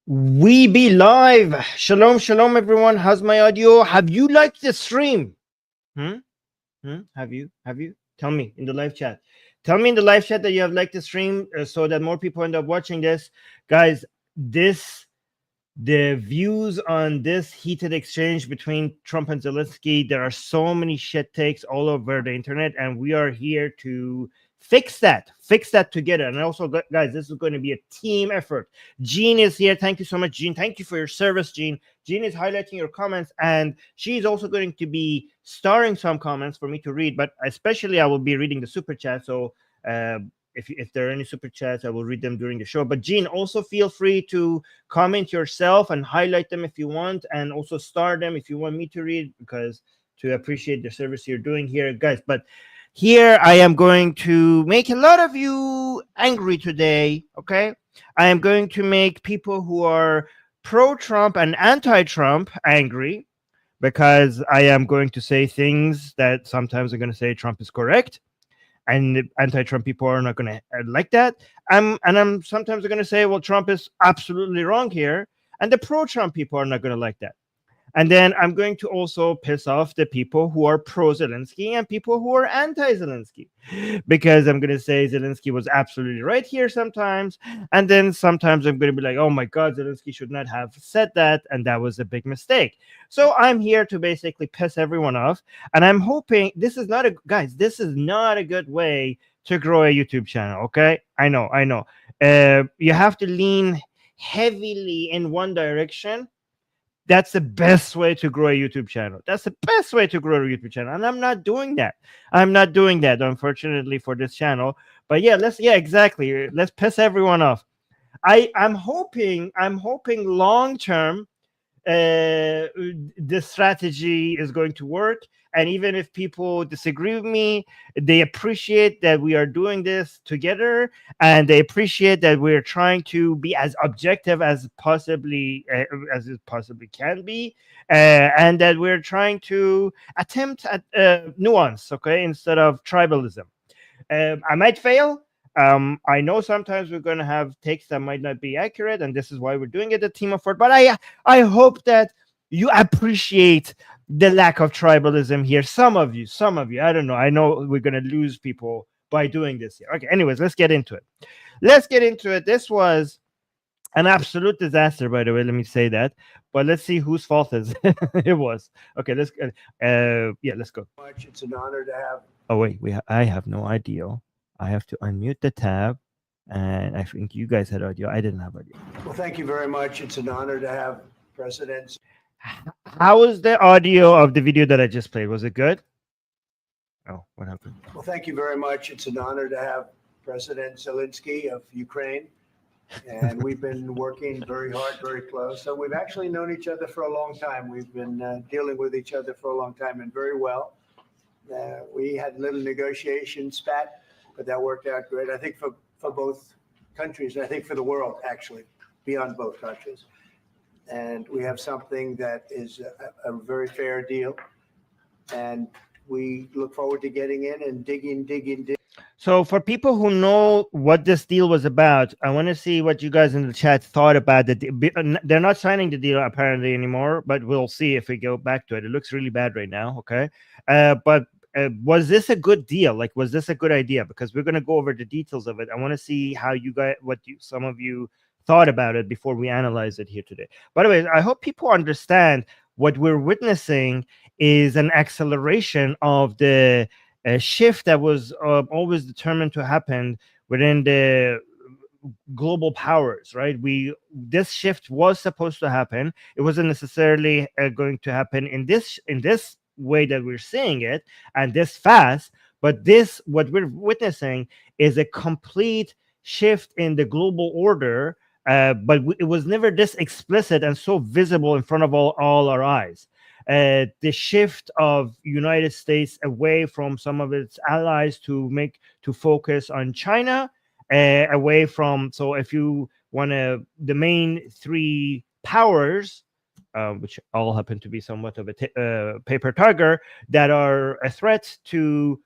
We be live. Shalom, shalom, everyone. How's my audio? Have you liked the stream? Have you? Tell me in the live chat. Tell me in the live chat that you have liked the stream, so that more people end up watching this. Guys, the views on this heated exchange between Trump and Zelensky, there are so many shit takes all over the internet, and we are here to fix that together. And also, guys, this is going to be a team effort. Jean is here. Thank you so much, Jean. Thank you for your service, Jean. Jean is highlighting your comments, and she's also going to be starring some comments for me to read, but especially I will be reading the super chat. So if there are any super chats, I will read them during the show. But Jean, also feel free to comment yourself and highlight them if you want, and also star them if you want me to read, because to appreciate the service you're doing here, guys. But here I am going to make a lot of you angry today. Okay, I am going to make people who are pro-Trump and anti-Trump angry, because I am going to say things that sometimes I'm going to say Trump is correct, and the anti-Trump people are not going to like that. I'm sometimes going to say, well, Trump is absolutely wrong here, and the pro-Trump people are not going to like that. And then I'm going to also piss off the people who are pro-Zelensky and people who are anti-Zelensky, because I'm going to say Zelensky was absolutely right here sometimes, and then sometimes I'm going to be like, oh my God, Zelensky should not have said that, and that was a big mistake. So I'm here to basically piss everyone off, and I'm hoping this is not a good way to grow a YouTube channel. Okay, I know. You have to lean heavily in one direction. That's the best way to grow a YouTube channel. And I'm not doing that. Unfortunately, for this channel. But yeah, exactly. Let's piss everyone off. I'm hoping long term this strategy is going to work. And even if people disagree with me, they appreciate that we are doing this together, and they appreciate that we're trying to be as objective as it possibly can be, and that we're trying to attempt at nuance, okay, instead of tribalism. I might fail. I know sometimes we're going to have takes that might not be accurate, and this is why we're doing it a team effort. But I hope that you appreciate the lack of tribalism here. Some of you. I don't know. I know we're going to lose people by doing this here. Okay. Anyways, let's get into it. This was an absolute disaster, by the way. Let me say that. But let's see whose fault is it was. Okay. Let's go. It's an honor to have. Oh wait, I have no audio. I have to unmute the tab, and I think you guys had audio. I didn't have audio. Well, thank you very much. It's an honor to have President. How was the audio of the video that I just played? Was it good? Oh, what happened? Well, thank you very much. It's an honor to have President Zelensky of Ukraine. And we've been working very hard, very close. So we've actually known each other for a long time. We've been dealing with each other for a long time, and very well. We had a little negotiation spat, but that worked out great. I think for both countries, and I think for the world, actually, beyond both countries. And we have something that is a very fair deal. And we look forward to getting in and digging. So for people who know what this deal was about, I want to see what you guys in the chat thought about it. They're not signing the deal apparently anymore, but we'll see if we go back to it. It looks really bad right now. Okay. But was this a good deal? Like, was this a good idea? Because we're going to go over the details of it. I want to see how some of you thought about it before we analyze it here today. By the way, I hope people understand what we're witnessing is an acceleration of the shift that was always determined to happen within the global powers, right? This shift was supposed to happen. It wasn't necessarily going to happen in this way that we're seeing it and this fast, but what we're witnessing is a complete shift in the global order, but it was never this explicit and so visible in front of all our eyes. The shift of United States away from some of its allies to focus on China, away from, so if you want the main three powers, which all happen to be somewhat of a paper tiger, that are a threat to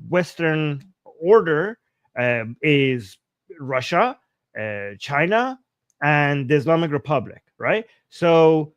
Western order, is Russia, China, and the Islamic Republic, right? So,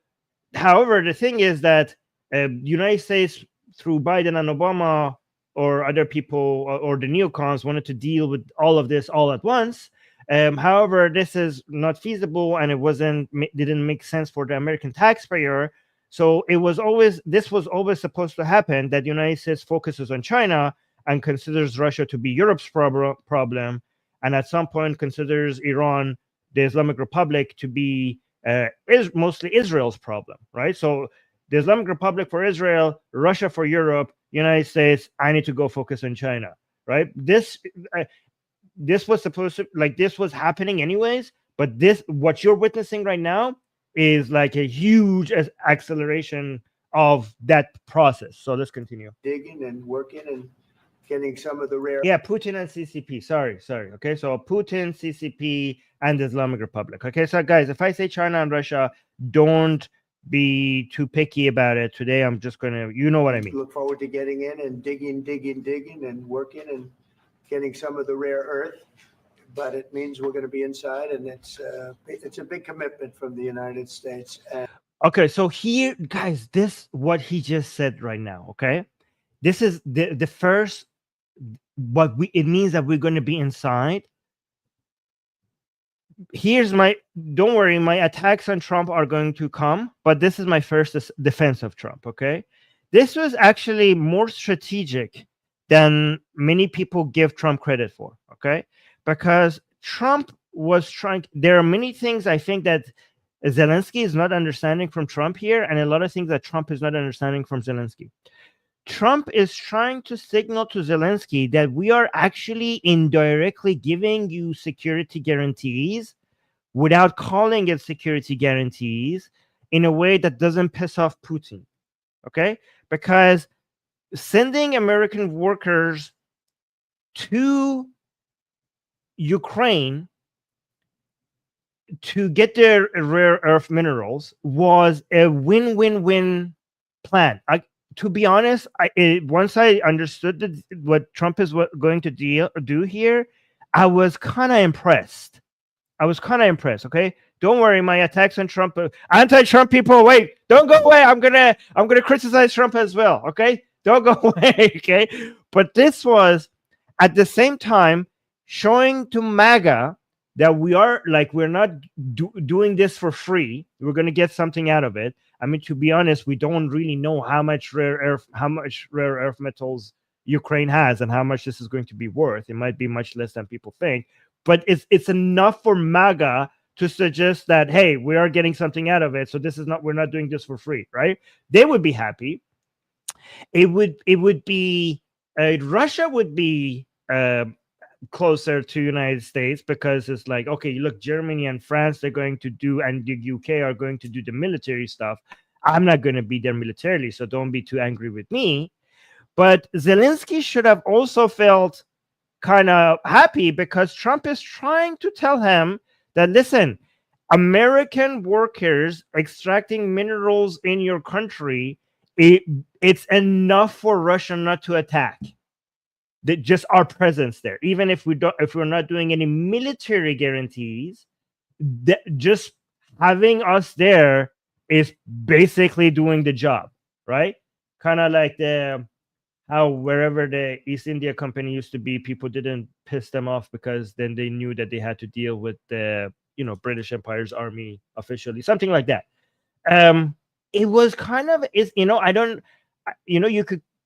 however, the thing is that United States, through Biden and Obama or other people or the neocons, wanted to deal with all of this all at once. However, this is not feasible, and didn't make sense for the American taxpayer. So this was always supposed to happen, that the United States focuses on China and considers Russia to be Europe's problem, and at some point considers Iran, the Islamic Republic, to be is mostly Israel's problem, right? So the Islamic Republic for Israel, Russia for Europe, United States, I need to go focus on China, right? This was supposed to, like, this was happening anyways, but what you're witnessing right now is like a huge acceleration of that process. So let's continue. Digging and working and getting some of the rare. Yeah, Putin and CCP. Sorry. Okay, so Putin, CCP, and the Islamic Republic. Okay, so guys, if I say China and Russia, don't be too picky about it. Today, I'm just gonna, you know what I mean. Look forward to getting in and digging and working and getting some of the rare earth. But it means we're going to be inside, and it's a big commitment from the United States. Okay, so here, guys, this what he just said right now. Okay, this is the first. It means that we're going to be inside. Don't worry, my attacks on Trump are going to come, but this is my first defense of Trump. Okay, this was actually more strategic than many people give Trump credit for. Okay, because Trump was trying. There are many things I think that Zelensky is not understanding from Trump here, and a lot of things that Trump is not understanding from Zelensky. Trump is trying to signal to Zelensky that we are actually indirectly giving you security guarantees without calling it security guarantees, in a way that doesn't piss off Putin. Okay? Because sending American workers to Ukraine to get their rare earth minerals was a win-win-win plan. To be honest, once I understood what Trump is going to do here, I was kind of impressed. Okay, don't worry, my attacks on Trump, anti-Trump people, wait, don't go away. I'm gonna criticize Trump as well. Okay, don't go away. Okay, but this was at the same time showing to MAGA that we're not doing this for free. We're going to get something out of it. I mean, to be honest, we don't really know how much rare earth metals Ukraine has and how much this is going to be worth. It might be much less than people think, but it's enough for MAGA to suggest that, hey, we are getting something out of it. So we're not doing this for free, right? They would be happy. It would be Russia would be closer to United States, because it's like, okay, look, Germany and France, they're going to do, and the UK are going to do the military stuff. I'm not going to be there militarily, so don't be too angry with me. But Zelensky should have also felt kind of happy, because Trump is trying to tell him that, listen, American workers extracting minerals in your country, it's enough for Russia not to attack. That just our presence there, even if we're not doing any military guarantees, that just having us there is basically doing the job, right? Kind of like how wherever the East India Company used to be, people didn't piss them off because then they knew that they had to deal with the British Empire's army officially, something like that. It was kind of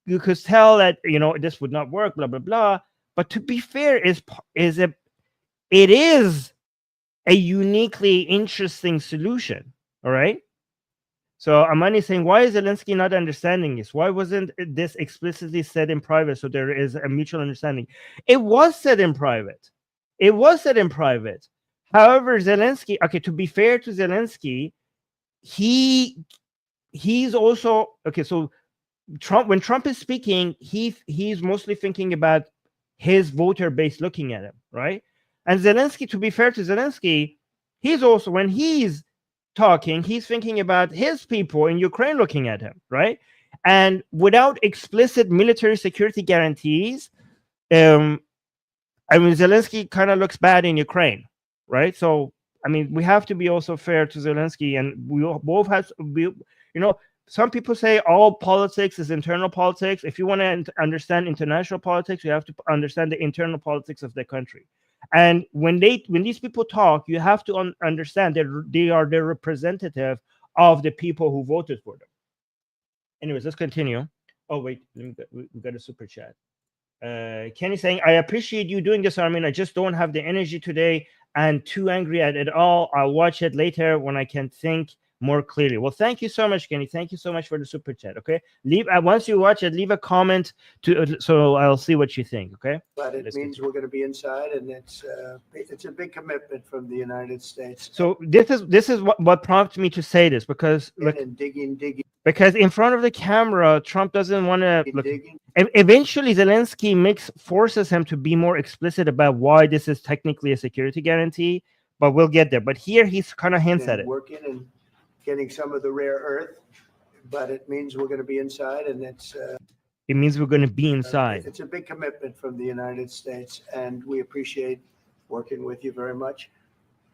you could tell that this would not work, blah blah blah. But to be fair, it is a uniquely interesting solution. All right. So Amani saying, why is Zelensky not understanding this? Why wasn't this explicitly said in private so there is a mutual understanding? It was said in private. However, Zelensky, okay, to be fair to Zelensky, he's also okay. So when Trump is speaking, he's mostly thinking about his voter base looking at him, right? And Zelensky, to be fair to Zelensky, he's also, when he's talking, he's thinking about his people in Ukraine looking at him, right? And without explicit military security guarantees, Zelensky kind of looks bad in Ukraine, right? So I mean, we have to be also fair to Zelensky, and we both have to be, you know, some people say all politics is internal politics. If you want to understand international politics, you have to understand the internal politics of the country. And when these people talk, you have to understand that they are the representative of the people who voted for them. Anyways, let's continue. Oh wait, we got a super chat. Kenny saying, I appreciate you doing this, Armin. I just don't have the energy today and too angry at it all. I'll watch it later when I can think more clearly. Well, thank you so much, Kenny. Thank you so much for the super chat. Okay, leave once you watch it, leave a comment so I'll see what you think. Okay, but it means we're going to be inside, and it's a big commitment from the United States. So this is what prompted me to say this, because look, and digging. Because in front of the camera, Trump doesn't want to look. Digging. Eventually, Zelensky forces him to be more explicit about why this is technically a security guarantee, but we'll get there. But here he's kind of hints at it. Working and getting some of the rare earth, but it means we're going to be inside, and it means we're going to be inside. It's a big commitment from the United States, and we appreciate working with you very much,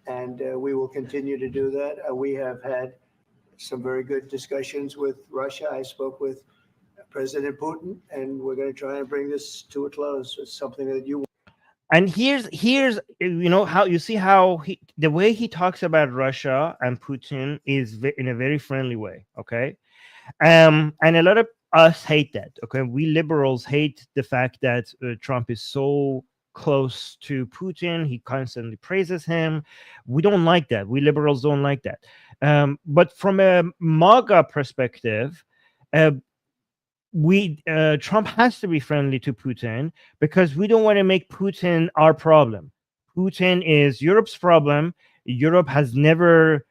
and we will continue to do that. We have had some very good discussions with Russia. I spoke with President Putin, and we're going to try and bring this to a close. It's something that you want. And here's you know how you see how the way he talks about Russia and Putin is in a very friendly way. Okay, and a lot of us hate that. Okay, we liberals hate the fact that Trump is so close to Putin. He constantly praises him. We don't like that. We liberals don't like that. But from a MAGA perspective, Trump has to be friendly to Putin because we don't want to make Putin our problem. Putin is Europe's problem. Europe has never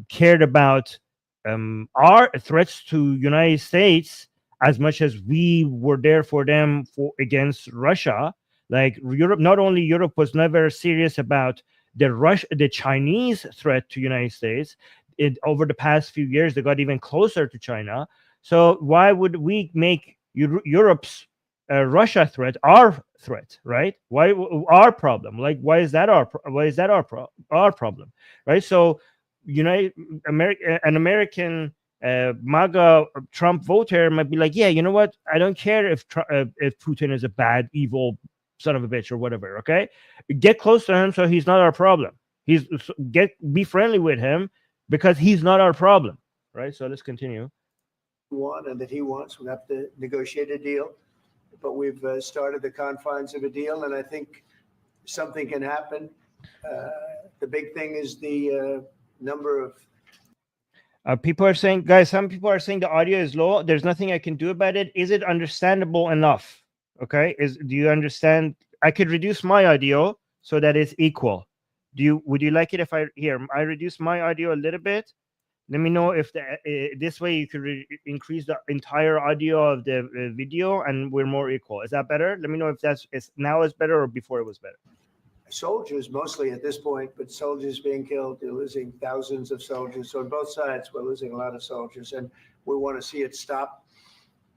cared about our threats to United States as much as we were there for them against Russia. Like Europe, not only Europe was never serious about the Chinese threat to United States. Over the past few years, they got even closer to China. So why would we make Europe's Russia threat our threat, right? Why our problem? Like, why is that our problem, right? So, an American MAGA Trump voter might be like, yeah, you know what? I don't care if Putin is a bad, evil son of a bitch or whatever. Okay, get close to him so he's not our problem. Be friendly with him because he's not our problem, right? So let's continue. And that he wants, we have to negotiate a deal, but we've started the confines of a deal, and I think something can happen. The big thing is the number of people are saying, guys, some people are saying the audio is low. There's nothing I can do about it. Is it understandable enough? Okay, do you understand? I could reduce my audio so that it's equal. Would you like it if I reduce my audio a little bit? Let me know if this way you could increase the entire audio of the video and we're more equal. Is that better? Let me know if now is better or before it was better. Soldiers mostly at this point, but soldiers being killed. They're losing thousands of soldiers. So on both sides, we're losing a lot of soldiers, and we want to see it stop,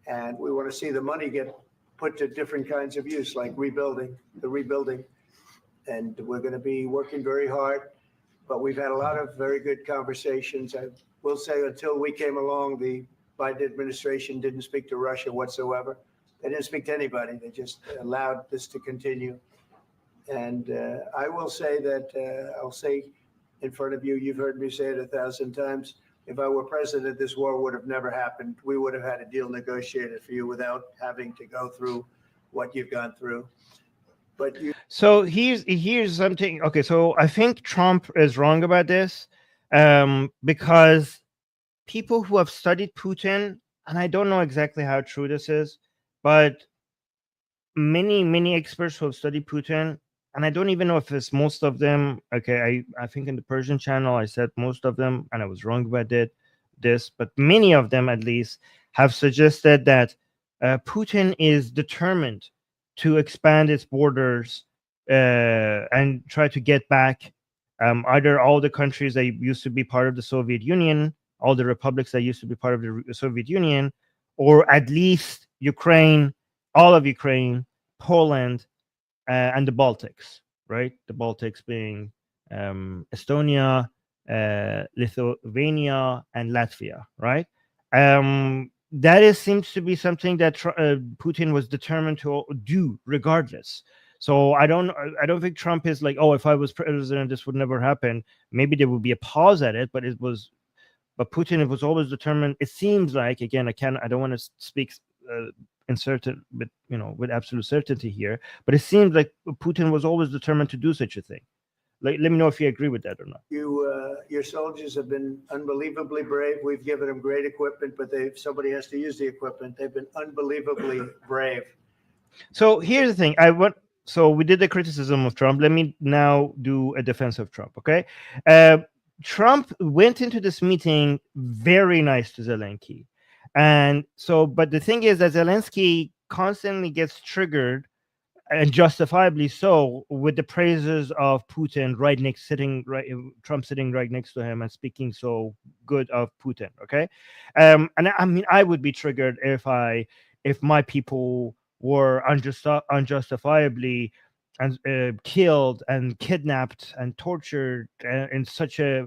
and we want to see the money get put to different kinds of use, like rebuilding, and we're going to be working very hard. But we've had a lot of very good conversations. I will say until we came along, the Biden administration didn't speak to Russia whatsoever. They didn't speak to anybody. They just allowed this to continue. And I will say that I'll say in front of you, you've heard me say it 1,000 times. If I were president, this war would have never happened. We would have had a deal negotiated for you without having to go through what you've gone through. But so here's something. Okay, so I think Trump is wrong about this because people who have studied Putin, and I don't know exactly how true this is, but many experts who have studied Putin, and I don't even know if it's most of them. Okay, I think in the Persian channel I said most of them, and I was wrong about this, but many of them at least have suggested that Putin is determined to expand its borders and try to get back either all the countries that used to be part of the Soviet Union, all the republics that used to be part of the Soviet Union, or at least Ukraine, all of Ukraine, Poland, and the Baltics, right? The Baltics being Estonia, Lithuania, and Latvia, right? Seems to be something that Putin was determined to do regardless. So I don't think Trump is like, oh, if I was president, this would never happen. Maybe there would be a pause at it, but Putin was always determined. It seems like, again, I don't want to speak with absolute certainty here, but it seems like Putin was always determined to do such a thing. Let me know if you agree with that or not. Your soldiers have been unbelievably brave. We've given them great equipment, but somebody has to use the equipment. They've been unbelievably brave. So here's the thing. So we did the criticism of Trump. Let me now do a defense of Trump. Okay. Trump went into this meeting very nice to Zelensky. But the thing is that Zelensky constantly gets triggered, and justifiably so, with the praises of Putin Trump sitting right next to him and speaking so good of Putin. Okay. And I mean, I would be triggered if my people were unjustifiably and killed and kidnapped and tortured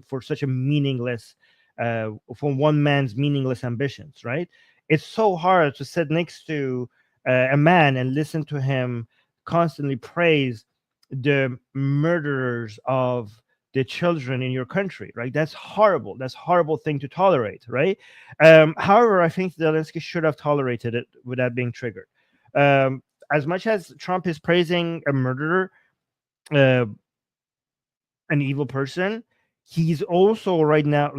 for such a meaningless for one man's meaningless ambitions, right? It's so hard to sit next to a man and listen to him constantly praise the murderers of the children in your country, right? That's horrible. That's a horrible thing to tolerate, right? However, I think Zelensky should have tolerated it without being triggered. As much as Trump is praising a murderer, an evil person, he's also right now,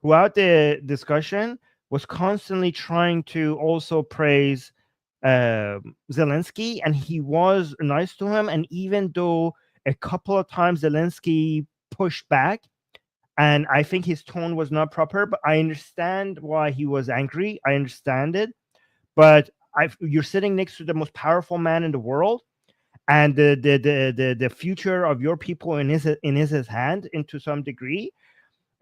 throughout the discussion, was constantly trying to also praise Zelensky, and he was nice to him. And even though a couple of times Zelensky pushed back, and I think his tone was not proper, but I understand why he was angry. I understand it, but you're sitting next to the most powerful man in the world, and the future of your people in his hand, into some degree.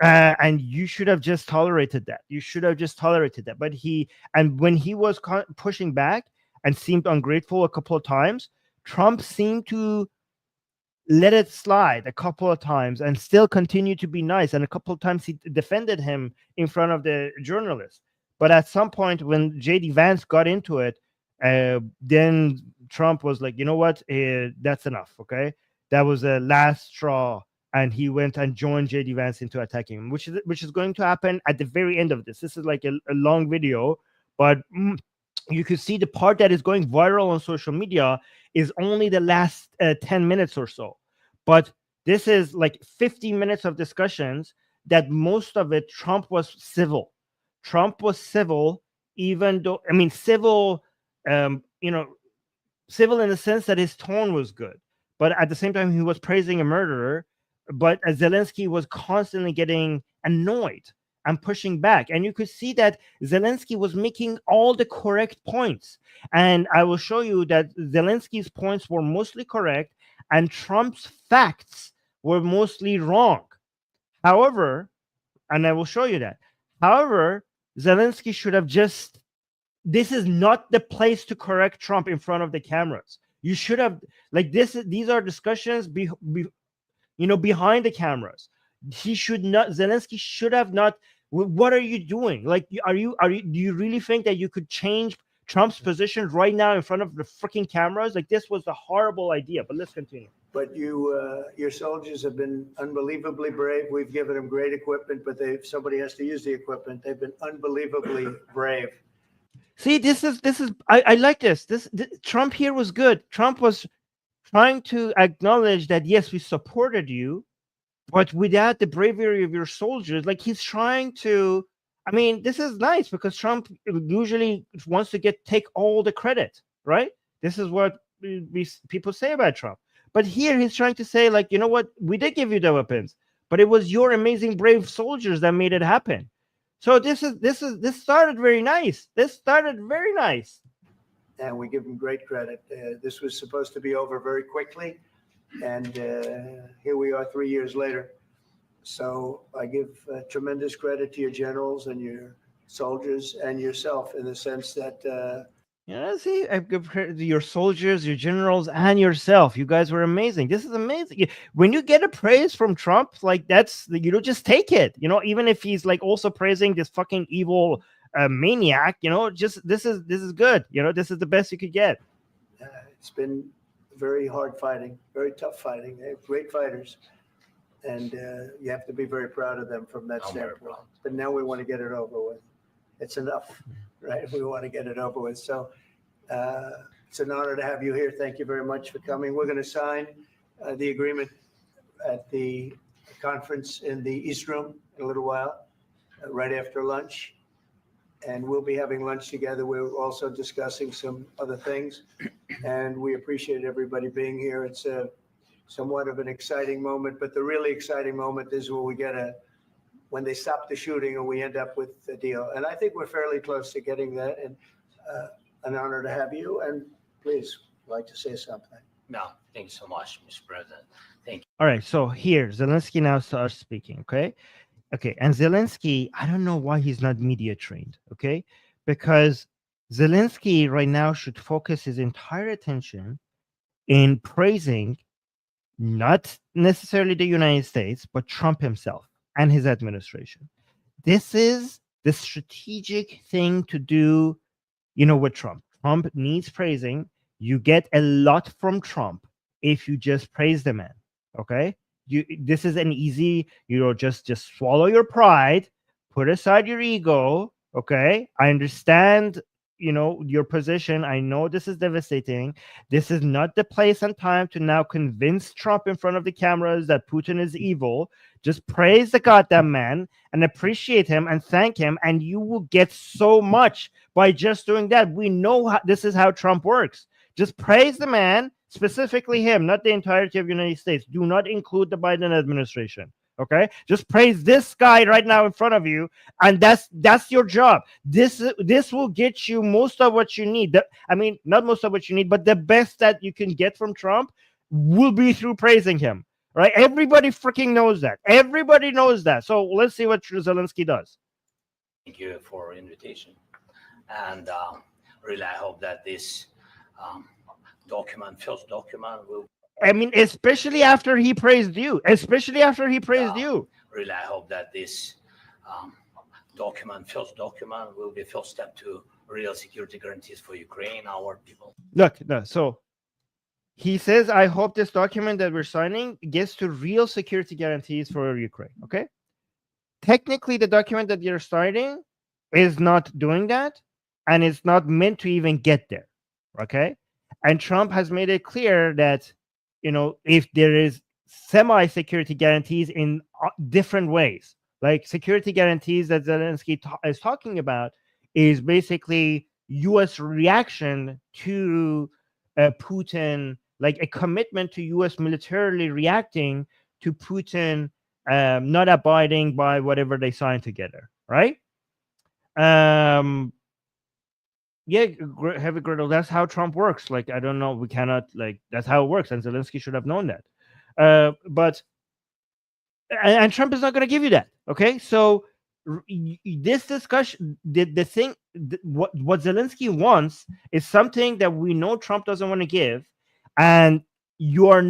And you should have just tolerated that. But when he was pushing back and seemed ungrateful a couple of times, Trump seemed to let it slide a couple of times and still continue to be nice. And a couple of times he defended him in front of the journalists. But at some point, when JD Vance got into it, then Trump was like, you know what, that's enough. Okay, that was the last straw. And he went and joined JD Vance into attacking him, which is going to happen at the very end of this. This is like a long video, but you could see the part that is going viral on social media is only the last 10 minutes or so. But this is like 50 minutes of discussions that most of it, Trump was civil. Even though, I mean, civil in the sense that his tone was good. But at the same time, he was praising a murderer. But Zelensky was constantly getting annoyed and pushing back. And you could see that Zelensky was making all the correct points. And I will show you that Zelensky's points were mostly correct and Trump's facts were mostly wrong. However, and I will show you that. However, Zelensky should have this is not the place to correct Trump in front of the cameras. You should have, these are discussions behind the cameras. Zelensky should have not. What are you doing? Do you really think that you could change Trump's position right now in front of the freaking cameras? This was a horrible idea. But let's continue. But your soldiers have been unbelievably brave. We've given them great equipment, but somebody has to use the equipment. They've been unbelievably brave. See, I like this. Trump here was good. Trump was trying to acknowledge that, yes, we supported you, but without the bravery of your soldiers, he's trying to. I mean, this is nice because Trump usually wants to take all the credit, right? This is what people say about Trump. But here he's trying to say, you know what? We did give you the weapons, but it was your amazing, brave soldiers that made it happen. So this started very nice. And we give them great credit. This was supposed to be over very quickly, and here we are 3 years later. So I give tremendous credit to your generals and your soldiers and yourself, in the sense that See, I've compared your soldiers, your generals, and yourself. You guys were amazing. This is amazing. When you get a praise from Trump, like that's you don't just take it. Even if he's like also praising this fucking evil maniac. Just this is good. This is the best you could get. It's been very hard fighting, very tough fighting. They have great fighters, and you have to be very proud of them from that standpoint. But now we want to get it over with. It's enough, right? We want to get it over with. So it's an honor to have you here. Thank you very much for coming. We're going to sign the agreement at the conference in the East Room in a little while, right after lunch. And we'll be having lunch together. We're also discussing some other things. And we appreciate everybody being here. It's somewhat of an exciting moment, but the really exciting moment is when they stop the shooting and we end up with a deal. And I think we're fairly close to getting that. And an honor to have you. And please, I'd like to say something. No, thank you so much, Mr. President. Thank you. All right. So here, Zelensky now starts speaking. Okay. And Zelensky, I don't know why he's not media trained. Okay. Because Zelensky right now should focus his entire attention in praising not necessarily the United States, but Trump himself and his administration. This is the strategic thing to do, with Trump. Trump needs praising. You get a lot from Trump if you just praise the man. Okay? This is an easy, just swallow your pride, put aside your ego. Okay? I understand your position. I know this is devastating. This is not the place and time to now convince Trump in front of the cameras that Putin is evil. Just praise the goddamn man and appreciate him and thank him, and you will get so much by just doing that. We know this is how Trump works. Just praise the man, specifically him, not the entirety of the United States. Do not include the Biden administration. Okay, just praise this guy right now in front of you, and that's your job. This will get you most of what you need. Not most of what you need, but the best that you can get from Trump will be through praising him. Right? Everybody freaking knows that. Everybody knows that. So let's see what Zelensky does. Thank you for invitation, and really, I hope that this first document will. Especially after he praised you. Really, I hope that this first document will be first step to real security guarantees for Ukraine, our people. Look, no, so he says, I hope this document that we're signing gets to real security guarantees for Ukraine. Okay? Technically, the document that you're signing is not doing that, and it's not meant to even get there. Okay? And Trump has made it clear that if there is semi-security guarantees in different ways, like security guarantees that Zelensky is talking about is basically U.S. reaction to Putin, like a commitment to U.S. militarily reacting to Putin, not abiding by whatever they signed together, right? Yeah, heavy griddle. That's how Trump works. Like, I don't know. We cannot, that's how it works. And Zelensky should have known that. But Trump is not going to give you that. Okay. So this discussion, what Zelensky wants is something that we know Trump doesn't want to give. And you are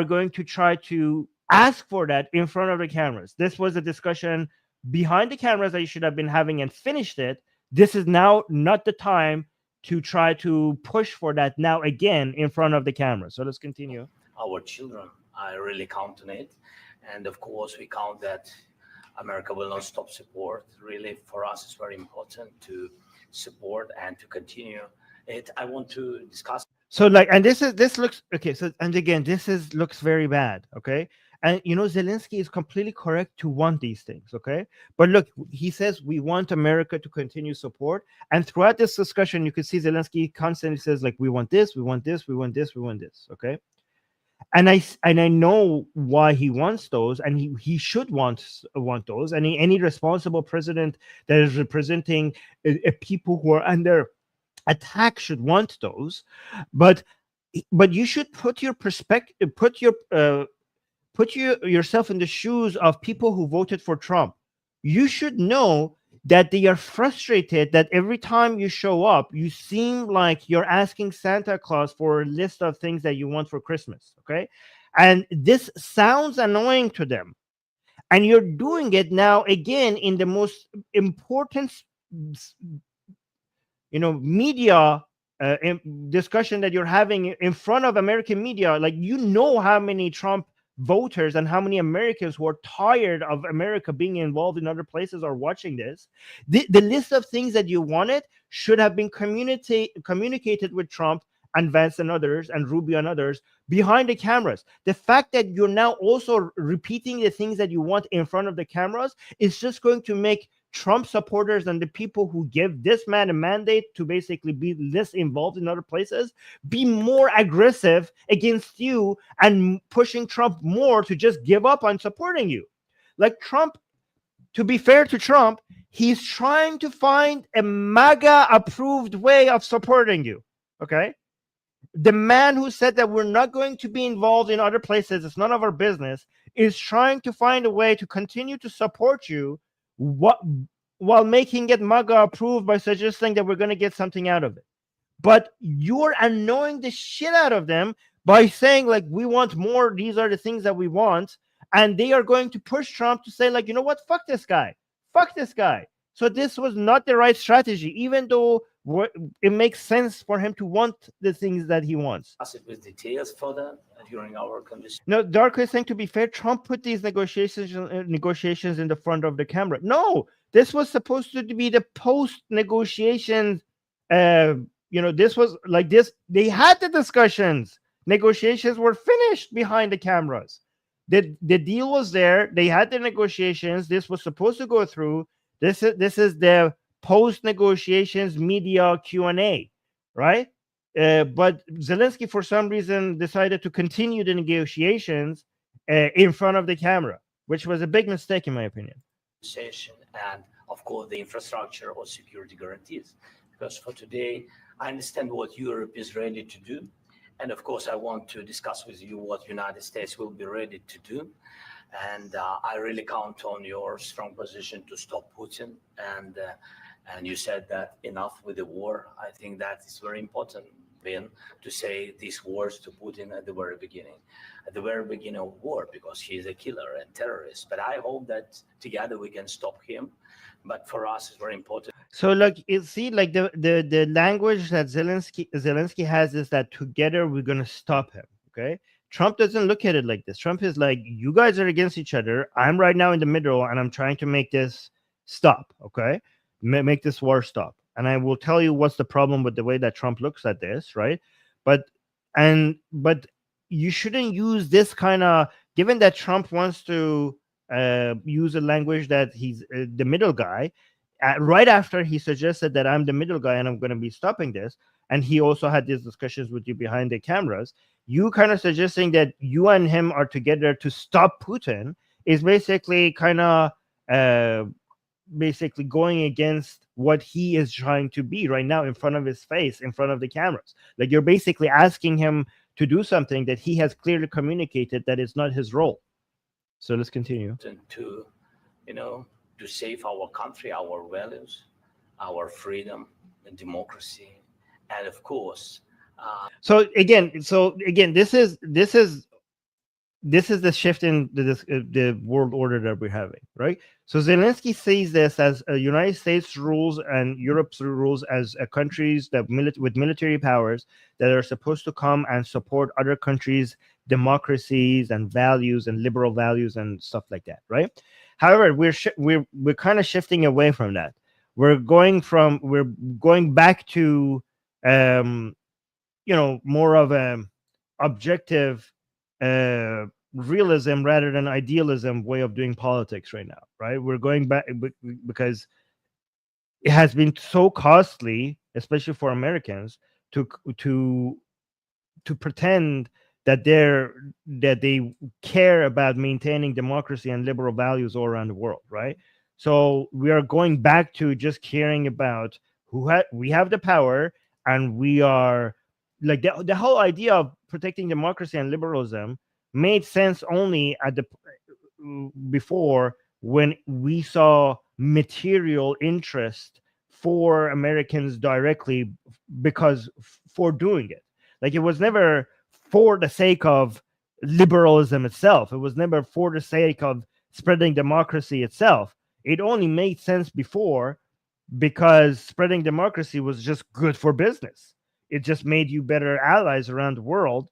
going to try to ask for that in front of the cameras. This was a discussion behind the cameras that you should have been having and finished it. This is now not the time to try to push for that now again in front of the camera. So let's continue. Our children, I really count on it. And of course, we count that America will not stop support. Really, for us, it's very important to support and to continue it. I want to discuss. So this looks okay. So, and again, looks very bad. Okay. And Zelensky is completely correct to want these things, okay? But look, he says we want America to continue support. And throughout this discussion, you can see Zelensky constantly says, like, we want this, we want this, we want this, we want this, okay? And I know why he wants those, and he should want those. And any responsible president that is representing people who are under attack should want those. But you should put your perspective, put yourself in the shoes of people who voted for Trump. You should know that they are frustrated that every time you show up, you seem like you're asking Santa Claus for a list of things that you want for Christmas. Okay. And this sounds annoying to them. And you're doing it now again in the most important, media discussion that you're having in front of American media. Like, how many Trump voters and how many Americans who are tired of America being involved in other places are watching this. The list of things that you wanted should have been communicated with Trump and Vance and others and Rubio and others behind the cameras. The fact that you're now also repeating the things that you want in front of the cameras is just going to make Trump supporters and the people who give this man a mandate to basically be less involved in other places be more aggressive against you and pushing Trump more to just give up on supporting you. Like, Trump, to be fair to Trump, he's trying to find a MAGA approved way of supporting you. Okay. The man who said that we're not going to be involved in other places, it's none of our business, is trying to find a way to continue to support you while making it MAGA approved by suggesting that we're going to get something out of it. But you're annoying the shit out of them by saying, like, we want more, these are the things that we want, and they are going to push Trump to say, like, you know what, fuck this guy. So this was not the right strategy, even though it makes sense for him to want the things that he wants. With details for that during our conversation. No, Darko is saying, to be fair, Trump put these negotiations in the front of the camera. No, this was supposed to be the post-negotiations. This was like this. They had the discussions. Negotiations were finished behind the cameras. The deal was there. They had the negotiations. This was supposed to go through. This is the post-negotiations media Q&A, right? But Zelensky, for some reason, decided to continue the negotiations in front of the camera, which was a big mistake, in my opinion. And, of course, the infrastructure or security guarantees. Because for today, I understand what Europe is ready to do. And, of course, I want to discuss with you what United States will be ready to do. And I really count on your strong position to stop Putin. And you said that enough with the war. I think that is very important, Ben, to say these words to Putin at the very beginning of war, because he's a killer and terrorist. But I hope that together we can stop him. But for us, it's very important. So, like, the language that Zelensky has is that together we're going to stop him. Okay. Trump doesn't look at it like this. Trump is like, you guys are against each other. I'm right now in the middle, and I'm trying to make this stop. Okay. Make this war stop. And I will tell you what's the problem with the way that Trump looks at this, right? But you shouldn't use this kind of, given that Trump wants to use a language that he's the middle guy, right after he suggested that I'm the middle guy and I'm going to be stopping this, and he also had these discussions with you behind the cameras, you kind of suggesting that you and him are together to stop Putin is basically kind of basically going against what he is trying to be right now in front of his face, in front of the cameras. Like, you're basically asking him to do something that he has clearly communicated that it's not his role. So let's continue. To save our country, our values, our freedom and democracy, and of course. So again, this is the shift in the world order that we're having, right? So Zelensky sees this as United States rules and Europe's rules as countries that with military powers that are supposed to come and support other countries' democracies and values and liberal values and stuff like that, right? However, we're kind of shifting away from that. We're going back to more of a objective realism rather than idealism way of doing politics right now, right? We're going back because it has been so costly, especially for Americans, to pretend that they care about maintaining democracy and liberal values all around the world, right? So we are going back to just caring about we have the power, and we are like the whole idea of protecting democracy and liberalism made sense only before, when we saw material interest for Americans directly because for doing it. Like it was never for the sake of liberalism itself. It was never for the sake of spreading democracy itself. It only made sense before because spreading democracy was just good for business. It just made you better allies around the world.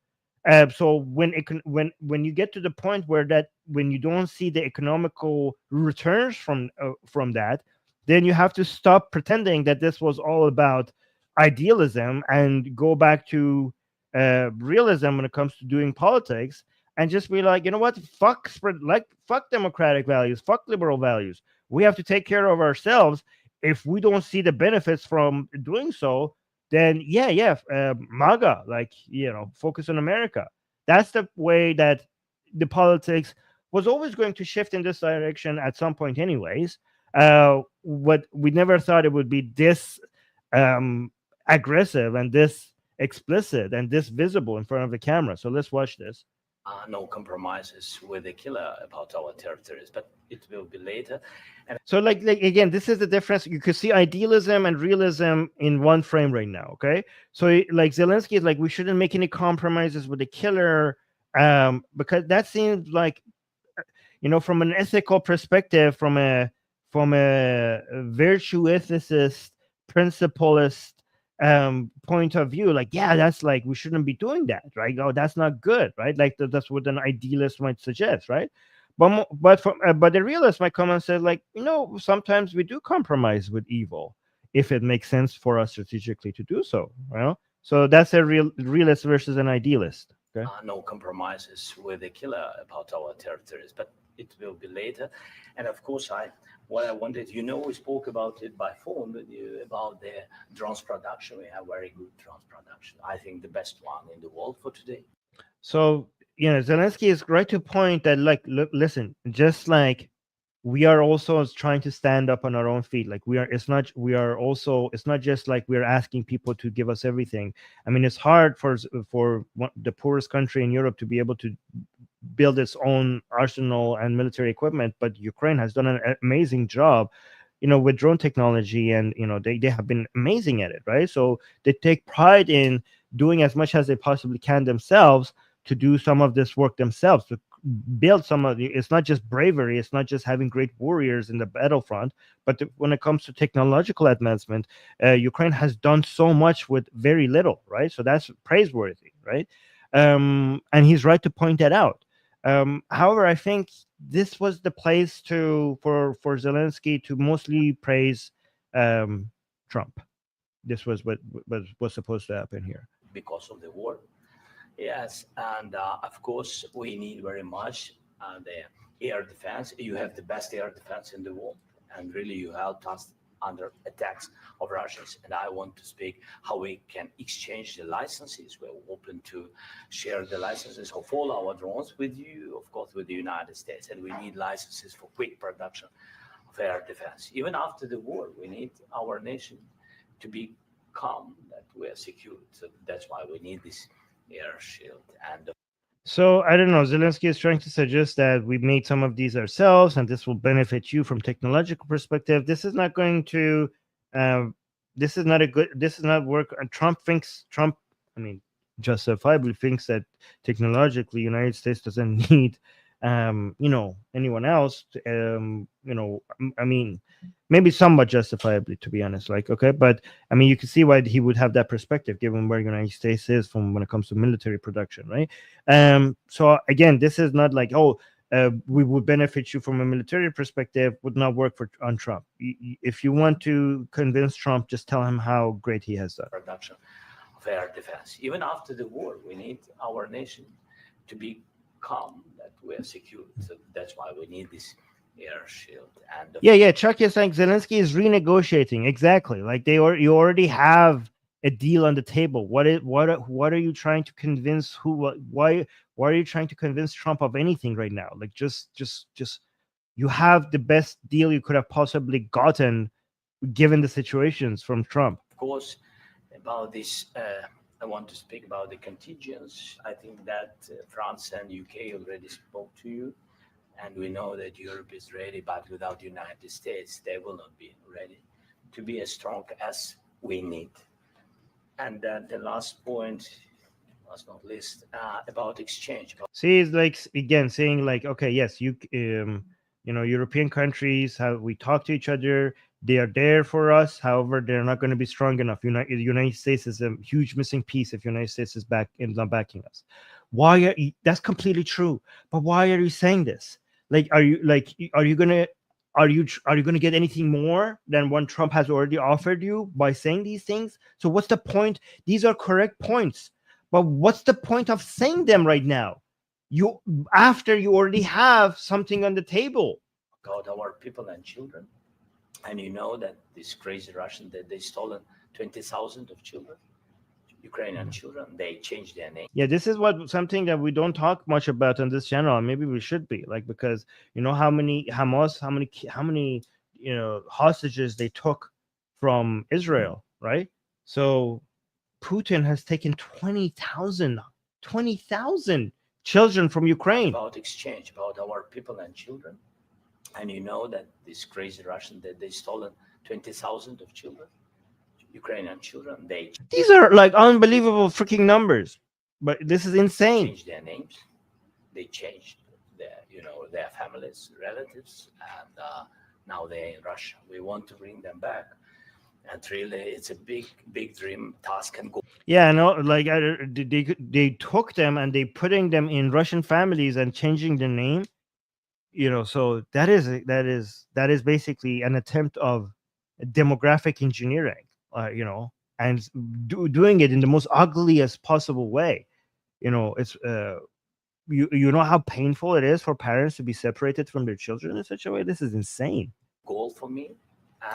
So when you get to the point where that when you don't see the economical returns from that, then you have to stop pretending that this was all about idealism and go back to realism when it comes to doing politics, and just be like, you know what, fuck democratic values, fuck liberal values. We have to take care of ourselves. If we don't see the benefits from doing so, then MAGA, like, focus on America. That's the way that the politics was always going to shift in this direction at some point, anyways. What we never thought it would be this aggressive and this explicit and this visible in front of the camera. So let's watch this. No compromises with the killer about our territories, but it will be later. And so like again, this is the difference. You could see idealism and realism in one frame right now. Okay, so like Zelensky is like, we shouldn't make any compromises with the killer, because that seems like, from an ethical perspective, from a virtue ethicist, principlist point of view, like, yeah, that's like, we shouldn't be doing that, right? Oh, that's not good, right? Like that's what an idealist might suggest, right? But the realist might come and say, like, sometimes we do compromise with evil if it makes sense for us strategically to do so. So that's a realist versus an idealist. Okay. No compromises with the killer about our territories, but it will be later. And of course, what I wanted, we spoke about it by phone with you about the drones production. We have very good drones production. I think the best one in the world for today. So, Zelensky is right to point that, like, look, listen, just like we are also trying to stand up on our own feet. Like it's not just like we're asking people to give us everything. I mean, it's hard for the poorest country in Europe to be able to build its own arsenal and military equipment, but Ukraine has done an amazing job, with drone technology, and they have been amazing at it, right? So they take pride in doing as much as they possibly can themselves to do some of this work themselves, to build some of it's not just bravery, it's not just having great warriors in the battlefront, but when it comes to technological advancement, Ukraine has done so much with very little, right? So that's praiseworthy, right? And he's right to point that out. However, I think this was the place for Zelensky to mostly praise Trump. This was what was supposed to happen here because of the war. Yes, and of course we need very much the air defense. You have the best air defense in the world, and really you helped us under attacks of Russians. And I want to speak how we can exchange the licenses. We're open to share the licenses of all our drones with you, of course, with the United States. And we need licenses for quick production of air defense. Even after the war, we need our nation to be calm, that we are secure. So that's why we need this air shield. And so I don't know, Zelensky is trying to suggest that we made some of these ourselves and this will benefit you from technological perspective. This is not going to this is not work. Trump, I mean, justifiably thinks that technologically United States doesn't need anyone else to, I mean, maybe somewhat justifiably, to be honest, like, okay, but I mean, you can see why he would have that perspective given where United States is from when it comes to military production, right? So again, this is not like, we would benefit you from a military perspective, would not work on Trump. If you want to convince Trump, just tell him how great he has done. Production of air defense. Even after the war, we need our nation to be calm, that we are secure. So that's why we need this air shield. And Chuck is saying Zelensky is renegotiating. Exactly. Like you already have a deal on the table. What are you trying to convince why are you trying to convince Trump of anything right now? Like just you have the best deal you could have possibly gotten given the situations from Trump. Of course, about this I want to speak about the contingents. I think that France and UK already spoke to you, And we know that Europe is ready, but without the United States, they will not be ready to be as strong as we need. And the last point, last not least, about exchange. See, it's like again saying like, okay, yes, European countries, how we talk to each other, they are there for us. However, they're not going to be strong enough. United States is a huge missing piece if United States is not backing us. Why are you, that's completely true. But why are you saying this? Like, are you gonna get anything more than what Trump has already offered you by saying these things? So what's the point? These are correct points, but what's the point of saying them right now? After you already have something on the table about our people and children. And you know that these crazy Russians, that they stolen 20,000 of children, Ukrainian children, they changed their name. Yeah, this is something that we don't talk much about on this channel, and maybe we should be, like, because you know how many hostages they took from Israel, right? So Putin has taken 20,000 children from Ukraine. About exchange, about our people and children. And you know that these crazy Russians, that they stolen 20,000 of children, Ukrainian children. These are like unbelievable freaking numbers, but this is insane. Changed their names, they changed their families, relatives, and now they're in Russia. We want to bring them back, and really, it's a big dream, task, and goal. Yeah, no, like they took them and they putting them in Russian families and changing the name. So that is basically an attempt of demographic engineering. And doing it in the most ugliest possible way. It's you know how painful it is for parents to be separated from their children in such a way. This is insane. Goal for me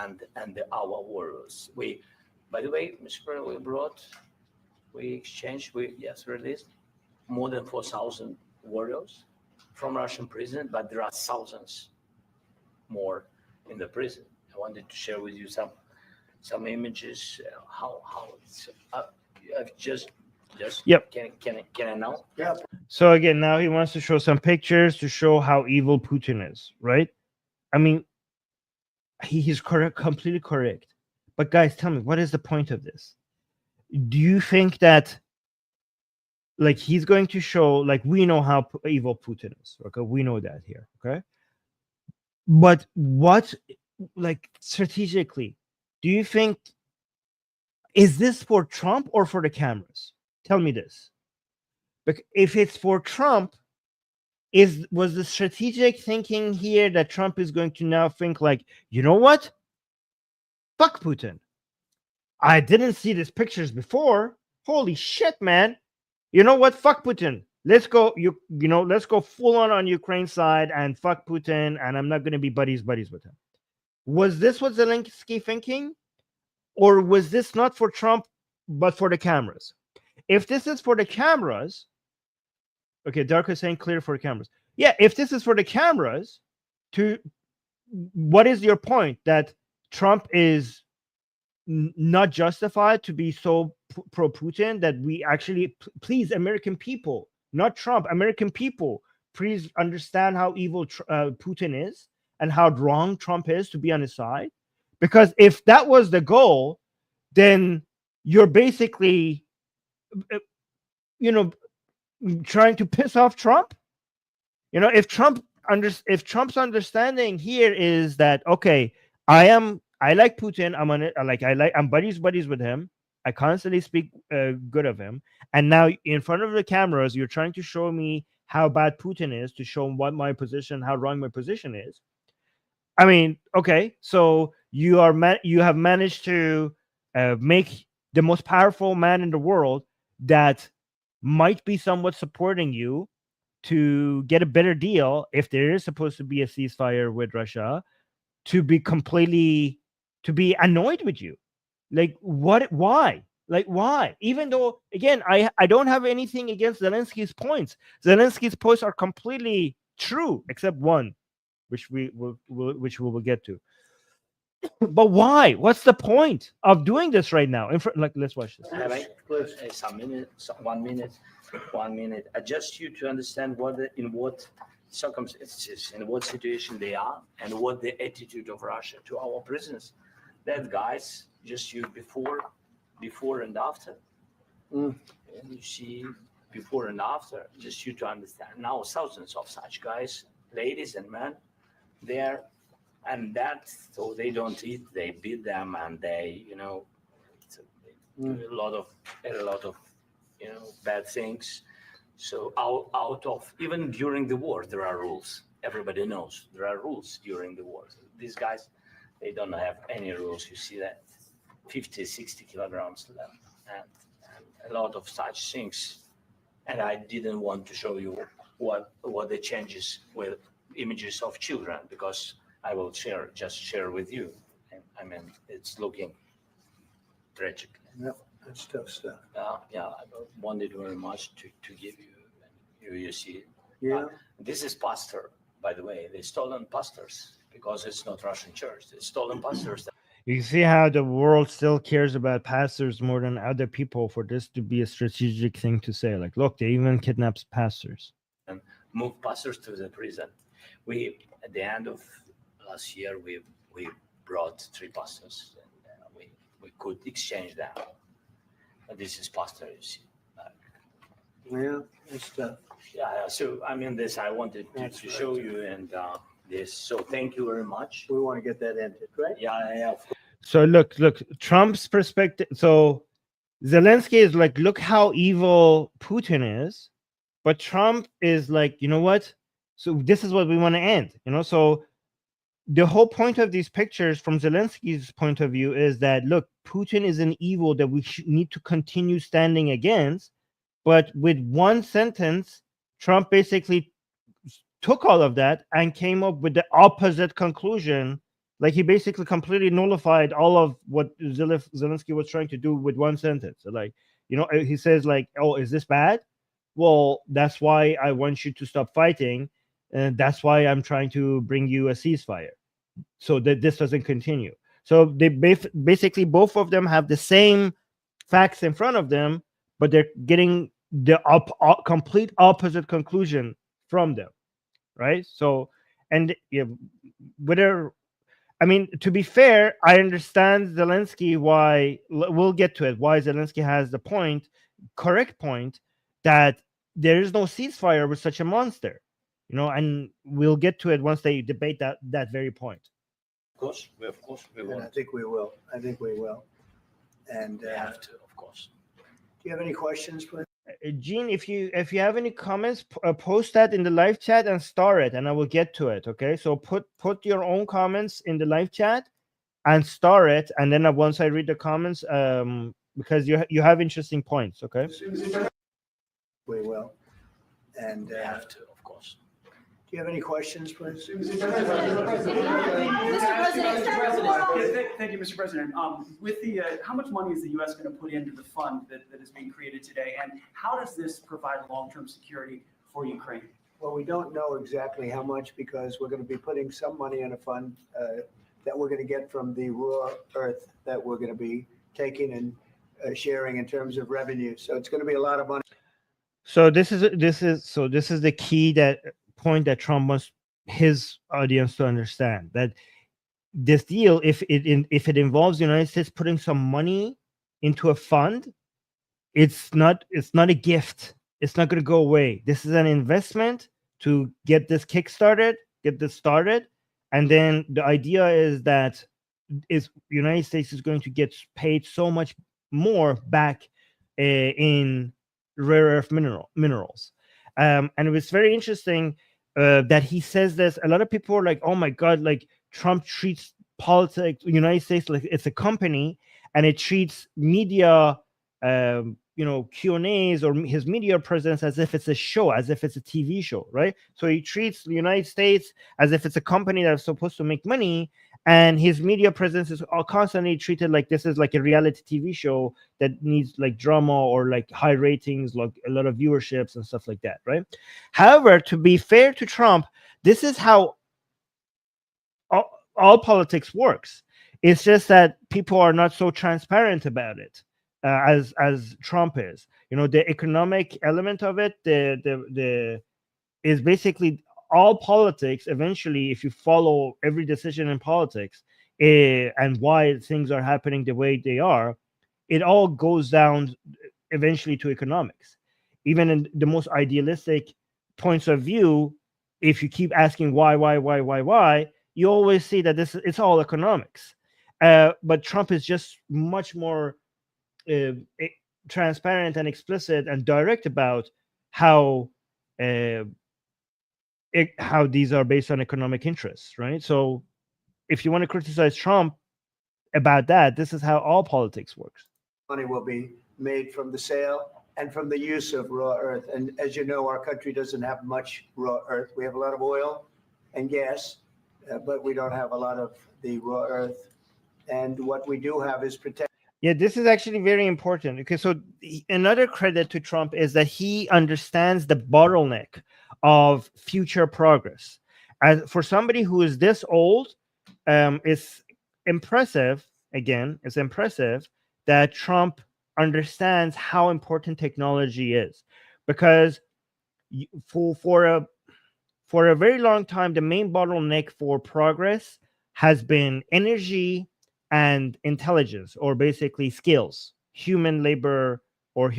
and our warriors. By the way, Mr. We exchanged, released more than 4,000 warriors from Russian prison, but there are thousands more in the prison. I wanted to share with you some images. How it's just yep. Can I now? Yeah. So again, now he wants to show some pictures to show how evil Putin is, right? I mean, he's correct, completely correct. But guys, tell me, what is the point of this? Do you think that, like, he's going to show, like, we know how evil Putin is, okay? We know that here, okay? But what, like, strategically, do you think, is this for Trump or for the cameras? Tell me this. Because if it's for Trump, was the strategic thinking here that Trump is going to now think like, you know what? Fuck Putin. I didn't see these pictures before. Holy shit, man. You know what? Fuck Putin. Let's go, let's go full on Ukraine side and fuck Putin, and I'm not going to be buddies with him. Was this what Zelensky thinking? Or was this not for Trump, but for the cameras? If this is for the cameras, okay, Darko is saying clear for the cameras. Yeah, if this is for the cameras, what is your point? That Trump is not justified to be so pro-Putin, that we actually, please, American people, not Trump, American people, please understand how evil Putin is and how wrong Trump is to be on his side. Because if that was the goal, then you're basically, trying to piss off Trump. If Trump's understanding here is that, okay, I like Putin, I'm buddies with him, I constantly speak good of him, and now in front of the cameras you're trying to show me how bad Putin is, to show what my position, how wrong my position is. I mean, okay, so you have managed to make the most powerful man in the world that might be somewhat supporting you to get a better deal, if there is supposed to be a ceasefire with Russia, to be annoyed with you. Like, what? Why? Like, why? Even though, again, I don't have anything against Zelensky's points. Zelensky's points are completely true, except one, which we will get to. But why? What's the point of doing this right now? Let's watch this. Some minutes, 1 minute. I just you to understand in what circumstances, in what situation they are, and what the attitude of Russia to our prisoners. That guys, just you before and after. And you see before and after, just you to understand. Now thousands of such guys, ladies and men, there, and that, so they don't eat, they beat them, and they, do a lot of, bad things. So out of, even during the war, there are rules. Everybody knows there are rules during the war. So these guys, they don't have any rules. You see that 50, 60 kilograms left, and a lot of such things. And I didn't want to show you what the changes with images of children, because I will share with you. And, I mean, it's looking tragic. Yeah, that's tough stuff. Yeah, I wanted very much to give you. You see. Yeah. This is pastor, by the way. They stolen pastors, because it's not Russian church. It's stolen pastors. You see how the world still cares about pastors more than other people for this to be a strategic thing to say. Like, look, they even kidnaps pastors. And move pastors to the prison. We, at the end of last year, we brought 3 pastors, and we could exchange them. And this is pastor, you see. Yeah, that's tough. Yeah, so I mean, this I wanted to show you, and this. So thank you very much. We want to get that ended, right? Yeah. So look, Trump's perspective. So Zelensky is like, look how evil Putin is, but Trump is like, you know what? So this is what we want to end. So the whole point of these pictures, from Zelensky's point of view, is that look, Putin is an evil that we need to continue standing against. But with one sentence, Trump basically took all of that and came up with the opposite conclusion. Like, he basically completely nullified all of what Zelensky was trying to do with one sentence. So like, he says like, oh, is this bad? Well, that's why I want you to stop fighting. And that's why I'm trying to bring you a ceasefire, so that this doesn't continue. So they basically, both of them have the same facts in front of them, but they're getting the complete opposite conclusion from them, right? So, and I mean, to be fair, I understand Zelensky, why, we'll get to it, why Zelensky has the correct point, that there is no ceasefire with such a monster, and we'll get to it once they debate that very point. Of course, we will. And I think we will. And We have to, of course. do you have any questions, please? Gene, if you have any comments, post that in the live chat and star it, and I will get to it. Okay, so put your own comments in the live chat and star it, and then once I read the comments, because you have interesting points. Okay, We will. And We have to, of course. do you have any questions, please? Thank you, Mr. President. With the how much money is the U.S. going to put into the fund that is being created today, and how does this provide long-term security for Ukraine? Well, we don't know exactly how much, because we're going to be putting some money in a fund that we're going to get from the raw earth that we're going to be taking and sharing in terms of revenue. So it's going to be a lot of money. so this is the key point that Trump wants his audience to understand, that this deal, if it involves the United States putting some money into a fund, it's not a gift. It's not going to go away. This is an investment to get this started, and then the idea is that United States is going to get paid so much more back in rare earth minerals. And it was very interesting that he says this. A lot of people are like, oh my God, like, Trump treats politics, United States, like it's a company, and it treats media, Q&As or his media presence as if it's a show, as if it's a TV show, right? So he treats the United States as if it's a company that's supposed to make money, and his media presence is constantly treated like this is like a reality TV show that needs like drama or like high ratings, like a lot of viewerships and stuff like that, right? However, to be fair to Trump, this is how all politics works. It's just that people are not so transparent about it as Trump is. The economic element of it, the is basically all politics, eventually, if you follow every decision in politics, and why things are happening the way they are, it all goes down eventually to economics. Even in the most idealistic points of view, if you keep asking why, you always see that it's all economics. But Trump is just much more uh, transparent and explicit and direct about how uh, how these are based on economic interests, right? So if you want to criticize Trump about that, this is how all politics works. Money will be made from the sale and from the use of raw earth. And as you know, our country doesn't have much raw earth. We have a lot of oil and gas, but we don't have a lot of the raw earth. And what we do have is protect. Yeah, this is actually very important. Okay, so another credit to Trump is that he understands the bottleneck of future progress. As for somebody who is this old, it's impressive. Again, it's impressive that Trump understands how important technology is, because for a very long time, the main bottleneck for progress has been energy and intelligence, or basically skills, human labor, or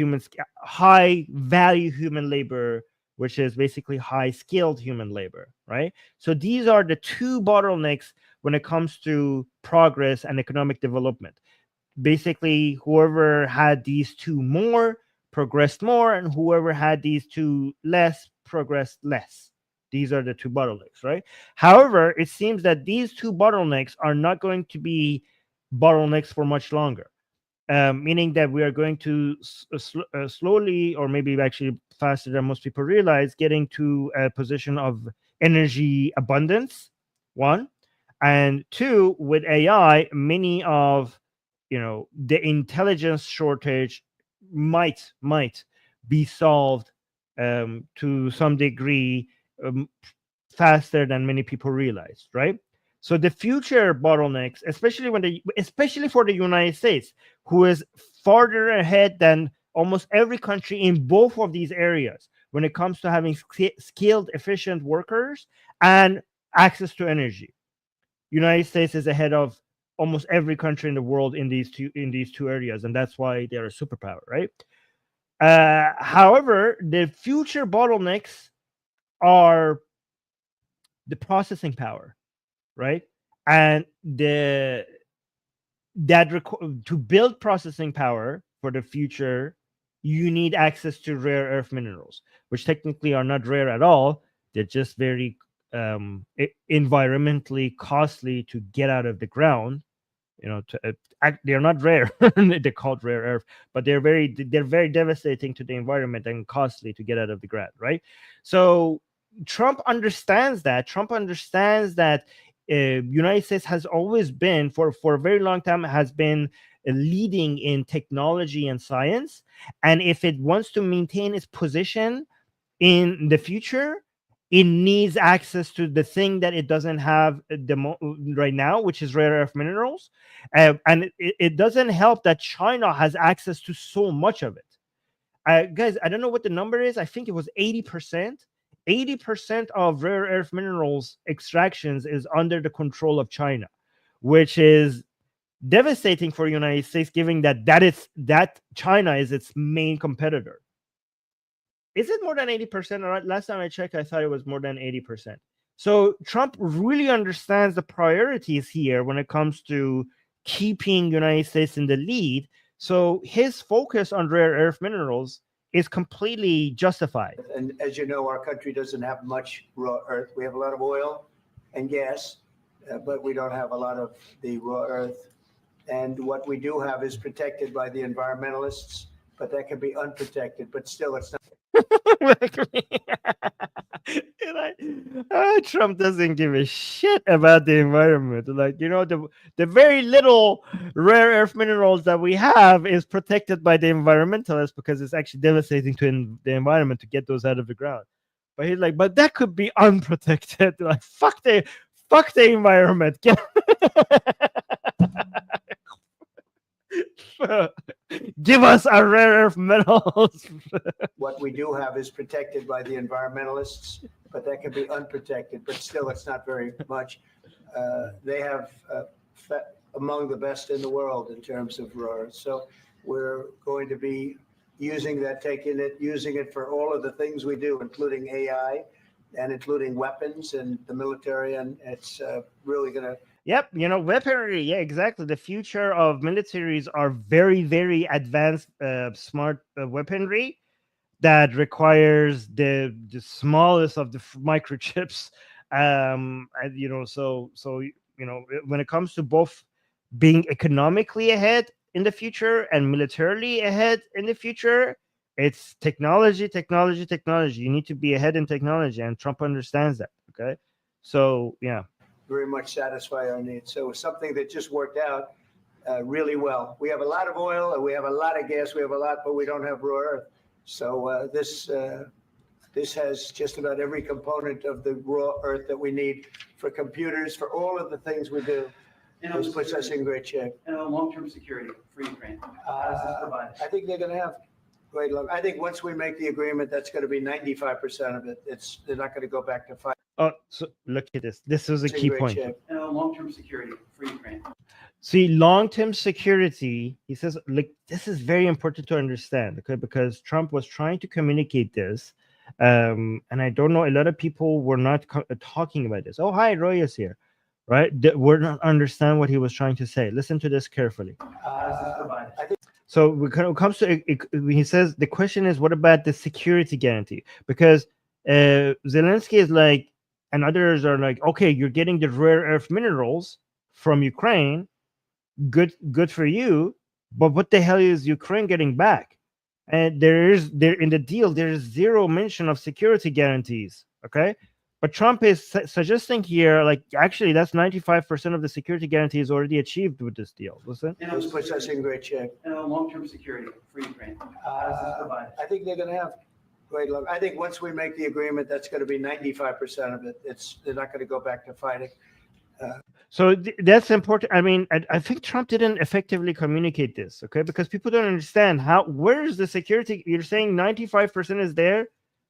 high value human labor, which is basically high skilled human labor, right? So these are the two bottlenecks when it comes to progress and economic development. Basically, whoever had these two more progressed more, and whoever had these two less progressed less. These are the two bottlenecks, right? However, it seems that these two bottlenecks are not going to be bottlenecks for much longer, meaning that we are going to slowly, or maybe actually faster than most people realize, getting to a position of energy abundance, one, and two, with AI, many of the intelligence shortage might be solved to some degree faster than many people realize, right? So the future bottlenecks, especially for the United States, who is farther ahead than almost every country in both of these areas when it comes to having skilled, efficient workers and access to energy. United States is ahead of almost every country in the world in these two areas, and that's why they're a superpower, right? However, the future bottlenecks are the processing power, right? And to build processing power for the future, you need access to rare earth minerals, which technically are not rare at all. They're just very environmentally costly to get out of the ground. They're not rare. They're called rare earth, but they're very devastating to the environment and costly to get out of the ground, right? So Trump understands that. United States has always been, for a very long time, has been leading in technology and science, and if it wants to maintain its position in the future, it needs access to the thing that it doesn't have right now, which is rare earth minerals. And it doesn't help that China has access to so much of it. Guys, I don't know what the number is. I think it was 80%. 80% of rare earth minerals extractions is under the control of China, which is devastating for the United States, given that China is its main competitor. Is it more than 80%? Last time I checked, I thought it was more than 80%. So Trump really understands the priorities here when it comes to keeping United States in the lead. So his focus on rare earth minerals is completely justified. And as you know, our country doesn't have much raw earth. We have a lot of oil and gas, but we don't have a lot of the raw earth. And what we do have is protected by the environmentalists, but that can be unprotected. But still, it's not. Trump doesn't give a shit about the environment. The very little rare earth minerals that we have is protected by the environmentalists, because it's actually devastating to the environment to get those out of the ground. But he's like, but that could be unprotected. Like, fuck the environment. Give us our rare earth metals. What we do have is protected by the environmentalists, but that can be unprotected. But still, it's not very much. They have among the best in the world in terms of rare earths. So we're going to be using that, using it for all of the things we do, including AI and including weapons and the military. And it's really going to. Yep, weaponry. Yeah, exactly. The future of militaries are very, very advanced, smart weaponry that requires the smallest of the microchips. And, so when it comes to both being economically ahead in the future and militarily ahead in the future, it's technology. You need to be ahead in technology, and Trump understands that. Okay, so yeah. Very much satisfy our needs. So it's something that just worked out really well. We have a lot of oil and we have a lot of gas. We have a lot, but we don't have rare earth. So this has just about every component of the raw earth that we need for computers, for all of the things we do. This puts us in great shape. And long-term security for Ukraine. How does this provide? I think they're going to have great luck. I think once we make the agreement, that's going to be 95% of it. They're not going to go back to fight. Oh, so look at this. This was a key point. Shape. And long-term security for Ukraine. See, long-term security, he says, like, this is very important to understand, okay? Because Trump was trying to communicate this, and I don't know, a lot of people were not talking about this. Oh, hi, Roy is here, right? We're not understand what he was trying to say. Listen to this carefully. So when it comes to, he says, the question is, what about the security guarantee? Because Zelensky is like, and others are like, okay, you're getting the rare earth minerals from Ukraine, good for you, but what the hell is Ukraine getting back? And there in the deal, there is zero mention of security guarantees. Okay, but Trump is suggesting here, like, actually, that's 95% of the security guarantee is already achieved with this deal. Listen, this puts us in great shape. And long-term security for Ukraine. How does this provide? I think they're going to have great luck. I think once we make the agreement, that's going to be 95% of it. They're not going to go back to fighting. So that's important. I mean, I think Trump didn't effectively communicate this, okay? Because people don't understand where is the security? You're saying 95% is there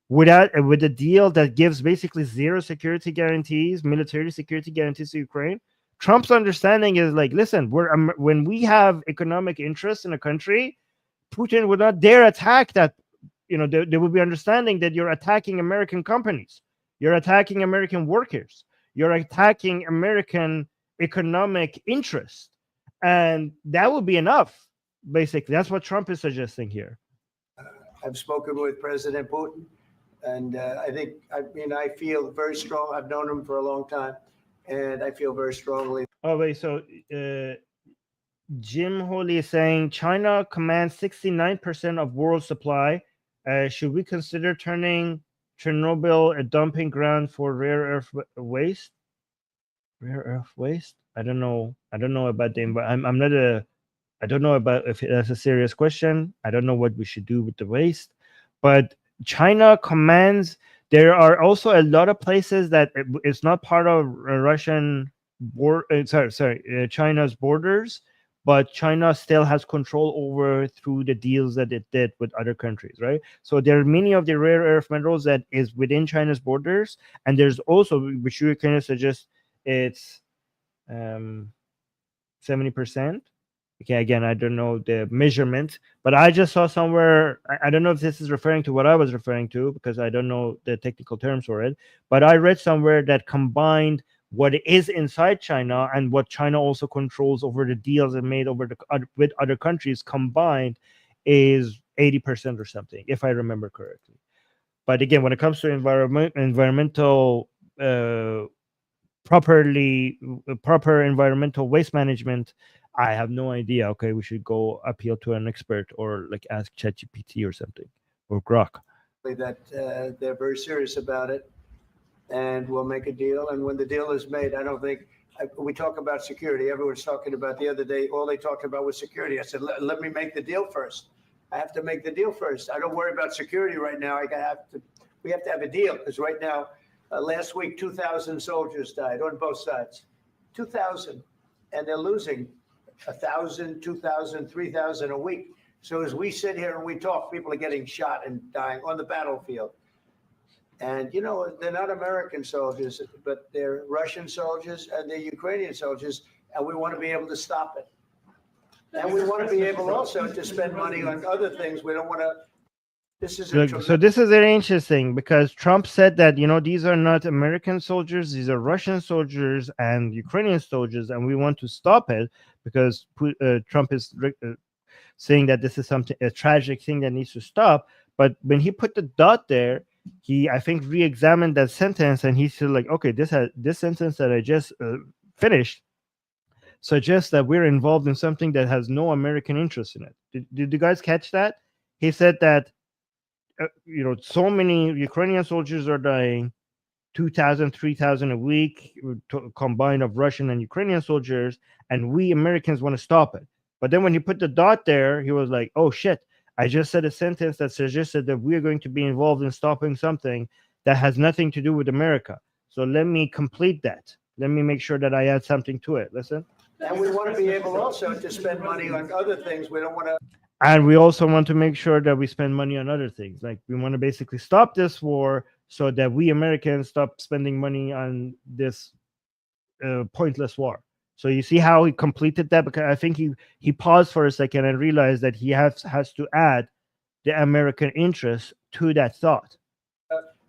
with a deal that gives basically zero security guarantees, military security guarantees to Ukraine. Trump's understanding is like, listen, when we have economic interests in a country, Putin would not dare attack that. They would be understanding that you're attacking American companies, you're attacking American workers, you're attacking American economic interest, and that would be enough. Basically, that's what Trump is suggesting here. I've spoken with President Putin, and I feel very strong. I've known him for a long time, and I feel very strongly. Oh wait, so Jim Holy is saying China commands 69% of world supply. Should we consider turning Chernobyl a dumping ground for rare earth waste? Rare earth waste? I don't know about the environment. I don't know about if that's a serious question. I don't know what we should do with the waste. But China commands. There are also a lot of places that it's not part of Russian China's borders, but China still has control over through the deals that it did with other countries, right? So there are many of the rare earth minerals that is within China's borders, and there's also, which you kind of suggest, it's 70%. Okay, again, I don't know the measurement, but I just saw somewhere, I don't know if this is referring to what I was referring to, because I don't know the technical terms for it, but I read somewhere that combined what is inside China and what China also controls over the deals it made over with other countries combined is 80% or something, if I remember correctly. But again, when it comes to environmental proper environmental waste management, I have no idea. Okay, we should go appeal to an expert or like ask ChatGPT or something, or Grok. That they're very serious about it, and we'll make a deal. And when the deal is made, I don't think we talk about security. Everyone's talking about the other day. All they talked about was security. I said, let me make the deal first. I have to make the deal first. I don't worry about security right now. We have to have a deal, because right now, last week, 2,000 soldiers died on both sides. 2,000, and they're losing 1,000, 2,000, 3,000 a week. So as we sit here and we talk, people are getting shot and dying on the battlefield. And, you know, they're not American soldiers, but they're Russian soldiers and they're Ukrainian soldiers. And we want to be able to stop it. And we want to be able also to spend money on other things. We don't want to. This is a Look, so this is very interesting because Trump said that, you know, these are not American soldiers, these are Russian soldiers and Ukrainian soldiers, and we want to stop it because Trump is saying that this is something, a tragic thing that needs to stop. But when he put the dot there, he, I think, re-examined that sentence, and he said, like, okay, this sentence that I just finished suggests that we're involved in something that has no American interest in it. Did you guys catch that? He said that, you know, so many Ukrainian soldiers are dying, 2,000, 3,000 a week combined of Russian and Ukrainian soldiers, and we Americans want to stop it. But then when he put the dot there, he was like, oh shit, I just said a sentence that suggested that we're going to be involved in stopping something that has nothing to do with America. So let me complete that. Let me make sure that I add something to it. Listen. And we want to be able also to spend money on other things. We don't want to. And we also want to make sure that we spend money on other things. Like, we want to basically stop this war so that we Americans stop spending money on this pointless war. So you see how he completed that? Because I think he paused for a second and realized that he has to add the American interest to that thought.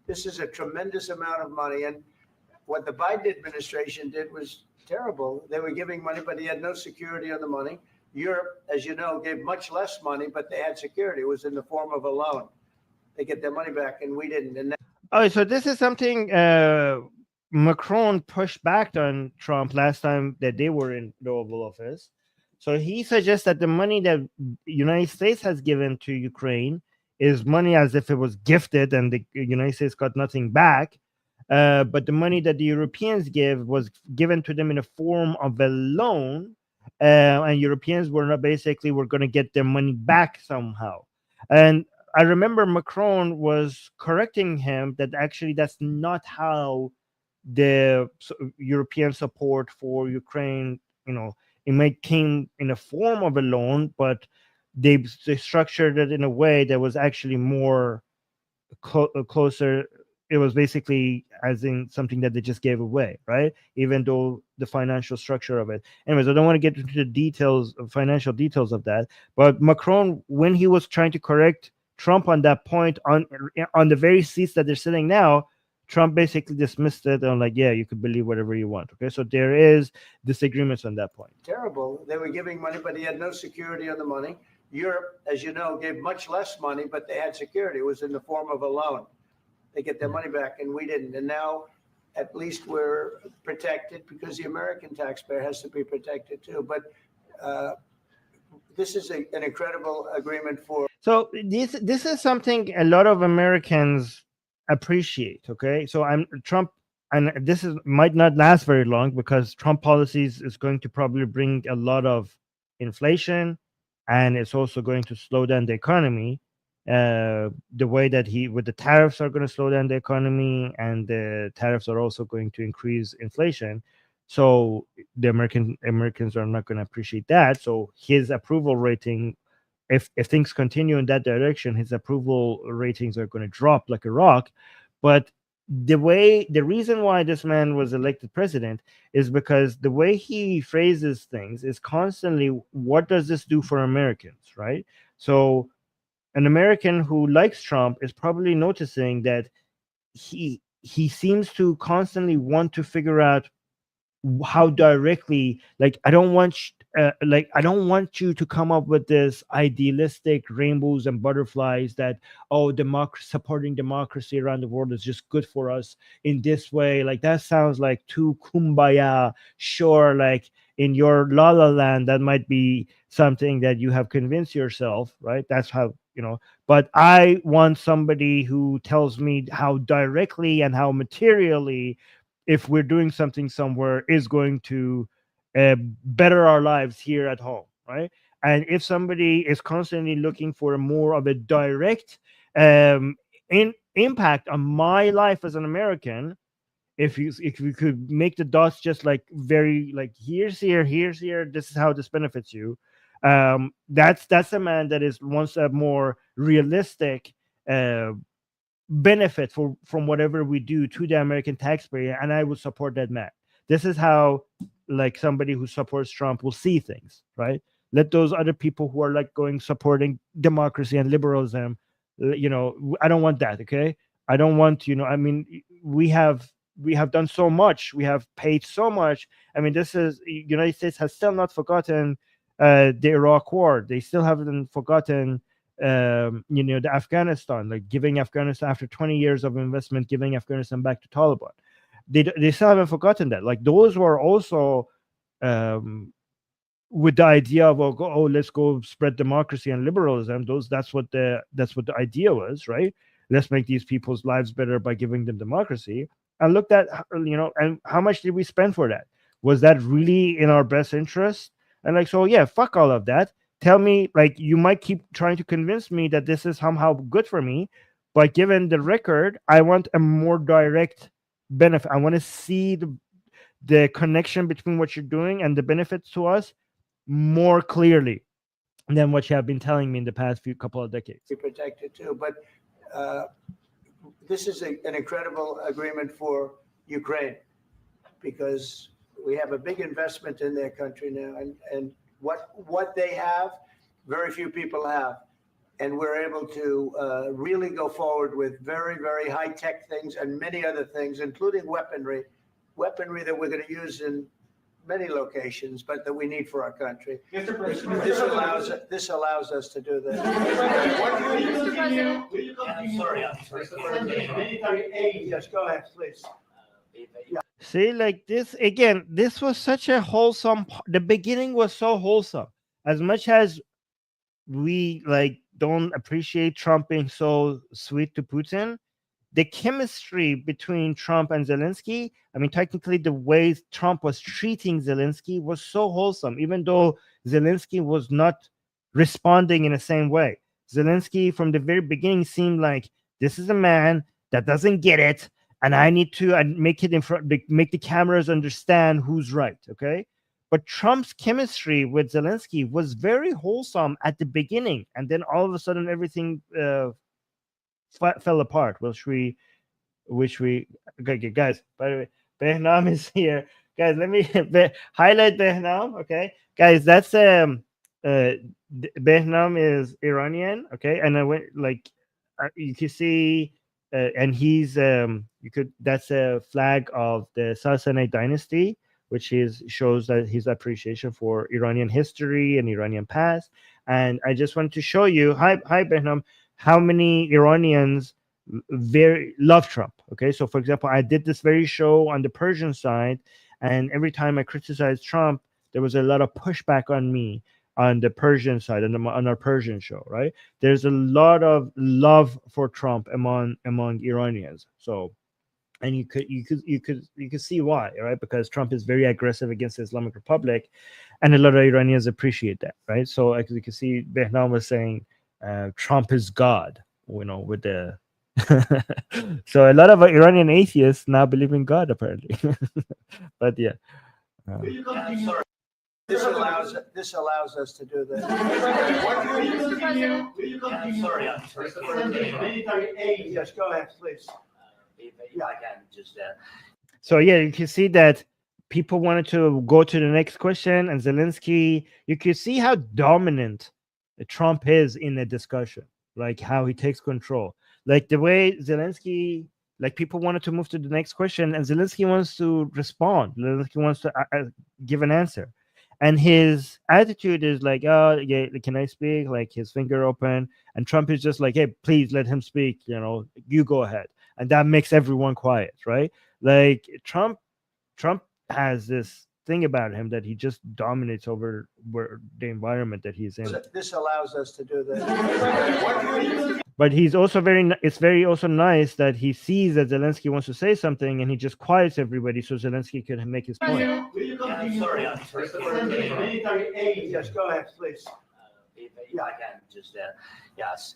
This is a tremendous amount of money. And what the Biden administration did was terrible. They were giving money, but he had no security on the money. Europe, as you know, gave much less money, but they had security. It was in the form of a loan. They get their money back, and we didn't. And oh, so this is something Macron pushed back on Trump last time that they were in the Oval Office. So he suggests that the money that United States has given to Ukraine is money as if it was gifted, and the United States got nothing back. But the money that the Europeans give was given to them in a form of a loan. And Europeans were not basically were going to get their money back somehow. And I remember Macron was correcting him that actually that's not how the European support for Ukraine, you know, it might came in a form of a loan, but they structured it in a way that was actually more closer. It was basically as in something that they just gave away, right? Even though the financial structure of it. Anyways, I don't want to get into the details, financial details of that. But Macron, when he was trying to correct Trump on that point, on the very seats that they're sitting now, Trump basically dismissed it and like, yeah, you could believe whatever you want. Okay, so there is disagreements on that point. Terrible. They were giving money, but he had no security on the money. Europe, as you know, gave much less money, but they had security. It was in the form of a loan. They get their money back, and we didn't. And now, at least we're protected because the American taxpayer has to be protected too. But this is an incredible agreement for. So this is something a lot of Americans appreciate. Okay, so Trump, and this might not last very long because Trump policies is going to probably bring a lot of inflation, and it's also going to slow down the economy. The way that with the tariffs are going to slow down the economy, and the tariffs are also going to increase inflation. So the Americans are not going to appreciate that. So his approval rating, if things continue in that direction, his approval ratings are going to drop like a rock. But the reason why this man was elected president is because the way he phrases things is constantly, what does this do for Americans, right? So an American who likes Trump is probably noticing that he seems to constantly want to figure out how directly, like, I don't want you to come up with this idealistic rainbows and butterflies that, oh, supporting democracy around the world is just good for us in this way. Like, that sounds like too kumbaya. Sure, like in your la la land, that might be something that you have convinced yourself, right? That's how, you know, but I want somebody who tells me how directly and how materially, if we're doing something somewhere, is going to better our lives here at home, right? And if somebody is constantly looking for more of a direct impact on my life as an American, if we could make the dots just like very like here's here, this is how this benefits you. That's a man that wants a more realistic benefit from whatever we do to the American taxpayer, and I will support that man. This is how like somebody who supports Trump will see things, right? Let those other people who are like supporting democracy and liberalism, I don't want that. Okay, I don't want, I mean, we have done so much, we have paid so much. I mean, this is United States has still not forgotten the Iraq War. They still haven't forgotten the Afghanistan, like giving Afghanistan after 20 years of investment, giving Afghanistan back to Taliban. They still haven't forgotten that. Like those were also with the idea of let's go spread democracy and liberalism. That's what the idea was, right? Let's make these people's lives better by giving them democracy. And look at and how much did we spend for that? Was that really in our best interest? And like, so yeah, fuck all of that. Tell me, like, you might keep trying to convince me that this is somehow good for me, but given the record, I want a more direct benefit. I want to see the connection between what you're doing and the benefits to us more clearly than what you have been telling me in the past couple of decades. Be protected too, but this is an incredible agreement for Ukraine because we have a big investment in their country now, and what they have, very few people have. And we're able to really go forward with very, very high-tech things and many other things, including weaponry that we're going to use in many locations, but that we need for our country. Mr. President, This allows us to do that. Yes, go ahead, please. See, like this again, this was such a wholesome. The beginning was so wholesome. As much as we don't appreciate Trump being so sweet to Putin, the chemistry between Trump and Zelensky, I mean, technically the way Trump was treating Zelensky was so wholesome, even though Zelensky was not responding in the same way. Zelensky from the very beginning seemed like, this is a man that doesn't get it, and I need to make it make the cameras understand who's right, okay? But Trump's chemistry with Zelensky was very wholesome at the beginning, and then all of a sudden everything fell apart. Okay, guys, by the way, Behnam is here. Guys, let me highlight Behnam, okay? Guys, that's Behnam is Iranian, okay? And I went you can see and he's that's a flag of the Sassanid dynasty, which shows that his appreciation for Iranian history and Iranian past. And I just wanted to show you, hi Behnam, how many Iranians very love Trump. Okay, so for example, I did this very show on the Persian side, and every time I criticized Trump, there was a lot of pushback on me on the Persian side, on our Persian show, right? There's a lot of love for Trump among Iranians. So, and you could see why, right? Because Trump is very aggressive against the Islamic Republic, and a lot of Iranians appreciate that, right? So, as you can see, Behnam was saying Trump is God, with the so a lot of Iranian atheists now believe in God, apparently. But yeah. This allows us to do that. Yes, go ahead, please. Yeah, I can just. So yeah, you can see that people wanted to go to the next question, and Zelensky. You can see how dominant Trump is in the discussion, like how he takes control, like the way Zelensky. Like people wanted to move to the next question, and Zelensky wants to respond. Zelensky wants to give an answer. And his attitude is like, oh, yeah, can I speak? Like his finger open. And Trump is just like, hey, please let him speak. You go ahead. And that makes everyone quiet, right? Like Trump has this thing about him that he just dominates over the environment that he's in. This allows us to do that. But he's also it's very also nice that he sees that Zelensky wants to say something and he just quiets everybody so Zelensky can make his point. Yes, go ahead, please. Yeah, I can just. Yes.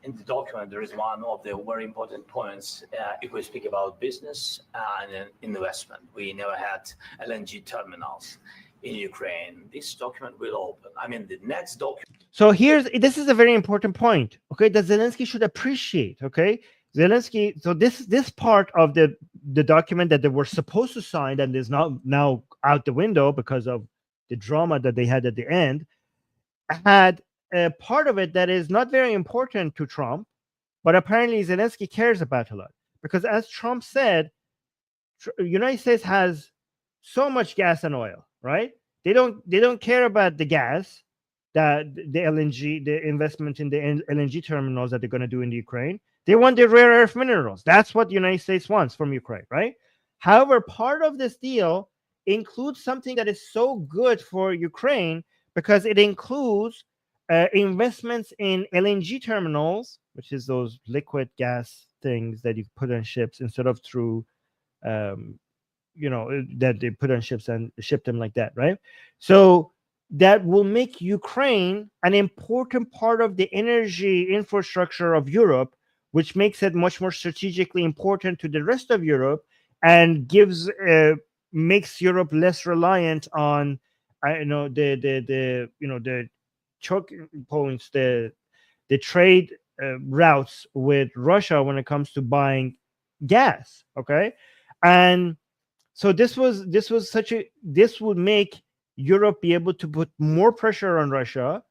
In the document, there is one of the very important points. If we speak about business and investment, we never had LNG terminals in Ukraine. This document will open. I mean, the next document. So this is a very important point, okay, that Zelensky should appreciate, okay? Zelensky. So this part of the document that they were supposed to sign and is now out the window because of the drama that they had at the end, had a part of it that is not very important to Trump, but apparently Zelensky cares about a lot, because as Trump said, United States has so much gas and oil, right? They don't care about the gas, that the LNG, the investment in the LNG terminals that they're going to do in the Ukraine. They want the rare earth minerals. That's what the United States wants from Ukraine, right? However, part of this deal includes something that is so good for Ukraine because it includes investments in LNG terminals, which is those liquid gas things that you put on ships instead of through um, that they put on ships and ship them like that, right? So that will make Ukraine an important part of the energy infrastructure of Europe, which makes it much more strategically important to the rest of Europe, and makes Europe less reliant on the choke points, the trade routes with Russia when it comes to buying gas. Okay, and so this would make Europe be able to put more pressure on Russia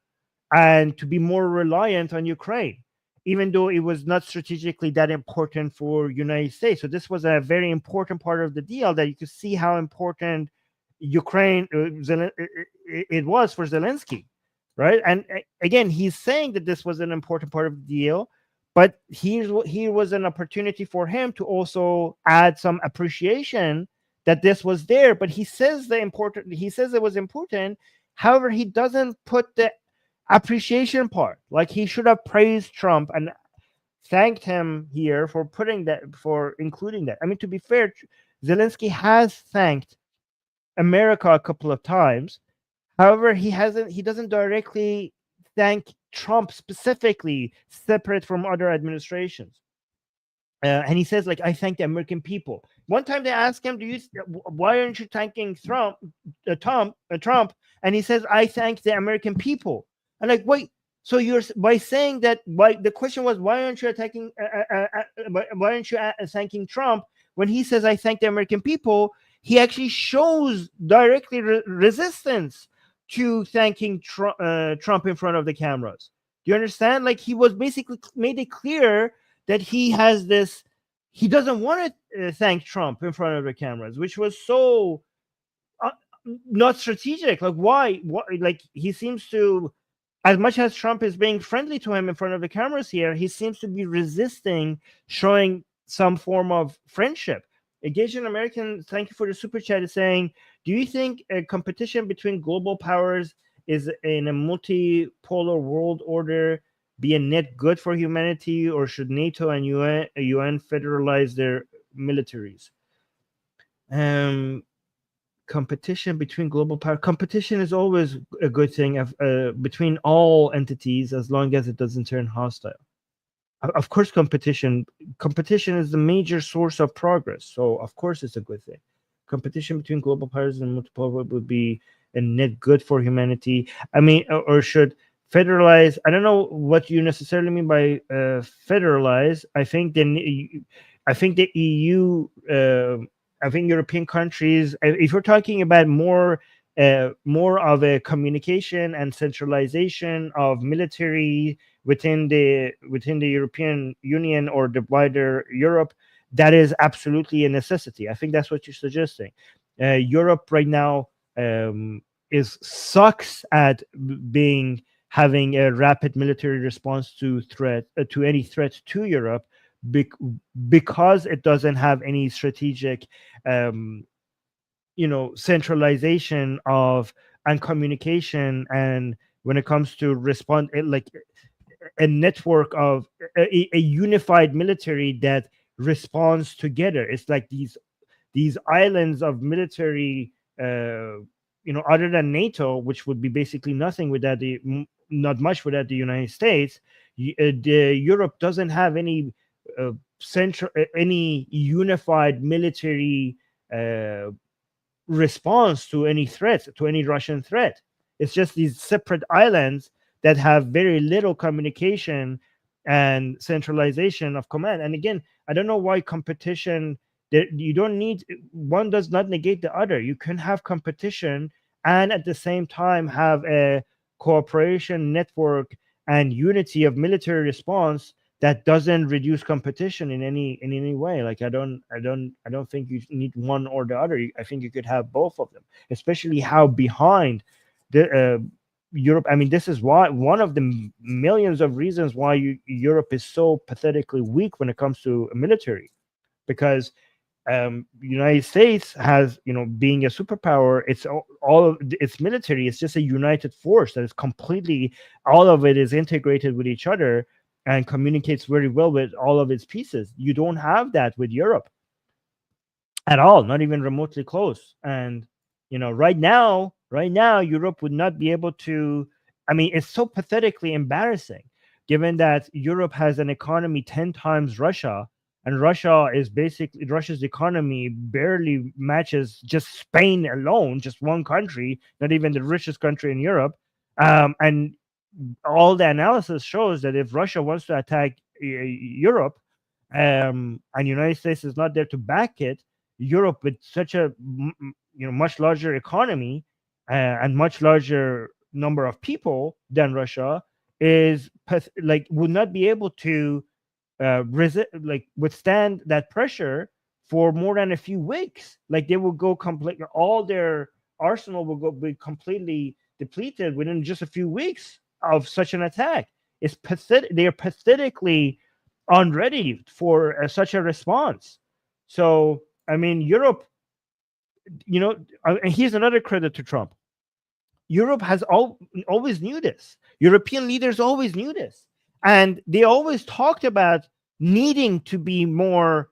and to be more reliant on Ukraine, even though it was not strategically that important for United States. So this was a very important part of the deal, that you could see how important Ukraine it was for Zelensky, right? And again, he's saying that this was an important part of the deal, but here was an opportunity for him to also add some appreciation that this was there. But he says it was important. However, he doesn't put the appreciation part. Like, he should have praised Trump and thanked him here for including that. I mean, to be fair, Zelensky has thanked America a couple of times. However, he doesn't directly thank Trump specifically, separate from other administrations. And he says, like, I thank the American people. One time they asked him, why aren't you thanking Trump? And he says, I thank the American people. And like, wait, so you're by saying that? Why the question was, why aren't you thanking Trump? When he says, I thank the American people, he actually shows directly resistance to thanking Trump in front of the cameras. Do you understand? Like, he was basically made it clear that he doesn't want to thank Trump in front of the cameras, which was so not strategic. Like, why? Like, he seems to, as much as Trump is being friendly to him in front of the cameras here, he seems to be resisting showing some form of friendship. Engaging American, thank you for the super chat, is saying, do you think a competition between global powers is in a multipolar world order be a net good for humanity, or should NATO and UN federalize their militaries? Competition between global power. Competition is always a good thing between all entities, as long as it doesn't turn hostile. Of course, competition is the major source of progress. So of course it's a good thing. Competition between global powers and multiple would be a net good for humanity. I mean, or should federalize. I don't know what you necessarily mean by federalize. I think the EU. I think European countries. If you're talking about more of a communication and centralization of military within the European Union or the wider Europe, that is absolutely a necessity. I think that's what you're suggesting. Europe right now sucks at having a rapid military response to any threat to Europe, because it doesn't have any strategic centralization and communication, and when it comes to respond, like a network of a unified military that responds together. It's like these islands of military, other than NATO, which would be basically nothing without not much without the United States. Europe doesn't have any any unified military response to any threat, to any Russian threat. It's just these separate islands that have very little communication and centralization of command. And again, I don't know why competition, you don't need, one does not negate the other. You can have competition and at the same time have a cooperation network and unity of military response that doesn't reduce competition in any way. Like I don't think you need one or the other. I think you could have both of them, especially how behind the Europe. I mean, this is why one of the millions of reasons why Europe is so pathetically weak when it comes to military, because United States has, being a superpower, it's all of its military is just a united force that is completely, all of it is integrated with each other and communicates very well with all of its pieces. You don't have that with Europe at all, not even remotely close. And right now Europe would not be able to, I mean, it's so pathetically embarrassing given that Europe has an economy 10 times Russia, and Russia's economy barely matches just Spain alone, just one country, not even the richest country in Europe. And all the analysis shows that if Russia wants to attack Europe, and United States is not there to back it, Europe with such a much larger economy and much larger number of people than Russia is would not be able to withstand that pressure for more than a few weeks. Like they will go completely, all their arsenal will be completely depleted within just a few weeks of such an attack. It's pathetic. They are pathetically unready for such a response. So I mean, Europe, and here's another credit to Trump. Europe has always knew this. European leaders always knew this. And they always talked about needing to be more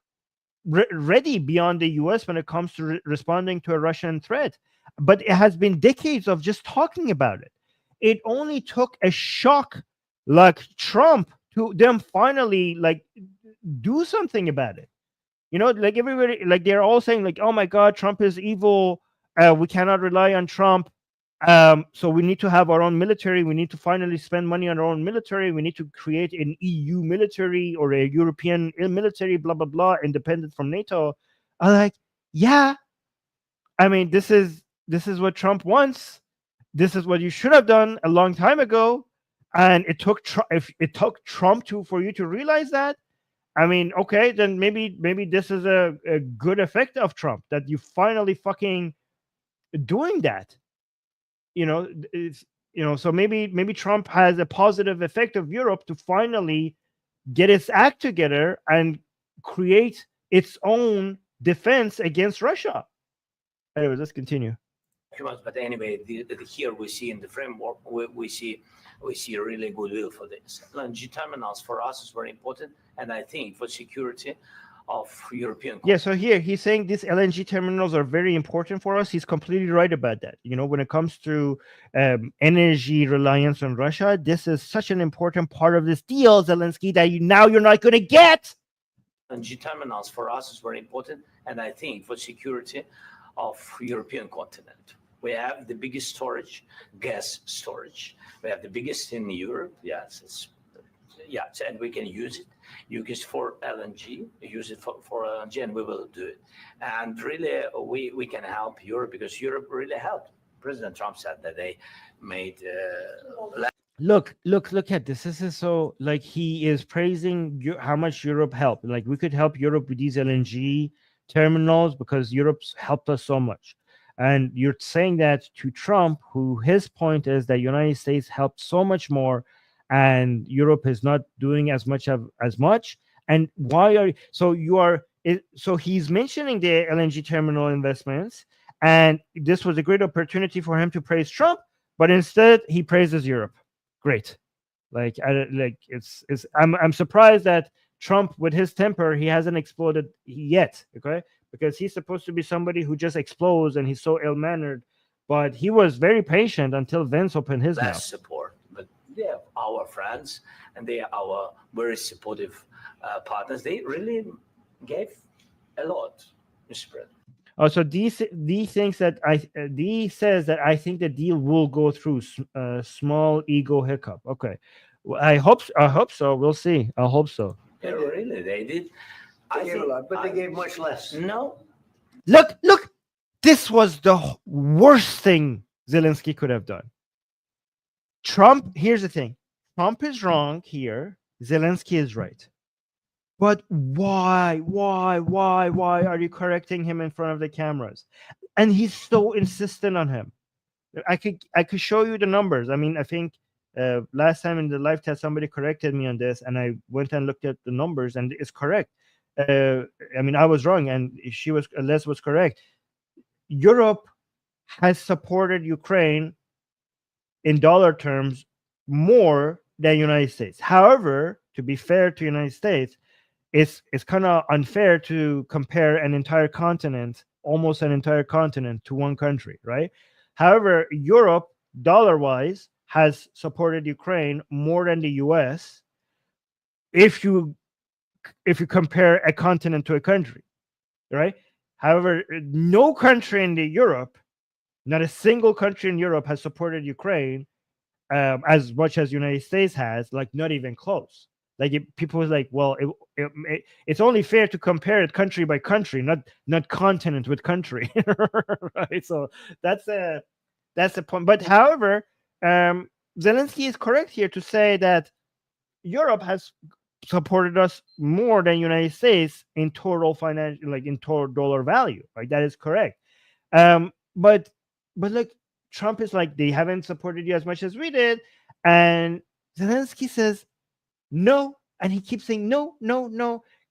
ready beyond the US when it comes to responding to a Russian threat. But it has been decades of just talking about it. It only took a shock like Trump to them finally do something about it. Like everybody, like they're all saying like, oh my God, Trump is evil. We cannot rely on Trump. So we need to have our own military. We need to finally spend money on our own military. We need to create an EU military or a European military, blah, blah, blah, independent from NATO. I'm like, yeah. I mean, this is what Trump wants. This is what you should have done a long time ago. And it took Trump for you to realize that. I mean, okay, then maybe this is a good effect of Trump, that you finally fucking doing that. So maybe Trump has a positive effect of Europe to finally get its act together and create its own defense against Russia. Anyways, let's continue. But anyway, here we see in the framework, we see really goodwill for this. LNG terminals for us is very important, and I think for security of European. Yeah, so here he's saying these LNG terminals are very important for us. He's completely right about that. When it comes to energy reliance on Russia, this is such an important part of this deal, Zelensky, that you're not going to get. LNG terminals for us is very important, and I think for security of European continent. We have the biggest storage, gas storage. We have the biggest in Europe. Yes, and we can use it. Use it for LNG, use it for LNG, and we will do it. And really, we can help Europe because Europe really helped. President Trump said that they made. Look at this. This is so he is praising how much Europe helped. Like we could help Europe with these LNG terminals because Europe's helped us so much. And you're saying that to Trump, who his point is that United States helped so much more and Europe is not doing as much. And why so he's mentioning the LNG terminal investments, and this was a great opportunity for him to praise Trump, but instead he praises Europe. Great. I'm surprised that Trump, with his temper, he hasn't exploded yet. Okay. Because he's supposed to be somebody who just explodes and he's so ill-mannered, but he was very patient until Vance opened his mouth. Support, but they are our friends and they are our very supportive partners. They really gave a lot, Mr. President. Oh, so D thinks that D says that I think the deal will go through small ego hiccup. Okay, I hope so. We'll see. I hope so. Yeah, really, they did. They gave a lot, but they gave much less. No, Look. This was the worst thing Zelensky could have done. Trump. Here's the thing. Trump is wrong here. Zelensky is right. But why are you correcting him in front of the cameras? And he's so insistent on him. I could show you the numbers. I mean, I think last time in the live test somebody corrected me on this, and I went and looked at the numbers, and it's correct. I mean, I was wrong, and Les was correct. Europe has supported Ukraine in dollar terms more than United States. However, to be fair to United States, it's kind of unfair to compare an entire continent, almost an entire continent, to one country, right? However, Europe, dollar-wise, has supported Ukraine more than the US if you compare a continent to a country, right? However, no country in Europe, not a single country in Europe has supported Ukraine as much as United States has, like not even close. Like people was like, well, it's only fair to compare it country by country, not continent with country, right? So that's the point. But however, Zelensky is correct here to say that Europe has supported us more than United States in total financial, like in total dollar value. Right, that is correct. But look, Trump is like, they haven't supported you as much as we did, and Zelensky says no, and he keeps saying no.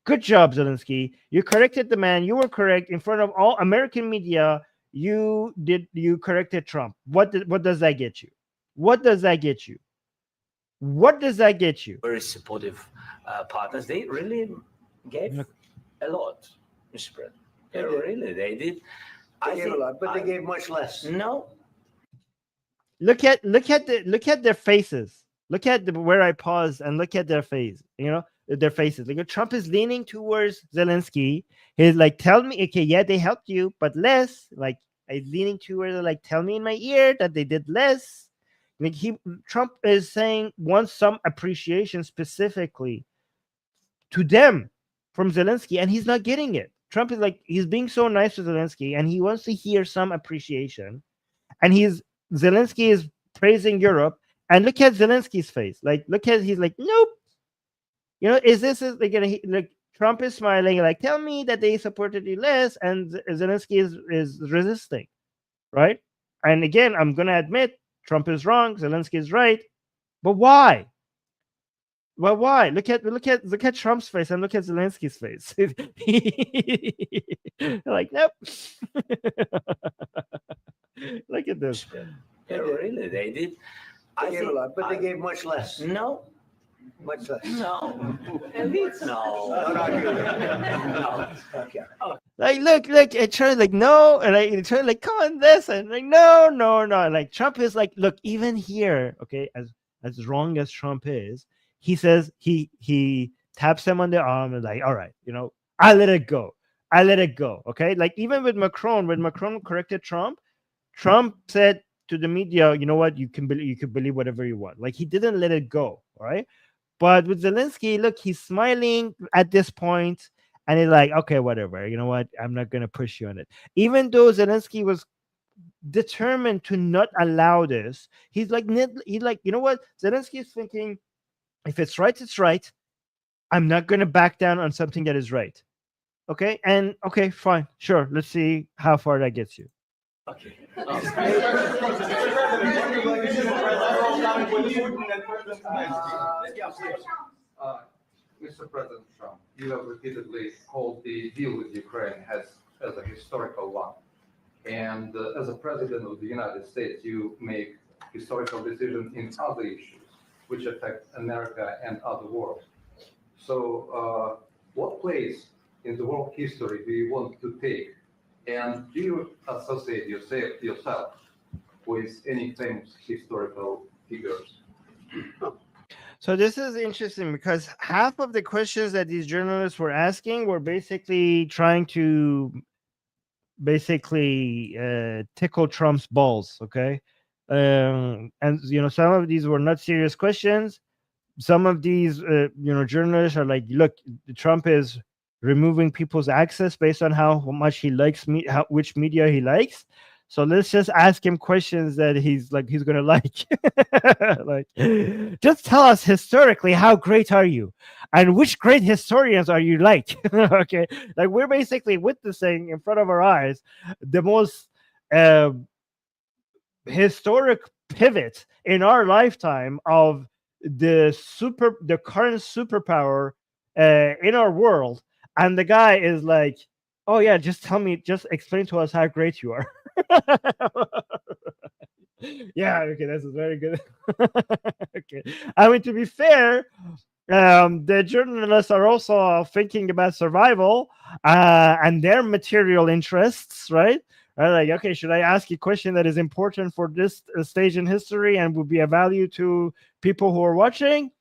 Good job, Zelensky. You corrected the man. You were correct in front of all American media. You corrected Trump. What does that get you? What does that get you? What does that get you? very supportive partners. They really gave a lot, Mr. President. Yeah, really, they did. They gave a lot, but they gave much less. No, Look at their faces. Look at where I paused and look at their face. You know, their faces. Like Trump is leaning towards Zelensky. He's like, tell me, okay, yeah, they helped you, but less. Like, he's leaning towards, like, tell me in my ear that they did less. Like Trump is saying wants some appreciation specifically to them from Zelensky, and he's not getting it. Trump is like, he's being so nice to Zelensky, and he wants to hear some appreciation. And Zelensky is praising Europe, and look at Zelensky's face. Like, he's like, nope. You know, like Trump is smiling, like, tell me that they supported you less, and Zelensky is resisting, right? And again, I'm gonna admit, Trump is wrong, Zelensky is right, but why? Well, why? Look at Trump's face and look at Zelensky's face. Like, nope. Look at this. yeah, really, they did. They gave a lot, but they gave much less. No, Much less. no, no. No. Okay. Like, look, I try like no, and I try like come on this, and like no. Like Trump is like, look, even here, okay, as wrong as Trump is, he says he taps him on the arm and like, all right, you know, I let it go. Okay, like even with Macron, when Macron corrected Trump said to the media, you know what, you could believe whatever you want. Like he didn't let it go, all right. But with Zelensky, look, he's smiling at this point, and he's like, okay, whatever. You know what? I'm not gonna push you on it. Even though Zelensky was determined to not allow this, he's like, you know what? Zelensky is thinking, if it's right, it's right. I'm not gonna back down on something that is right. Okay, and okay, fine, sure. Let's see how far that gets you. Okay. Mr. President Trump, you have repeatedly called the deal with Ukraine as a historical one. And as a president of the United States, you make historical decisions in other issues which affect America and other world. So what place in the world history do you want to take? And do you associate yourself with any famous historical figures? So this is interesting because half of the questions that these journalists were asking were basically trying to tickle Trump's balls. Okay, and you know, some of these were not serious questions. some of these journalists are like, look, Trump is removing people's access based on how much he likes which media he likes. So let's just ask him questions that he's gonna like. Like, just tell us historically, how great are you, and which great historians are you like? Okay, like we're basically witnessing in front of our eyes the most historic pivot in our lifetime of the current superpower in our world, and the guy is like, oh yeah, just explain to us how great you are. Yeah, okay, this is very good. Okay, I mean, to be fair, the journalists are also thinking about survival and their material interests, right? Like, okay, should I ask a question that is important for this stage in history and will be of value to people who are watching?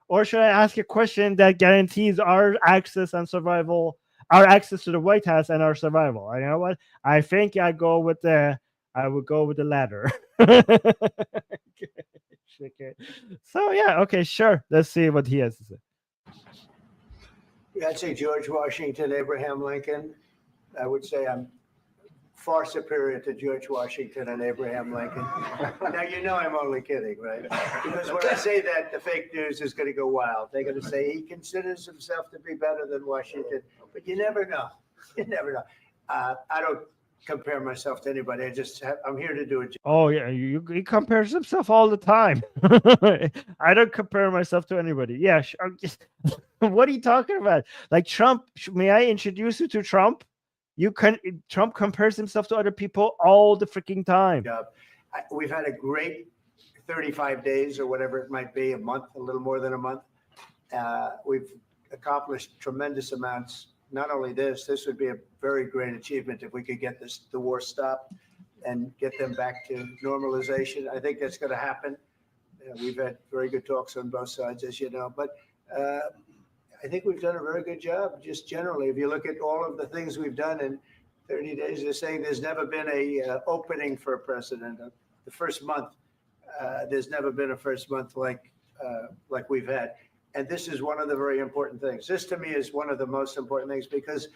Or should I ask a question that guarantees our access and survival, our access to the White House and our survival? You know what? I think I would go with the latter. Okay. So yeah, okay, sure. Let's see what he has to say. Yeah, I'd say George Washington, Abraham Lincoln. I would say I'm far superior to George Washington and Abraham Lincoln. Now, you know I'm only kidding, right? Because when I say that, the fake news is going to go wild. They're going to say he considers himself to be better than Washington, but you never know. You never know. I don't compare myself to anybody. I'm here to do a job. Oh yeah, he compares himself all the time. I don't compare myself to anybody. Yeah, what are you talking about? Like Trump? May I introduce you to Trump? Trump compares himself to other people all the freaking time. We've had a great 35 days or whatever it might be, a month, a little more than a month. We've accomplished tremendous amounts. Not only this would be a very great achievement if we could get the war stopped and get them back to normalization. I think that's going to happen. We've had very good talks on both sides, as you know, but I think we've done a very good job, just generally. If you look at all of the things we've done in 30 days, they're saying there's never been a opening for a president. The first month, there's never been a first month like we've had. And this is one of the very important things. This, to me, is one of the most important things because,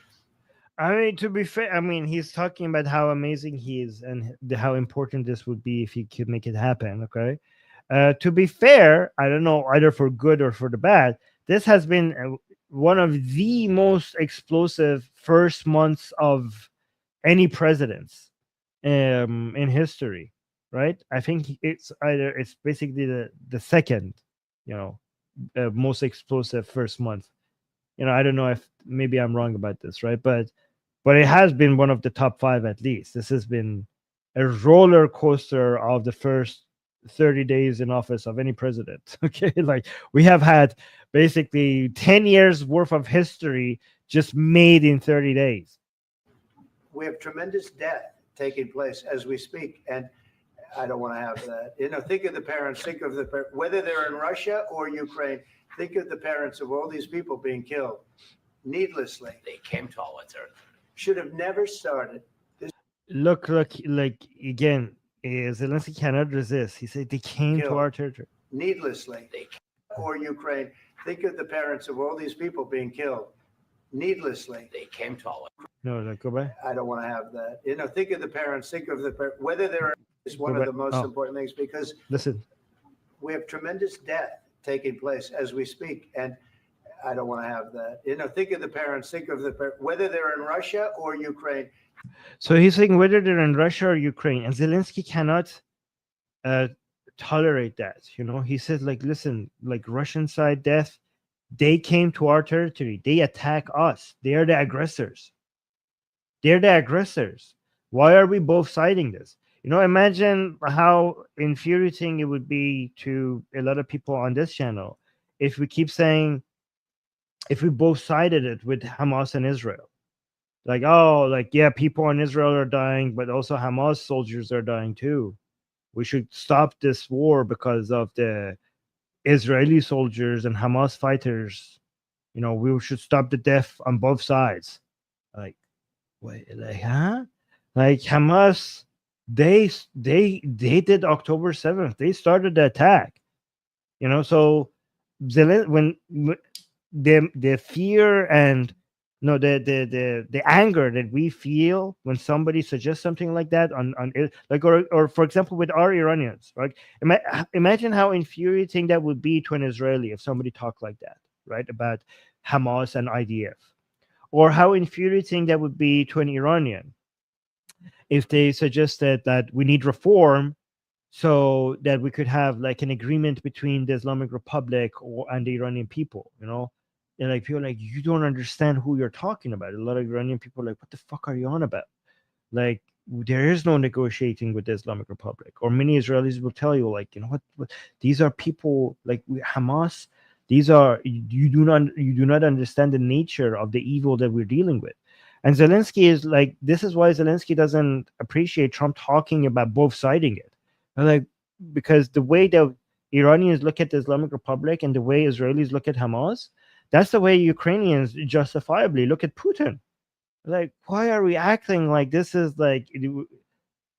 I mean, to be fair, I mean, he's talking about how amazing he is and how important this would be if he could make it happen. Okay. To be fair, I don't know, either for good or for the bad, this has been one of the most explosive first months of any presidents in history, right? I think it's basically the second, most explosive first month. I don't know if maybe I'm wrong about this, right? But it has been one of the top 5 at least. This has been a roller coaster of the first 30 days in office of any president. Okay, like we have had basically 10 years worth of history just made in 30 days. We have tremendous death taking place as we speak, and I don't want to have that. Think of the parents, whether they're in Russia or Ukraine, think of the parents of all these people being killed needlessly. They came to our territory. Should have never started. Look, like again, Zelensky cannot resist. He said they came to our territory needlessly. Or Ukraine, think of the parents of all these people being killed needlessly. They came to our. No, go back. I don't want to have that. Think of the parents. Think of whether they're is one of the most important things because listen, we have tremendous death taking place as we speak, and I don't want to have that. Think of the parents. Think of whether they're in Russia or Ukraine. So he's saying whether they're in Russia or Ukraine, and Zelensky cannot tolerate that. He says, like, listen, like Russian side death, they came to our territory. They attack us. They are the aggressors. They're the aggressors. Why are we both siding this? Imagine how infuriating it would be to a lot of people on this channel if we keep saying, if we both sided it with Hamas and Israel. Like, yeah, people in Israel are dying, but also Hamas soldiers are dying too. We should stop this war because of the Israeli soldiers and Hamas fighters. We should stop the death on both sides. Like, wait, like, huh? Like Hamas, they did October 7th. They started the attack. So the fear and no the anger that we feel when somebody suggests something like that on like or for example with our Iranians, right? Imagine how infuriating that would be to an Israeli if somebody talked like that, right, about Hamas and IDF, or how infuriating that would be to an Iranian if they suggested that we need reform so that we could have like an agreement between the Islamic Republic and the Iranian people, you know. And like people like, you don't understand who you're talking about. A lot of Iranian people are like, what the fuck are you on about? Like, there is no negotiating with the Islamic Republic. Or many Israelis will tell you, like, you know what these are people like Hamas. These are you do not understand the nature of the evil that we're dealing with. And Zelensky is like, this is why Zelensky doesn't appreciate Trump talking about both siding it. Like, because the way that Iranians look at the Islamic Republic and the way Israelis look at Hamas, that's the way Ukrainians justifiably look at Putin. Like, why are we acting like this is like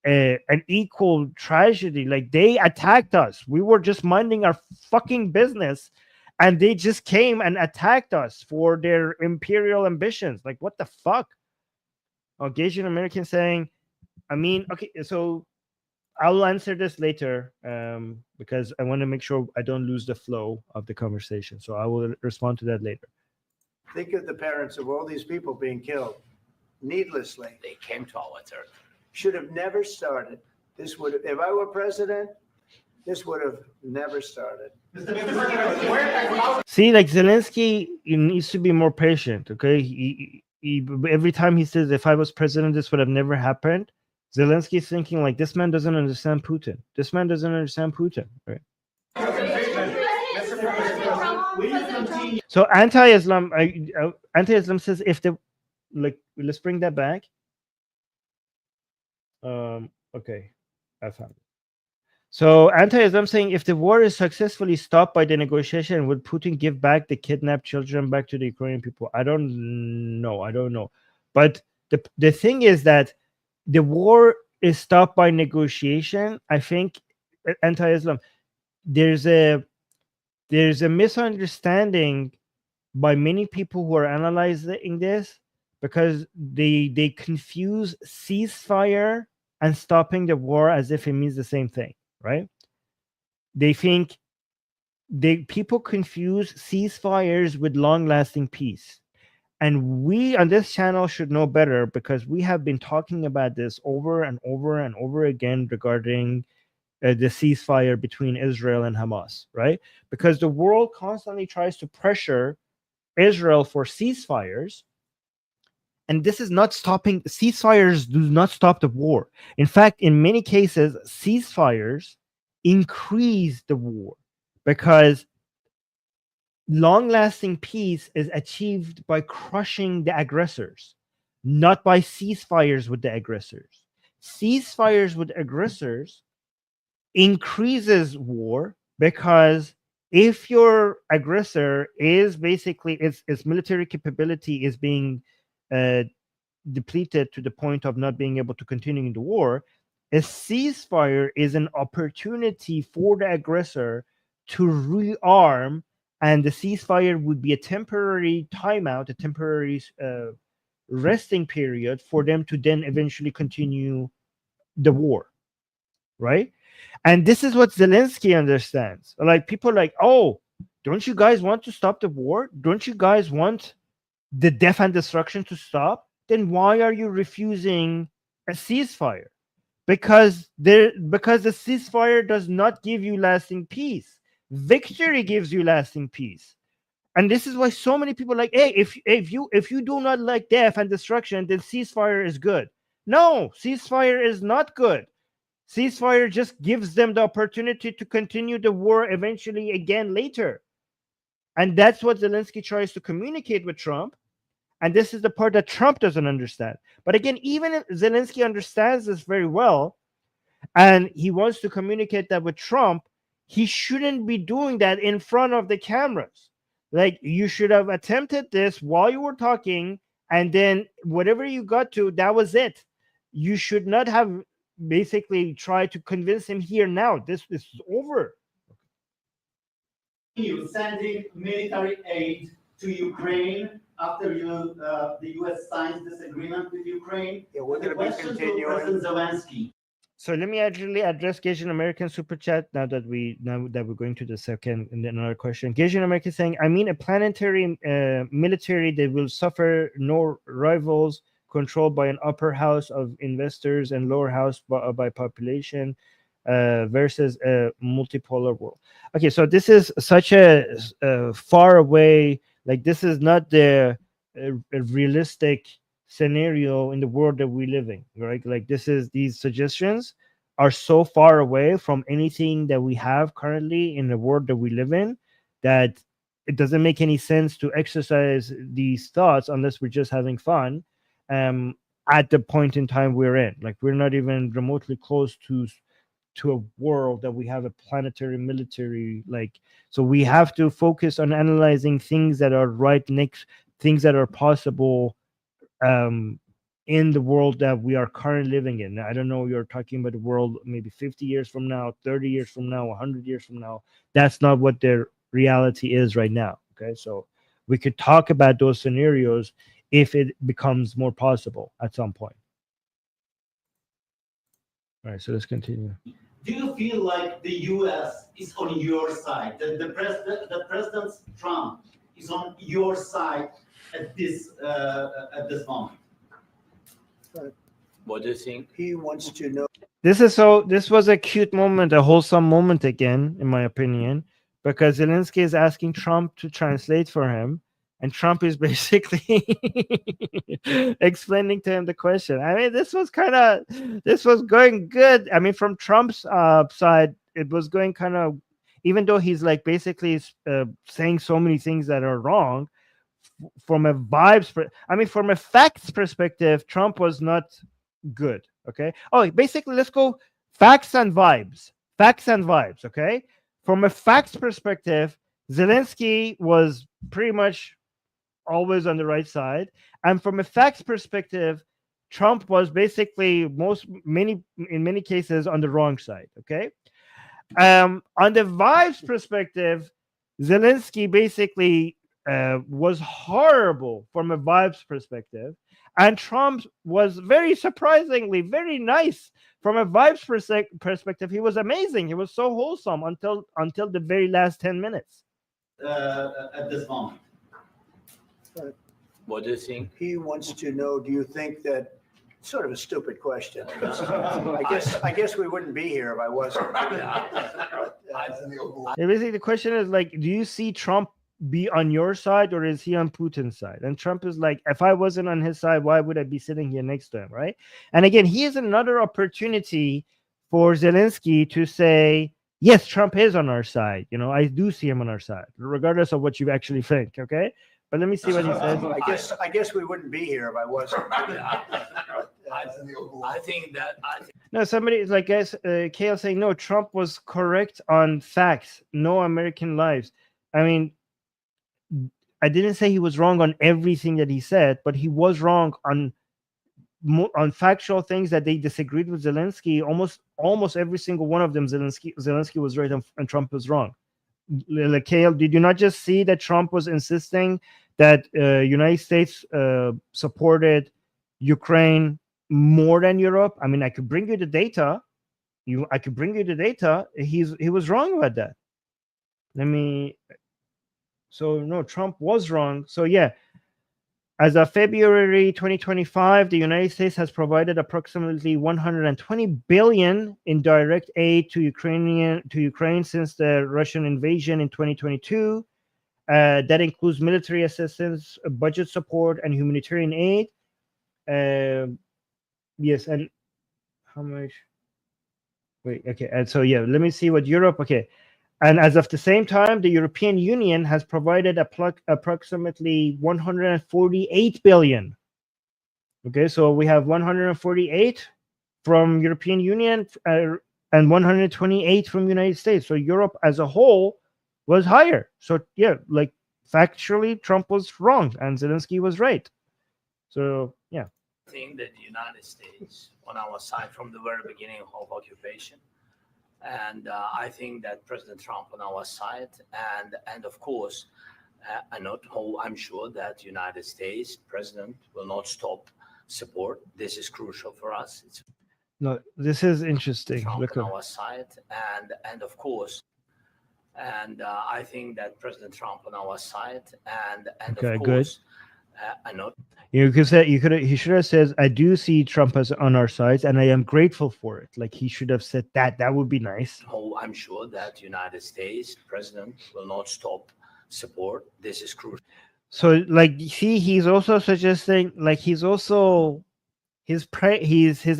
an equal tragedy? Like, they attacked us. We were just minding our fucking business, and they just came and attacked us for their imperial ambitions. Like, what the fuck? Asian American saying, I mean, okay, so I'll answer this later because I want to make sure I don't lose the flow of the conversation. So I will respond to that later. Think of the parents of all these people being killed needlessly. They came to our territory. Should have never started. This would have, if I were president, this would have never started. See, like Zelensky, he needs to be more patient. Okay, he every time he says, "If I was president, this would have never happened." Zelensky is thinking like, this man doesn't understand Putin. This man doesn't understand Putin, right? So anti-Islam says if the like, let's bring that back. Okay, I found it. So anti-Islam saying if the war is successfully stopped by the negotiation, would Putin give back the kidnapped children back to the Ukrainian people? I don't know. But the thing is that the war is stopped by negotiation. I think anti-Islam, there's a misunderstanding by many people who are analyzing this, because they confuse ceasefire and stopping the war as if it means the same thing, right? They think people confuse ceasefires with long-lasting peace. And we on this channel should know better, because we have been talking about this over and over and over again regarding the ceasefire between Israel and Hamas, right? Because the world constantly tries to pressure Israel for ceasefires, and this is not stopping. Ceasefires do not stop the war. In fact, in many cases, ceasefires increase the war, because long-lasting peace is achieved by crushing the aggressors, not by ceasefires with the aggressors. Ceasefires with aggressors increases war, because if your aggressor is basically its military capability is being depleted to the point of not being able to continue in the war, a ceasefire is an opportunity for the aggressor to rearm, and the ceasefire would be a temporary timeout, a temporary resting period for them to then eventually continue the war, right? And this is what Zelensky understands. Like, people are like, oh, don't you guys want to stop the war? Don't you guys want the death and destruction to stop? Then why are you refusing a ceasefire? Because the ceasefire does not give you lasting peace. Victory gives you lasting peace. And this is why so many people are like, hey, if you do not like death and destruction, then ceasefire is good. No, ceasefire is not good. Ceasefire just gives them the opportunity to continue the war eventually again later. And that's what Zelensky tries to communicate with Trump. And this is the part that Trump doesn't understand. But again, even if Zelensky understands this very well, and he wants to communicate that with Trump, he shouldn't be doing that in front of the cameras. Like, you should have attempted this while you were talking, and then whatever you got to, that was it. You should not have basically tried to convince him here now. This is over. you sending military aid to Ukraine after the U.S. signs this agreement with Ukraine? Yeah, we're The going to be question to continuing. President Zelensky. So let me actually address Gasian American super chat now that we're going to the second and then another question. Gasian American saying, I mean a planetary military that will suffer no rivals, controlled by an upper house of investors and lower house by population versus a multipolar world. Okay, so this is such a far away, like this is not the a realistic scenario in the world that we live in, right? Like these suggestions are so far away from anything that we have currently in the world that we live in that it doesn't make any sense to exercise these thoughts unless we're just having fun at the point in time we're in. Like we're not even remotely close to a world that we have a planetary military, like, so we have to focus on analyzing things that are right next, things that are possible in the world that we are currently living in. I don't know, you're talking about the world maybe 50 years from now, 30 years from now, 100 years from now. That's not what their reality is right now. Okay, so we could talk about those scenarios if it becomes more possible at some point. All right, so let's continue. Do you feel like the U.S. is on your side? That the President Trump is on your side at this moment? What do you think? He wants to know. This was a cute moment, a wholesome moment again, in my opinion, because Zelensky is asking Trump to translate for him, and Trump is basically explaining to him the question. I mean, this was going good. I mean, from Trump's side, it was going kind of, even though he's like basically saying so many things that are wrong, from a from a facts perspective, Trump was not good. Okay. Oh, basically, let's go facts and vibes. Facts and vibes. Okay. From a facts perspective, Zelensky was pretty much always on the right side, and from a facts perspective, Trump was basically in many cases on the wrong side. Okay. On the vibes perspective, Zelensky basically was horrible from a vibes perspective, and Trump was very surprisingly very nice from a vibes perspective. He was amazing. He was so wholesome until the very last 10 minutes. At this moment. What do you think? He wants to know, do you think that, sort of a stupid question. I guess we wouldn't be here if I wasn't. Basically, the question is like, do you see Trump be on your side or is he on Putin's side? And Trump is like, if I wasn't on his side, why would I be sitting here next to him, right? And again, he is another opportunity for Zelensky to say, yes, Trump is on our side. You know, I do see him on our side, regardless of what you actually think. Okay, but let me see what he says. I guess we wouldn't be here if I wasn't. I think that. No, somebody is like, guys, Kale saying, no, Trump was correct on facts, no American lives. I mean, I didn't say he was wrong on everything that he said, but he was wrong on factual things that they disagreed with Zelensky. Almost every single one of them, Zelensky was right and Trump was wrong. Like, Kale, did you not just see that Trump was insisting that United States supported Ukraine more than Europe? I mean, I could bring you the data. I could bring you the data. He was wrong about that. So no, Trump was wrong. So yeah, as of February 2025, the United States has provided approximately 120 billion in direct aid to Ukraine since the Russian invasion in 2022. That includes military assistance, budget support, and humanitarian aid. Yes, and how much? Wait, okay, and so yeah, let me see what Europe. Okay. And as of the same time, the European Union has provided approximately 148 billion. Okay, so we have 148 from European Union and 128 from United States. So Europe as a whole was higher. So yeah, like factually, Trump was wrong and Zelensky was right. So yeah. I think that the United States on our side from the very beginning of occupation. And I think that President Trump on our side, and of course, I'm sure that United States president will not stop support. This is crucial for us. It's No, this is interesting. Trump Look, on our side, and of course, and I think that President Trump on our side, and Okay, of good. course, you could say he should have said, I do see Trump as on our side and I am grateful for it. Like he should have said that. That would be nice. I'm sure that United States president will not stop support. This is crucial. So like see, he's also suggesting, like he's also his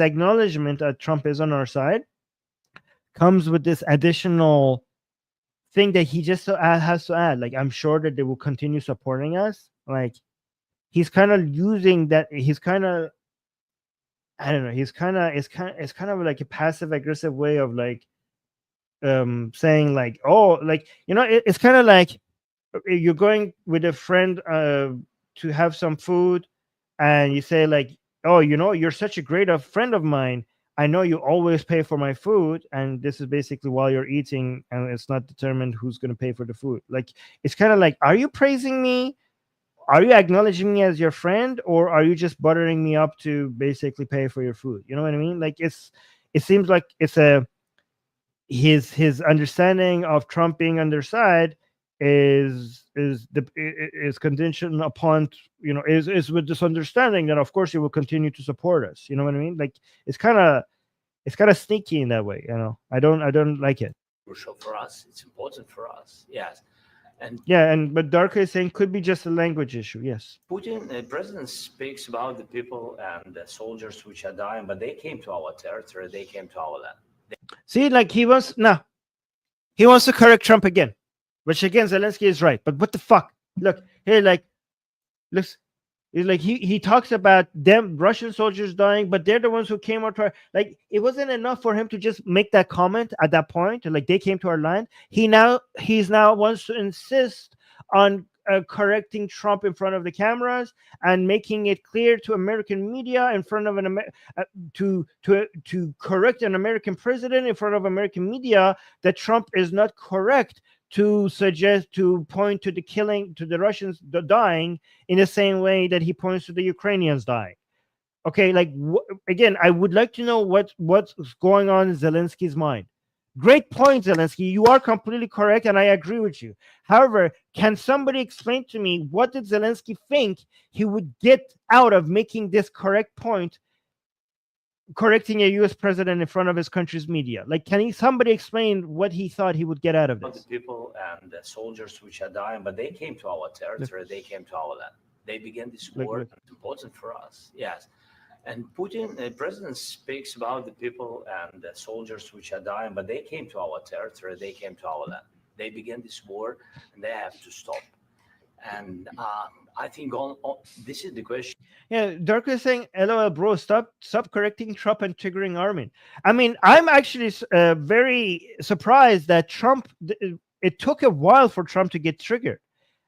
acknowledgement that Trump is on our side comes with this additional thing that he just has to add. Like I'm sure that they will continue supporting us. Like he's kind of using that. He's kind of, I don't know. It's kind of like a passive aggressive way of like saying like, oh, like, you know, it's kind of like you're going with a friend to have some food and you say like, oh, you know, you're such a great friend of mine, I know you always pay for my food, and this is basically while you're eating and it's not determined who's going to pay for the food. Like it's kind of like, are you praising me, are you acknowledging me as your friend, or are you just buttering me up to basically pay for your food? You know what I mean? Like it seems like it's his understanding of Trump being on their side is conditioned upon, you know, is with this understanding that of course he will continue to support us. You know what I mean? Like it's kind of sneaky in that way. You know, I don't like it. Crucial for us. It's important for us. Yes. And yeah, but Darko is saying could be just a language issue. Yes. Putin, the president speaks about the people and the soldiers which are dying, but they came to our territory. They came to our land. See, like he wants to correct Trump again, which again Zelensky is right. But what the fuck? Look here, like, looks. It's like he talks about them Russian soldiers dying, but they're the ones who came out to our, like it wasn't enough for him to just make that comment at that point, like they came to our land. He's now wants to insist on correcting Trump in front of the cameras and making it clear to American media in front of to correct an American president in front of American media that Trump is not correct, to point to the killing, to the Russians dying in the same way that he points to the Ukrainians dying. Okay, like again, I would like to know what's going on in Zelensky's mind. Great point, Zelensky. You are completely correct, and I agree with you. However, can somebody explain to me what did Zelensky think he would get out of making this correct point, correcting a U.S. president in front of his country's media? Like, somebody explain what he thought he would get out of this? The people and the soldiers which are dying, but they came to our territory. They came to our land. They began this war. It's important for us. Yes. And Putin, the president, speaks about the people and the soldiers which are dying, but they came to our territory. They came to our land. They began this war, and they have to stop. And I think this is the question. Yeah, Darko is saying, "LOL, bro, stop correcting Trump and triggering Armin." I mean, I'm actually very surprised that Trump. It took a while for Trump to get triggered.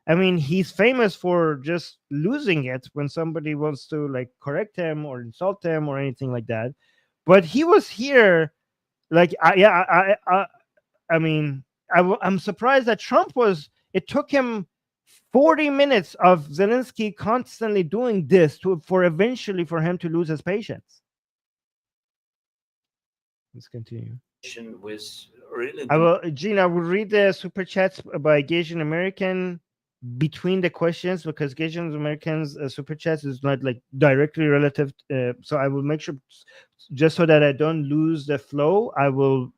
I mean, he's famous for just losing it when somebody wants to like correct him or insult him or anything like that. But he was here, like, I'm surprised that Trump was. It took him 40 minutes of Zelensky constantly doing this for eventually for him to lose his patience. Let's continue. Was really Gene, I will read the super chats by Gasian American between the questions, because Gasian Americans super chats is not like directly relative. So I will make sure, just so that I don't lose the flow, I will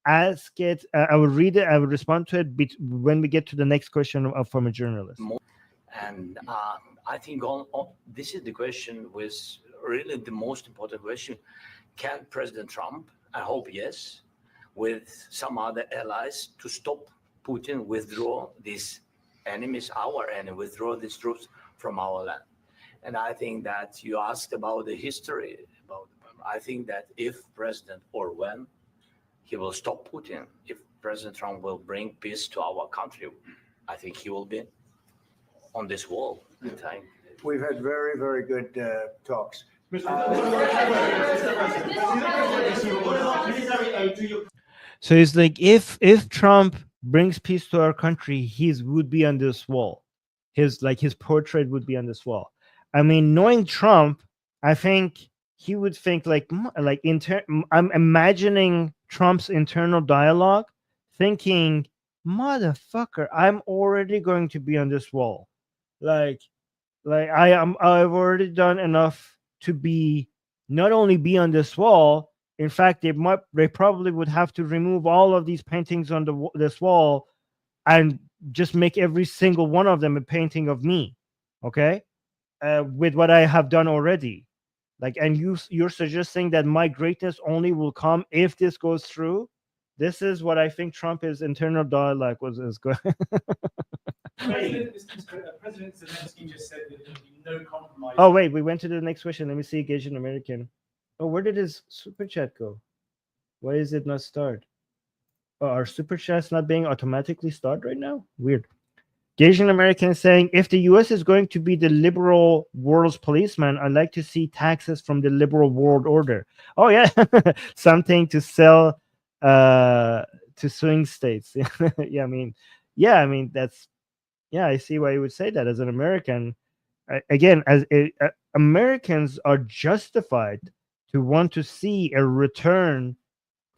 ask it. I will read it. I will respond to it when we get to the next question from a journalist. And I think this is the question, was really the most important question. Can President Trump, I hope yes, with some other allies, to stop Putin, withdraw these enemies, our enemy, withdraw these troops from our land? And I think that you asked about the history. I think that if President, or when he will stop Putin, if President Trump will bring peace to our country, I think he will be on this wall in time. We've had very, very good talks. So it's like if Trump brings peace to our country, his would be on this wall. His portrait would be on this wall. I mean, knowing Trump, I think he would think I'm imagining Trump's internal dialogue, thinking, motherfucker, I'm already going to be on this wall. Like I've already done enough to be not only be on this wall. In fact, they probably would have to remove all of these paintings on this wall and just make every single one of them a painting of me. Okay, with what I have done already. And you're suggesting that my greatness only will come if this goes through. This is what I think Trump's internal dialogue is going. President Zelensky just said that there will be no compromise. Oh wait, we went to the next question. Let me see. Asian American. Oh, where did his super chat go? Why is it not start? Oh, our super chat's not being automatically start right now. Weird. Asian American saying, if the U.S. is going to be the liberal world's policeman, I'd like to see taxes from the liberal world order. Oh yeah, something to sell to swing states. Yeah, I mean that's. Yeah, I see why you would say that as an American. Again, Americans are justified to want to see a return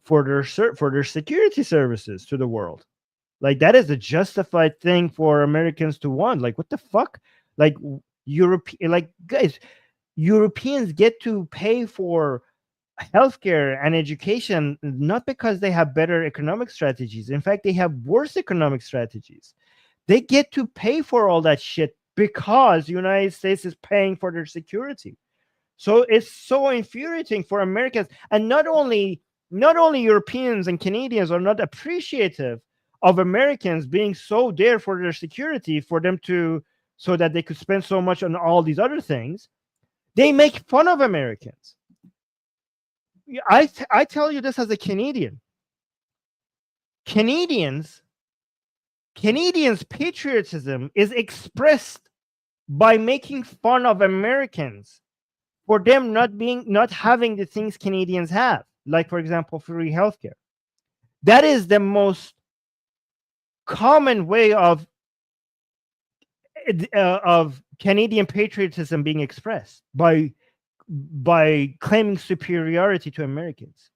for their security services to the world. Like that is a justified thing for Americans to want. Like what the fuck? Like guys, Europeans get to pay for healthcare and education not because they have better economic strategies. In fact, they have worse economic strategies. They get to pay for all that shit because the United States is paying for their security. So it's so infuriating for Americans. And not only Europeans and Canadians are not appreciative of Americans being so there for their security, for them so that they could spend so much on all these other things, they make fun of Americans. I tell you this as a Canadian. Canadians' patriotism is expressed by making fun of Americans for them not having the things Canadians have, like for example, free healthcare. That is the most common way of Canadian patriotism being expressed by claiming superiority to Americans.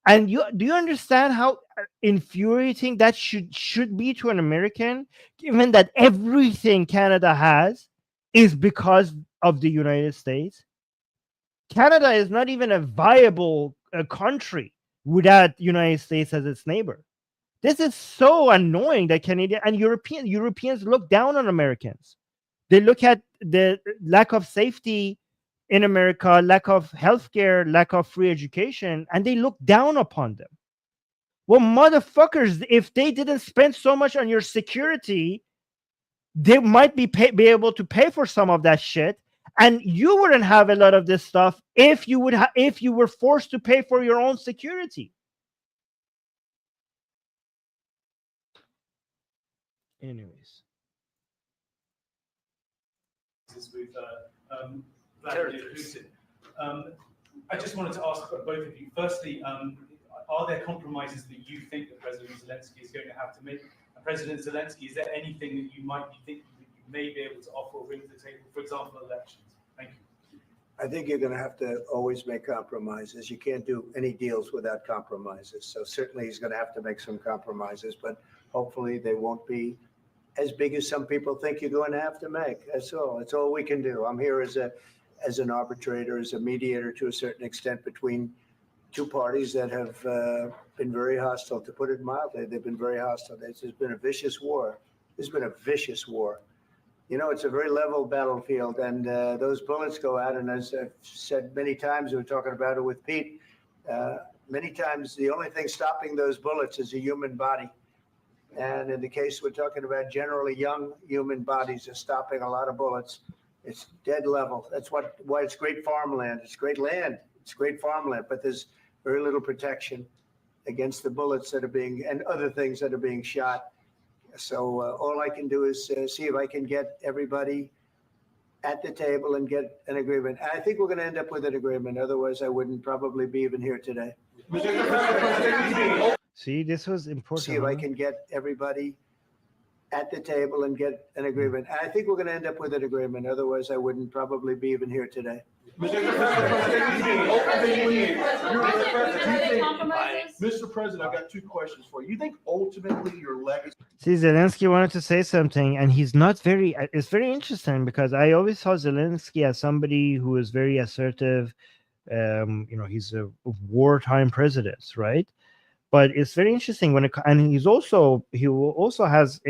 And do you understand how infuriating that should be to an American, given that everything Canada has is because of the United States? Canada is not even a viable country without United States as its neighbor. This is so annoying that Canadian and Europeans look down on Americans. They look at the lack of safety in America, lack of healthcare, lack of free education, and they look down upon them. Well, motherfuckers, if they didn't spend so much on your security, they might be able to pay for some of that shit, and you wouldn't have a lot of this stuff if you were forced to pay for your own security. Anyways. With Vladimir Putin. I just wanted to ask both of you. Firstly, are there compromises that you think that President Zelensky is going to have to make? And President Zelensky, is there anything that you might be thinking that you may be able to offer or bring to the table, for example, elections? Thank you. I think you're going to have to always make compromises. You can't do any deals without compromises. So certainly he's going to have to make some compromises, but hopefully they won't be as big as some people think you're going to have to make. That's all. That's all we can do. I'm here as an arbitrator, as a mediator to a certain extent between two parties that have been very hostile. To put it mildly, they've been very hostile. There's been a vicious war. There's been a vicious war. You know, it's a very level battlefield, and those bullets go out. And as I've said many times, we were talking about it with Pete, many times the only thing stopping those bullets is a human body. And in the case we're talking about, generally young human bodies are stopping a lot of bullets. It's dead level. That's why it's great farmland. It's great land. It's great farmland, but there's very little protection against the bullets that are being and other things that are being shot. So all I can do is see if I can get everybody at the table and get an agreement. And I think we're going to end up with an agreement. Otherwise, I wouldn't probably be even here today. See, this was important. See if I huh? can get everybody at the table and get an agreement. And I think we're going to end up with an agreement. Otherwise, I wouldn't probably be even here today. Mr. President, I've got two questions for you. You think ultimately your legacy? See, Zelensky wanted to say something, and he's not very. It's very interesting because I always saw Zelensky as somebody who is very assertive. He's a wartime president, right? But it's very interesting and he also has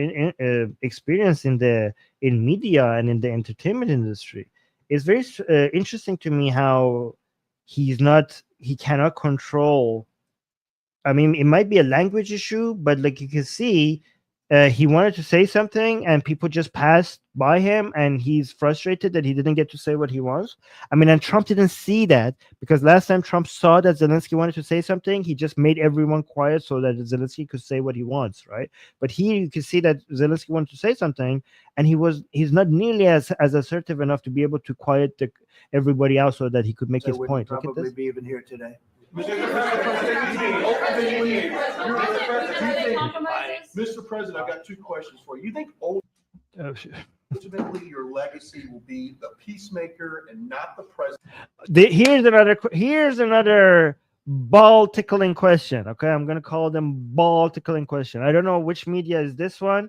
experience in media and in the entertainment industry. It's very interesting to me how he cannot control. I mean, it might be a language issue, but like you can see, he wanted to say something and people just passed by him, and he's frustrated that he didn't get to say what he wants. I mean, and Trump didn't see that, because last time Trump saw that Zelensky wanted to say something, he just made everyone quiet so that Zelensky could say what he wants, right? But here you can see that Zelensky wanted to say something, and he's not nearly as assertive enough to be able to quiet everybody else so that he could make So I his wouldn't point. Look at probably this. be even here today. Mr. President, I've got two questions for you. You think ultimately your legacy will be the peacemaker and not the president? Here's another ball tickling question. Okay, I'm gonna call them ball tickling question. I don't know which media is this one,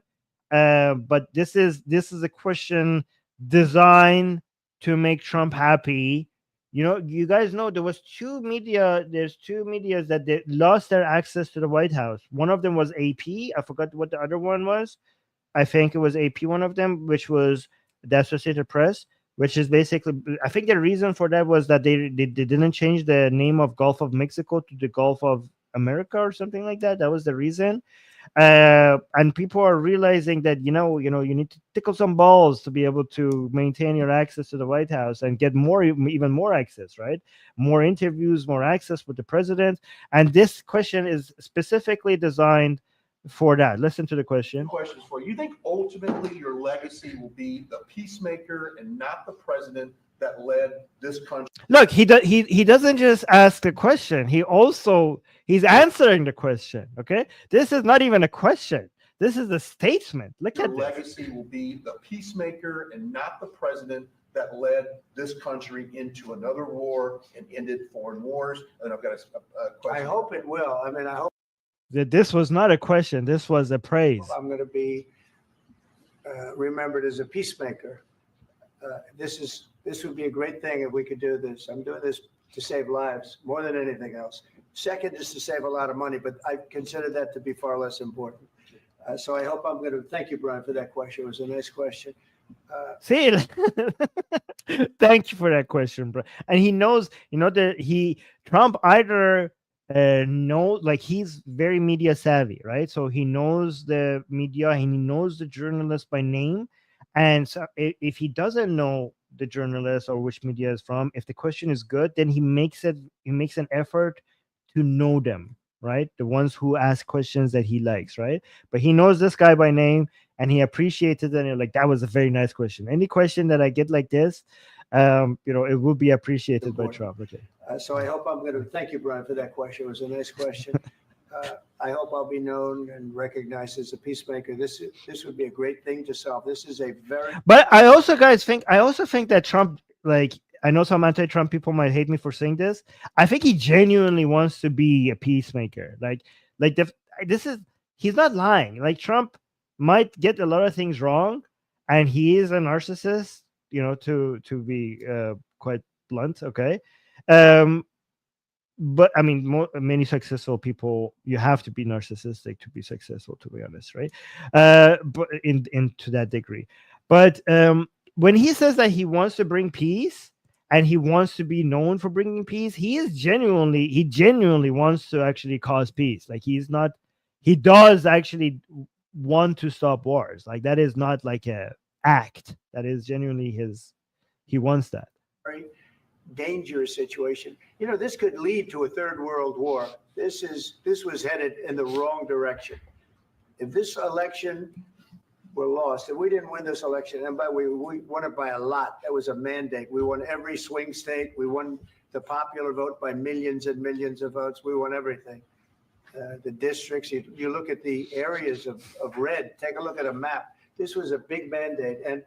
but this is a question designed to make Trump happy. You guys know there's two medias that they lost their access to the White House. One of them was AP. I forgot what the other one was. I think it was AP, one of them, which was the Associated Press, which is basically, I think the reason for that was that they didn't change the name of Gulf of Mexico to the Gulf of America or something like that. That was the reason. And people are realizing that you need to tickle some balls to be able to maintain your access to the White House and get even more access, right? More interviews, more access with the president. And this question is specifically designed for that. Listen to the question. Questions for you. You think ultimately your legacy will be the peacemaker and not the president that led this country? Look, he doesn't just ask the question. He's answering the question. Okay, this is not even a question. This is a statement. Look Your at this. legacy will be the peacemaker and not the president that led this country into another war and ended foreign wars. And I've got a question. I hope it will. I mean, I hope That this was not a question. This was a praise. I'm going to be remembered as a peacemaker. This would be a great thing if we could do this. I'm doing this to save lives more than anything else. Second is to save a lot of money, but I consider that to be far less important. So I hope I'm going to thank you, Brian, for that question. It was a nice question. See, thank you for that question, bro. And he knows, that Trump either like he's very media savvy, right? So he knows the media and he knows the journalist by name. And so if he doesn't know the journalist or which media is from, if the question is good, then he makes an effort to know them, right? The ones who ask questions that he likes, right? But he knows this guy by name and he appreciated it, and you're like, that was a very nice question. Any question that I get like this, it will be appreciated by Trump. Okay. So I hope I'm going to thank you, Brian, for that question. It was a nice question. I hope I'll be known and recognized as a peacemaker. This would be a great thing to solve. This is a very. But I also think that Trump, like, I know some anti-Trump people might hate me for saying this. I think he genuinely wants to be a peacemaker. He's not lying. Like, Trump might get a lot of things wrong, and he is a narcissist. To be quite blunt. Okay. But I mean, many successful people, you have to be narcissistic to be successful, to be honest, right? But to that degree. But when he says that he wants to bring peace and he wants to be known for bringing peace, he genuinely wants to actually cause peace. Like, he does actually want to stop wars. Like, that is not like a act. That is genuinely he wants that. Very dangerous situation. This could lead to a third world war. This was headed in the wrong direction. If this election were lost, if we didn't win this election, and we won it by a lot, that was a mandate. We won every swing state. We won the popular vote by millions and millions of votes. We won everything. the districts. You look at the areas of red. Take a look at a map. This was a big mandate, and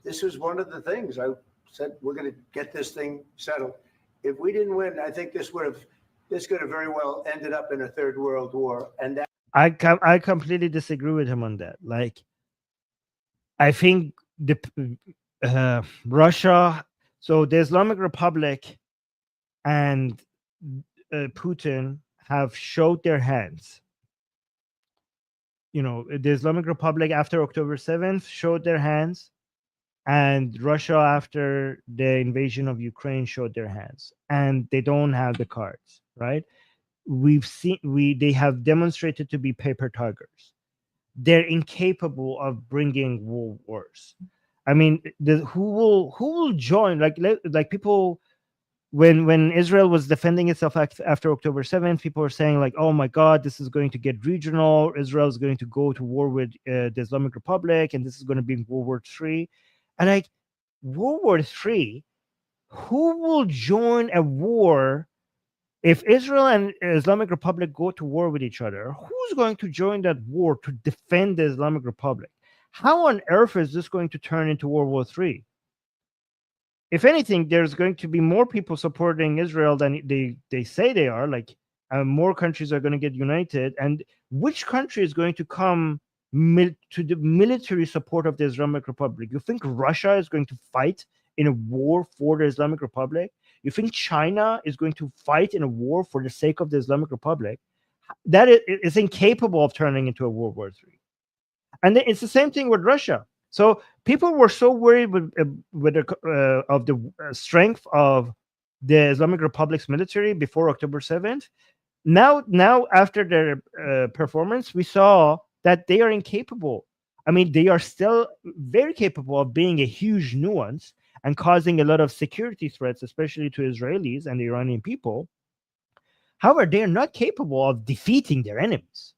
this was one of the things I said we're going to get this thing settled. If we didn't win, I think this could have very well ended up in a third world war, and that. I completely disagree with him on that. Like, I think the Russia, so the Islamic Republic and Putin have showed their hands. You know, the Islamic Republic after October 7th showed their hands, and Russia after the invasion of Ukraine showed their hands, and they don't have the cards, right? They have demonstrated to be paper tigers. They're incapable of bringing world wars. I mean, who will join? Like people, when Israel was defending itself after October 7th, people were saying like, "Oh my God, this is going to get regional. Israel is going to go to war with the Islamic Republic, and this is going to be World War III." And like, World War III, who will join a war? If Israel and Islamic Republic go to war with each other, who's going to join that war to defend the Islamic Republic? How on earth is this going to turn into World War III? If anything, there's going to be more people supporting Israel than they say they are. Like, more countries are going to get united. And which country is going to come to the military support of the Islamic Republic? You think Russia is going to fight in a war for the Islamic Republic? You think China is going to fight in a war for the sake of the Islamic Republic? That is incapable of turning into a World War III. And it's the same thing with Russia. So people were so worried of the strength of the Islamic Republic's military before October 7th. Now after their performance, we saw that they are incapable. I mean, they are still very capable of being a huge nuance and causing a lot of security threats, especially to Israelis and the Iranian people. However, they are not capable of defeating their enemies.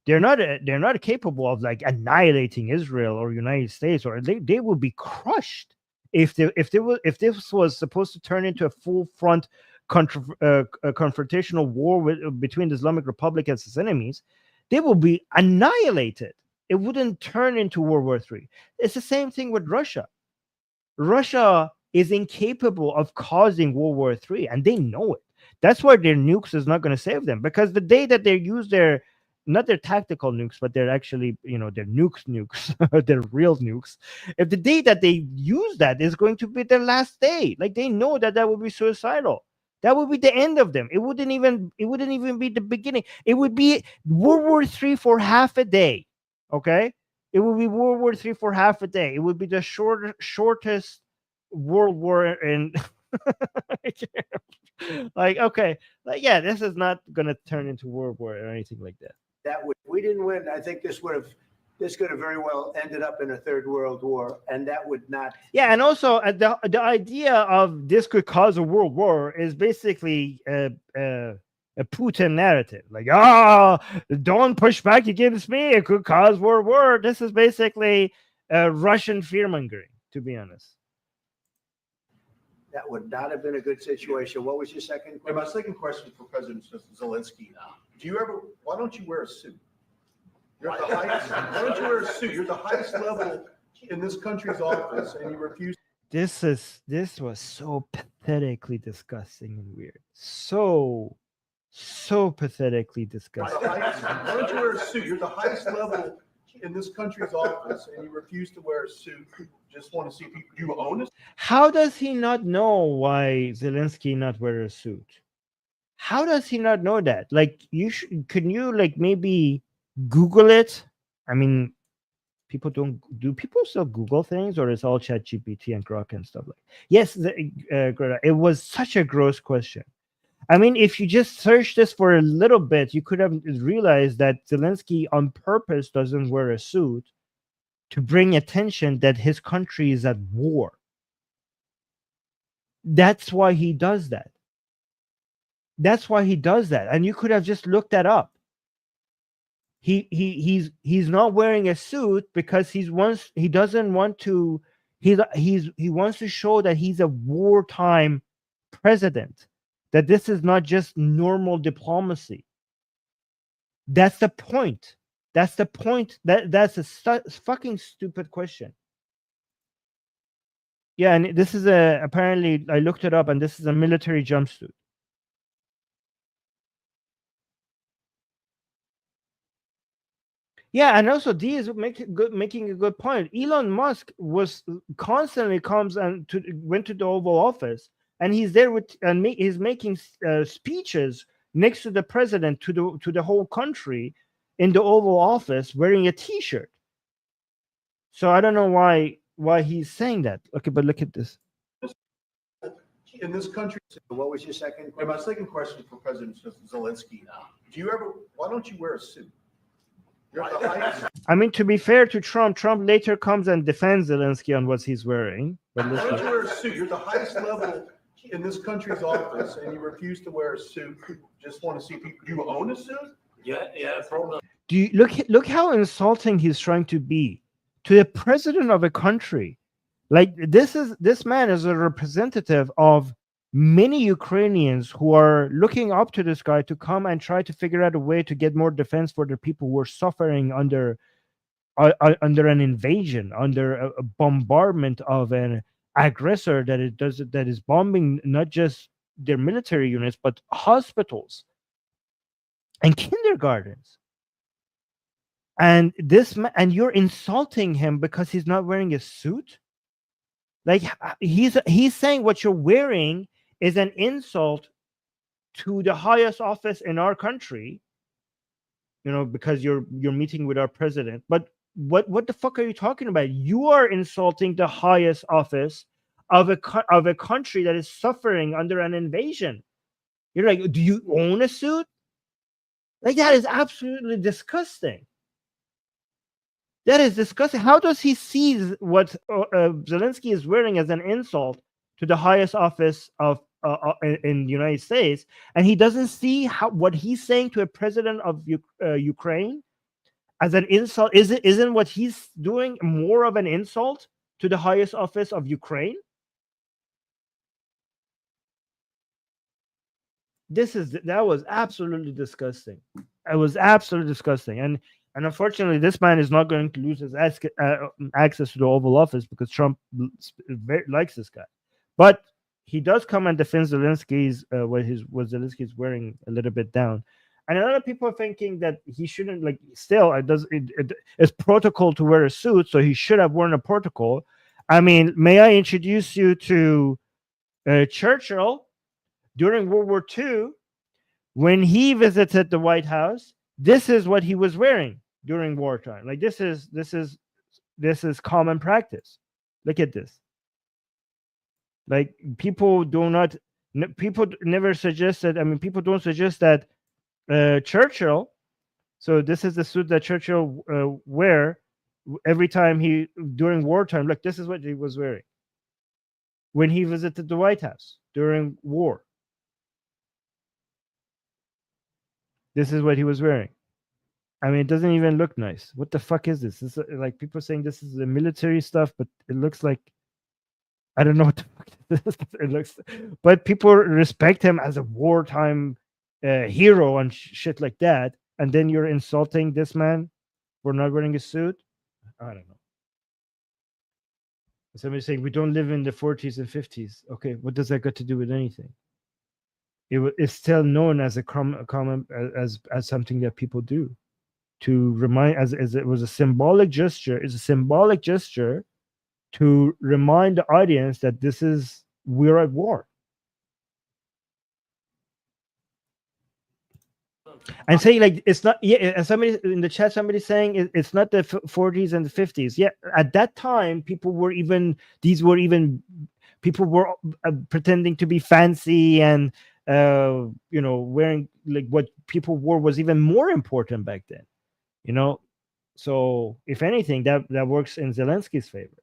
They're not capable of like annihilating Israel or United States, or they will be crushed if this was supposed to turn into a full front confrontational war between the Islamic Republic and its enemies. They will be annihilated. It wouldn't turn into World War III. It's the same thing with Russia. Russia is incapable of causing World War III, and they know it. That's why their nukes is not going to save them, because the day that they use not their tactical nukes, but they're actually, their nukes, they're real nukes. If the day that they use that is going to be their last day, like they know that would be suicidal. That would be the end of them. It wouldn't even be the beginning. It would be World War III for half a day. Okay? It would be World War III for half a day. It would be the shortest world war in like, okay, like, yeah, this is not gonna turn into World War or anything like that. We didn't win. I think this could have very well ended up in a third world war, and that would not. Yeah, and also the idea of this could cause a world war is basically a Putin narrative. Like, don't push back against me. It could cause world war. This is basically Russian fear-mongering, to be honest. That would not have been a good situation. What was your second question? And my second question for President Zelensky: why don't you wear a suit? You're at the highest. Why don't you wear a suit? You're the highest level in this country's office, and you refuse. This was so pathetically disgusting and weird. So pathetically disgusting. Why don't you wear a suit? You're the highest level in this country's office, and you refuse to wear a suit. Just want to see people. Do you own it? How does he not know why Zelensky not wear a suit? How does he not know that? Like, can you like maybe Google it? I mean, do people still Google things, or is all Chat GPT and Grok and stuff like? Yes, Greta, it was such a gross question. I mean, if you just search this for a little bit, you could have realized that Zelensky on purpose doesn't wear a suit to bring attention that his country is at war. That's why he does that. And you could have just looked that up. He's not wearing a suit because he wants to show that he's a wartime president, that this is not just normal diplomacy. That's the point. That's the point. That's a fucking stupid question. Yeah, and this is apparently I looked it up, and this is a military jumpsuit. Yeah, and also D is making a good point. Elon Musk was constantly went to the Oval Office, and he's there with he's making speeches next to the president to the whole country in the Oval Office wearing a T-shirt. So I don't know why he's saying that. Okay, but look at this. In this country, What was your second and question? my second question for President Zelensky, why don't you wear a suit? You're at the highest. I mean, to be fair to Trump later comes and defends Zelensky on what he's wearing. But Why don't listen. you wear a suit? You're the highest level in this country's office, and you refuse to wear a suit. Just want to see people. Do you own a suit? Yeah, problem. Do you look how insulting he's trying to be to the president of a country? Like this man is a representative of many Ukrainians who are looking up to this guy to come and try to figure out a way to get more defense for the people who are suffering under an invasion, under a bombardment of an aggressor that is bombing not just their military units but hospitals and kindergartens. And and you're insulting him because he's not wearing a suit. Like he's saying what you're wearing is an insult to the highest office in our country, because you're meeting with our president. But what the fuck are you talking about? You are insulting the highest office of a country that is suffering under an invasion. You're like, do you own a suit? Like, that is absolutely disgusting. That is disgusting. How does he see what Zelensky is wearing as an insult to the highest office in the United States, and he doesn't see what he's saying to a president of Ukraine as an insult? Isn't what he's doing more of an insult to the highest office of Ukraine? That was absolutely disgusting. It was absolutely disgusting, and unfortunately, this man is not going to lose his access to the Oval Office because Trump likes this guy. But he does come and defend Zelensky's what Zelensky's wearing a little bit down. And a lot of people are thinking that he shouldn't, like, still, it's protocol to wear a suit, so he should have worn a protocol. I mean, may I introduce you to Churchill during World War II when he visited the White House? This is what he was wearing during wartime. Like, this is common practice. Look at this. Like, people never suggested. I mean, people don't suggest that Churchill. So this is the suit that Churchill wear every time during wartime. Look, this is what he was wearing when he visited the White House during war. This is what he was wearing. I mean, it doesn't even look nice. What the fuck is this? This is like people saying this is the military stuff, but it looks like, I don't know what the fuck it looks. But people respect him as a wartime hero and shit like that. And then you're insulting this man for not wearing a suit. I don't know. Somebody's saying we don't live in the 40s and 50s. Okay, what does that got to do with anything? It's still known as a common as something that people do to remind, as it was a symbolic gesture. It's a symbolic gesture to remind the audience that we're at war. And saying, like, it's not, yeah, and somebody in the chat, somebody's saying it's not the 40s and the 50s. Yeah, at that time, people were pretending to be fancy and wearing, like, what people wore was even more important back then. So if anything, that works in Zelensky's favor.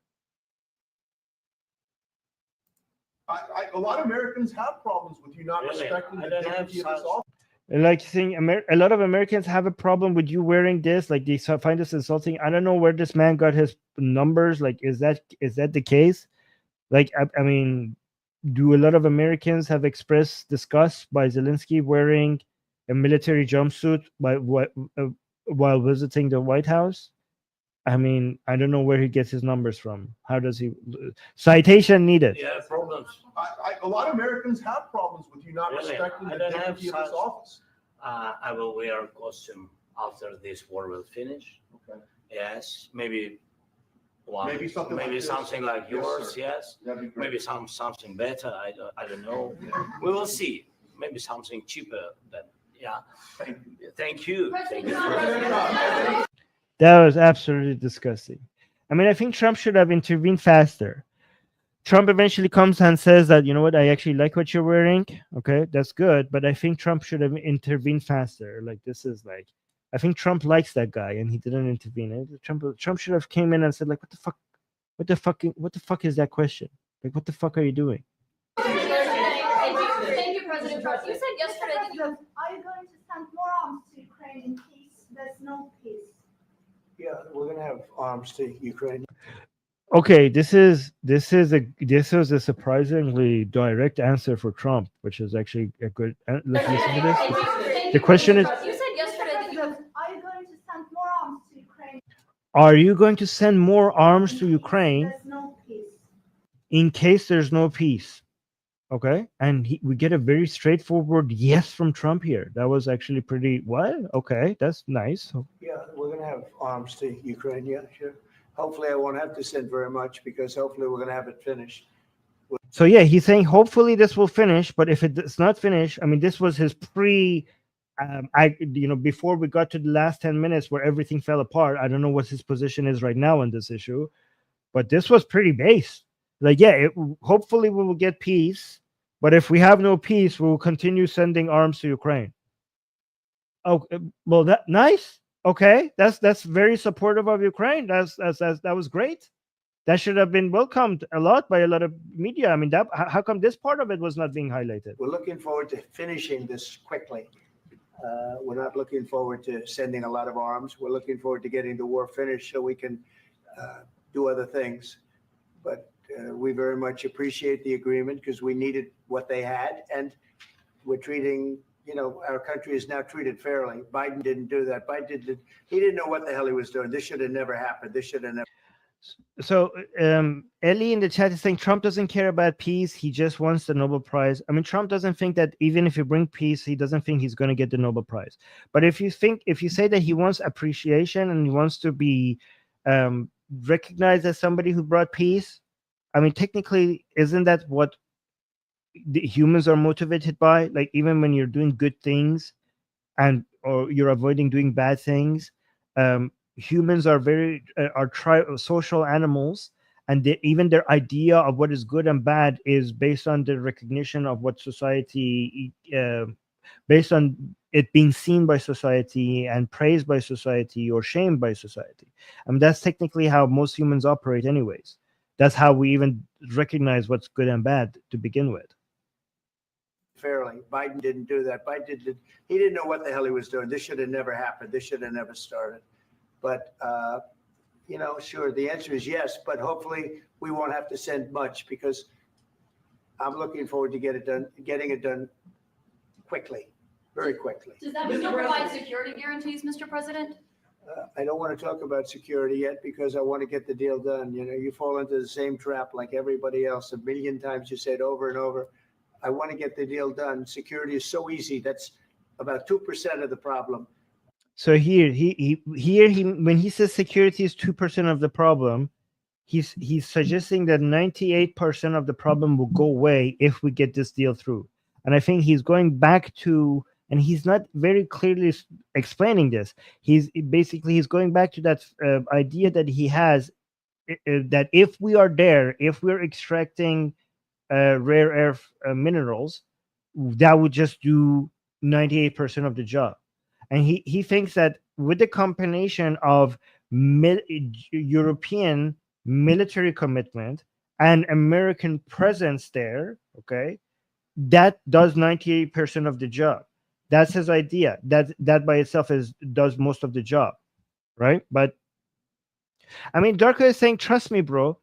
A lot of Americans have problems with you not Really? respecting I the don't have dignity of this such- office. Like, saying a lot of Americans have a problem with you wearing this. Like, they find this insulting. I don't know where this man got his numbers. Like, is that the case? Like, I mean, do a lot of Americans have expressed disgust by Zelensky wearing a military jumpsuit while visiting the White House. I mean, I don't know where he gets his numbers from. How does he? Citation needed. Yeah, problems. A lot of Americans have problems with you not Really? respecting I the don't have dignity of this such- office. I will wear a costume after this war will finish. Okay. Yes, maybe one, Maybe something like this. something like Yes, yours. sir. Yes, That'd be great. maybe something better. I don't know. We will see. Maybe something cheaper. Than yeah. Thank you. Thank you. President Thank you. Trump. That was absolutely disgusting. I mean, I think Trump should have intervened faster. Trump eventually comes and says that, you know what, I actually like what you're wearing. Okay, that's good. But I think Trump should have intervened faster. Like, this is like, I think Trump likes that guy and he didn't intervene. Trump should have came in and said, like, what the fuck is that question? Like, what the fuck are you doing? Thank you, President Trump. You said yesterday that you have. Are you going to send more arms to Ukraine in case there's no peace? Yeah, we're gonna have arms to Ukraine. Okay, this was a surprisingly direct answer for Trump, which is actually a good. Let's listen to this. The question is, You said yesterday that you have. Are you going to send more arms to Ukraine? are you going to send more arms to Ukraine There's no peace. in case there's no peace? Okay, and we get a very straightforward yes from Trump here. That was actually pretty. What? Okay, that's nice. Yeah, we're gonna have arms to Ukraine. Yeah, sure. Hopefully, I won't have to send very much because hopefully we're gonna have it finished. So yeah, he's saying hopefully this will finish, but if it's not finished, I mean, this was his before we got to the last 10 minutes where everything fell apart. I don't know what his position is right now on this issue, but this was pretty base. Like, yeah, hopefully we will get peace, but if we have no peace, we will continue sending arms to Ukraine. Oh, well, that nice. Okay, that's very supportive of Ukraine. That was great. That should have been welcomed a lot by a lot of media. I mean, how come this part of it was not being highlighted? We're looking forward to finishing this quickly. We're not looking forward to sending a lot of arms. We're looking forward to getting the war finished so we can do other things. But we very much appreciate the agreement because we needed what they had, and we're treating, our country is now treated fairly. Biden didn't do that. He didn't know what the hell he was doing. This should have never happened. This should have never. So Ellie in the chat is saying Trump doesn't care about peace. He just wants the Nobel Prize. I mean, Trump doesn't think that even if you bring peace, he doesn't think he's going to get the Nobel Prize. But if you say that he wants appreciation and he wants to be recognized as somebody who brought peace, I mean, technically, isn't that what the humans are motivated by? Like, even when you're doing good things or you're avoiding doing bad things, humans are social animals, and even their idea of what is good and bad is based on the recognition of what society, based on it being seen by society and praised by society or shamed by society. I mean, that's technically how most humans operate anyways. That's how we even recognize what's good and bad to begin with. Fairly. Biden didn't do that. He didn't know what the hell he was doing. This should have never happened. This should have never started. But, sure, the answer is yes, but hopefully we won't have to send much because I'm looking forward to getting it done quickly, very quickly. Does that mean you'll provide security guarantees, Mr. President? I don't want to talk about security yet because I want to get the deal done. You fall into the same trap like everybody else. A million times you say it over and over. I want to get the deal done. Security is so easy. That's about 2% of the problem. So here, when he says security is 2% of the problem, he's suggesting that 98% of the problem will go away if we get this deal through. And I think he's going back to, and he's not very clearly explaining this. He's going back to that idea that he has that if we are there, if we're extracting rare earth minerals, that would just do 98% of the job. And he thinks that with the combination of European military commitment and American presence there, okay, that does 98% of the job. That's his idea. That by itself does most of the job, right? But I mean, Darko is saying, "Trust me, bro."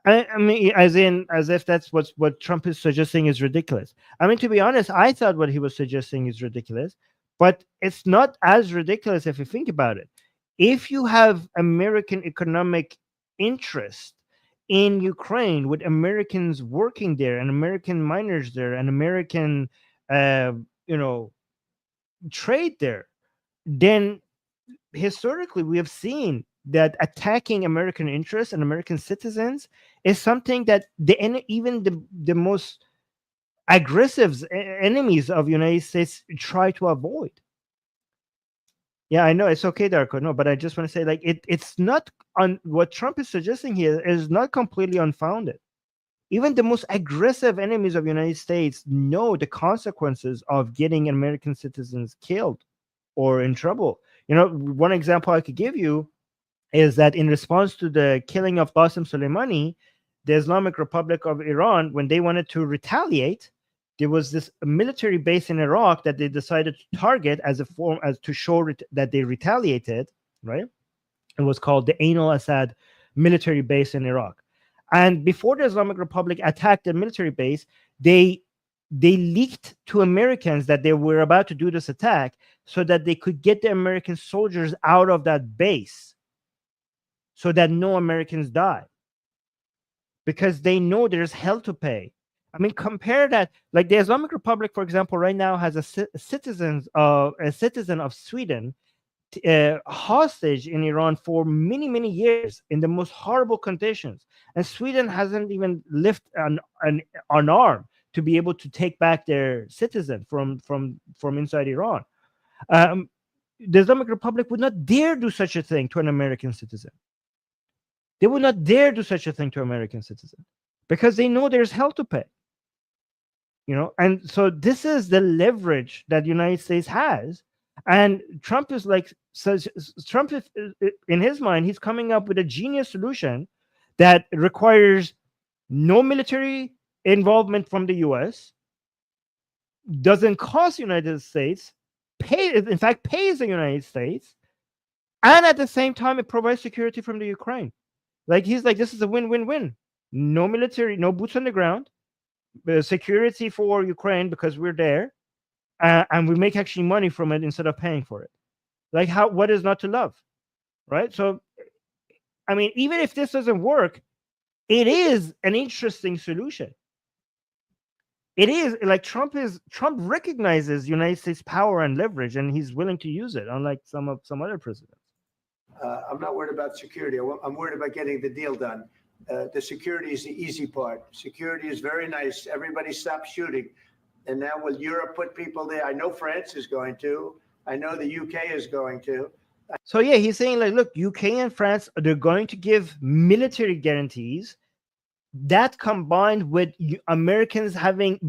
I mean, as if that's what Trump is suggesting is ridiculous. I mean, to be honest, I thought what he was suggesting is ridiculous. But it's not as ridiculous if you think about it. If you have American economic interest in Ukraine, with Americans working there and American miners there and American, uh, you know, trade there, then historically we have seen that attacking American interests and American citizens is something that even the most aggressive enemies of United States try to avoid. Yeah, I know it's okay, Darko. No, but I just want to say, like, it's not on what Trump is suggesting here is not completely unfounded. Even the most aggressive enemies of United States know the consequences of getting American citizens killed or in trouble. You know, one example I could give you is that in response to the killing of Qasem Soleimani, the Islamic Republic of Iran, when they wanted to retaliate, there was this military base in Iraq that they decided to target as a form, as to show that they retaliated, right? It was called the Ain al-Assad military base in Iraq. And before the Islamic Republic attacked the military base, they leaked to Americans that they were about to do this attack so that they could get the American soldiers out of that base so that no Americans die. Because they know there's hell to pay. I mean, compare that. Like the Islamic Republic, for example, right now has a citizen of Sweden hostage in Iran for many, many years in the most horrible conditions, and Sweden hasn't even lifted an arm to be able to take back their citizen from inside Iran. The Islamic Republic would not dare do such a thing to an American citizen. They would not dare do such a thing to an American citizen because they know there's hell to pay. You know, and so this is the leverage that the United States has. And Trump is like, says Trump is, in his mind, he's coming up with a genius solution that requires no military involvement from the US, doesn't cost the United States, pays the United States, and at the same time it provides security from the Ukraine. Like he's like, this is a win-win-win. No military, no boots on the ground, security for Ukraine because we're there, and we make actually money from it instead of paying for it. Like what is not to love, right? So, I mean, even if this doesn't work, it is an interesting solution. It is like Trump recognizes United States power and leverage, and he's willing to use it, unlike some other presidents. I'm not worried about security. I'm worried about getting the deal done. The security is the easy part. Security is very nice. Everybody stopped shooting. And now will Europe put people there? I know France is going to. I know the UK is going to. So yeah, he's saying like, look, UK and France, they're going to give military guarantees. That combined with Americans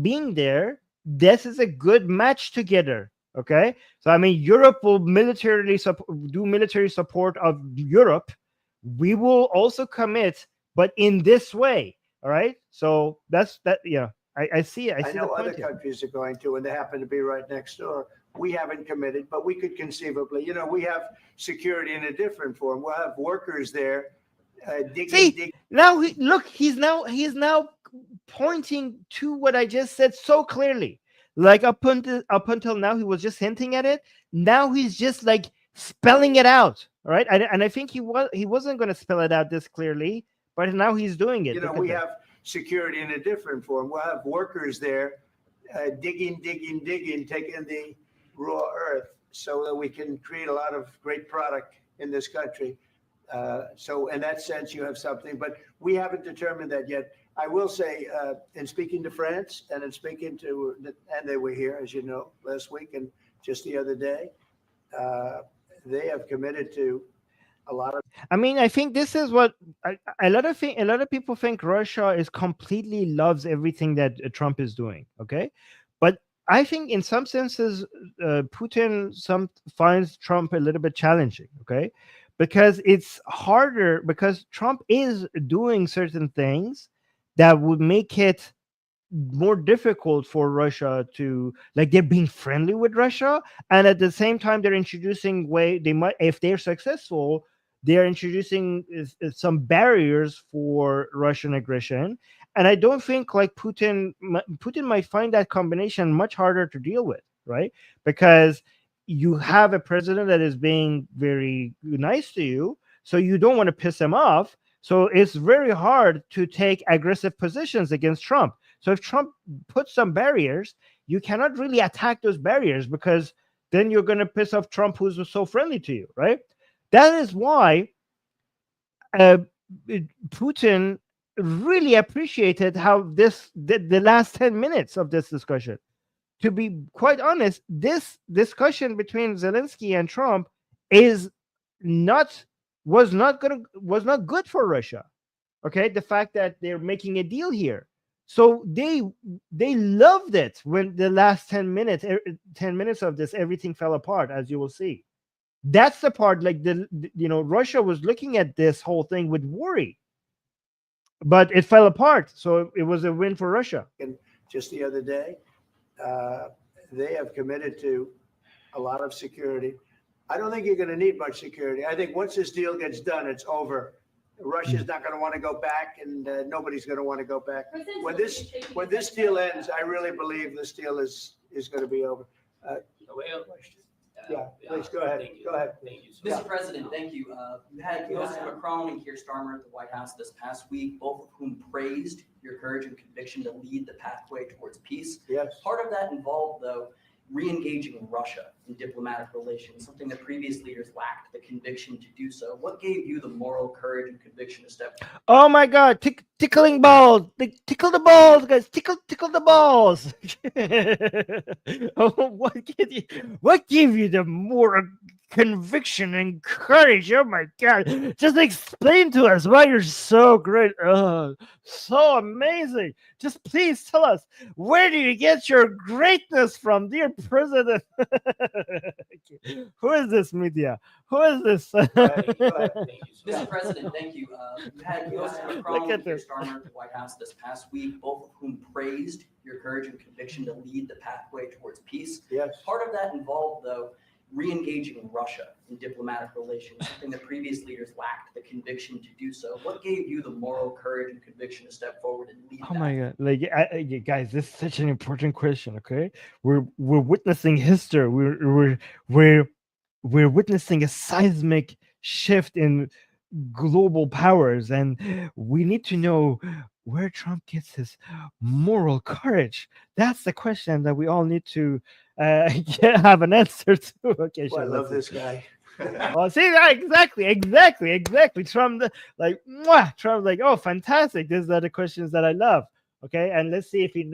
being there, this is a good match together. Okay, so I mean, Europe will do military support of Europe. We will also commit, but in this way. All right, so that's that. Yeah, I see. I see know the point other here. countries are going to, and they happen to be right next door. We haven't committed, but we could conceivably. You know, we have security in a different form. We'll have workers there digging. Now he's now pointing to what I just said so clearly. Like up until now, he was just hinting at it. Now he's just like spelling it out, right? And I think he wasn't going to spell it out this clearly, but now he's doing it. You know, we have security in a different form. We'll have workers there digging, taking the raw earth so that we can create a lot of great product in this country. So in that sense, you have something, but we haven't determined that yet. I will say, in speaking to France and in speaking to, and they were here, as you know, last week and just the other day, they have committed to a lot of. I mean, I think this is what a lot of people think Russia is completely loves everything that Trump is doing. Okay, but I think in some senses, Putin finds Trump a little bit challenging. Okay, because it's harder because Trump is doing certain things that would make it more difficult for Russia to, like, they're being friendly with Russia, and at the same time they're introducing they might, if they're successful, they're introducing some barriers for Russian aggression. And I don't think like Putin might find that combination much harder to deal with, right? Because you have a president that is being very nice to you, so you don't want to piss him off. So it's very hard to take aggressive positions against Trump. So if Trump puts some barriers, you cannot really attack those barriers, because then you're going to piss off Trump, who's so friendly to you, right? That is why Putin really appreciated how the last 10 minutes of this discussion. To be quite honest, this discussion between Zelensky and Trump was not good for Russia. Okay, the fact that they're making a deal here, so they loved it when the last 10 minutes of this, everything fell apart, as you will see. That's the part, like Russia was looking at this whole thing with worry, but it fell apart. So it was a win for Russia. And just the other day, they have committed to a lot of security. I don't think you're going to need much security. I think once this deal gets done, it's over. Russia's not going to want to go back, and nobody's going to want to go back. When this deal ends, I really believe this deal is going to be over. Yeah, please go ahead. Go ahead. Thank you. Mr. President, thank you. You had Joseph Macron and Keir Starmer at the White House this past week, both of whom praised your courage and conviction to lead the pathway towards peace. Yes. Part of that involved, though, re-engaging Russia in diplomatic relations, something that previous leaders lacked the conviction to do so. What gave you the moral courage and conviction to step forward? Oh my God! Tickling balls, tickle the balls, guys! Tickle the balls. Oh, what gave you the moral conviction and courage? Oh my God! Just explain to us why you're so great. Oh, so amazing! Just please tell us, where do you get your greatness from, dear President? Who is this media? Who is this? Mr. President, thank you. You had Joseph Macron and Keir Starmer at the White House this past week, both of whom praised your courage and conviction to lead the pathway towards peace. Yes. Part of that involved, though, re-engaging Russia in diplomatic relations, something that previous leaders lacked the conviction to do so. What gave you the moral courage and conviction to step forward and lead Oh that? my God! Like, guys, this is such an important question. Okay, we're witnessing history. We're witnessing a seismic shift in global powers, and we need to know where Trump gets his moral courage. That's the question that we all need to have an answer to. Okay, Well, I sure, love let's this guy. Oh, see that exactly. Trump, like, mwah, Trump's like, oh, fantastic. These are the questions that I love. Okay, and let's see if he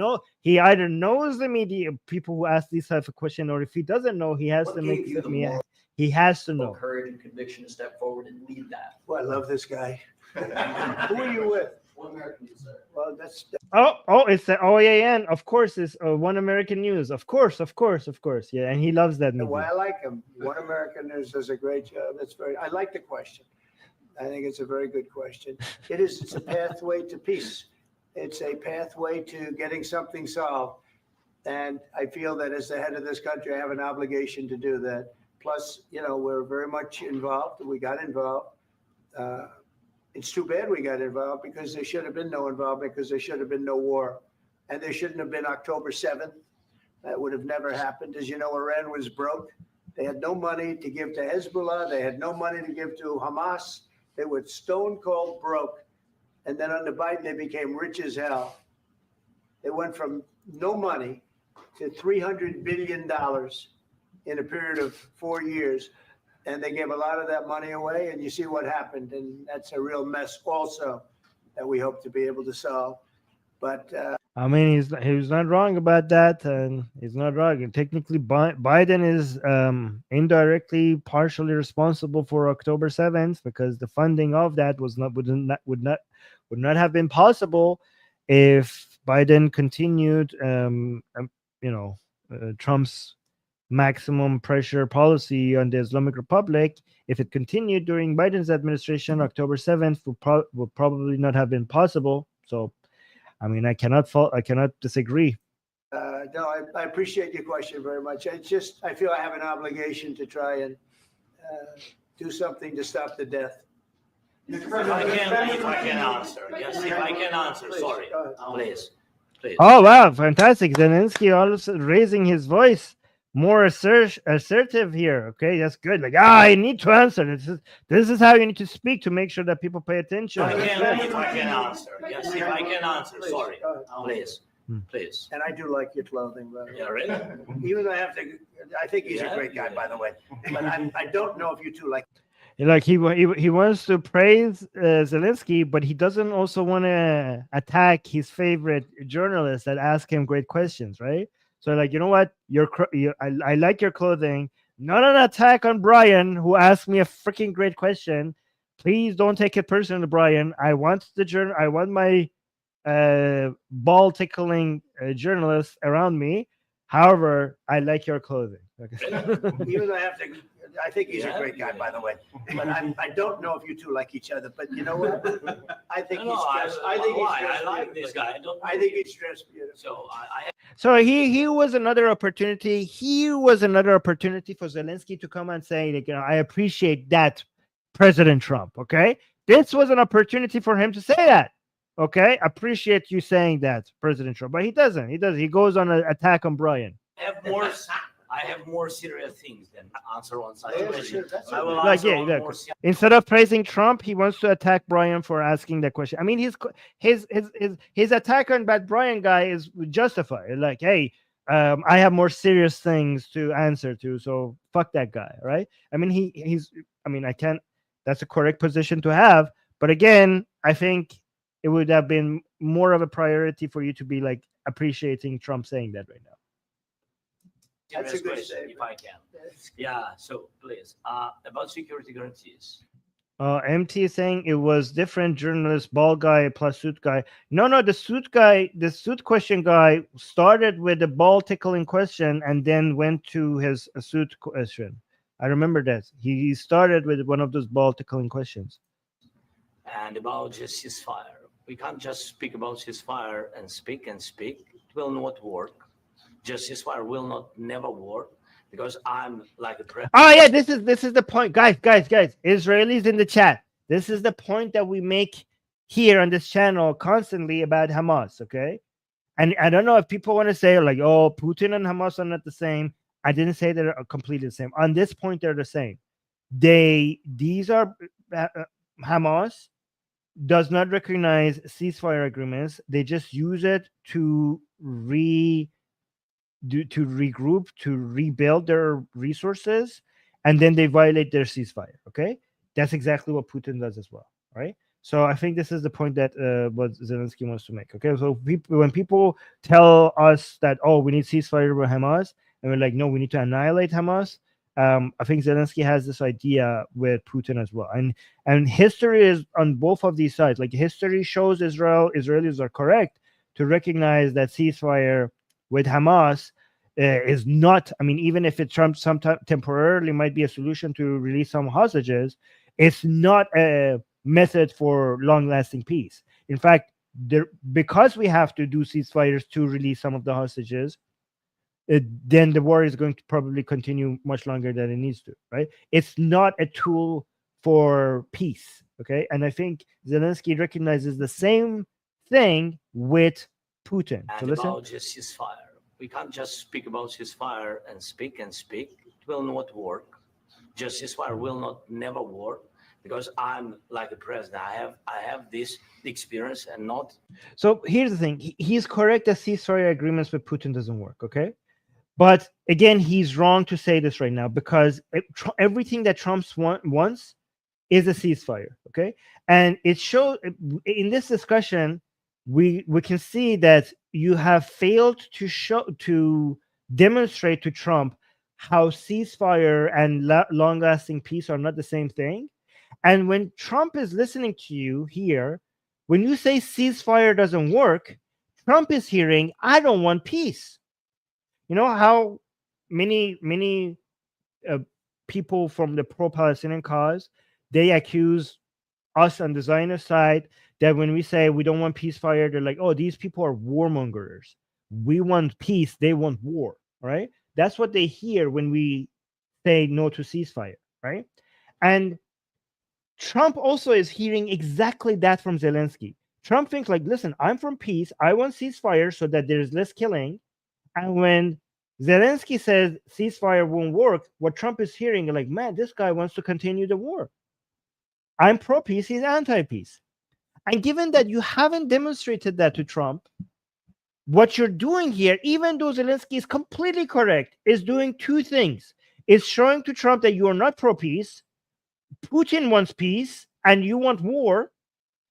either knows the media people who ask these type of questions, or if he doesn't know, he has What to gave make you the me. moral He has to know. courage and conviction to step forward and lead that? Well, I love this guy. Who are you with? One American News, sir. Well, that's It's the OAN. Of course, it's One American News. Of course. Yeah, and he loves that movie. why I like him. One American News does a great job. I like the question. I think it's a very good question. It's a pathway to peace. It's a pathway to getting something solved. And I feel that as the head of this country, I have an obligation to do that. Plus, we're very much involved. We got involved. It's too bad we got involved, because there should have been no involvement, because there should have been no war. And there shouldn't have been October 7th. That would have never happened. As you know, Iran was broke. They had no money to give to Hezbollah. They had no money to give to Hamas. They were stone cold broke. And then under Biden, they became rich as hell. They went from no money to $300 billion in a period of 4 years. And they gave a lot of that money away, and you see what happened. And that's a real mess also that we hope to be able to solve. But I mean, he's not wrong about that, and he's not wrong. And technically, Biden is indirectly, partially responsible for October 7th, because the funding of that would not have been possible if Biden continued, Trump's maximum pressure policy on the Islamic Republic. If it continued during Biden's administration, October 7th would probably not have been possible. So, I mean, I cannot disagree. no, I appreciate your question very much. I feel I have an obligation to try and do something to stop the death. If I can answer. Yes, if I can answer, sorry. Go ahead. Please. Oh, wow, fantastic. Zelensky also raising his voice. more assertive here. Okay, that's good. Like, I need to answer. This is how you need to speak to make sure that people pay attention. If That's good. I can answer, yes, if I can answer, sorry, please, please. And I do like your clothing, by the way. Yeah, really? Even though I think he's a great guy, by the way. But I don't know if you two like. Like he wants to praise Zelensky, but he doesn't also want to attack his favorite journalists that ask him great questions, right? So like, you know what? I like your clothing. Not an attack on Brian, who asked me a freaking great question. Please don't take it personally, Brian. I want my ball tickling journalists around me. However, I like your clothing. Even though I think he's a great guy, by the way. But I don't know if you two like each other. But you know what? I think he's dressed. I like this guy. I think he's dressed beautiful. So So he was another opportunity. He was another opportunity for Zelensky to come and say, like, I appreciate that, President Trump. Okay, this was an opportunity for him to say that. Okay, appreciate you saying that, President Trump. But he doesn't. He goes on an attack on Brian. I have more serious things than answer on such Yeah, question. sure, I will Like, answer yeah, on look, more serious. instead of praising Trump, he wants to attack Brian for asking that question. I mean, his attack on that Brian guy is justified. Like, hey, I have more serious things to answer to, so fuck that guy, right? I mean, he's. I mean, I can't. That's a correct position to have, but again, I think it would have been more of a priority for you to be like appreciating Trump saying that right now. That's a Serious good question, statement. if I can. Yeah, so please, about security guarantees. MT is saying it was different journalist, ball guy plus suit guy. No, the suit question guy started with the ball tickling question and then went to his suit question. I remember that. He started with one of those ball tickling questions. And about just ceasefire. We can't just speak about ceasefire and speak. It will not work. Just ceasefire will not never work because I'm like a president. Oh yeah, this is the point, guys. Israelis in the chat. This is the point that we make here on this channel constantly about Hamas. Okay, and I don't know if people want to say like, oh, Putin and Hamas are not the same. I didn't say they're completely the same. On this point, they're the same. These are Hamas does not recognize ceasefire agreements. They just use it to regroup, to rebuild their resources, and then they violate their ceasefire. Okay, that's exactly what Putin does as well, right? So I think this is the point that what Zelensky wants to make. Okay, so when people tell us that, oh, we need ceasefire with Hamas, and we're like, no, we need to annihilate Hamas. I think Zelensky has this idea with Putin as well, and history is on both of these sides. Like, history shows Israelis are correct to recognize that ceasefire with Hamas is not. I mean, even if it sometime temporarily might be a solution to release some hostages, it's not a method for long-lasting peace. In fact, because we have to do ceasefires to release some of the hostages, then the war is going to probably continue much longer than it needs to, right? It's not a tool for peace, okay? And I think Zelensky recognizes the same thing with Putin. And So listen. about just ceasefire. We can't just speak about ceasefire and speak. It will not work. Just ceasefire will not never work because I'm like a president. I have this experience and not. So here's the thing. He's correct that ceasefire agreements with Putin doesn't work, okay? But again, he's wrong to say this right now because everything that Trump wants is a ceasefire, okay? And it shows in this discussion, we can see that you have failed to demonstrate to Trump how ceasefire and long-lasting peace are not the same thing. And when Trump is listening to you here, when you say ceasefire doesn't work, Trump is hearing, I don't want peace. You know how many people from the pro-Palestinian cause, they accuse us on the Zionist side that when we say we don't want ceasefire, they're like, oh, these people are warmongers. We want peace, they want war, right? That's what they hear when we say no to ceasefire, right? And Trump also is hearing exactly that from Zelensky. Trump thinks like, listen, I'm from peace. I want ceasefire so that there's less killing. And when Zelensky says ceasefire won't work. What Trump is hearing, like, man, this guy wants to continue the war. I'm pro-peace, he's anti-peace. And given that you haven't demonstrated that to Trump, what you're doing here, even though Zelensky is completely correct, is doing two things. It's showing to Trump that you are not pro-peace. Putin wants peace, and you want war.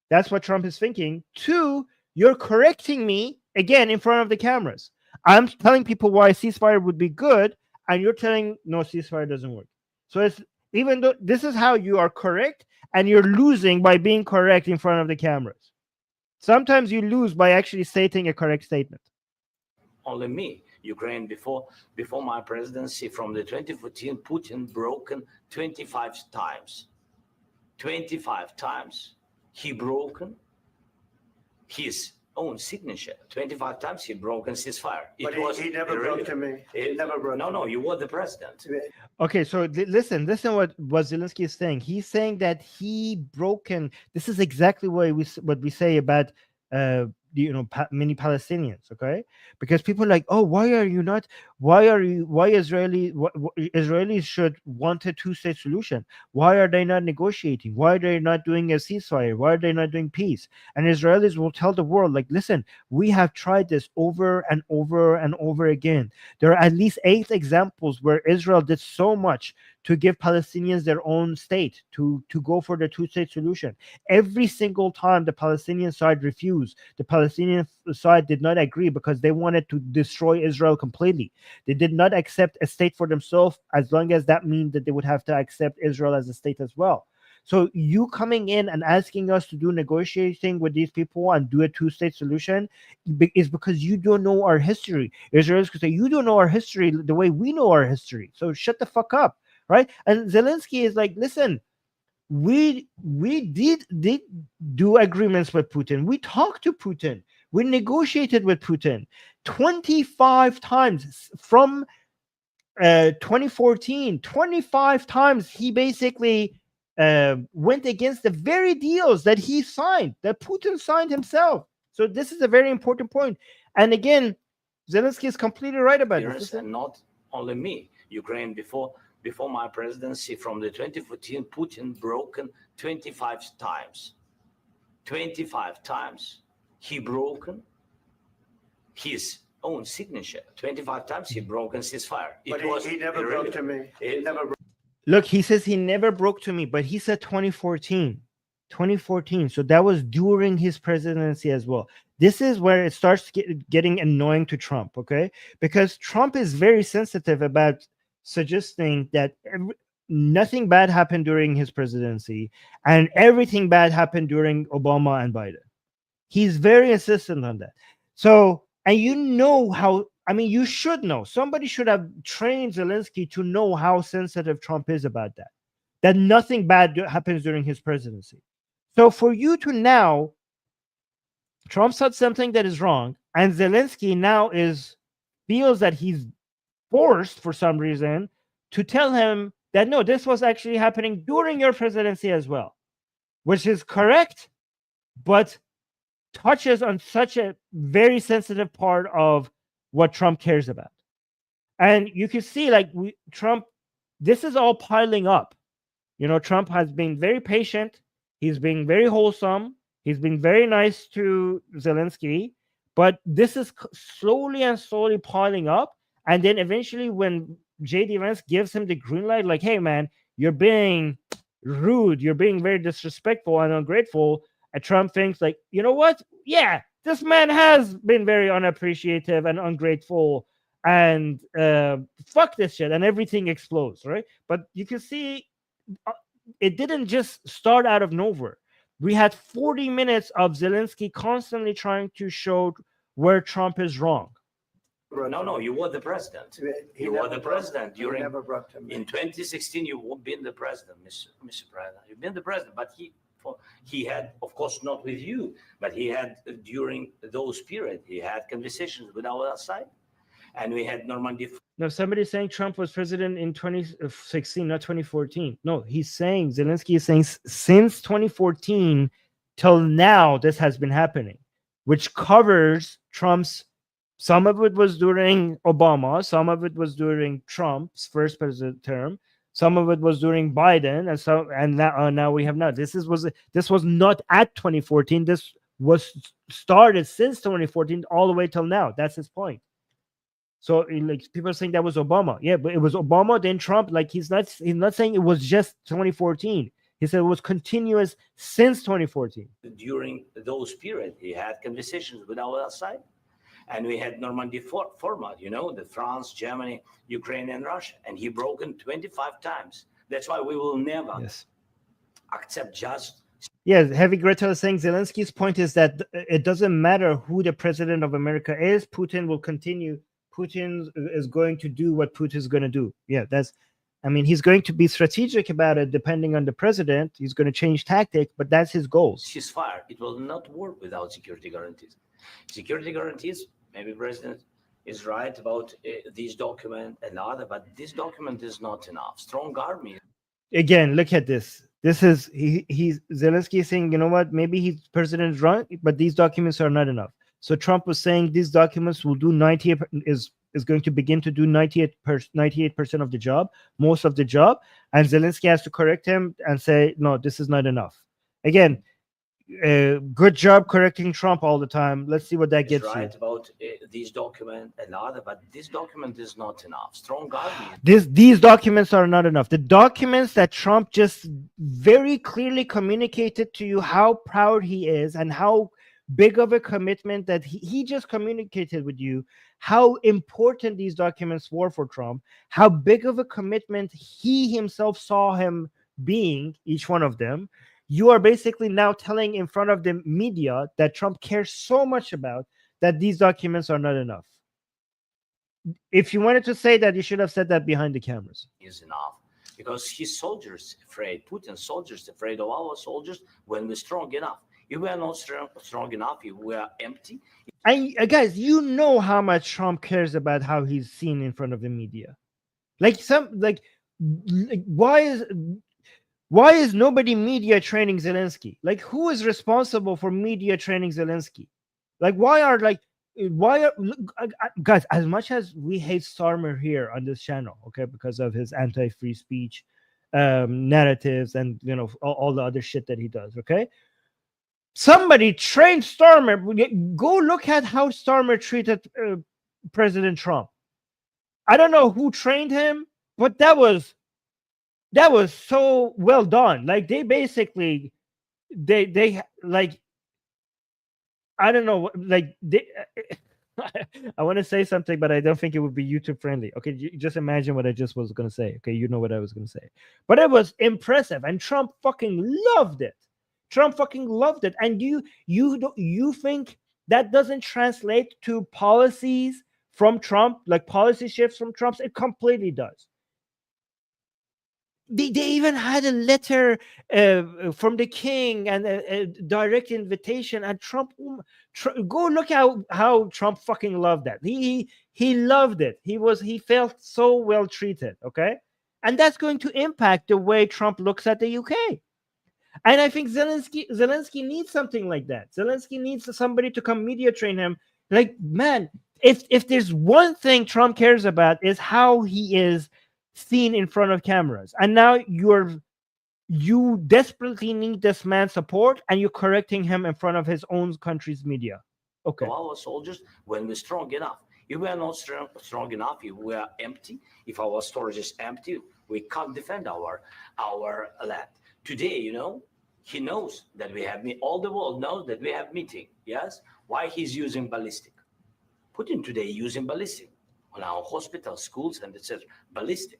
That's what Trump is thinking. Two, you're correcting me, again, in front of the cameras. I'm telling people why a ceasefire would be good, and you're telling, no, ceasefire doesn't work. So it's, even though this is how you are correct, and you're losing by being correct in front of the cameras. Sometimes you lose by actually stating a correct statement. Only me. Ukraine before my presidency from the 2014, Putin broken 25 times. 25 times he broken his own signature. 25 times he broken ceasefire. But he never broke to me. He never broke. No, you were the president. Okay, so listen what Zelensky is saying. He's saying that he broken. This is exactly what we say about many Palestinians. Okay, because people are like, oh, Israelis should want a two-state solution. Why are they not negotiating? Why are they not doing a ceasefire? Why are they not doing peace? And Israelis will tell the world, like, listen, we have tried this over and over and over again. There are at least 8 examples where Israel did so much to give Palestinians their own state, to go for the two-state solution. Every single time the Palestinian side refused, the Palestinian side did not agree because they wanted to destroy Israel completely. They did not accept a state for themselves, as long as that means that they would have to accept Israel as a state as well. So you coming in and asking us to do negotiating with these people and do a two-state solution is because you don't know our history. Israelis could say, you don't know our history the way we know our history. So shut the fuck up, right? And Zelensky is like, listen, we did do agreements with Putin. We talked to Putin. We negotiated with Putin 25 times from 2014. 25 times he basically went against the very deals that he signed, that Putin signed himself. So this is a very important point. And again, Zelensky is completely right about this. And not only me. Ukraine before my presidency from the 2014, Putin broken 25 times. 25 times he broken his own signature. 25 times he broken ceasefire. But he never broke to me. He never broke. Look, he says he never broke to me, but he said 2014. 2014. So that was during his presidency as well. This is where it starts getting annoying to Trump, okay? Because Trump is very sensitive about suggesting that nothing bad happened during his presidency and everything bad happened during Obama and Biden. He's very insistent on that. So, and you know how, I mean, you should know. Somebody should have trained Zelensky to know how sensitive Trump is about that nothing bad happens during his presidency. So for you to now, Trump said something that is wrong, and Zelensky now feels that he's forced for some reason to tell him that, no, this was actually happening during your presidency as well, which is correct, but touches on such a very sensitive part of what Trump cares about. And you can see, like, Trump, this is all piling up. You know, Trump has been very patient. He's being very wholesome. He's been very nice to Zelensky, but this is slowly and slowly piling up. And then eventually when J.D. Vance gives him the green light, like, hey, man, you're being rude. You're being very disrespectful and ungrateful. And Trump thinks, like, you know what? Yeah, this man has been very unappreciative and ungrateful. And fuck this shit. And everything explodes, right? But you can see it didn't just start out of nowhere. We had 40 minutes of Zelensky constantly trying to show where Trump is wrong. No, you were the president. You were the president during. In 2016, you've been the president, Mr. President. You've been the president, but he had, of course, not with you, but he had during those periods, he had conversations with our side, and we had Normandy. No, somebody's saying Trump was president in 2016, not 2014. No, Zelensky is saying since 2014 till now, this has been happening, which covers Trump's Some of it was during Obama. Some of it was during Trump's first president term. Some of it was during Biden, and now we have not. This was not at 2014. This was started since 2014 all the way till now. That's his point. So like people are saying that was Obama. Yeah, but it was Obama, then Trump. Like he's not saying it was just 2014. He said it was continuous since 2014. During those periods, he had conversations with our side, and we had Normandy format, the France, Germany, Ukraine, and Russia, and he broken 25 times. That's why we will never accept just. Yeah, Heavy Greta is saying Zelensky's point is that it doesn't matter who the president of America is, Putin will continue. Putin is going to do what Putin is going to do. Yeah, he's going to be strategic about it depending on the president. He's going to change tactic, but that's his goals. Ceasefire, it will not work without security guarantees. Security guarantees, maybe President is right about this document and other, but this document is not enough. Strong army. Again, look at this. This is he's Zelensky saying, you know what? Maybe he's president is wrong, but these documents are not enough. So Trump was saying these documents will do 98 is going to begin to do 98% of the job, most of the job, and Zelensky has to correct him and say, no, this is not enough. Again, good job correcting Trump all the time. Let's see what that gets right you. About this document and other, but this document is not enough. Strong army. These documents are not enough. The documents that Trump just very clearly communicated to you how proud he is and how big of a commitment that he just communicated with you, how important these documents were for Trump, how big of a commitment he himself saw him being, each one of them. You are basically now telling in front of the media that Trump cares so much about that these documents are not enough. If you wanted to say that, you should have said that behind the cameras. Is enough because his soldiers afraid, Putin's soldiers afraid of our soldiers when we're strong enough. If we are not strong enough, if we are empty. And guys, you know how much Trump cares about how he's seen in front of the media. Why is nobody media training Zelensky? Like, who is responsible for media training Zelensky? Like, guys, as much as we hate Starmer here on this channel, okay, because of his anti-free speech narratives and all the other shit that he does, okay. Somebody trained Starmer. Go look at how Starmer treated President Trump. I don't know who trained him, but that was so well done. Like they basically, they like, I don't know, like they. I want to say something, but I don't think it would be YouTube friendly. Okay, just imagine what I just was gonna say. Okay, you know what I was gonna say, but it was impressive, and Trump fucking loved it. Trump fucking loved it. And you think that doesn't translate to policies from Trump, like policy shifts from Trump? It completely does. They even had a letter from the king and a direct invitation, and Trump go look how Trump fucking loved that. He loved it. He felt so well treated, okay? And that's going to impact the way Trump looks at the UK. And I think Zelensky needs something like that. Zelensky needs somebody to come media train him. Like, man, if there's one thing Trump cares about is how he is seen in front of cameras. And now you desperately need this man's support, and you're correcting him in front of his own country's media. Okay. Our soldiers, when we're strong enough. If we are not strong enough, if we are empty, if our storage is empty, we can't defend our land. Today, he knows that we have all the world knows that we have meeting. Yes, why he's using ballistic? Putin today using ballistic on our hospitals, schools, and etc. Ballistic.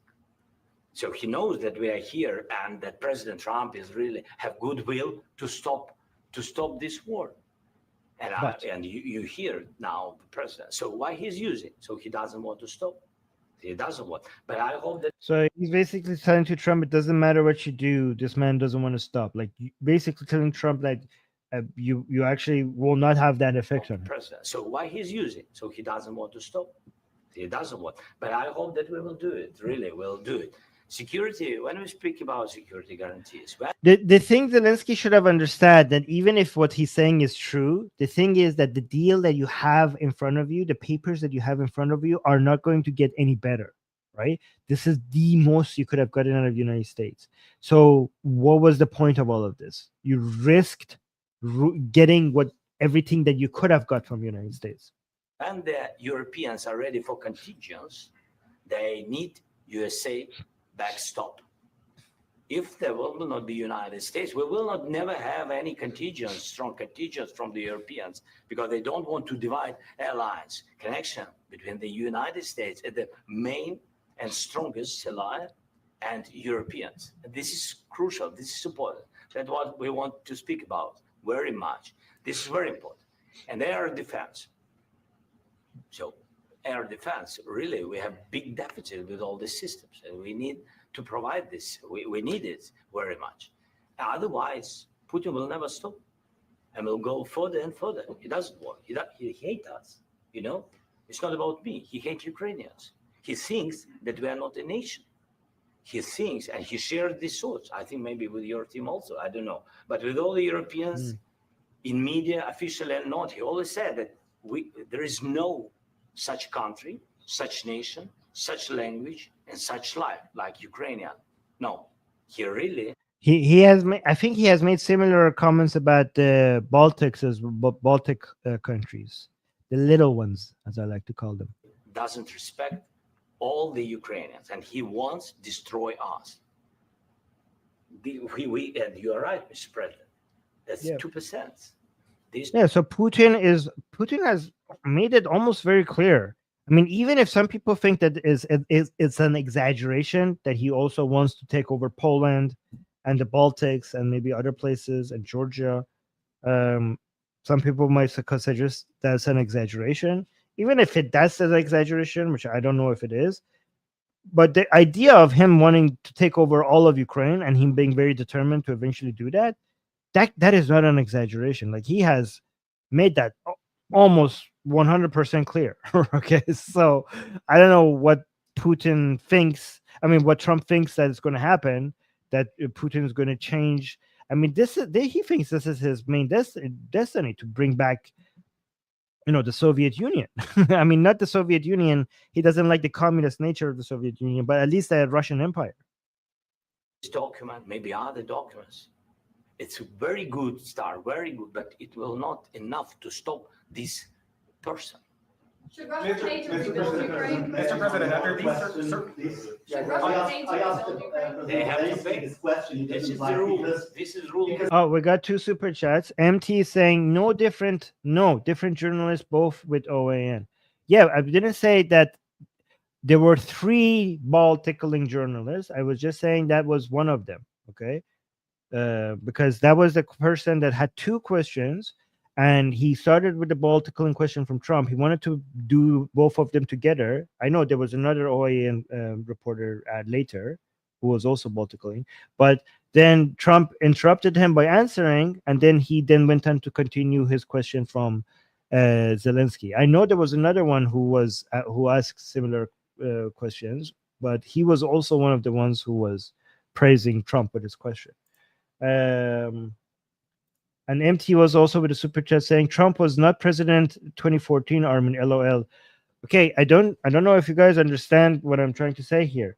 So he knows that we are here and that President Trump is really have goodwill to stop this war. And you hear now the president. So why he's using? So he doesn't want to stop. He doesn't want. But I hope that. So he's basically telling to Trump, it doesn't matter what you do. This man doesn't want to stop. Like basically telling Trump that you actually will not have that effect on him. President. So why he's using? So he doesn't want to stop. He doesn't want. But I hope that we will do it. Really, we'll do it. Security, when we speak about security guarantees, The thing Zelensky should have understood that even if what he's saying is true, the thing is that the deal that you have in front of you, the papers that you have in front of you, are not going to get any better, right? This is the most you could have gotten out of the United States. So what was the point of all of this? You risked getting everything that you could have got from the United States. and the Europeans are ready for contingents, they need USA backstop. If there will not be United States, we will not never have any contingents, strong contingents from the Europeans, because they don't want to divide alliance connection between the United States and the main and strongest ally and Europeans. And this is crucial. This is important. That's what we want to speak about very much. This is very important. And air defense. So air defense, really, we have big deficit with all these systems, and we need to provide this. We need it very much. Otherwise, Putin will never stop and will go further and further. He doesn't want. He hates us, you know? It's not about me. He hates Ukrainians. He thinks that we are not a nation. He thinks, and he shared these thoughts, I think maybe with your team also, I don't know. But with all the Europeans in media, officially and not, he always said that there is no such country, such nation, such language, and such life like Ukrainian. No, he really. He has made, I think he has made similar comments about the Baltics as Baltic countries, the little ones, as I like to call them. Doesn't respect all the Ukrainians, and he wants to destroy us. And you are right, Mr. President. That's 2%. Yeah, so Putin has made it almost very clear. I mean, even if some people think that it's an exaggeration that he also wants to take over Poland and the Baltics and maybe other places and Georgia, some people might suggest that's an exaggeration. Even if that's an exaggeration, which I don't know if it is, but the idea of him wanting to take over all of Ukraine and him being very determined to eventually do that, that is not an exaggeration. Like, he has made that almost 100% clear. Okay, so I don't know what Putin thinks. I mean, what Trump thinks that is going to happen, that Putin is going to change. I mean, he thinks this is his main destiny to bring back, the Soviet Union. I mean, not the Soviet Union. He doesn't like the communist nature of the Soviet Union, but at least the Russian Empire. This document, maybe other documents, it's a very good start, very good, but it will not enough to stop this person. Should Russia pay to rebuild Ukraine? Mr. President, under these Should Russia pay to rebuild Ukraine? They have to pay. This is the rule. This is rule. Oh, we got 2 super chats. MT is saying different journalists, both with OAN. Yeah, I didn't say that there were 3 ball tickling journalists. I was just saying that was one of them. Okay, because that was the person that had 2 questions. And he started with the ball tickling question from Trump. He wanted to do both of them together. I know there was another OAN reporter later who was also ball tickling, but then Trump interrupted him by answering, and then he went on to continue his question from Zelensky. I know there was another one who asked similar questions, but he was also one of the ones who was praising Trump with his question. And MT was also with a super chat saying Trump was not president 2014, Armin, LOL. Okay, I don't know if you guys understand what I'm trying to say here.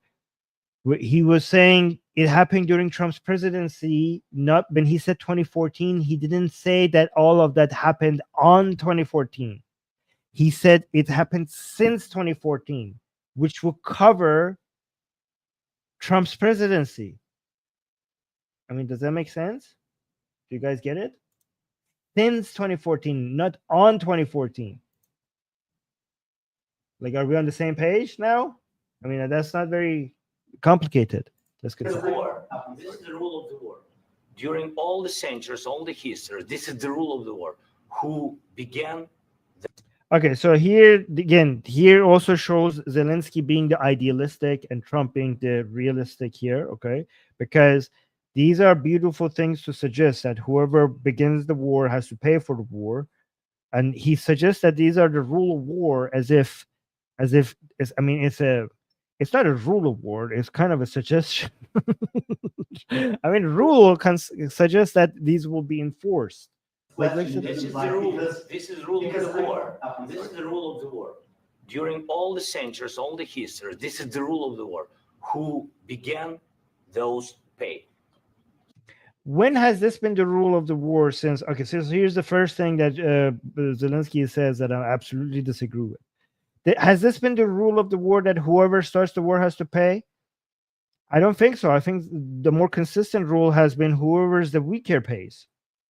He was saying it happened during Trump's presidency, not when he said 2014. He didn't say that all of that happened on 2014. He said it happened since 2014, which will cover Trump's presidency. I mean, does that make sense? Do you guys get it? Since 2014, not on 2014. Like, are we on the same page now? I mean, that's not very complicated. Let's get The war. This is the rule of the war. During all the centuries, all the history, this is the rule of the war. Who began? Okay, so here also shows Zelensky being the idealistic and Trump being the realistic here. Okay, because these are beautiful things to suggest that whoever begins the war has to pay for the war. And he suggests that these are the rule of war as if it's it's not a rule of war. It's kind of a suggestion. I mean, rule can suggest that these will be enforced. Question This is like the rule. because- This is the rule of because the I- war. I'm This is sorry. the rule of the war. During all the centuries, all the history, this is the rule of the war. Who began those pay. When has this been the rule of the war since? Okay, so here's the first thing that Zelensky says that I absolutely disagree with. Has this been the rule of the war that whoever starts the war has to pay? I don't think so. I think the more consistent rule has been whoever is the weaker pays.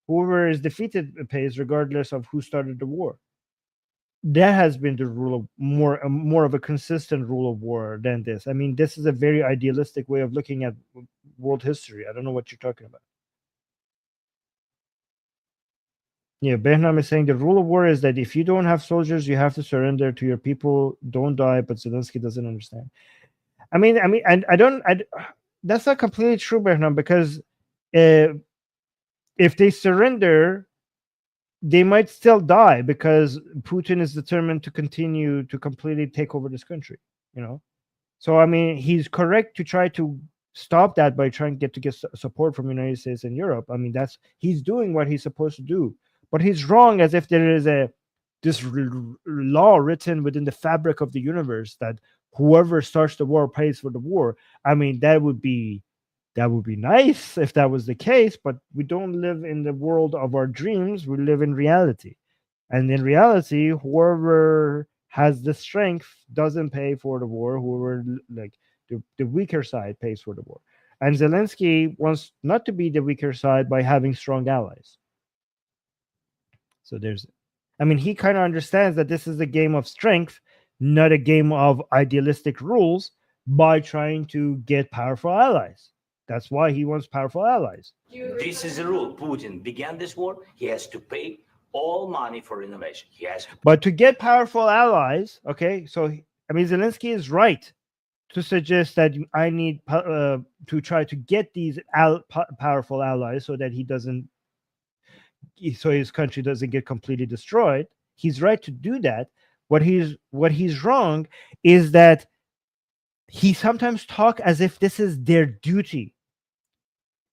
Whoever is defeated pays, regardless of who started the war. That has been the rule of more of a consistent rule of war than this. I mean, this is a very idealistic way of looking at world history. I don't know what you're talking about. Yeah, Behnam is saying the rule of war is that if you don't have soldiers, you have to surrender to your people. Don't die. But Zelensky doesn't understand. I mean, and that's not completely true, Behnam, because if they surrender, they might still die because Putin is determined to continue to completely take over this country. You know, so I mean, he's correct to try to stop that by trying to get support from the United States and Europe. I mean, he's doing what he's supposed to do. But he's wrong as if there is this law written within the fabric of the universe that whoever starts the war pays for the war. I mean, that would be nice if that was the case, but we don't live in the world of our dreams. We live in reality. And in reality, whoever has the strength doesn't pay for the war. Whoever, like, the weaker side pays for the war. And Zelensky wants not to be the weaker side by having strong allies. So he kind of understands that this is a game of strength, not a game of idealistic rules, by trying to get powerful allies. That's why he wants powerful allies. This is the rule. Putin began this war. He has to pay all money for innovation. He has to. But to get powerful allies, okay, so Zelensky is right to suggest that I need to try to get these powerful allies so that so his country doesn't get completely destroyed. He's right to do that. What he's wrong is that he sometimes talk as if this is their duty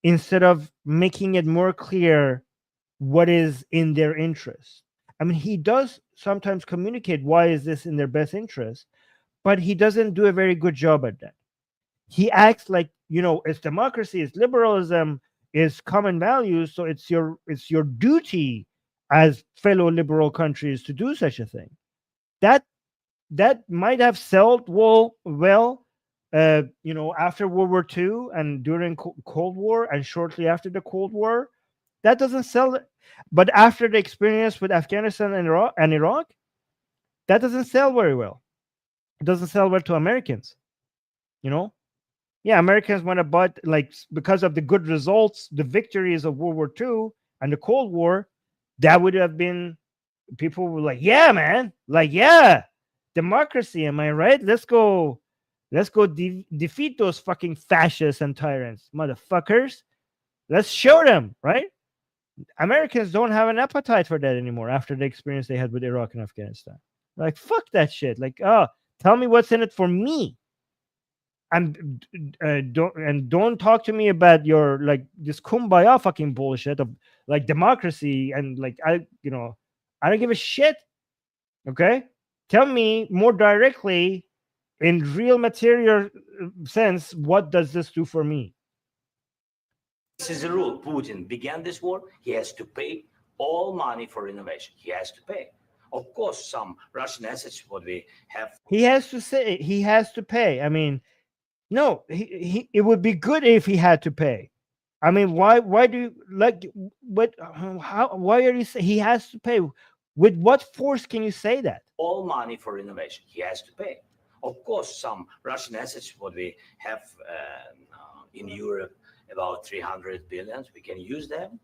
instead of making it more clear what is in their interest. I mean, he does sometimes communicate why is this in their best interest, but he doesn't do a very good job at that. He acts like, it's democracy, it's liberalism, is common values, so it's your duty as fellow liberal countries to do such a thing. That might have sold well after World War II and during Cold War and shortly after the Cold War. That doesn't sell, but after the experience with Afghanistan and Iraq, that doesn't sell very well. It doesn't sell well to Americans. Yeah, Americans want to buy, because of the good results, the victories of World War II and the Cold War, that would have been, people were like, yeah, man, yeah, democracy, am I right? Let's go defeat those fucking fascists and tyrants, motherfuckers. Let's show them, right? Americans don't have an appetite for that anymore after the experience they had with Iraq and Afghanistan. Like, fuck that shit. Tell me what's in it for me. And don't talk to me about your this kumbaya fucking bullshit of democracy and I don't give a shit. Okay, tell me more directly in real material sense, what does this do for me? This is the rule. Putin began this war. He has to pay all money for innovation. He has to pay. Of course, some Russian assets what we have. He has to pay. I mean. No, it would be good if he had to pay. I mean, why do you why are you saying he has to pay? With what force can you say that? All money for innovation, he has to pay. Of course, some Russian assets what we have in Europe, about 300 billion, we can use them.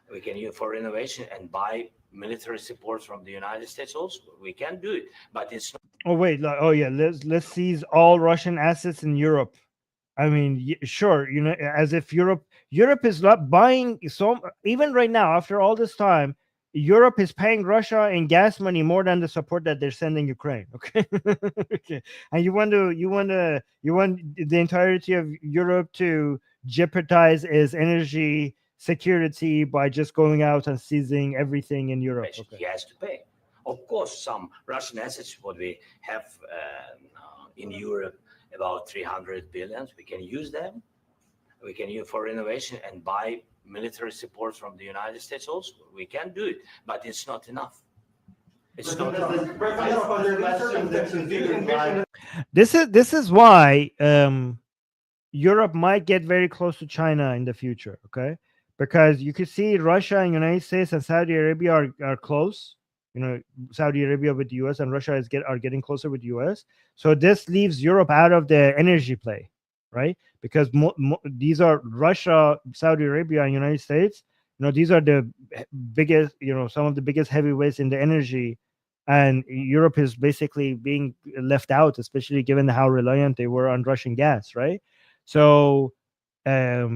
We can use for innovation and buy military support from the United States also. We can do it, but it's not. Oh wait, let's seize all Russian assets in Europe. I mean, sure, as if Europe is not buying. So even right now, after all this time, Europe is paying Russia in gas money more than the support that they're sending Ukraine. Okay, okay, and you want the entirety of Europe to jeopardize its energy security by just going out and seizing everything in Europe. Okay. He has to pay. Of course, some Russian assets, what we have in Europe, about 300 billion, we can use them. We can use for innovation and buy military support from the United States also. We can do it, but it's not enough. It's not enough. This is why Europe might get very close to China in the future. Okay, because you can see Russia and United States and Saudi Arabia are close. You know, Saudi Arabia with the US and Russia are getting closer with the US. So this leaves Europe out of the energy play, right? Because these are Russia, Saudi Arabia, and United States. You know, these are the biggest, you know, some of the biggest heavyweights in the energy, and Europe is basically being left out, especially given how reliant they were on Russian gas, right? So they're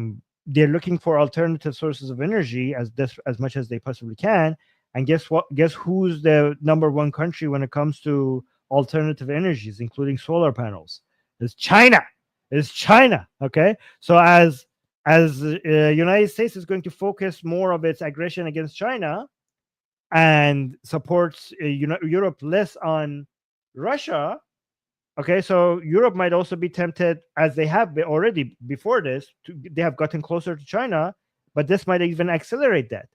looking for alternative sources of energy as much as they possibly can. And guess what? Guess who's the #1 country when it comes to alternative energies, including solar panels? It's China. It's China. Okay. So as United States is going to focus more of its aggression against China and supports Europe less on Russia. Okay, so Europe might also be tempted, as they have been already before this. They have gotten closer to China, but this might even accelerate that,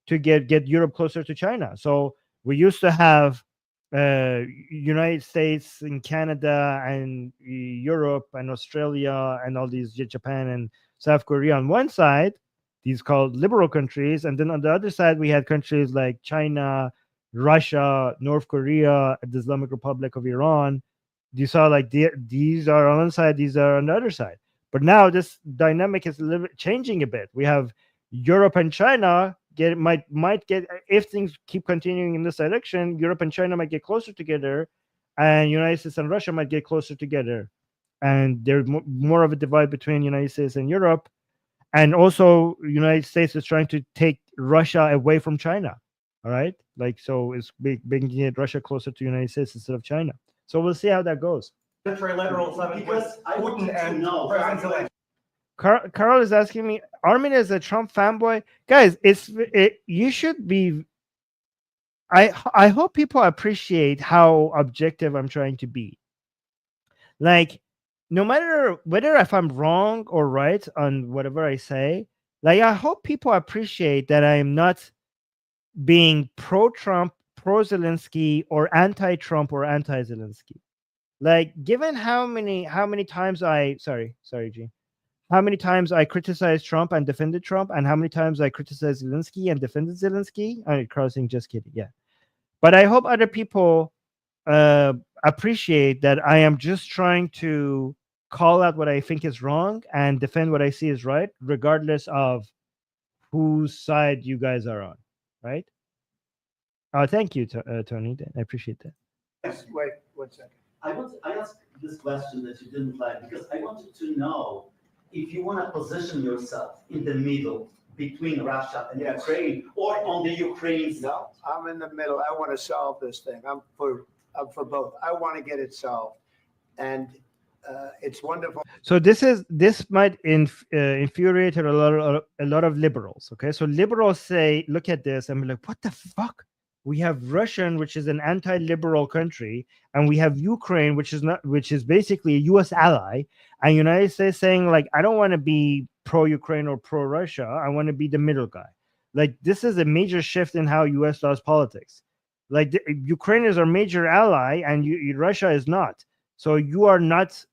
to get Europe closer to China. So we used to have United States and Canada and Europe and Australia and all these, Japan and South Korea on one side, these called liberal countries, and then on the other side we had countries like China, Russia, North Korea, the Islamic Republic of Iran. You saw like these are on one side, these are on the other side. But now this dynamic is a little bit changing a bit. We have Europe and China might get, if things keep continuing in this direction, Europe and China might get closer together, and United States and Russia might get closer together, and there's more of a divide between United States and Europe. And also United States is trying to take Russia away from China. All right, like, so it's bringing Russia closer to United States instead of China. So we'll see how that goes. Because I want to know. Carl is asking me, Armin is a Trump fanboy. Guys, you should be. I hope people appreciate how objective I'm trying to be. Like, no matter whether if I'm wrong or right on whatever I say, like, I hope people appreciate that I am not being pro-Trump, pro-Zelensky, or anti-Trump or anti-Zelensky. Like, given how many times how many times I criticized Trump and defended Trump, and how many times I criticized Zelensky and defended Zelensky. Crossing, just kidding, yeah. But I hope other people appreciate that I am just trying to call out what I think is wrong and defend what I see is right, regardless of whose side you guys are on, right? Thank you, Tony. I appreciate that. Yes, wait 1 second. I asked this question that you didn't like because I wanted to know if you want to position yourself in the middle between Russia and Ukraine, or on the Ukraine's. No, I'm in the middle. I want to solve this thing. I'm for both. I want to get it solved, and it's wonderful. So this might infuriate a lot of liberals. Okay, so liberals look at this and be like, what the fuck? We have Russia, which is an anti-liberal country, and we have Ukraine, which is basically a U.S. ally, and United States saying, like, I don't want to be pro-Ukraine or pro-Russia. I want to be the middle guy. Like, this is a major shift in how U.S. does politics. Like, Ukraine is our major ally, and Russia is not. So you are not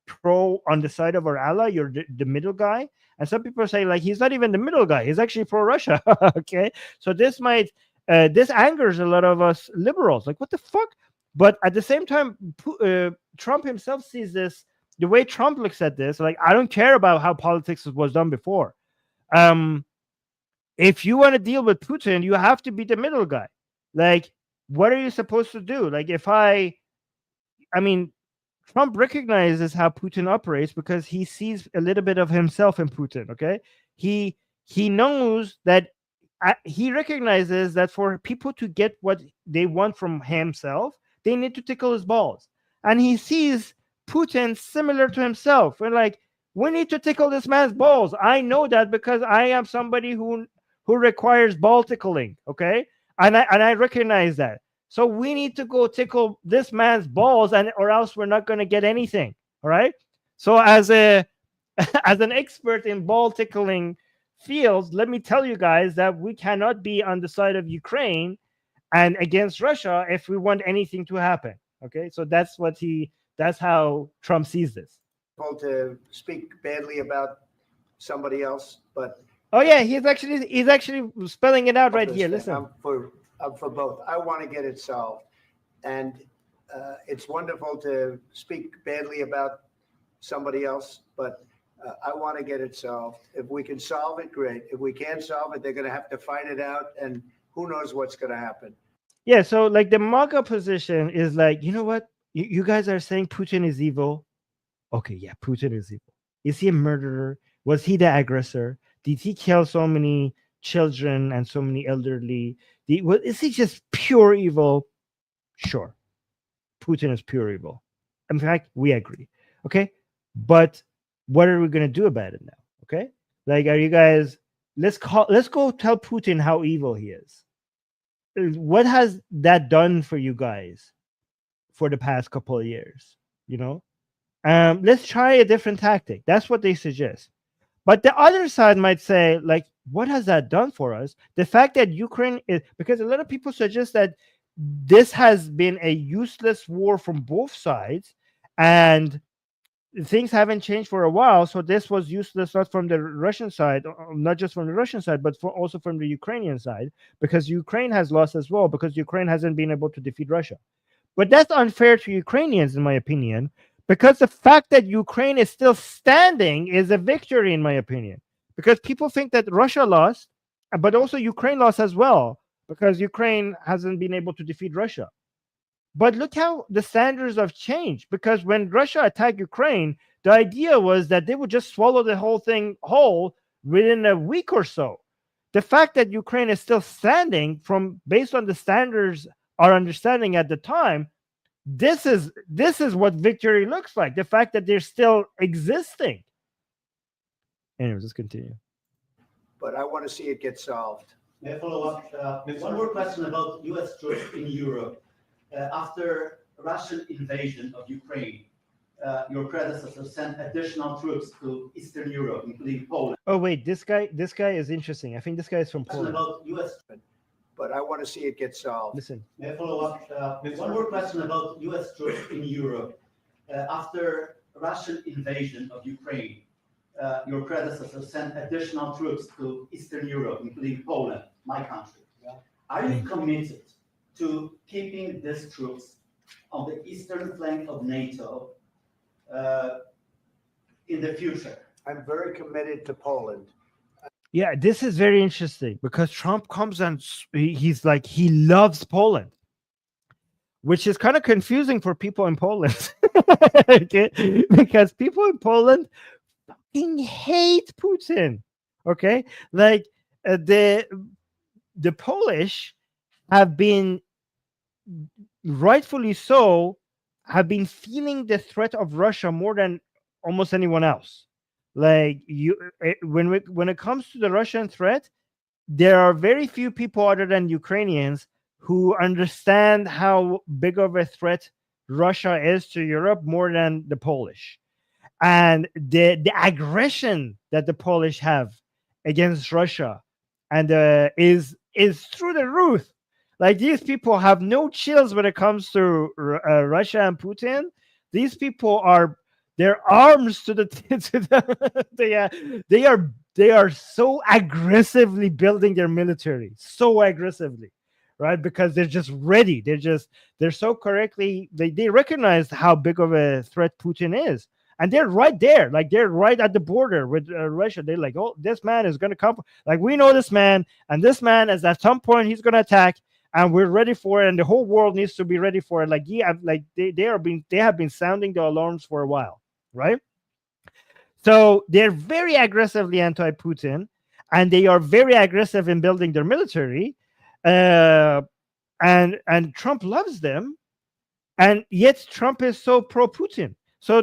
pro on the side of our ally. You're the middle guy. And some people say, like, he's not even the middle guy. He's actually pro-Russia. Okay, so this might. This angers a lot of us liberals. Like, what the fuck? But at the same time, Trump himself sees this. The way Trump looks at this, like, I don't care about how politics was done before. If you want to deal with Putin, you have to be the middle guy. Like, what are you supposed to do? Like, I mean, Trump recognizes how Putin operates because he sees a little bit of himself in Putin. Okay, he knows that he recognizes that for people to get what they want from himself, they need to tickle his balls. And he sees Putin similar to himself. And like, we need to tickle this man's balls. I know that because I am somebody who requires ball tickling. Okay. And I recognize that. So we need to go tickle this man's balls, and or else we're not going to get anything. All right. So as a as an expert in ball tickling fields, let me tell you guys that we cannot be on the side of Ukraine and against Russia if we want anything to happen. Okay, so that's how Trump sees this. To speak badly about somebody else, but oh yeah, he's actually spelling it out right here. Listen, I'm for both. I want to get it solved, and it's wonderful to speak badly about somebody else, but I want to get it solved. If we can solve it, great. If we can't solve it, they're going to have to fight it out, and who knows what's going to happen. Yeah, so like the MAGA position is like, you know what? You guys are saying Putin is evil. Okay, yeah, Putin is evil. Is he a murderer? Was he the aggressor? Did he kill so many children and so many elderly? Is he just pure evil? Sure. Putin is pure evil. In fact, we agree. Okay? But what are we going to do about it now? Okay? Like, are you guys, let's go tell Putin how evil he is. What has that done for you guys for the past couple of years? You know? Let's try a different tactic. That's what they suggest. But the other side might say, like, what has that done for us? The fact that Ukraine is, because a lot of people suggest that this has been a useless war from both sides, and things haven't changed for a while. So this was useless, not from the Russian side, not just from the Russian side, but also from the Ukrainian side, because Ukraine has lost as well, because Ukraine hasn't been able to defeat Russia. But that's unfair to Ukrainians, in my opinion, because the fact that Ukraine is still standing is a victory, in my opinion, because people think that Russia lost, but also Ukraine lost as well, because Ukraine hasn't been able to defeat Russia. But look how the standards have changed, because when Russia attacked Ukraine, the idea was that they would just swallow the whole thing whole within a week or so. The fact that Ukraine is still standing, based on the standards, our understanding at the time, this is what victory looks like. The fact that they're still existing. Anyways, let's continue. But I want to see it get solved. May I follow up? One more question about U.S. troops in Europe. After Russian invasion of Ukraine, your predecessor sent additional troops to Eastern Europe, including Poland. Oh wait, this guy is interesting. I think this guy is from Poland. About U.S. But I want to see it get solved. Listen. May I follow up? One more question about U.S. troops in Europe. After Russian invasion of Ukraine, your predecessor sent additional troops to Eastern Europe, including Poland, my country. Are you committed to keeping these troops on the eastern flank of NATO in the future? I'm very committed to Poland. Yeah, this is very interesting, because Trump comes and he's like, he loves Poland, which is kind of confusing for people in Poland. Okay? Because people in Poland fucking hate Putin. Okay, like the Polish have been, rightfully so, have been feeling the threat of Russia more than almost anyone else. Like, when it comes to the Russian threat, there are very few people other than Ukrainians who understand how big of a threat Russia is to Europe more than the Polish. And the aggression that the Polish have against Russia and is through the roof. Like, these people have no chills when it comes to Russia and Putin. These people are, their arms to the, they are so aggressively building their military, so aggressively, right? Because they're just ready. They're so correctly, they recognize how big of a threat Putin is. And they're right there, like they're right at the border with Russia. They're like, oh, this man is going to come. Like, we know this man, and this man is at some point he's going to attack, and we're ready for it, and the whole world needs to be ready for it. Like, yeah, like they have been sounding the alarms for a while, right? So they're very aggressively anti-Putin, and they are very aggressive in building their military, and Trump loves them, and yet Trump is so pro-Putin. So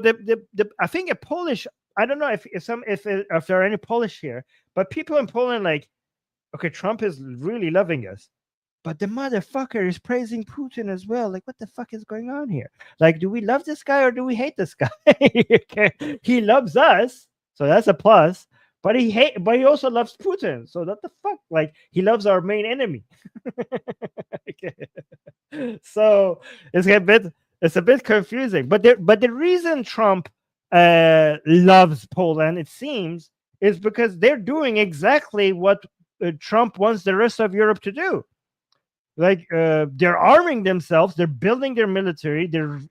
I think a Polish, I don't know if there are any Polish here, but people in Poland like, okay, Trump is really loving us, but the motherfucker is praising Putin as well. Like, what the fuck is going on here? Like, do we love this guy or do we hate this guy? Okay. He loves us, so that's a plus. But he also loves Putin. So what the fuck? Like, he loves our main enemy. Okay. So it's a bit confusing. But the reason Trump loves Poland, it seems, is because they're doing exactly what Trump wants the rest of Europe to do. Like, they're arming themselves, they're building their military, they're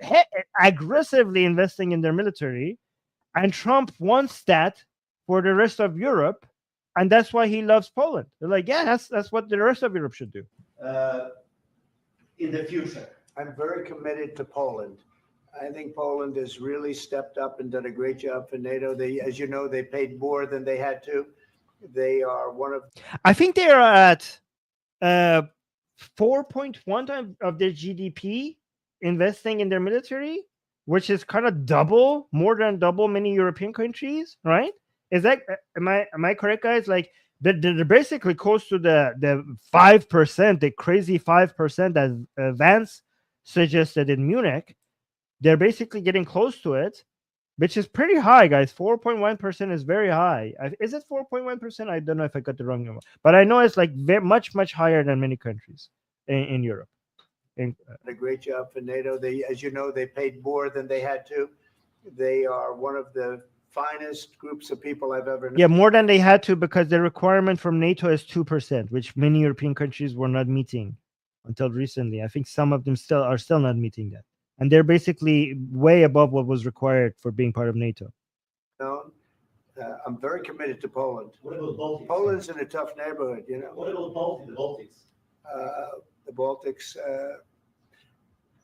aggressively investing in their military, and Trump wants that for the rest of Europe, and that's why he loves Poland. They're like, yeah, that's what the rest of Europe should do. In the future, I'm very committed to Poland. I think Poland has really stepped up and done a great job for NATO. They, as you know, they paid more than they had to. They are one of. I think they are at 4.1 of their GDP investing in their military, which is kind of more than double many European countries, right? Is that am I correct, guys? Like, they're basically close to the 5%, the crazy 5% that Vance suggested in Munich. They're basically getting close to it, which is pretty high, guys. 4.1% is very high. Is it 4.1%? I don't know if I got the wrong number, but I know it's like much higher than many countries in Europe. A great job for NATO. They, as you know, they paid more than they had to. They are one of the finest groups of people I've ever known. Yeah, more than they had to, because the requirement from NATO is 2%, which many European countries were not meeting until recently. I think some of them are still not meeting that. And they're basically way above what was required for being part of NATO. I'm very committed to Poland. what about Baltics? Poland's in a tough neighborhood, you know. What about the Baltics? The Baltics,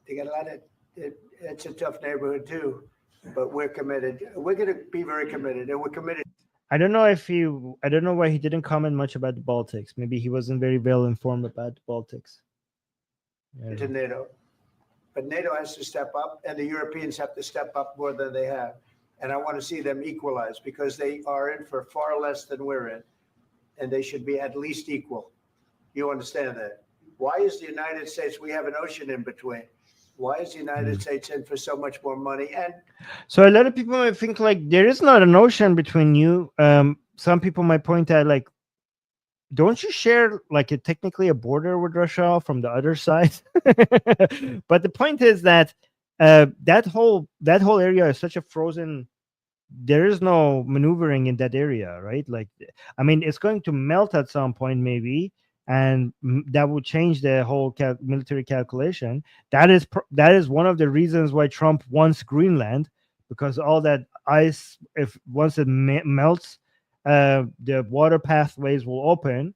they got a lot of. It's a tough neighborhood too, but we're committed. We're going to be very committed, and we're committed. I don't know why he didn't comment much about the Baltics. Maybe he wasn't very well informed about the Baltics. Yeah. To NATO. But NATO has to step up, and the Europeans have to step up more than they have. And I want to see them equalize, because they are in for far less than we're in, and they should be at least equal. You understand that? Why is the United States, we have an ocean in between. Why is the United States in for so much more money? And so a lot of people might think like there is not an ocean between you. Some people might point out like, don't you share like technically a border with Russia from the other side? But the point is that that whole area is such a frozen. There is no maneuvering in that area, right? Like, I mean, it's going to melt at some point, maybe, and that would change the whole military calculation. That is one of the reasons why Trump wants Greenland, because all that ice, once it melts, the water pathways will open,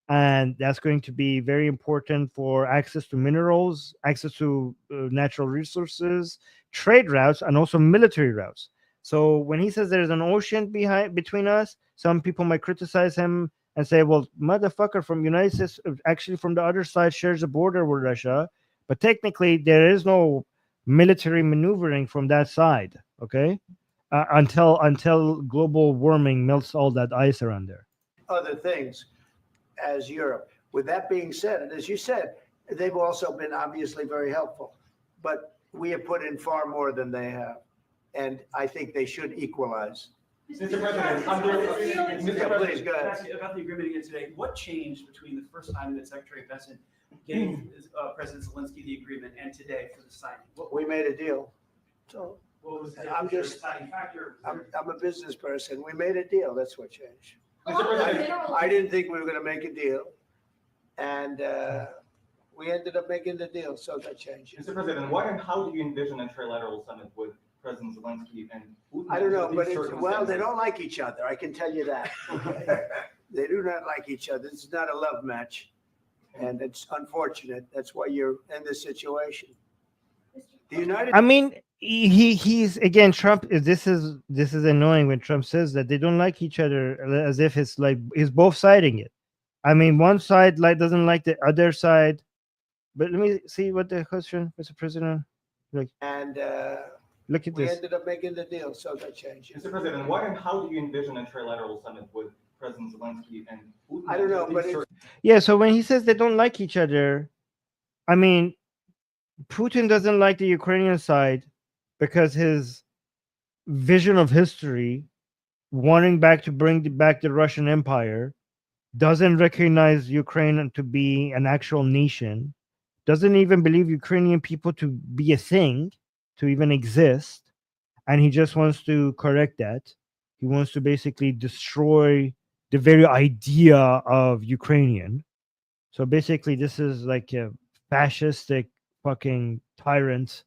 and that's going to be very important for access to minerals, access to natural resources, trade routes, and also military routes. So when he says there's an ocean between us, some people might criticize him and say, well, motherfucker, from United States, actually from the other side shares a border with Russia, but technically there is no military maneuvering from that side, okay? Until global warming melts all that ice around there. other things as Europe. With that being said, and as you said, they've also been obviously very helpful, but we have put in far more than they have. And I think they should equalize. Mr. President, Please, go ahead. About the agreement again today, what changed between the first time that Secretary Bessent gave President Zelensky the agreement and today for the signing? We made a deal. So What was the I'm just, deciding factor? I'm a business person. We made a deal. That's what changed. Oh, I didn't think we were going to make a deal. And we ended up making the deal. So that changed. Mr. President, what and how do you envision a trilateral summit with President Zelensky and Putin? I don't know, under but these well, they circumstances? don't like each other. I can tell you that. Okay? They do not like each other. It's not a love match. And it's unfortunate. That's why you're in this situation. The United I mean, he's again Trump is this is annoying when Trump says that they don't like each other, as if it's like he's both siding it. I mean, one side like doesn't like the other side. But let me see what the question, Mr. President. Like, And look at we this. ended up making the deal, so that changed. Mr. President, what and how do you envision a trilateral summit with President Zelensky and Putin? I don't know, but it's, Yeah, so when he says they don't like each other, I mean, Putin doesn't like the Ukrainian side because his vision of history, wanting to bring back the Russian Empire, doesn't recognize Ukraine to be an actual nation, doesn't even believe Ukrainian people to be a thing, to even exist, and he just wants to correct that. He wants to basically destroy the very idea of Ukrainian. So basically, this is like a fascistic fucking tyrant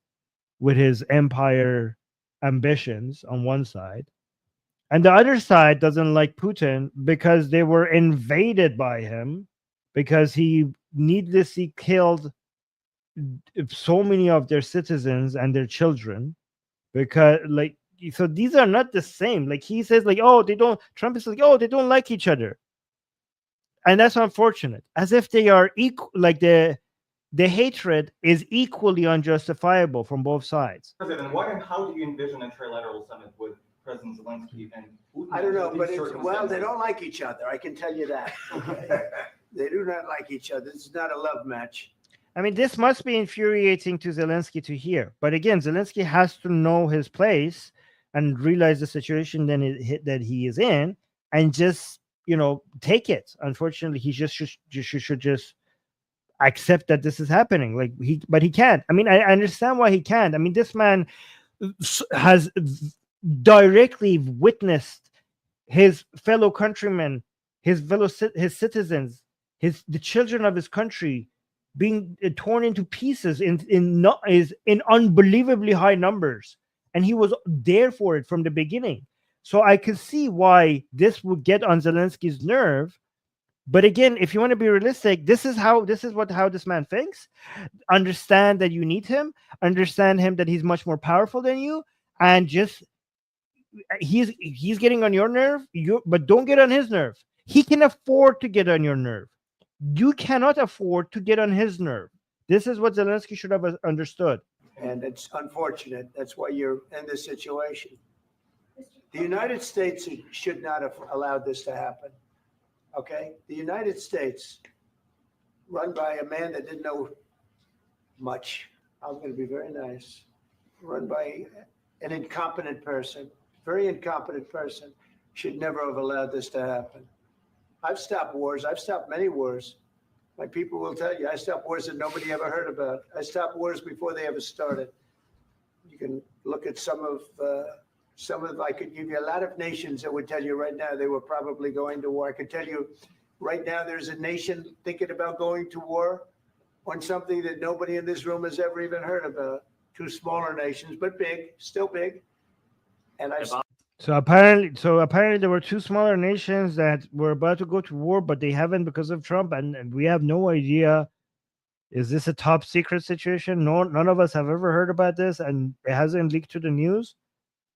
with his empire ambitions on one side. And the other side doesn't like Putin because they were invaded by him, because he needlessly killed so many of their citizens and their children. Because, like, so these are not the same. Like, he says, like, oh, they don't, Trump is like, oh, they don't like each other. And that's unfortunate, as if they are equal, like the hatred is equally unjustifiable from both sides. President, what and how do you envision a trilateral summit with President Zelensky and Putin? I don't know, under but these it's, well, circumstances? they don't like each other. I can tell you that. Okay? They do not like each other. This is not a love match. I mean, this must be infuriating to Zelensky to hear. But again, Zelensky has to know his place and realize the situation that he is in, and just, you know, take it. Unfortunately, he should just accept that this is happening. But he can't. I mean, I understand why he can't. I mean, this man has directly witnessed his fellow countrymen, his citizens, the children of his country being torn into pieces in unbelievably high numbers, and he was there for it from the beginning. So I can see why this would get on Zelensky's nerve. But again, if you want to be realistic, this is how this man thinks. Understand that you need him. Understand him that he's much more powerful than you, and just he's getting on your nerve. But don't get on his nerve. He can afford to get on your nerve. You cannot afford to get on his nerve. This is what Zelensky should have understood. And it's unfortunate. That's why you're in this situation. The United States should not have allowed this to happen. Okay? The United States, run by a man that didn't know much, I'm going to be very nice, run by an incompetent person, very incompetent person, should never have allowed this to happen. I've stopped wars. I've stopped many wars. My people will tell you, I stopped wars that nobody ever heard about. I stopped wars before they ever started. You can look at some of, I could give you a lot of nations that would tell you right now they were probably going to war. I could tell you right now there's a nation thinking about going to war on something that nobody in this room has ever even heard about. Two smaller nations, but big, still big. And So apparently there were two smaller nations that were about to go to war, but they haven't because of Trump, and we have no idea. Is this a top secret situation? No, none of us have ever heard about this, and it hasn't leaked to the news.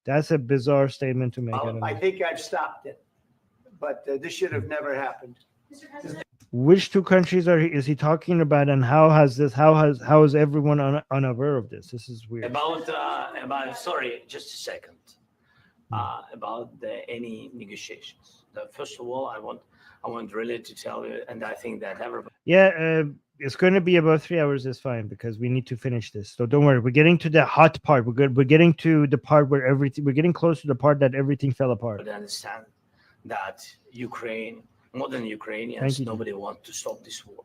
That's a bizarre statement to make. I think I've stopped it, but this should have never happened. Which two countries is he talking about, and how is everyone unaware of this? This is weird. About sorry, just a second. About any negotiations. First of all, I want really to tell you, and I think that everybody. Yeah, it's going to be about 3 hours. Is fine because we need to finish this. So don't worry. We're getting to the hot part. We're good. We're getting to the part where everything. We're getting close to the part that everything fell apart. But understand that Ukraine, modern Ukrainians, nobody wants to stop this war.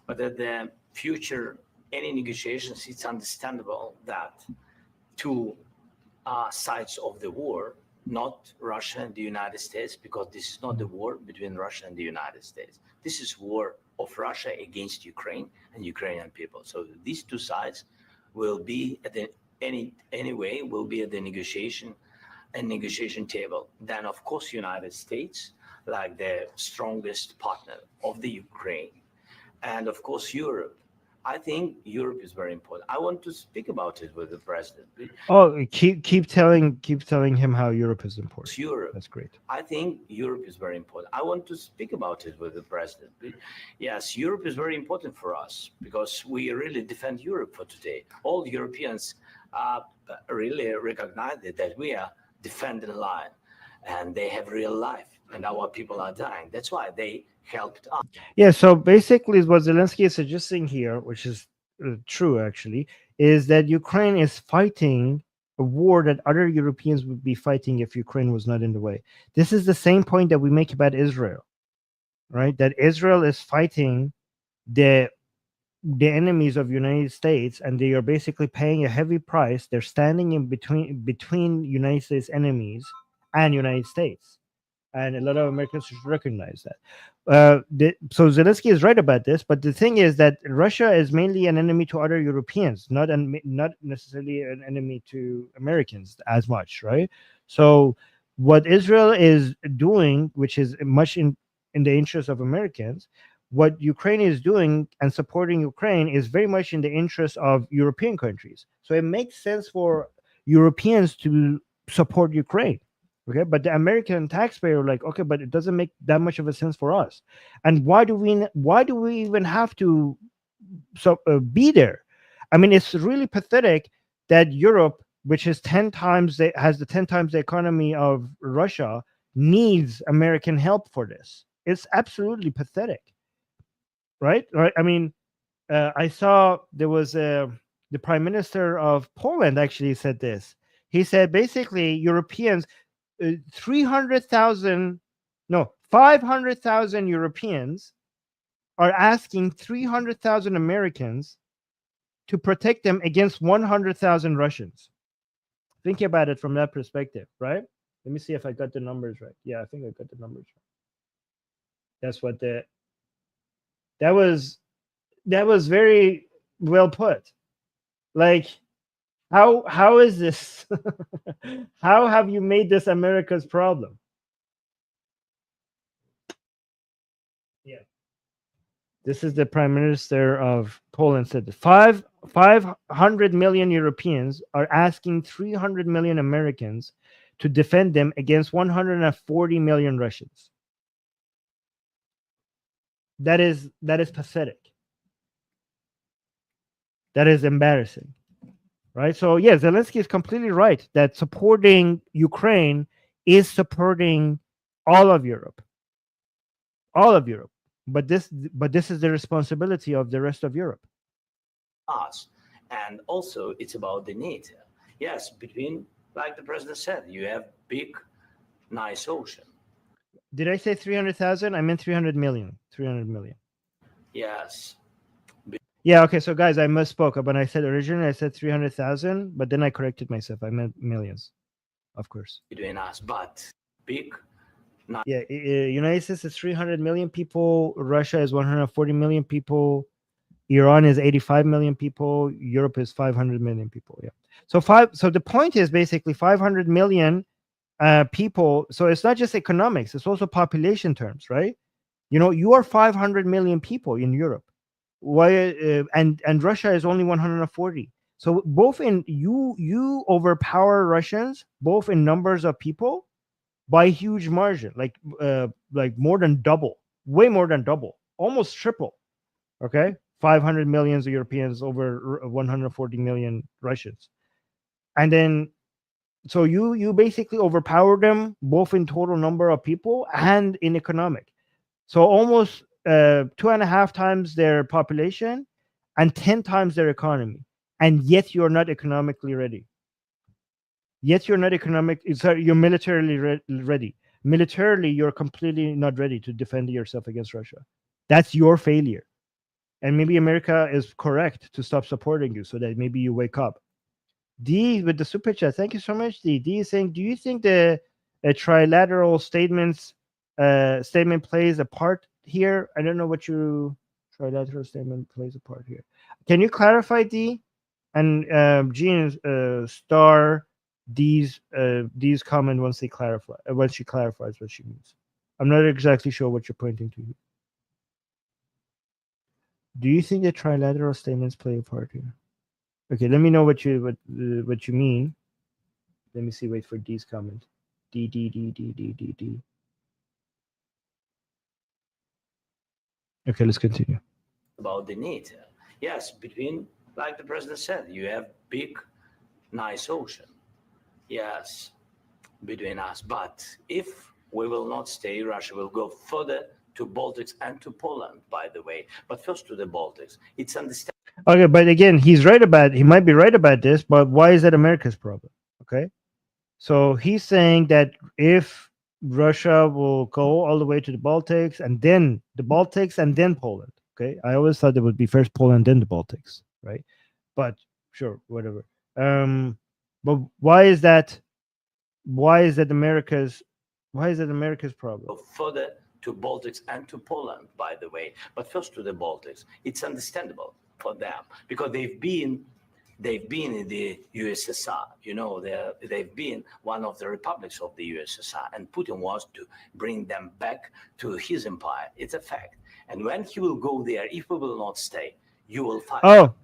But at the future, any negotiations, it's understandable that two sides of the war, not Russia and the United States, because this is not the war between Russia and the United States. This is war of Russia against Ukraine and Ukrainian people. So these two sides will be at the will be at the negotiation table. Then of course United States, like the strongest partner of the Ukraine, and of course Europe, I think Europe is very important. I want to speak about it with the president. Oh, keep telling him how Europe is important. It's Europe. That's great. I think Europe is very important. I want to speak about it with the president. Yes, Europe is very important for us because we really defend Europe for today. All Europeans really recognize that we are defending the line, and they have real life, and our people are dying. That's why they helped us. Yeah, so basically what Zelensky is suggesting here, which is true actually, is that Ukraine is fighting a war that other Europeans would be fighting if Ukraine was not in the way. This is the same point that we make about Israel, right? That Israel is fighting the enemies of United States, and they are basically paying a heavy price. They're standing in between United States enemies and United States. And a lot of Americans should recognize that. So Zelensky is right about this, but the thing is that Russia is mainly an enemy to other Europeans, not necessarily an enemy to Americans as much, right? So what Israel is doing, which is much in the interest of Americans, what Ukraine is doing and supporting Ukraine is very much in the interest of European countries. So it makes sense for Europeans to support Ukraine. Okay, but the American taxpayer are like, okay, but it doesn't make that much of a sense for us. And why do we even have to be there? I mean, it's really pathetic that Europe, which is has the 10 times the economy of Russia, needs American help for this. It's absolutely pathetic, right? I mean, I saw there was the Prime Minister of Poland actually said this. He said basically Europeans. 500,000 Europeans are asking 300,000 Americans to protect them against 100,000 Russians. Think about it from that perspective, right? Let me see if I got the numbers right. Yeah, I think I got the numbers right. That's what that was very well put. Like, how is this? How have you made this America's problem? Yeah. This is the Prime Minister of Poland said 500 million Europeans are asking 300 million Americans to defend them against 140 million Russians. That is pathetic. That is embarrassing. Right. So, yeah, Zelensky is completely right that supporting Ukraine is supporting all of Europe. All of Europe. But this is the responsibility of the rest of Europe. Us. And also it's about the NATO. Yes, between, like the president said, you have big, nice ocean. Did I say 300,000? I meant 300 million. 300 million. Yes. Yeah, okay, so guys, I misspoke. When I said originally, I said 300,000, but then I corrected myself. I meant millions, of course. Between us, but big. Yeah, United States is 300 million people. Russia is 140 million people. Iran is 85 million people. Europe is 500 million people. Yeah. So the point is basically 500 million people. So it's not just economics; it's also population terms, right? You know, you are 500 million people in Europe. Why and Russia is only 140. So both in you overpower Russians both in numbers of people by a huge margin, like more than double, way more than double, almost triple. Okay, 500 million Europeans over 140 million Russians, and then so you basically overpower them both in total number of people and in economic. So almost 2.5 times their population and 10 times their economy, and yet you're not economically ready. Yet you're not you're militarily ready. Militarily, you're completely not ready to defend yourself against Russia. That's your failure. And maybe America is correct to stop supporting you so that maybe you wake up. D with the super chat. Thank you so much, D. D is saying, do you think the trilateral statement plays a part here? I don't know what your trilateral statement plays a part here. Can you clarify, D? And Jean star D's comment once she clarifies what she means. I'm not exactly sure what you're pointing to here. Do you think the trilateral statements play a part here? Okay, let me know what you mean. Let me see. Wait for D's comment. D. Okay, let's continue. About the need. Yes, between, like the president said, you have big, nice ocean. Yes, between us. But if we will not stay, Russia will go further to Baltics and to Poland, by the way. But first to the Baltics. It's understandable. Okay, but again, he might be right about this, but why is that America's problem? Okay. So he's saying that if Russia will go all the way to the Baltics and then Poland. Okay. I always thought it would be first Poland, then the Baltics, right? But sure, whatever. But why is that America's problem? Go further to Baltics and to Poland, by the way. But first to the Baltics. It's understandable for them because they've been in the USSR, you know, they've been one of the republics of the USSR, and Putin wants to bring them back to his empire. It's a fact. And when he will go there, if we will not stay, you will fight. Oh,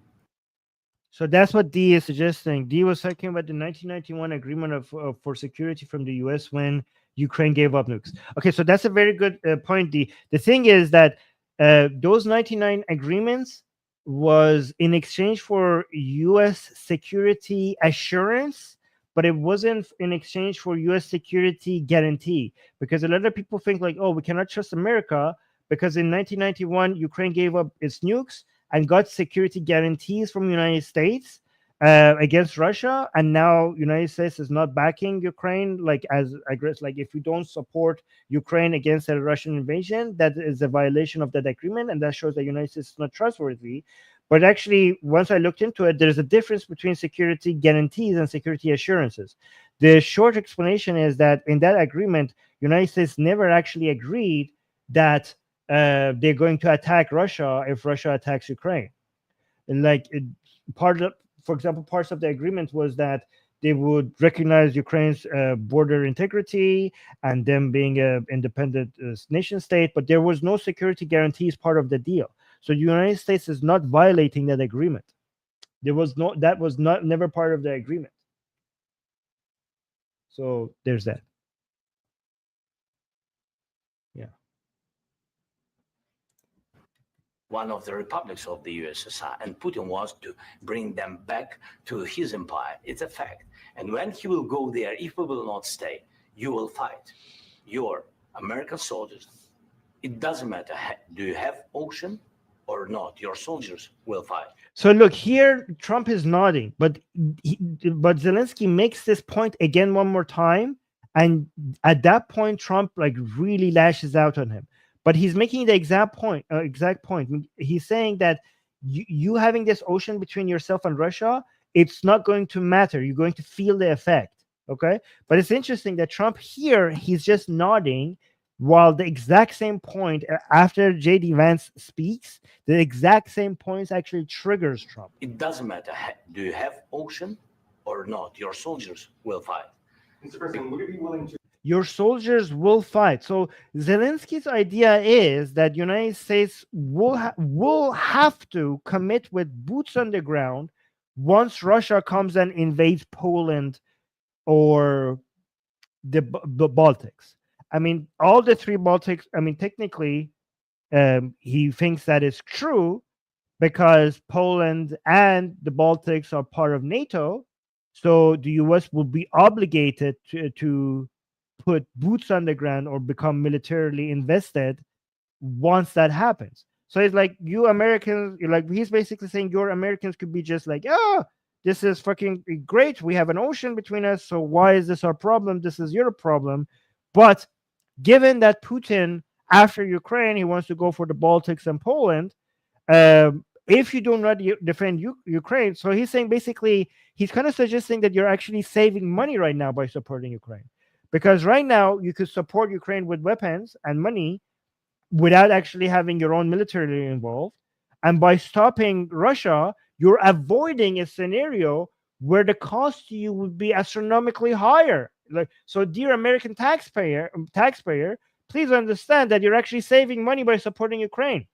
so that's what D is suggesting. D was talking about the 1991 agreement for security from the US when Ukraine gave up nukes. Okay, so that's a very good point, D. The thing is that those 99 agreements was in exchange for US security assurance, but it wasn't in exchange for US security guarantee, because a lot of people think like, oh, we cannot trust America because in 1991 Ukraine gave up its nukes and got security guarantees from the United States against Russia, and now United States is not backing Ukraine like as aggressive. Like if you don't support Ukraine against a Russian invasion, that is a violation of that agreement, and that shows that United States is not trustworthy. But actually, once I looked into it, there's a difference between security guarantees and security assurances. The short explanation is that in that agreement, United States never actually agreed that they're going to attack Russia if Russia attacks Ukraine. And like for example, parts of the agreement was that they would recognize Ukraine's border integrity and them being an independent nation state, but there was no security guarantees part of the deal. So the United States is not violating that agreement. That was never part of the agreement. So there's that. Yeah. One of the republics of the USSR, and Putin wants to bring them back to his empire. It's a fact. And when he will go there, if we will not stay, you will fight. Your American soldiers, it doesn't matter, do you have ocean or not, your soldiers will fight. So look, here Trump is nodding, but Zelensky makes this point again one more time, and at that point Trump like really lashes out on him. But he's making the exact point. He's saying that you having this ocean between yourself and Russia, it's not going to matter. You're going to feel the effect. Okay. But it's interesting that Trump here, he's just nodding, while the exact same point after J.D. Vance speaks, the exact same points actually triggers Trump. It doesn't matter. Do you have ocean or not? Your soldiers will fight. Mr. President, would you be willing to? Your soldiers will fight. So Zelensky's idea is that United States will have to commit with boots on the ground once Russia comes and invades Poland or the Baltics. I mean, all the three Baltics, I mean, technically, he thinks that is true because Poland and the Baltics are part of NATO. So the US will be obligated to put boots on the ground or become militarily invested once that happens. So it's like you Americans, like he's basically saying your Americans could be just like, oh, this is fucking great. We have an ocean between us. So why is this our problem? This is your problem. But given that Putin, after Ukraine, he wants to go for the Baltics and Poland, if you do not defend Ukraine, so he's saying basically, he's kind of suggesting that you're actually saving money right now by supporting Ukraine. Because right now, you could support Ukraine with weapons and money without actually having your own military involved. And by stopping Russia, you're avoiding a scenario where the cost to you would be astronomically higher. Like, so dear American taxpayer, please understand that you're actually saving money by supporting Ukraine.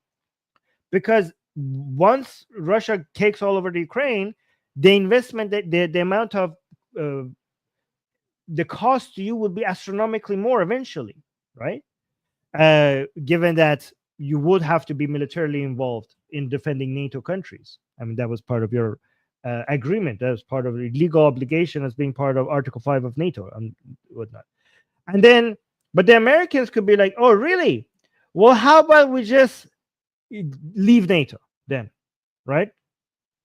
Because once Russia takes all over the Ukraine, the investment, the amount of the cost to you will be astronomically more eventually, right? Given that you would have to be militarily involved in defending NATO countries. I mean, that was part of your agreement. That was part of the legal obligation as being part of Article 5 of NATO and whatnot. And then, but the Americans could be like, oh, really? Well, how about we just leave NATO then, right?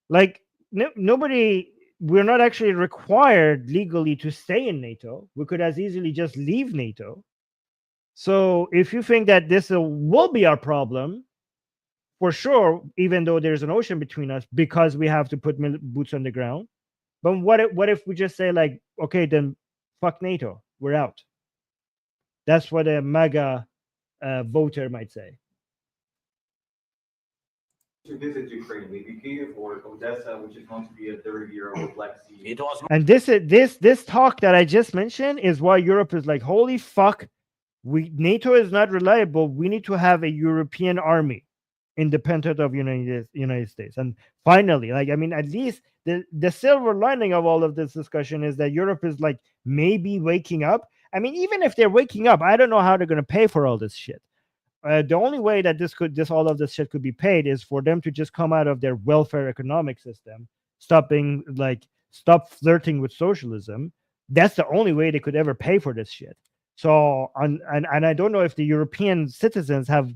Like, nobody, we're not actually required legally to stay in NATO. We could as easily just leave NATO. So if you think that this will be our problem, for sure, even though there's an ocean between us, because we have to put boots on the ground. But what if we just say, like, okay, then fuck NATO, we're out. That's what a MAGA voter might say. To visit Ukraine, maybe Kyiv or Odessa, which is going to be a third year of the Black Sea. It was And this talk that I just mentioned is why Europe is like, holy fuck, NATO is not reliable. We need to have a European army independent of United States. And finally, like, I mean, at least the silver lining of all of this discussion is that Europe is like maybe waking up. I mean, even if they're waking up, I don't know how they're going to pay for all this shit. The only way that all of this shit could be paid is for them to just come out of their welfare economic system, stop flirting with socialism. That's the only way they could ever pay for this shit. So, and I don't know if the European citizens have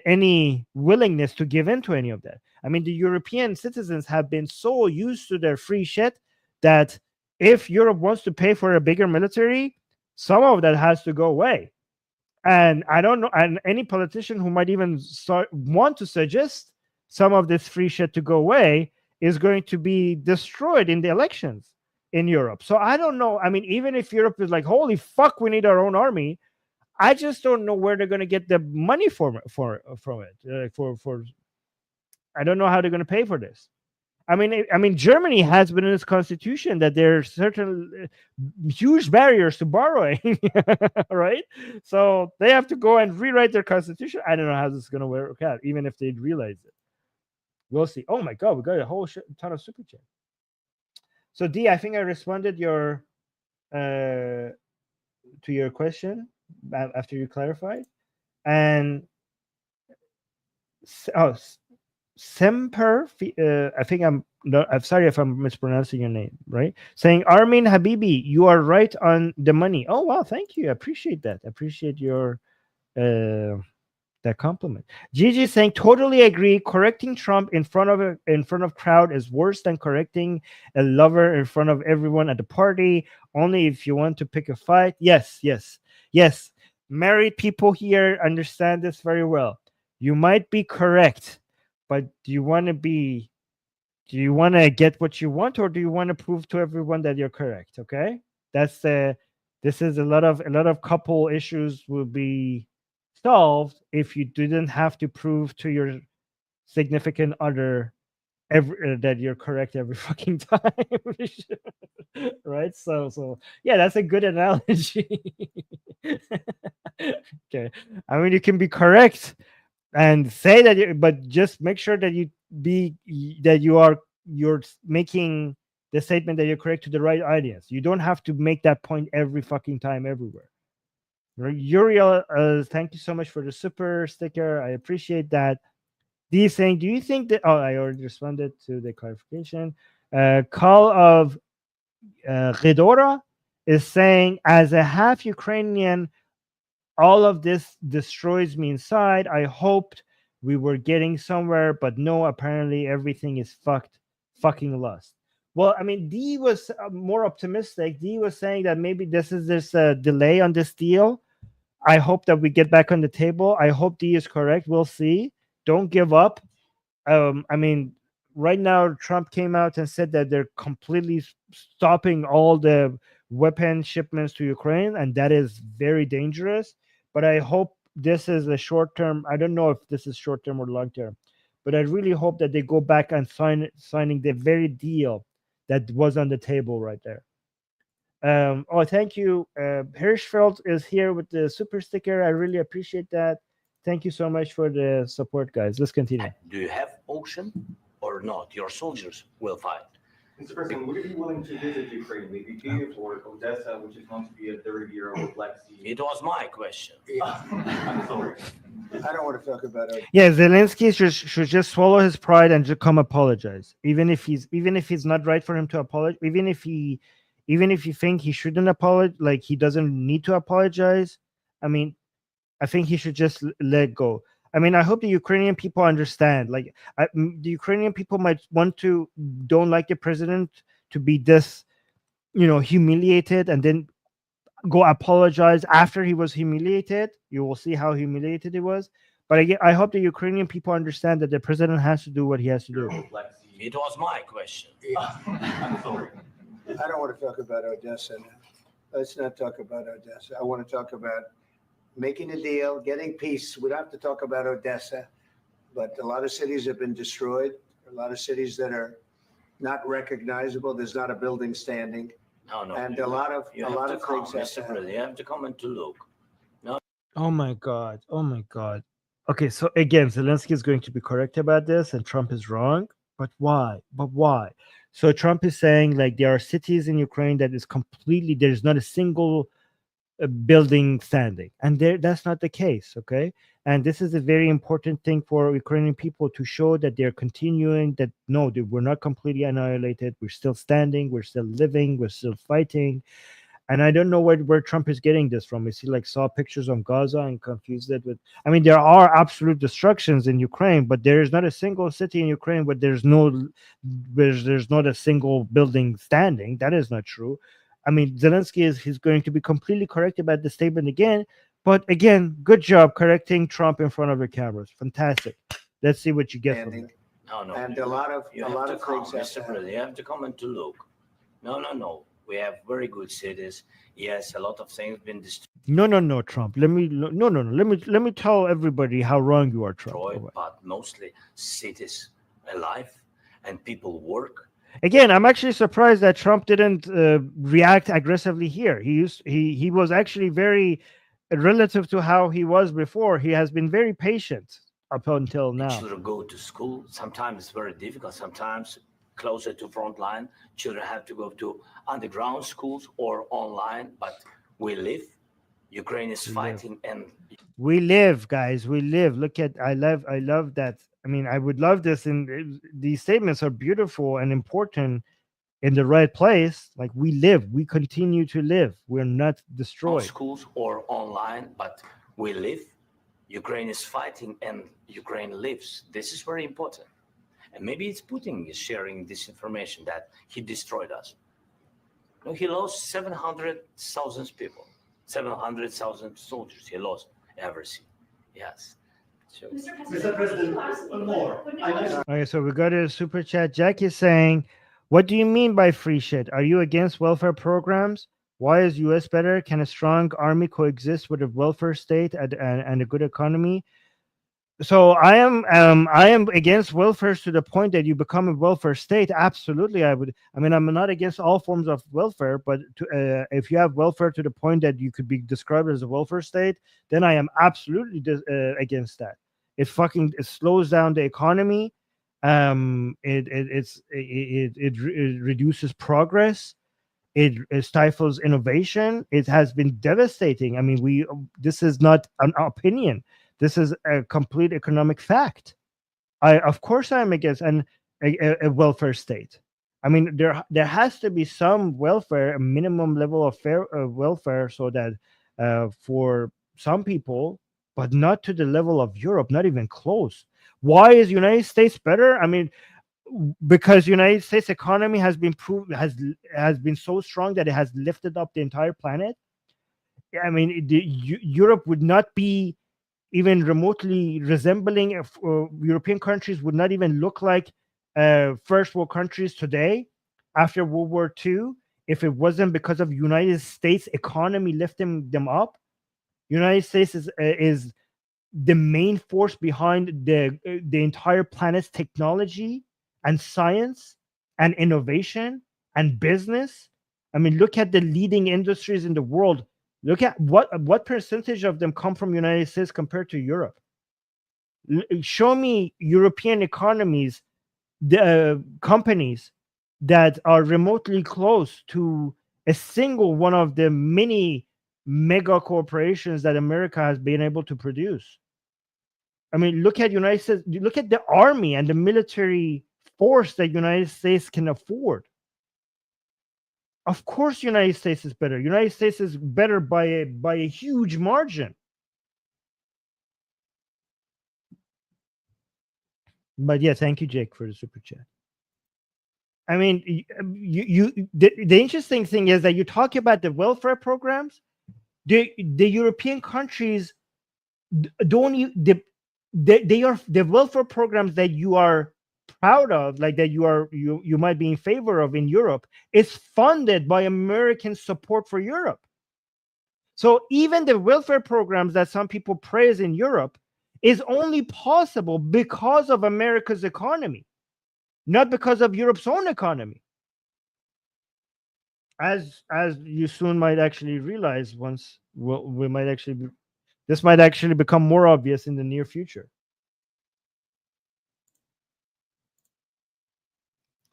any willingness to give in to any of that. I mean, the European citizens have been so used to their free shit that if Europe wants to pay for a bigger military, some of that has to go away. And I don't know, and any politician who might even want to suggest some of this free shit to go away is going to be destroyed in the elections in Europe. So I don't know. I mean, even if Europe is like, holy fuck, we need our own army, I just don't know where they're going to get the money from it. I don't know how they're going to pay for this. I mean, Germany has been in its constitution that there are certain huge barriers to borrowing, right? So they have to go and rewrite their constitution. I don't know how this is going to work out, even if they realize it. We'll see. Oh my God, we got a whole ton of super chat. So D, I think I responded to your question after you clarified, and Semper, I think I'm sorry if I'm mispronouncing your name, right? Saying, Armin Habibi, you are right on the money. Oh wow, thank you. I appreciate that. I appreciate your that compliment. Gigi saying, totally agree. Correcting Trump in front of crowd is worse than correcting a lover in front of everyone at the party. Only if you want to pick a fight. Yes. Married people here understand this very well. You might be correct, but do you want to get what you want, or do you want to prove to everyone that you're correct? Okay, this is a lot of couple issues will be solved if you didn't have to prove to your significant other that you're correct every fucking time. Right? So yeah, that's a good analogy. Okay, I mean, you can be correct and say that, but just make sure that you're making the statement that you're correct to the right audience. You don't have to make that point every fucking time everywhere. Uriel, thank you so much for the super sticker. I appreciate that. D saying, do you think that? Oh, I already responded to the clarification. Call of Ghidorah is saying, as a half Ukrainian, all of this destroys me inside. I hoped we were getting somewhere, but no, apparently everything is fucking lost. Well, I mean, D was more optimistic. D was saying that maybe this delay on this deal. I hope that we get back on the table. I hope D is correct. We'll see. Don't give up. I mean, right now, Trump came out and said that they're completely stopping all the weapon shipments to Ukraine, and that is very dangerous. But I hope this is a short term. I don't know if this is short term or long term, but I really hope that they go back and signing the very deal that was on the table right there. Oh, thank you. Hirschfeld is here with the super sticker. I really appreciate that. Thank you so much for the support, guys. Let's continue. Do you have ocean or not? Your soldiers will fight. Mr. President, would you be willing to visit Ukraine, maybe Kyiv or Odessa, which is going to be a third year of the Black Sea? It was my question. I'm sorry. I don't want to talk about it. Yeah, Zelensky should just swallow his pride and just come apologize. Even if it's not right for him to apologize, even if you think he shouldn't apologize, like he doesn't need to apologize. I mean, I think he should just let go. I mean, I hope the Ukrainian people understand. Like, the Ukrainian people might don't like the president to be this, humiliated, and then go apologize after he was humiliated. You will see how humiliated he was. But again, I hope the Ukrainian people understand that the president has to do what he has to do. It was my question. I'm sorry. I don't want to talk about Odessa now. Let's not talk about Odessa. I want to talk about making a deal, getting peace. We don't have to talk about Odessa, but a lot of cities have been destroyed. A lot of cities that are not recognizable. There's not a building standing. No. And a lot of You things have have to to come, Mr. happen. President. You have to come and to look. Oh my god. Oh my god. Okay, so again, Zelensky is going to be correct about this and Trump is wrong. But why? So Trump is saying like there are cities in Ukraine that is completely, there's not a single building standing, and that's not the case. Okay, and this is a very important thing for Ukrainian people to show that they're continuing, that no, we're not completely annihilated, we're still standing, we're still living, we're still fighting. And I don't know where Trump is getting this from. Is he like saw pictures of Gaza and confused it with? I mean, there are absolute destructions in Ukraine, but there is not a single city in Ukraine where there's not a single building standing. That is not true. I mean, Zelensky he's going to be completely correct about the statement again. But again, good job correcting Trump in front of the cameras. Fantastic. Let's see what you get from it. No. And a lot of You a have lot to of come, things have Mr. to President. You have to come and to look. No. We have very good cities. Yes, a lot of things been No, Trump. Let me tell everybody how wrong you are, Trump. destroyed, but mostly cities alive and people work. Again, I'm actually surprised that Trump didn't react aggressively here. He was actually very relative to how he was before. He has been very patient up until now. Children go to school. Sometimes it's very difficult. Sometimes closer to front line, children have to go to underground schools or online. But we live. Ukraine is fighting, and We live, guys. We live. Look at I love that. I mean, I would love this, and these statements are beautiful and important in the right place. Like we live, we continue to live. We're not destroyed. schools or online. But we live. Ukraine is fighting, and Ukraine lives. This is very important. And maybe it's Putin is sharing this information that he destroyed us. No, he lost 700,000 people, 700,000 soldiers. He lost everything. Yes. So, Mr. President, one more. Okay, so we got a super chat. Jack is saying, "What do you mean by free shit? Are you against welfare programs? Why is U.S. better? Can a strong army coexist with a welfare state and a good economy?" So I am against welfare to the point that you become a welfare state. Absolutely, I would. I mean, I'm not against all forms of welfare, but if you have welfare to the point that you could be described as a welfare state, then I am absolutely against that. It slows down the economy. It reduces progress. It stifles innovation. It has been devastating. I mean, this is not an opinion. This is a complete economic fact. Of course, I'm against a welfare state. I mean, there has to be some welfare, a minimum level of welfare, so that for some people, but not to the level of Europe, not even close. Why is United States better? I mean, because United States economy has been has been so strong that it has lifted up the entire planet. I mean, Europe would not be even remotely resembling European countries, would not even look like first world countries today after World War II if it wasn't because of United States economy lifting them up. United States is the main force behind the entire planet's technology and science and innovation and business. I mean, look at the leading industries in the world. Look at what percentage of them come from United States compared to Europe. Show me European economies, the companies that are remotely close to a single one of the many mega corporations that America has been able to produce. I mean, look at United States. Look at the army and the military force that United States can afford. Of course, United States is better. United States is better by a huge margin. But yeah, thank you, Jake, for the super chat. I mean, the interesting thing is that you talk about the welfare programs. The European countries don't they are the welfare programs that you are proud of, like that you might be in favor of in Europe, is funded by American support for Europe. So even the welfare programs that some people praise in Europe is only possible because of America's economy, not because of Europe's own economy. As you soon might actually realize, once we might actually this might actually become more obvious in the near future.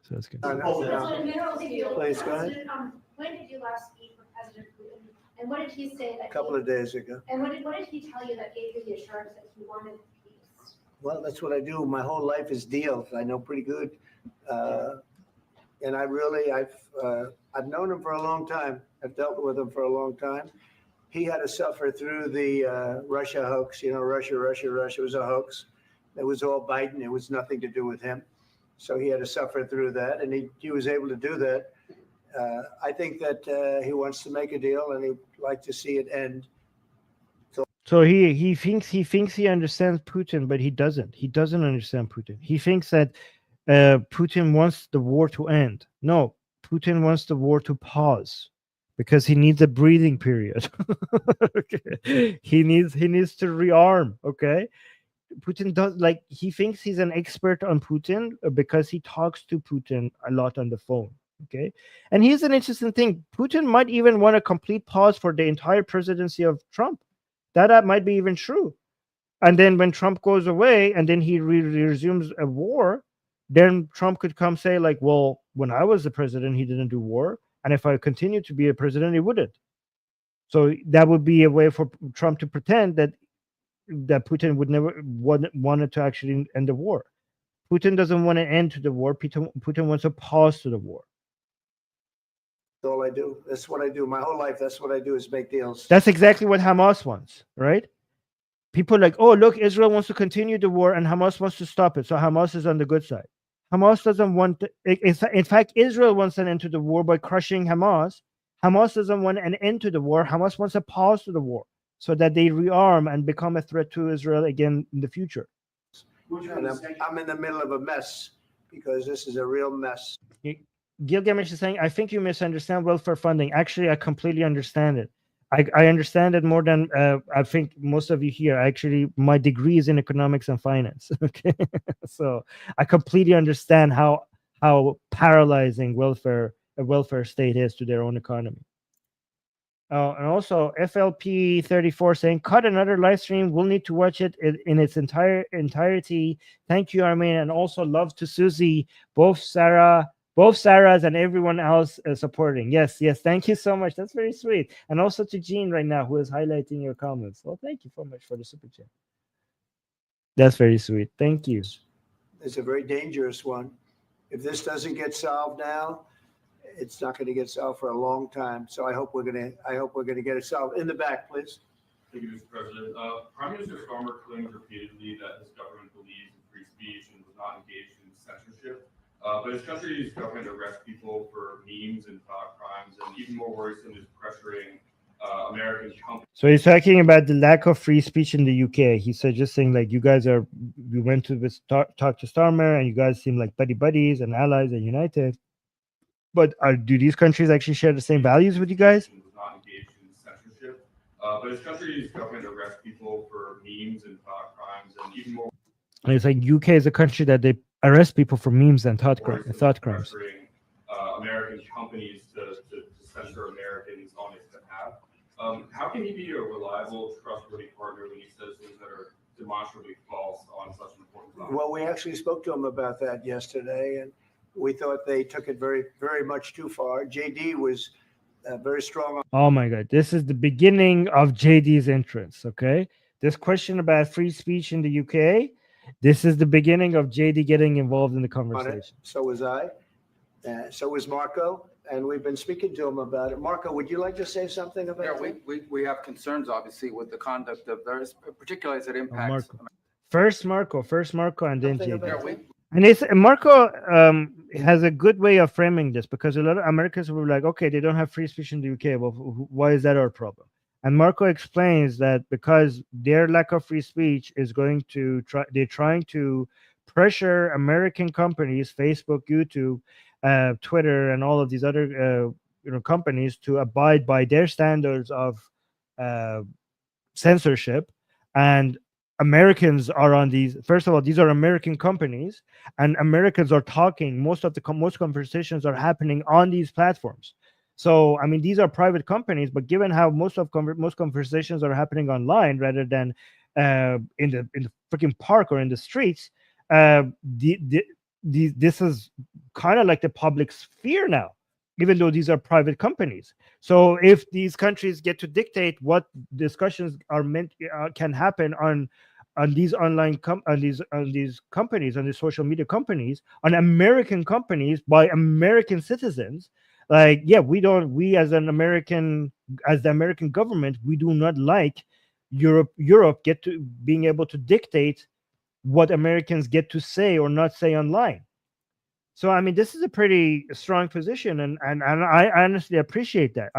So that's good. Please go ahead. When did you last speak with President Putin? And what did he say? A couple of days ago. And what did he tell you that gave you the assurance that he wanted peace? Well, that's what I do. My whole life is deals. I know pretty good. And I've known him for a long time. I've dealt with him for a long time. He had to suffer through the Russia hoax. You know, Russia was a hoax. It was all Biden. It was nothing to do with him. So he had to suffer through that, and he was able to do that. I think that he wants to make a deal, and he'd like to see it end. So he thinks he understands Putin, but he doesn't. He doesn't understand Putin. He thinks that Putin wants the war to end. No, Putin wants the war to pause because he needs a breathing period. Okay. He needs to rearm. Okay. Putin does, like, he thinks he's an expert on Putin because he talks to Putin a lot on the phone. Okay. And here's an interesting thing. Putin might even want a complete pause for the entire presidency of Trump. That might be even true. And then when Trump goes away and then he resumes a war, then Trump could come say, like, well, when I was the president, he didn't do war. And if I continue to be a president, he wouldn't. So that would be a way for Trump to pretend that Putin would never wanted to actually end the war. Putin doesn't want to end to the war. Putin wants a pause to the war. That's all I do. That's what I do. My whole life, that's what I do, is make deals. That's exactly what Hamas wants, right? People are like, oh, look, Israel wants to continue the war and Hamas wants to stop it. So Hamas is on the good side. Hamas doesn't want, in fact, Israel wants an end to the war by crushing Hamas. Hamas doesn't want an end to the war. Hamas wants a pause to the war so that they rearm and become a threat to Israel again in the future. And I'm in the middle of a mess because this is a real mess. Gilgamesh is saying, I think you misunderstand welfare funding. Actually, I completely understand it. I understand it more than I think most of you here. Actually, my degree is in economics and finance. Okay, so I completely understand how paralyzing a welfare state is to their own economy. And also FLP 34 saying, cut another live stream. We'll need to watch it in its entirety. Thank you, Armin, and also love to Susie, both Sarahs and everyone else supporting. Yes. Thank you so much. That's very sweet. And also to Jean right now, who is highlighting your comments. Well, thank you so much for the super chat. That's very sweet. Thank you. It's a very dangerous one. If this doesn't get solved now, it's not going to get solved for a long time. So I hope we're going to get it solved. In the back, please. Thank you, Mr. President. Prime Minister Starmer claims repeatedly that his government believes in free speech and was not engaged in censorship. But his country's government arrests people for memes and thought crimes, and even more worrisome is pressuring American companies. So he's talking about the lack of free speech in the UK. He said, just saying, like, you guys we went to talk to Starmer, and you guys seem like buddies and allies and united. But do these countries actually share the same values with you guys? Was not engaged in censorship. But his country's government arrests people for memes and thought crimes, and even more. And it's like UK is a country that they arrest people for memes and thought crimes. Pressuring American companies to censor Americans on his behalf. How can he be a reliable, trustworthy partner when he says things that are demonstrably false on such an important topic? Well, we actually spoke to them about that yesterday, and we thought they took it very, very much too far. JD was very strong on. Oh my God, this is the beginning of JD's entrance. Okay, this question about free speech in the UK, this is the beginning of JD getting involved in the on conversation. it. So was I. So was Marco, and we've been speaking to him about it. Marco, would you like to say something about Yeah, it? we have concerns, obviously, with the conduct of those, particularly as it impacts. Marco. First Marco, and then Something JD. about it? And it's Marco has a good way of framing this, because a lot of Americans were like, okay, they don't have free speech in the UK. Well, why is that our problem? And Marco explains that because their lack of free speech is going to they're trying to pressure American companies, Facebook, YouTube, Twitter, and all of these other companies to abide by their standards of censorship. And Americans are on these. First of all, these are American companies, and Americans are talking. Most conversations are happening on these platforms. So, I mean, these are private companies, but given how most conversations are happening online rather than in the freaking park or in the streets, this is kind of like the public sphere now, even though these are private companies. So, if these countries get to dictate what discussions are meant can happen on these online on these companies, on these social media companies, on American companies by American citizens, like, yeah, we as the American government, we do not like Europe being able to dictate what Americans get to say or not say online. So, I mean, this is a pretty strong position, and I honestly appreciate that.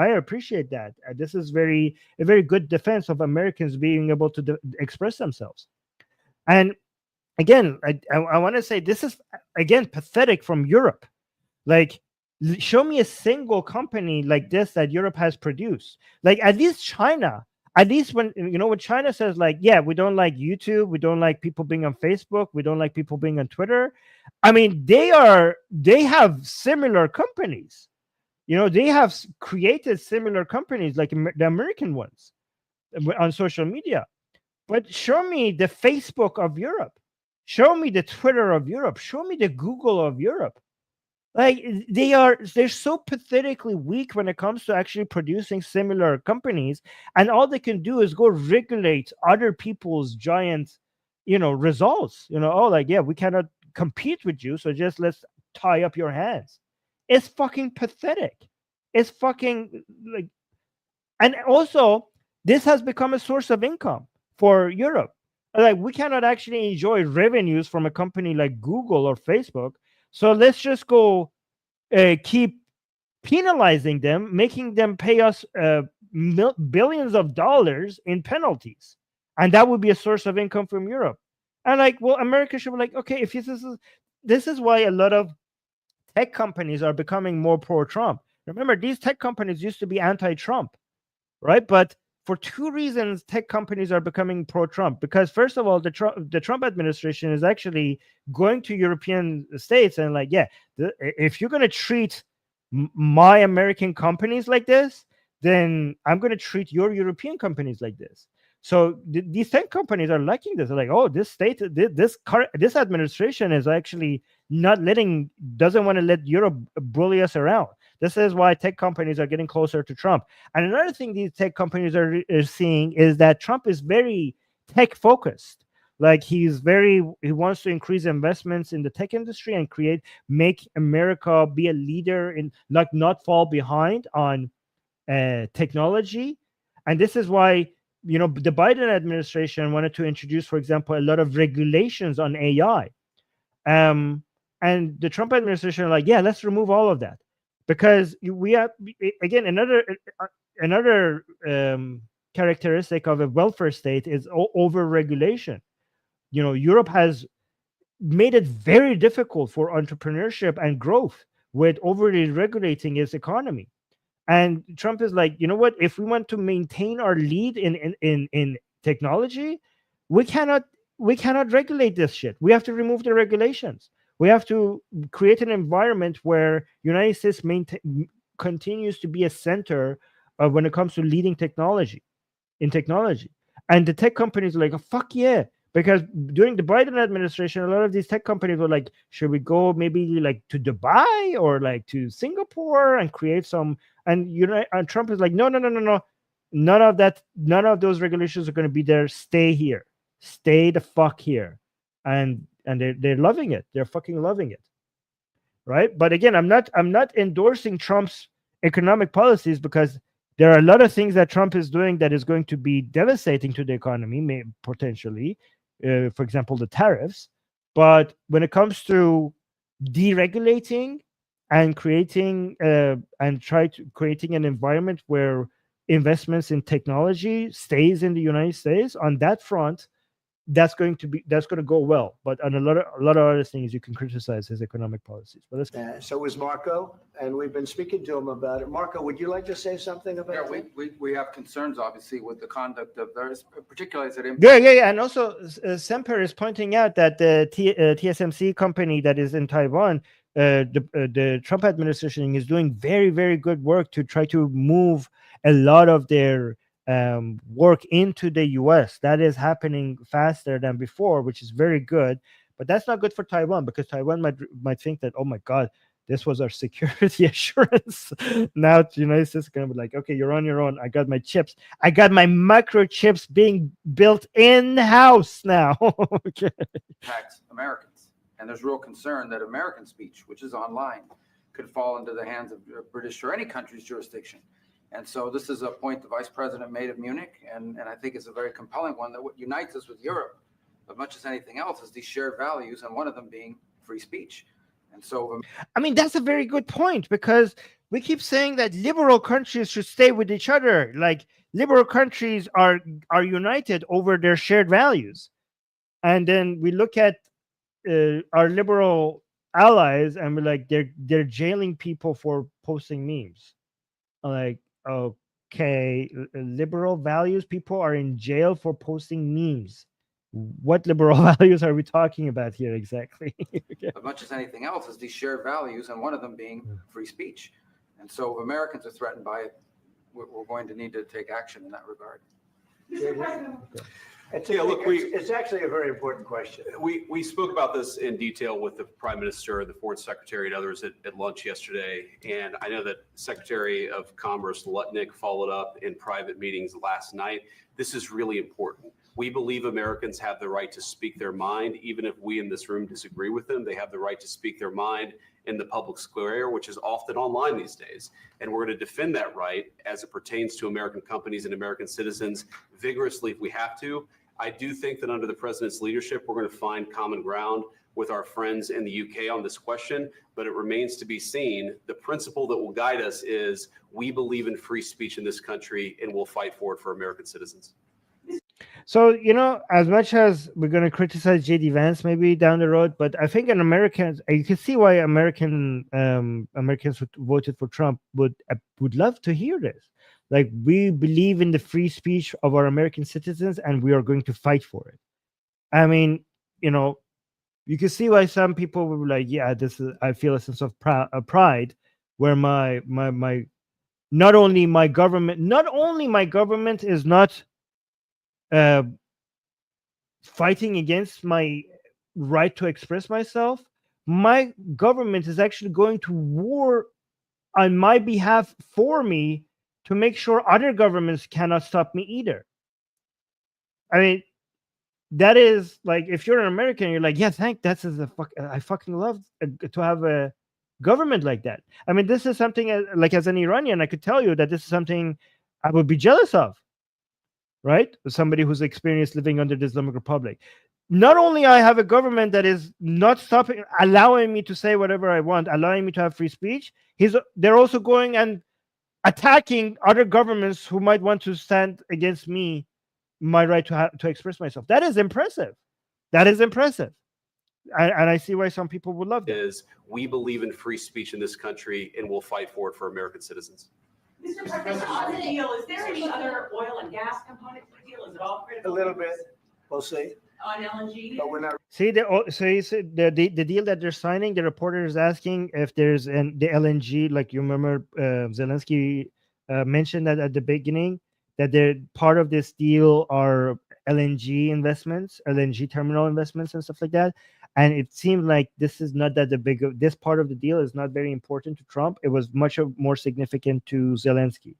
This is a very good defense of Americans being able to express themselves. And again, I want to say this is, again, pathetic from Europe. Like, show me a single company like this that Europe has produced. Like, at least China. At least when China says, like, yeah, we don't like YouTube, we don't like people being on Facebook, we don't like people being on Twitter. I mean, they have similar companies. They have created similar companies like the American ones on social media. But show me the Facebook of Europe. Show me the Twitter of Europe. Show me the Google of Europe. Like, they're so pathetically weak when it comes to actually producing similar companies, and all they can do is go regulate other people's giant, results. Oh, like, yeah, we cannot compete with you, so just let's tie up your hands. It's fucking pathetic. It's fucking like, and also this has become a source of income for Europe. Like, we cannot actually enjoy revenues from a company like Google or Facebook. So let's just go keep penalizing them, making them pay us billions of dollars in penalties. And that would be a source of income from Europe. And like, well, America should be like, okay, if this is why a lot of tech companies are becoming more pro-Trump. Remember, these tech companies used to be anti-Trump, right? But for two reasons, tech companies are becoming pro-Trump. Because first of all, the Trump administration is actually going to European states and like, yeah, if you're going to treat my American companies like this, then I'm going to treat your European companies like this. So these tech companies are liking this. They're like, oh, this administration is actually doesn't want to let Europe bully us around. This is why tech companies are getting closer to Trump. And another thing these tech companies are seeing is that Trump is very tech focused. Like, he wants to increase investments in the tech industry and make America be a leader in, like, not fall behind on technology. And this is why, the Biden administration wanted to introduce, for example, a lot of regulations on AI. And the Trump administration are like, yeah, let's remove all of that. Because we have, again, another characteristic of a welfare state is over-regulation. Europe has made it very difficult for entrepreneurship and growth with overly regulating its economy. And Trump is like, you know what? If we want to maintain our lead in technology, we cannot regulate this shit. We have to remove the regulations. We have to create an environment where United States continues to be a center when it comes to leading technology. And the tech companies are like, oh, fuck yeah, Because during the Biden administration, a lot of these tech companies were like, should we go maybe like to Dubai or like to Singapore and create some, and and Trump is like, no, none of that, none of those regulations are going to be there. Stay here, stay the fuck here. And they're loving it. They're fucking loving it. Right. But again, I'm not endorsing Trump's economic policies, because there are a lot of things that Trump is doing that is going to be devastating to the economy, potentially. For example, the tariffs. But when it comes to deregulating and creating creating an environment where investments in technology stays in the United States, on that front, that's going to go well. But on a lot of other things, you can criticize his economic policies. But so is Marco, and we've been speaking to him about it. Marco, would you like to say something about Yeah, it? we have concerns, obviously, with the conduct of those, particularly as it impacts. Yeah. And also, Semper is pointing out that the TSMC company that is in Taiwan, the Trump administration is doing very, very good work to try to move a lot of their work into the US. That is happening faster than before, which is very good. But that's not good for Taiwan, because Taiwan might think that, oh my God, this was our security assurance. Now the United States is going to be like, okay, you're on your own. I got my chips. I got my microchips being built in-house now. Okay. Impacts Americans. And there's real concern that American speech, which is online, could fall into the hands of British or any country's jurisdiction. And so this is a point the Vice President made of Munich, and I think it's a very compelling one, that what unites us with Europe, as much as anything else, is these shared values, and one of them being free speech. And so, I mean, that's a very good point, because we keep saying that liberal countries should stay with each other. Like, liberal countries are united over their shared values. And then we look at our liberal allies, and we're like, they're jailing people for posting memes. Like, okay, liberal values, people are in jail for posting memes. What liberal values are we talking about here exactly? as much as anything else, is these shared values, and one of them being free speech. And so if Americans are threatened by it, we're going to need to take action in that regard. It's actually a very important question. We spoke about this in detail with the Prime Minister, the Foreign Secretary, and others at lunch yesterday. And I know that Secretary of Commerce Lutnick followed up in private meetings last night. This is really important. We believe Americans have the right to speak their mind, even if we in this room disagree with them. They have the right to speak their mind in the public square, which is often online these days. And we're going to defend that right as it pertains to American companies and American citizens vigorously if we have to. I do think that under the president's leadership, we're going to find common ground with our friends in the UK on this question, but it remains to be seen. The principle that will guide us is we believe in free speech in this country, and we'll fight for it for American citizens. So, as much as we're going to criticize J.D. Vance maybe down the road, but I think you can see why Americans who voted for Trump would love to hear this. Like, we believe in the free speech of our American citizens, and we are going to fight for it. I mean, you can see why some people will be like, yeah, I feel a sense of pride, where not only my government is not fighting against my right to express myself, my government is actually going to war on my behalf for me to make sure other governments cannot stop me either. I mean, that is like, if you're an American, you're like, yeah, I fucking love to have a government like that. I mean, this is something like, as an Iranian, I could tell you that this is something I would be jealous of, right? Somebody who's experienced living under the Islamic Republic. Not only I have a government that is not stopping, allowing me to say whatever I want, allowing me to have free speech, they're also going and attacking other governments who might want to stand against me, my right to express myself. That is impressive. And I see why some people would love that. Is we believe in free speech in this country, and we'll fight for it for American citizens. Mr. President, on the deal, is there any other oil and gas component to the deal? Is it all critical? A little bit. We'll see. On LNG? But we're not. See, the deal that they're signing, the reporter is asking if there's the LNG, like you remember Zelensky mentioned that at the beginning, that they're part of this deal are LNG investments, LNG terminal investments, and stuff like that. And it seemed like this is not that the big. This part of the deal is not very important to Trump. It was much more significant to Zelensky.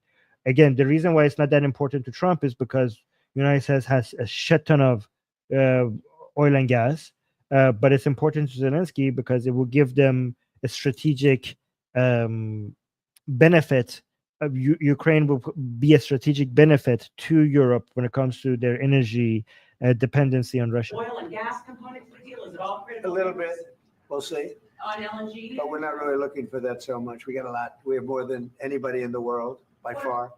Again, the reason why it's not that important to Trump is because the United States has a shit ton of oil and gas, but it's important to Zelensky because it will give them a strategic benefit. Ukraine will be a strategic benefit to Europe when it comes to their energy dependency on Russia. Oil and gas component to the deal, is it all A critical? little bit, we'll see. On LNG? But we're not really looking for that so much. We got a lot. We have more than anybody in the world by far.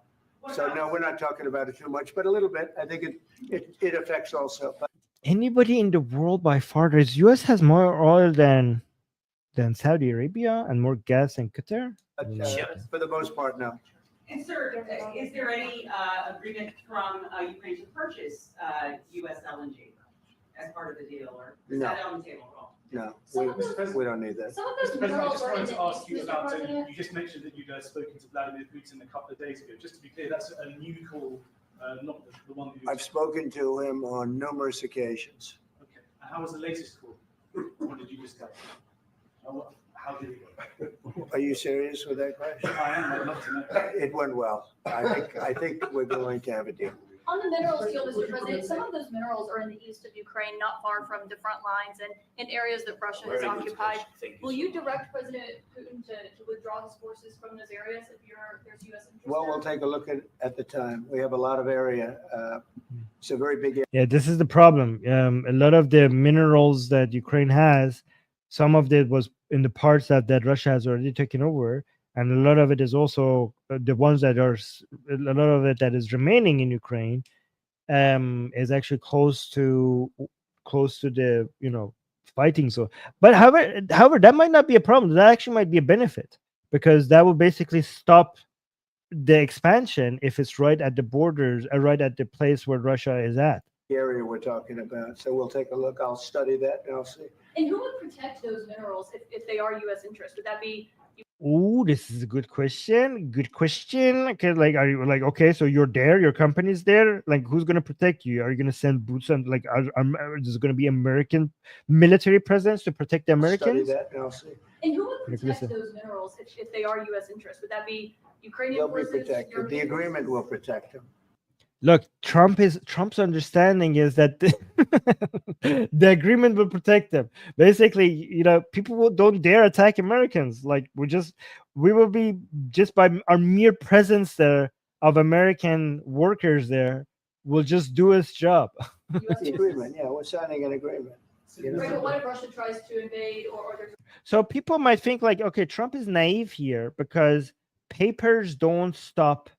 So no, we're not talking about it too much, but a little bit. I think it affects also. But Anybody in the world by far? The U.S. has more oil than Saudi Arabia and more gas than Qatar. for the most part, no. And sir, is there any agreement from Ukraine to purchase US LNG as part of the deal, or is No. that on the table at all? No, Some of those- we don't need that. Some of Mr. those President, I minerals just are in wanted the to ask you East, Mr. about, President. you just mentioned that you'd spoken to Vladimir Putin a couple of days ago. Just to be clear, that's a new call, not the one that you. I've spoken to him on numerous occasions. Okay. And how was the latest call? What did you discuss? How did it go? Are you serious with that question? I am, I'd love to know. It went well. I think we're going to have a deal. On the minerals deal, Mr. President, some of those minerals are in the east of Ukraine, not far from the front lines and in areas that Russia has occupied. Will you direct President Putin to withdraw his forces from those areas if there's U.S. interest Well, we'll there? take a look at the time. We have a lot of area. It's a very big area. Yeah, this is the problem. A lot of the minerals that Ukraine has, some of it was in the parts that Russia has already taken over, and a lot of it is also the ones that are a lot of it that is remaining in Ukraine is actually close to the fighting zone. But however, that might not be a problem. That actually might be a benefit because that will basically stop the expansion if it's right at the borders, right at the place where Russia is at. Area we're talking about. So we'll take a look. I'll study that and I'll see. And who would protect those minerals if they are U.S. interest? Would that be Oh, this is a good question. Good question. Okay, are you okay? So you're there, your company's there. Like, who's gonna protect you? Are you gonna send boots on? Like, is gonna be American military presence to protect the Americans? Study that and I'll see. And who would Like, protect listen. those minerals if they are U.S. interest? Would that be Ukrainian They'll be forces? protected. The European agreement forces? will protect them. Look, Trump's understanding is that the agreement will protect them. Basically, people don't dare attack Americans. Like we will be just by our mere presence there of American workers there will just do its job. The agreement, yeah, we're signing an agreement. Right, but what if Russia tries to invade or there's So people might think like, okay, Trump is naive here because papers don't stop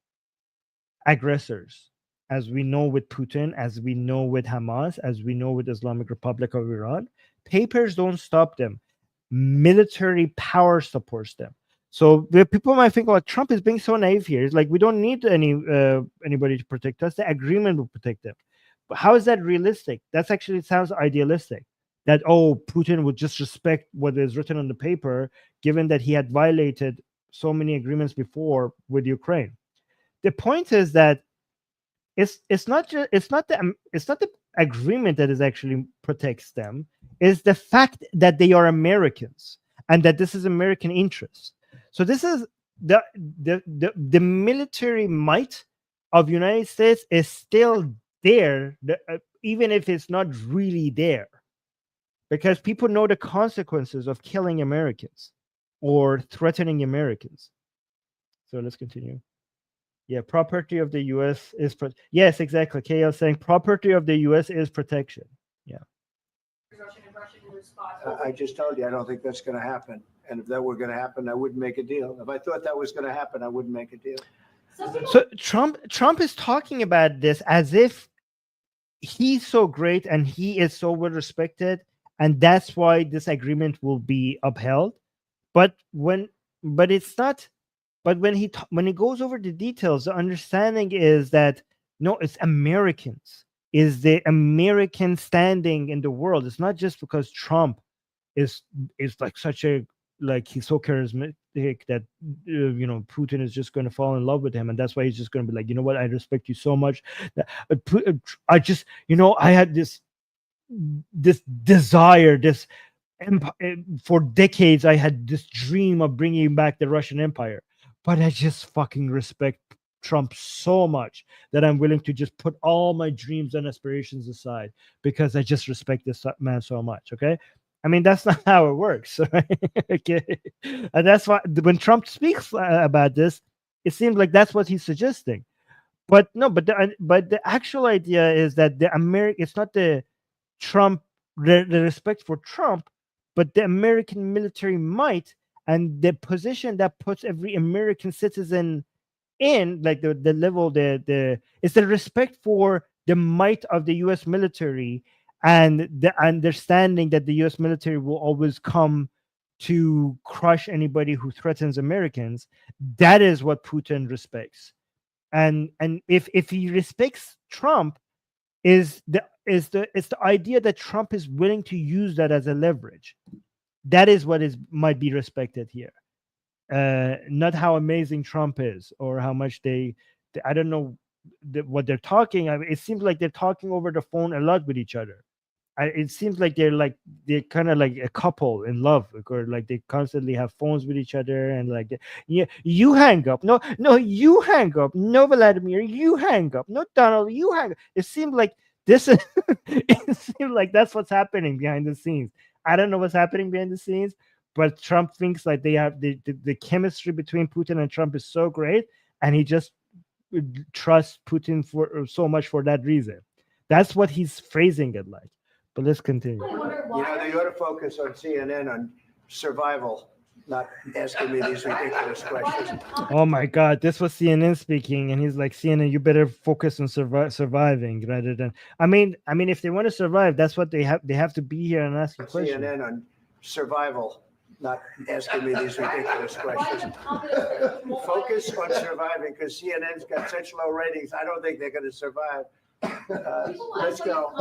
aggressors. As we know with Putin, as we know with Hamas, as we know with Islamic Republic of Iran, papers don't stop them. Military power supports them. So the people might think like Trump is being so naive here. It's like we don't need anybody to protect us. The agreement will protect them. But how is that realistic? That's actually sounds idealistic. That Putin would just respect what is written on the paper, given that he had violated so many agreements before with Ukraine. The point is that it's not the agreement that is actually protects them. It's the fact that they are Americans and that this is American interest. So this is the military might of United States is still there, even if it's not really there, because people know the consequences of killing Americans or threatening Americans. So let's continue. Yeah, property of the U.S. is yes, exactly. KL saying property of the U.S. is protection. Yeah. Russian response? I just told you, I don't think that's going to happen. And if that were going to happen, I wouldn't make a deal. If I thought that was going to happen, I wouldn't make a deal. So Trump is talking about this as if he's so great and he is so well respected, and that's why this agreement will be upheld. But it's not. But when he goes over the details, the understanding is that no, it's Americans, is the American standing in the world. It's not just because Trump is like such a he's so charismatic that Putin is just going to fall in love with him, and that's why he's just going to be like, you know what, I respect you so much. I just, I had this desire, this empire for decades. I had this dream of bringing back the Russian Empire, but I just fucking respect Trump so much that I'm willing to just put all my dreams and aspirations aside because I just respect this man so much. Okay. I mean, that's not how it works. Right? Okay. And that's why when Trump speaks about this, it seems like that's what he's suggesting. But no, but the actual idea is that it's not the Trump, the respect for Trump, but the American military might and the position that puts every American citizen in, like the level, it's the respect for the might of the U.S. military and the understanding that the U.S. military will always come to crush anybody who threatens Americans. That is what Putin respects, and if he respects Trump, it's the idea that Trump is willing to use that as a leverage. That is what might be respected here. Not how amazing Trump is or how much they I don't know what they're talking. I mean, it seems like they're talking over the phone a lot with each other. It seems like they're kind of like a couple in love, or like they constantly have phones with each other, and like, yeah, you hang up, no, you hang up, no, Vladimir, you hang up, no, Donald, you hang up. It seemed like this. It seemed like that's what's happening behind the scenes. I don't know what's happening behind the scenes, but Trump thinks like they have the chemistry between Putin and Trump is so great, and he just trusts Putin for so much for that reason. That's what he's phrasing it like. But let's continue. They ought to focus on CNN on survival, not asking me these ridiculous questions. Oh my God, this was CNN speaking, and he's like, CNN, you better focus on surviving rather than. I mean, if they want to survive, that's what they have. They have to be here and ask a question. CNN on survival, not asking me these ridiculous questions. Focus on surviving, because CNN's got such low ratings. I don't think they're going to survive. Let's go.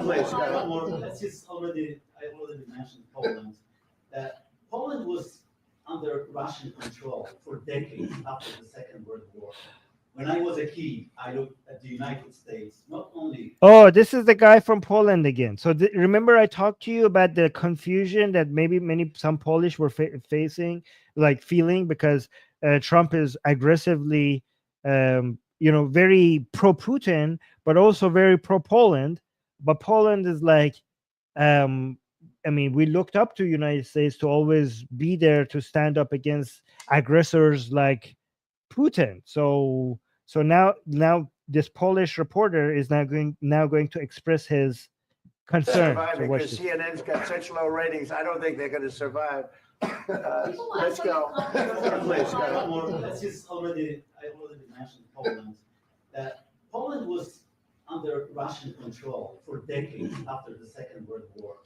Please go. I already mentioned Poland. Poland was under Russian control for decades after the Second World War. When I was a kid, I looked at the United States, not only. Oh, this is the guy from Poland again. So remember I talked to you about the confusion that maybe some Polish were feeling because Trump is aggressively, very pro-Putin, but also very pro-Poland. But Poland is like, we looked up to United States to always be there to stand up against aggressors like Putin. So now this Polish reporter is now going to express his concern. Because CNN's got such low ratings, I don't think they're going to survive. Let's go. Please go. I already mentioned Poland. Poland was under Russian control for decades after the Second World War.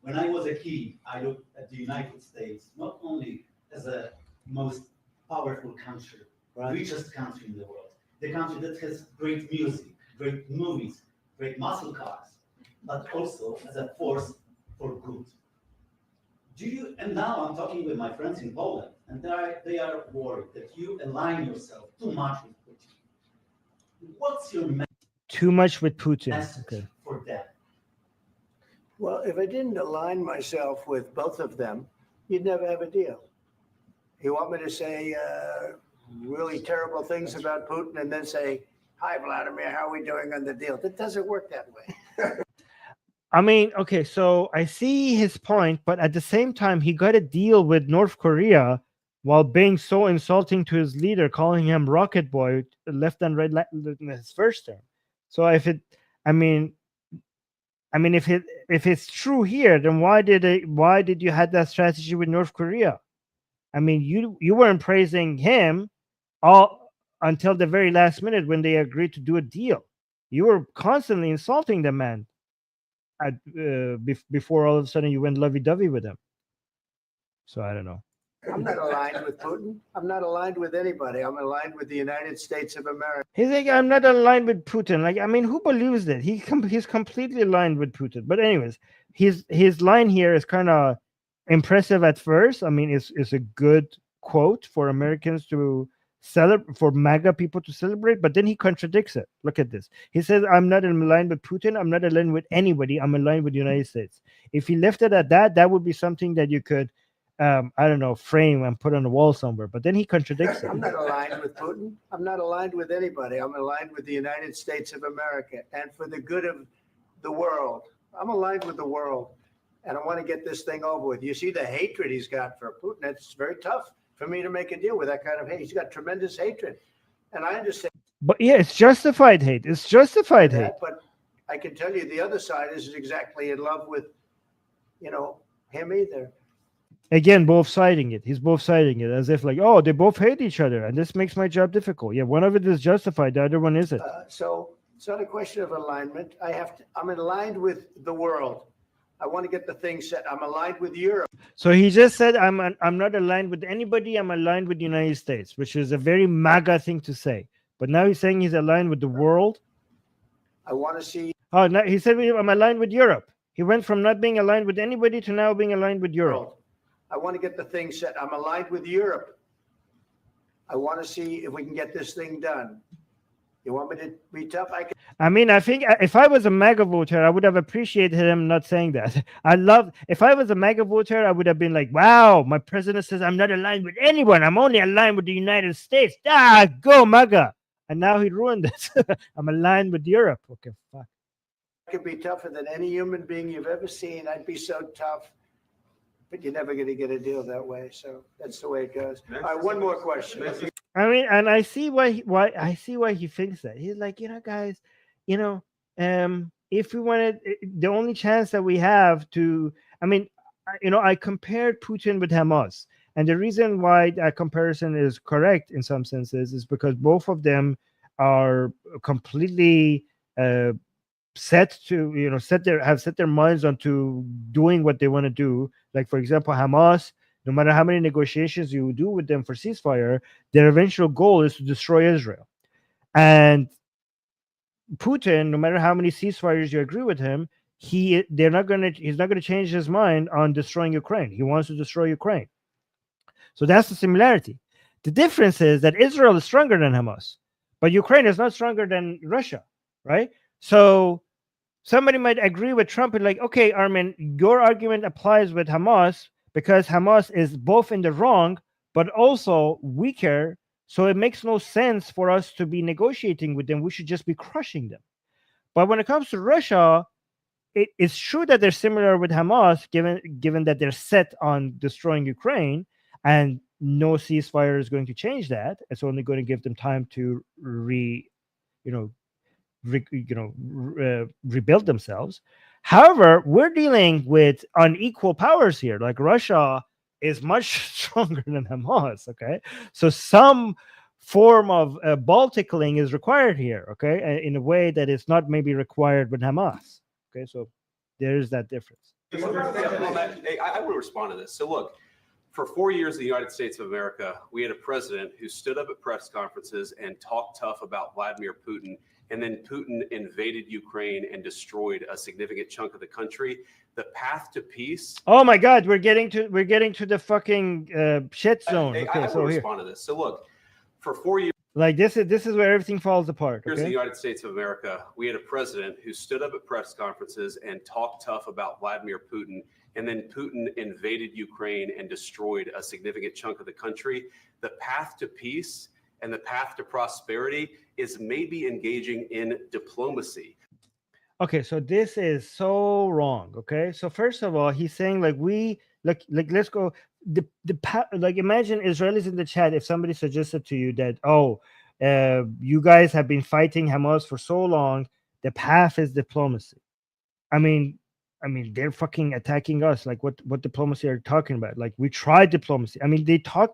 When I was a kid, I looked at the United States not only as a most powerful country, richest country in the world, the country that has great music, great movies, great muscle cars, but also as a force for good. And now I'm talking with my friends in Poland, and they are worried that you align yourself too much with Putin. What's your too much with Putin? Message for them? Well, if I didn't align myself with both of them, you'd never have a deal. You want me to say really terrible things about Putin and then say, "Hi, Vladimir, how are we doing on the deal?" That doesn't work that way. Okay, so I see his point, but at the same time, he got a deal with North Korea while being so insulting to his leader, calling him Rocket Boy left and right in his first term. So if it's true here, then why did you have that strategy with North Korea? I mean, you weren't praising him all until the very last minute when they agreed to do a deal. You were constantly insulting the man before all of a sudden you went lovey-dovey with him. So I don't know. I'm not aligned with Putin. I'm not aligned with anybody. I'm aligned with the United States of America. He's like, I'm not aligned with Putin. Like, I mean, who believes that? He's completely aligned with Putin. But anyways, his line here is kind of impressive at first. I mean, it's a good quote for Americans to celebrate, for MAGA people to celebrate, but then he contradicts it. Look at this. He says, I'm not aligned with Putin. I'm not aligned with anybody. I'm aligned with the United States. If he left it at that, that would be something that you could, I don't know, frame and put on the wall somewhere. But then he contradicts it. I'm not aligned with Putin. I'm not aligned with anybody. I'm aligned with the United States of America and for the good of the world. I'm aligned with the world, and I want to get this thing over with. You see the hatred he's got for Putin. It's very tough for me to make a deal with that kind of hate. He's got tremendous hatred, and I understand. But yeah, it's justified hate. It's justified hate. But I can tell you the other side isn't exactly in love with, him either. Again, both siding it. He's both siding it as if like, oh, they both hate each other, and this makes my job difficult. Yeah, one of it is justified. The other one isn't. So it's not a question of alignment. I'm aligned with the world. I want to get the thing set. I'm aligned with Europe. So he just said, I'm not aligned with anybody. I'm aligned with the United States, which is a very MAGA thing to say. But now he's saying he's aligned with the world. I want to see. Oh, no, he said I'm aligned with Europe. He went from not being aligned with anybody to now being aligned with Europe. I want to get the thing set. I'm aligned with Europe. I want to see if we can get this thing done. You want me to be tough? I think if I was a MAGA voter, I would have appreciated him not saying that. If I was a MAGA voter, I would have been like, wow, my president says I'm not aligned with anyone. I'm only aligned with the United States. Go MAGA. And now he ruined it. I'm aligned with Europe. Okay, fuck. I could be tougher than any human being you've ever seen. I'd be so tough. But you're never going to get a deal that way. So that's the way it goes. All right, one more question. And I see why he thinks that. He's like, guys, if we wanted, the only chance that we have to, I compared Putin with Hamas. And the reason why that comparison is correct in some senses is because both of them are completely have set their minds onto doing what they want to do. Like, for example, Hamas, no matter how many negotiations you do with them for ceasefire, their eventual goal is to destroy Israel. And Putin, no matter how many ceasefires you agree with him, he's not going to change his mind on destroying Ukraine. He wants to destroy Ukraine. So that's the similarity. The difference is that Israel is stronger than Hamas, but Ukraine is not stronger than Russia, right? So somebody might agree with Trump and like, okay, Armin, your argument applies with Hamas because Hamas is both in the wrong, but also weaker. So it makes no sense for us to be negotiating with them. We should just be crushing them. But when it comes to Russia, it's true that they're similar with Hamas, given that they're set on destroying Ukraine, and no ceasefire is going to change that. It's only going to give them time to rebuild themselves. However, we're dealing with unequal powers here. Like Russia is much stronger than Hamas. Okay, so some form of Balticling is required here. Okay, in a way that is not maybe required with Hamas. Okay, so there is that difference. I will respond to this. So look, for 4 years in the United States of America, we had a president who stood up at press conferences and talked tough about Vladimir Putin. And then Putin invaded Ukraine and destroyed a significant chunk of the country. The path to peace. Oh my God, we're getting to the fucking shit zone. I will respond to this. So look, for 4 years. Like this is where everything falls apart. Here's the United States of America. We had a president who stood up at press conferences and talked tough about Vladimir Putin. And then Putin invaded Ukraine and destroyed a significant chunk of the country. The path to peace and the path to prosperity is maybe engaging in diplomacy. Okay, so this is so wrong. Okay, so first of all, he's saying like let's go like imagine Israelis in the chat. If somebody suggested to you that you guys have been fighting Hamas for so long, the path is diplomacy. I mean, they're fucking attacking us. Like, what diplomacy are you talking about? Like, we tried diplomacy. I mean,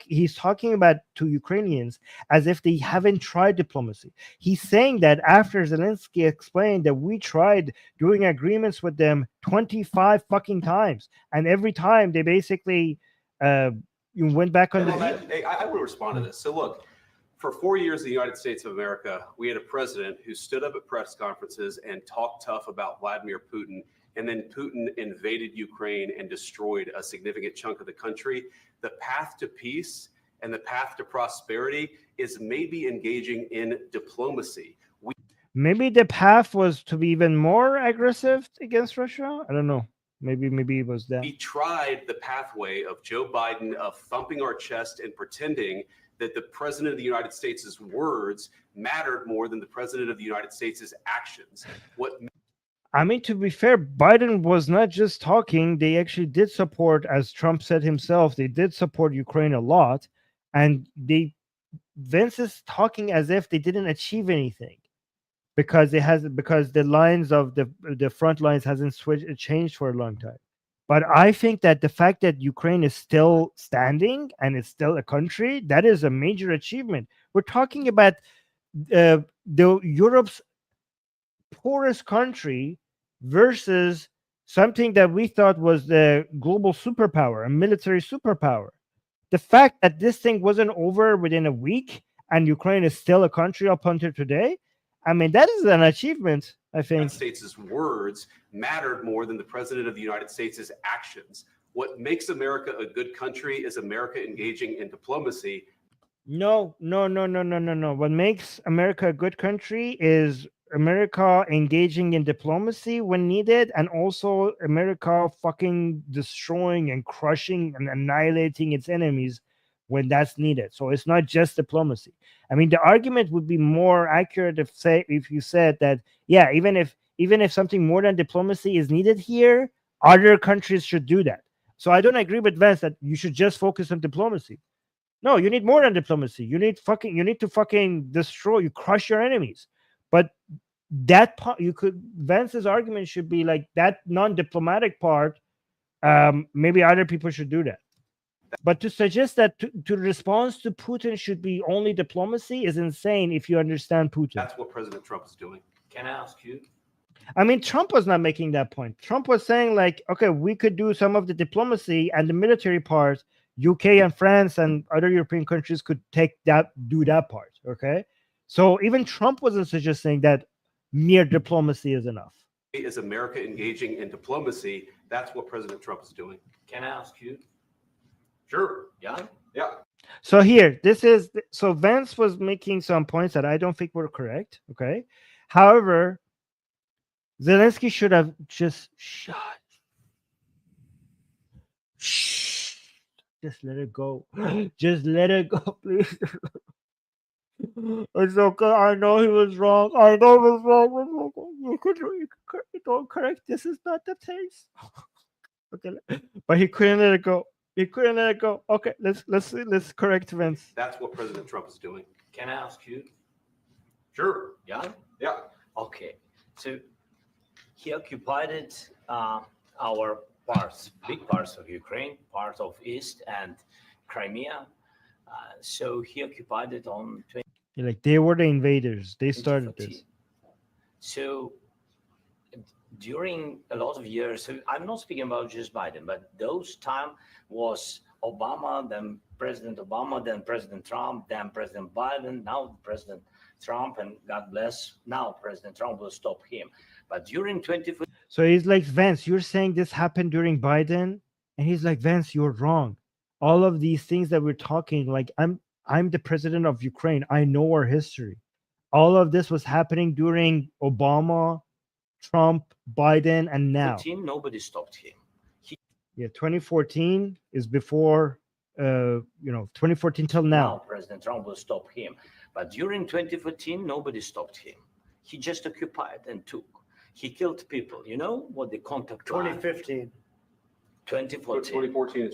he's talking about to Ukrainians as if they haven't tried diplomacy. He's saying that after Zelensky explained that we tried doing agreements with them 25 fucking times, and every time they basically went back on the deal. I will respond to this. So look, for 4 years in the United States of America, we had a president who stood up at press conferences and talked tough about Vladimir Putin. And then Putin invaded Ukraine and destroyed a significant chunk of the country. The path to peace And the path to prosperity is maybe engaging in diplomacy. Maybe the path was to be even more aggressive against Russia. I don't know. Maybe it was that. We tried the pathway of Joe Biden of thumping our chest and pretending that the president of the United States' words mattered more than the president of the United States' actions. I mean, to be fair, Biden was not just talking. They actually did support, as Trump said himself, they did support Ukraine a lot. And Vance is talking as if they didn't achieve anything because the lines of the front lines hasn't changed for a long time. But I think that the fact that Ukraine is still standing and it's still a country, that is a major achievement. We're talking about the Europe's poorest country versus something that we thought was the global superpower, a military superpower. The fact that this thing wasn't over within a week and Ukraine is still a country up until today, I mean, that is an achievement, I think. The United States' words mattered more than the president of the United States' actions. What makes America a good country is America engaging in diplomacy. No. What makes America a good country is America engaging in diplomacy when needed, and also America fucking destroying and crushing and annihilating its enemies when that's needed. So it's not just diplomacy. I mean, the argument would be more accurate if you said that, yeah, even if something more than diplomacy is needed here, other countries should do that. So I don't agree with Vance that you should just focus on diplomacy. No, you need more than diplomacy. You need to fucking destroy, you crush your enemies. But that part, Vance's argument should be like that non-diplomatic part. Maybe other people should do that. But to suggest that to response to Putin should be only diplomacy is insane if you understand Putin. That's what President Trump is doing. Can I ask you? I mean, Trump was not making that point. Trump was saying like, okay, we could do some of the diplomacy and the military part. UK and France and other European countries could do that part. Okay. So even Trump wasn't suggesting that mere diplomacy is enough. Is America engaging in diplomacy? That's what President Trump is doing. Can I ask you? Sure. Yeah. So here, so Vance was making some points that I don't think were correct. Okay. However, Zelensky should have just just let it go. Just let it go, please. It's okay. I know he was wrong. I know he was wrong. You don't correct. This is not the case. Okay, but he couldn't let it go. Okay, let's correct Vance. That's what President Trump is doing. Can I ask you? Sure. Yeah. Okay. So he occupied our big parts of Ukraine, part of East and Crimea. So he occupied it on Like they were the invaders. They started this. So during a lot of years, so I'm not speaking about just Biden, but those time was Obama, then President Obama, then President Trump, then President Biden, now President Trump, and God bless, now President Trump will stop him. But during 2014. So he's like, Vance, you're saying this happened during Biden? And he's like, Vance, you're wrong. All of these things that we're talking, like I'm the president of Ukraine. I know our history. All of this was happening during Obama, Trump, Biden, and now. Nobody stopped him. 2014 is before, 2014 till now. President Trump will stop him. But during 2014, nobody stopped him. He just occupied and took. He killed people. You know what the contact 2015. 2014.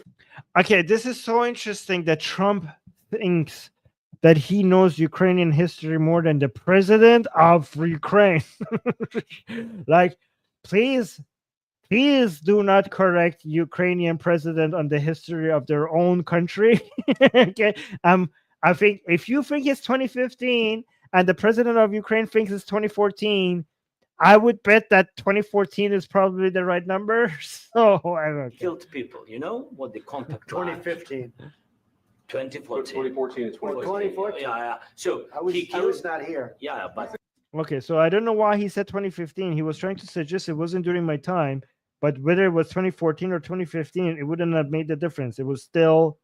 Okay, this is so interesting that Trump thinks that he knows Ukrainian history more than the president of Ukraine. Like, please do not correct Ukrainian president on the history of their own country. Okay, I think if you think it's 2015 and the president of Ukraine thinks it's 2014, I would bet that 2014 is probably the right number. So I don't know. Killed people. You know what the contact 2015. 2014. 2014. Yeah. So I was not here. Yeah, but okay, so I don't know why he said 2015. He was trying to suggest it wasn't during my time, but whether it was 2014 or 2015, it wouldn't have made the difference. It was still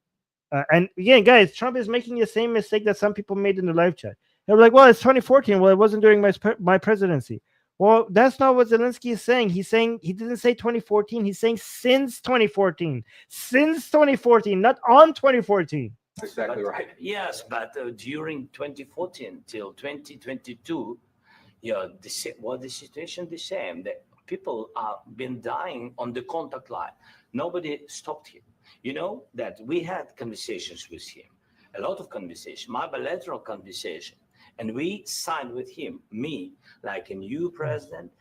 And again, guys, Trump is making the same mistake that some people made in the live chat. They're like, well, it's 2014. Well, it wasn't during my presidency. Well, that's not what Zelensky is saying. He's saying, he didn't say 2014. He's saying since 2014. Since 2014, not on 2014. That's exactly right. Yes, but during 2014 till 2022, yeah, the situation the same. The people are been dying on the contact line. Nobody stopped him. You know that we had conversations with him, a lot of conversation, my bilateral conversation, and we signed with him, me, like a new president.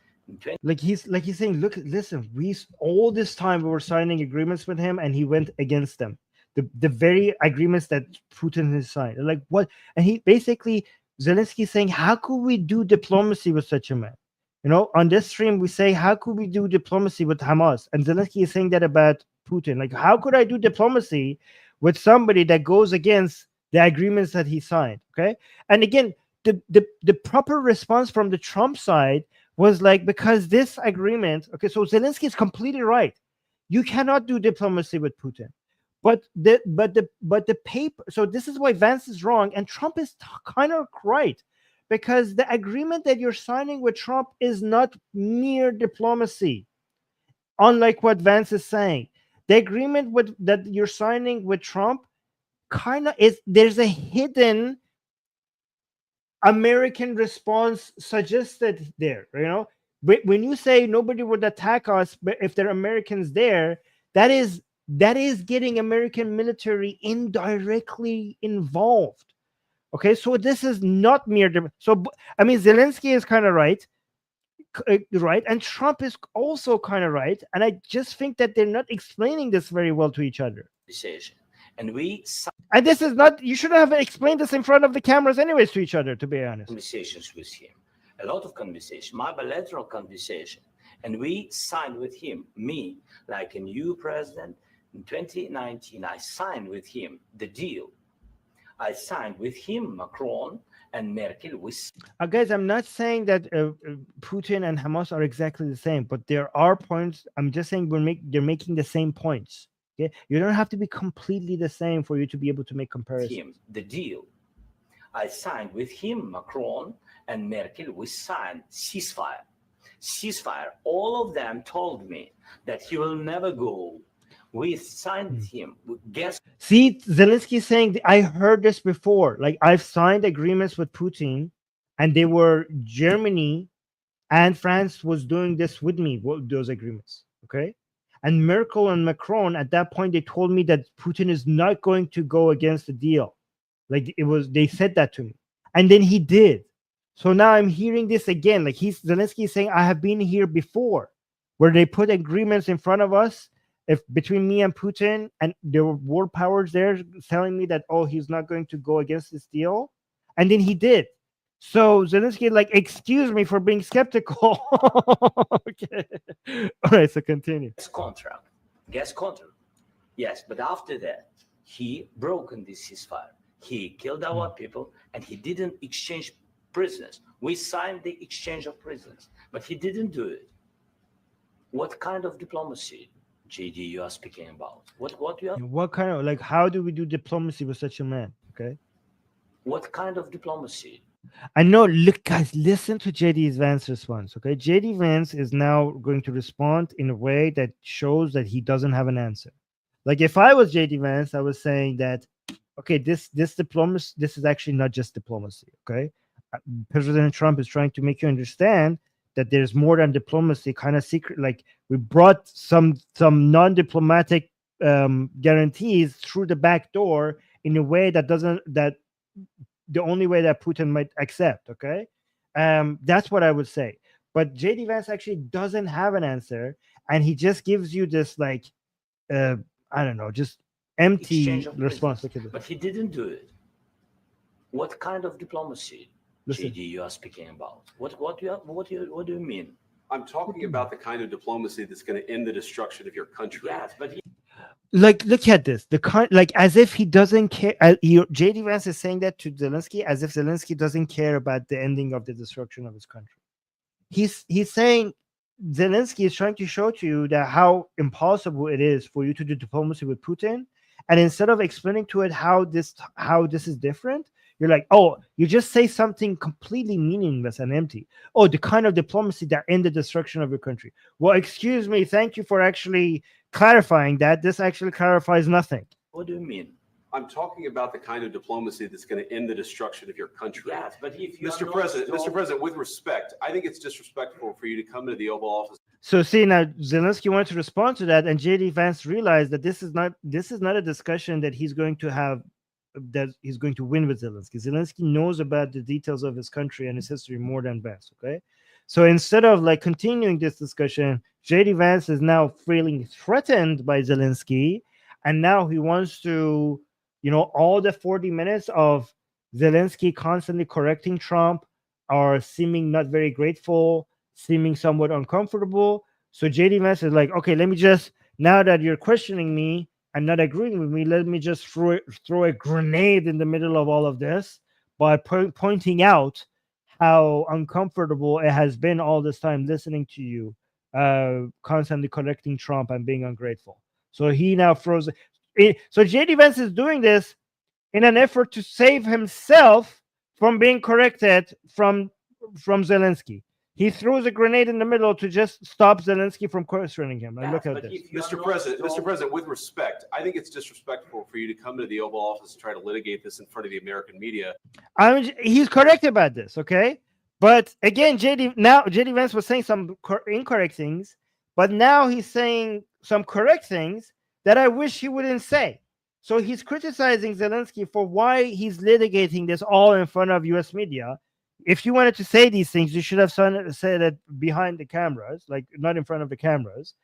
Like he's saying, look, listen, all this time we were signing agreements with him, and he went against them. The very agreements that Putin has signed. Like what? And he basically, Zelensky saying, how could we do diplomacy with such a man? You know, on this stream we say, how could we do diplomacy with Hamas? And Zelensky is saying that about Putin. Like, how could I do diplomacy with somebody that goes against the agreements that he signed? Okay. And again, the proper response from the Trump side was like, because this agreement, okay, so Zelensky is completely right. You cannot do diplomacy with Putin. But the paper, so this is why Vance is wrong and Trump is kind of right, because the agreement that you're signing with Trump is not mere diplomacy, unlike what Vance is saying. The agreement that you're signing with Trump kind of is, there's a hidden American response suggested there. You know, when you say nobody would attack us, but if there are Americans there, that is getting American military indirectly involved. Okay, so this is not mere. So I mean, Zelensky is kind of right, and Trump is also kind of right, and I just think that they're not explaining this very well to each other. And this is not. You shouldn't have explained this in front of the cameras, anyways, to each other. To be honest, conversations with him, a lot of conversation, my bilateral conversation, and we signed with him, me, like a new president. In 2019, I signed with him the deal. I signed with him, Macron and Merkel. Guys, I'm not saying that Putin and Hamas are exactly the same, but there are points. I'm just saying they're making the same points. Okay, you don't have to be completely the same for you to be able to make comparisons. The deal. I signed with him, Macron and Merkel. We signed ceasefire. Ceasefire. All of them told me that he will never go. We signed with him. Guess. See, Zelensky saying, I heard this before. Like, I've signed agreements with Putin, and they were Germany and France was doing this with me, those agreements. Okay. And Merkel and Macron, at that point, they told me that Putin is not going to go against the deal. Like, they said that to me. And then he did. So now I'm hearing this again. Like, Zelensky is saying, I have been here before, where they put agreements in front of us. If between me and Putin, and there were world powers there telling me that, oh, he's not going to go against this deal, and then he did. So Zelensky, like, excuse me for being skeptical. Okay, all right. So continue. Gas contract. Yes, but after that, he broken this ceasefire. He killed our people, and he didn't exchange prisoners. We signed the exchange of prisoners, but he didn't do it. What kind of diplomacy? JD, you are speaking about what you have? What kind of, like, how do we do diplomacy with such a man? Okay. What kind of diplomacy? I know. Look, guys, listen to JD Vance's response. Okay, JD Vance is now going to respond in a way that shows that he doesn't have an answer. Like, if I was JD Vance, I was saying that, okay, this diplomacy, this is actually not just diplomacy. Okay, President Trump is trying to make you understand that there's more than diplomacy, kind of secret. Like, we brought some non-diplomatic guarantees through the back door in a way that the only way that Putin might accept. Okay, that's what I would say. But JD Vance actually doesn't have an answer, and he just gives you this, like, I don't know, just empty response. But he didn't do it. What kind of diplomacy? Listen. JD, you are speaking about. What do you mean? I'm talking about the kind of diplomacy that's going to end the destruction of your country. Yes, but like, look at this. Like, as if he doesn't care. JD Vance is saying that to Zelensky as if Zelensky doesn't care about the ending of the destruction of his country. He's saying Zelensky is trying to show to you that how impossible it is for you to do diplomacy with Putin, and instead of explaining to it how this is different, you're like, oh, you just say something completely meaningless and empty. Oh, the kind of diplomacy that ended the destruction of your country. Well, excuse me, thank you for actually clarifying that. This actually clarifies nothing. What do you mean? I'm talking about the kind of diplomacy that's going to end the destruction of your country. Yes, but if you Mr. President, with respect, I think it's disrespectful for you to come into the Oval Office. So see, now Zelensky wanted to respond to that, and JD Vance realized that this is not a discussion that he's going to have, that he's going to win with Zelensky. Zelensky knows about the details of his country and his history more than Vance. Okay, so instead of like continuing this discussion, JD Vance is now feeling threatened by Zelensky, and now he wants to, all the 40 minutes of Zelensky constantly correcting Trump or seeming not very grateful, seeming somewhat uncomfortable. So JD Vance is like, okay, let me just, now that you're questioning me and not agreeing with me, let me just throw a grenade in the middle of all of this by pointing out how uncomfortable it has been all this time listening to you, constantly correcting Trump and being ungrateful. So he now throws it. So JD Vance is doing this in an effort to save himself from being corrected from Zelensky. He throws a grenade in the middle to just stop Zelensky from questioning him. And look at this. Mr. President, with respect, I think it's disrespectful for you to come to the Oval Office and try to litigate this in front of the American media. He's correct about this, okay? But again, JD Vance was saying some incorrect things, but now he's saying some correct things that I wish he wouldn't say. So he's criticizing Zelensky for why he's litigating this all in front of U.S. media. If you wanted to say these things, you should have said it behind the cameras, like not in front of the cameras.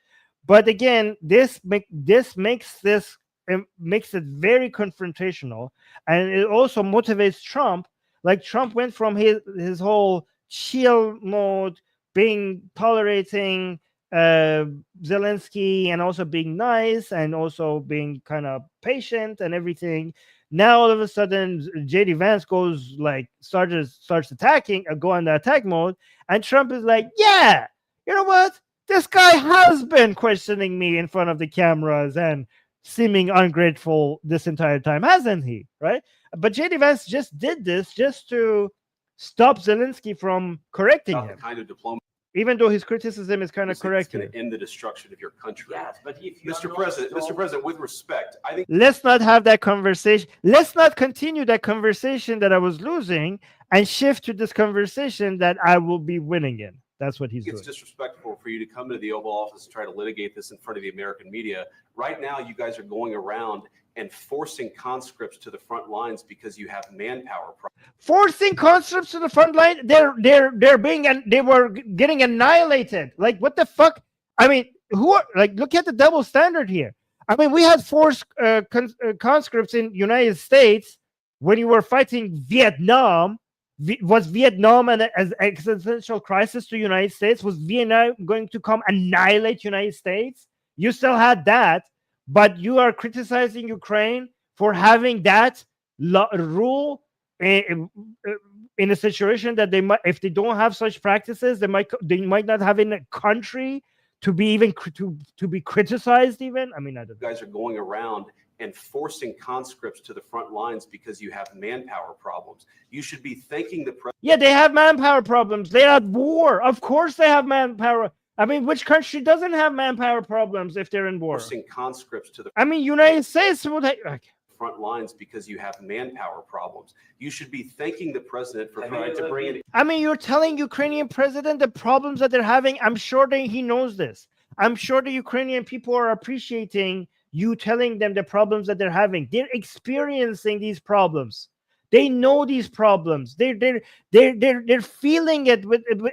But again, this makes it very confrontational, and it also motivates Trump. Like Trump went from his whole chill mode, being tolerating Zelensky, and also being nice, and also being kind of patient and everything. Now all of a sudden, JD Vance goes like starts attacking, go on the attack mode, and Trump is like, yeah, you know what? This guy has been questioning me in front of the cameras and seeming ungrateful this entire time, hasn't he? Right? But JD Vance just did this just to stop Zelensky from correcting him. The kind of diplomacy, even though his criticism is kind of correct. It's going to end the destruction of your country. Yes, but if Mr. President, with respect, I think let's not have that conversation. Let's not continue that conversation that I was losing and shift to this conversation that I will be winning in. That's what he's doing. It's disrespectful for you to come to the Oval Office and try to litigate this in front of the American media. Right now, you guys are going around and forcing conscripts to the front lines because you have manpower problems. Forcing conscripts to the front line, they were getting annihilated. Like, what the fuck? I mean, look at the double standard here. I mean, we had forced conscripts in United States when you were fighting Vietnam. Was Vietnam an existential crisis to United States? Was Vietnam going to come annihilate United States? You still had that, but you are criticizing Ukraine for having that rule in a situation that they might, if they don't have such practices, they might not have in a country to be even to be criticized. Even I mean, I don't know. You guys are going around and forcing conscripts to the front lines because you have manpower problems. You should be thanking the president. Yeah, they have manpower problems. They're at war. Of course, they have manpower. I mean, which country doesn't have manpower problems if they're in war? Forcing conscripts to the United States would front lines because you have manpower problems. You should be thanking the president for trying to bring it. I mean, you're telling Ukrainian president the problems that they're having. I'm sure that he knows this. I'm sure the Ukrainian people are appreciating you telling them the problems that they're having. They're experiencing these problems. They know these problems. They're feeling it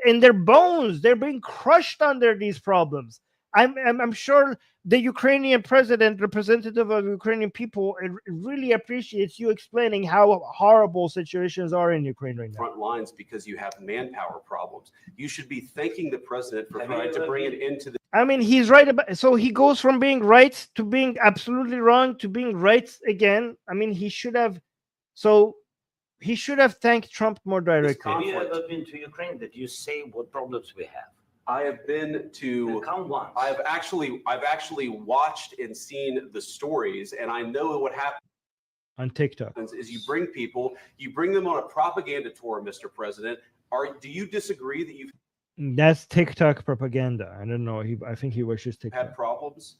in their bones. They're being crushed under these problems. I'm sure the Ukrainian president, representative of Ukrainian people, really appreciates you explaining how horrible situations are in Ukraine right now. Front lines because you have manpower problems. You should be thanking the president for trying to bring it into the. I mean, he's right about. So he goes from being right to being absolutely wrong to being right again. I mean, he should have. So he should have thanked Trump more directly. Have you ever been to Ukraine? That you say what problems we have? I have been to. Count once. I've actually watched and seen the stories, and I know what happens on TikTok is you bring people, you bring them on a propaganda tour, Mr. President. Do you disagree that you've That's TikTok propaganda. I don't know. I think he was just TikTok. had problems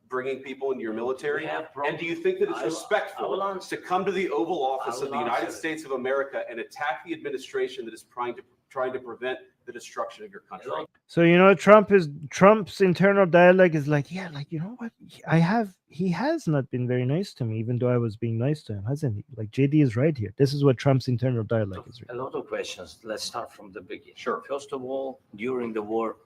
bringing people into your military? We have And problems. do you think that it's I will respectful answer. to come to the Oval Office I of the will United answer. States of America and attack the administration that is trying to prevent the destruction of your country? So Trump's internal dialogue is like, yeah, like, you know what? He has not been very nice to me, even though I was being nice to him, hasn't he? Like JD is right here. This is what Trump's internal dialogue is. A lot of questions. Let's start from the beginning. Sure. First of all, during the war,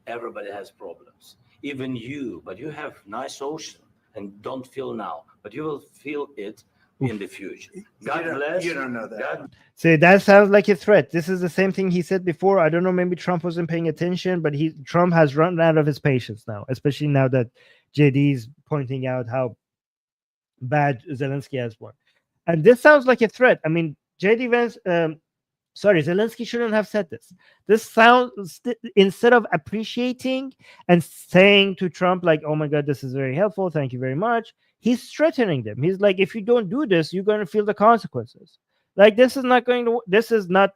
everybody has problems. Even you, but you have nice ocean and don't feel now, but you will feel it in the future. God bless. You don't know that. God See, that sounds like a threat. This is the same thing he said before. I don't know, maybe Trump wasn't paying attention, but Trump has run out of his patience now, especially now that JD's pointing out how bad Zelensky has won. And this sounds like a threat. I mean, JD Vance, Zelensky shouldn't have said this. This sounds, instead of appreciating and saying to Trump, like, oh my God, this is very helpful, thank you very much, he's threatening them. He's like, if you don't do this, you're going to feel the consequences. Like, this is not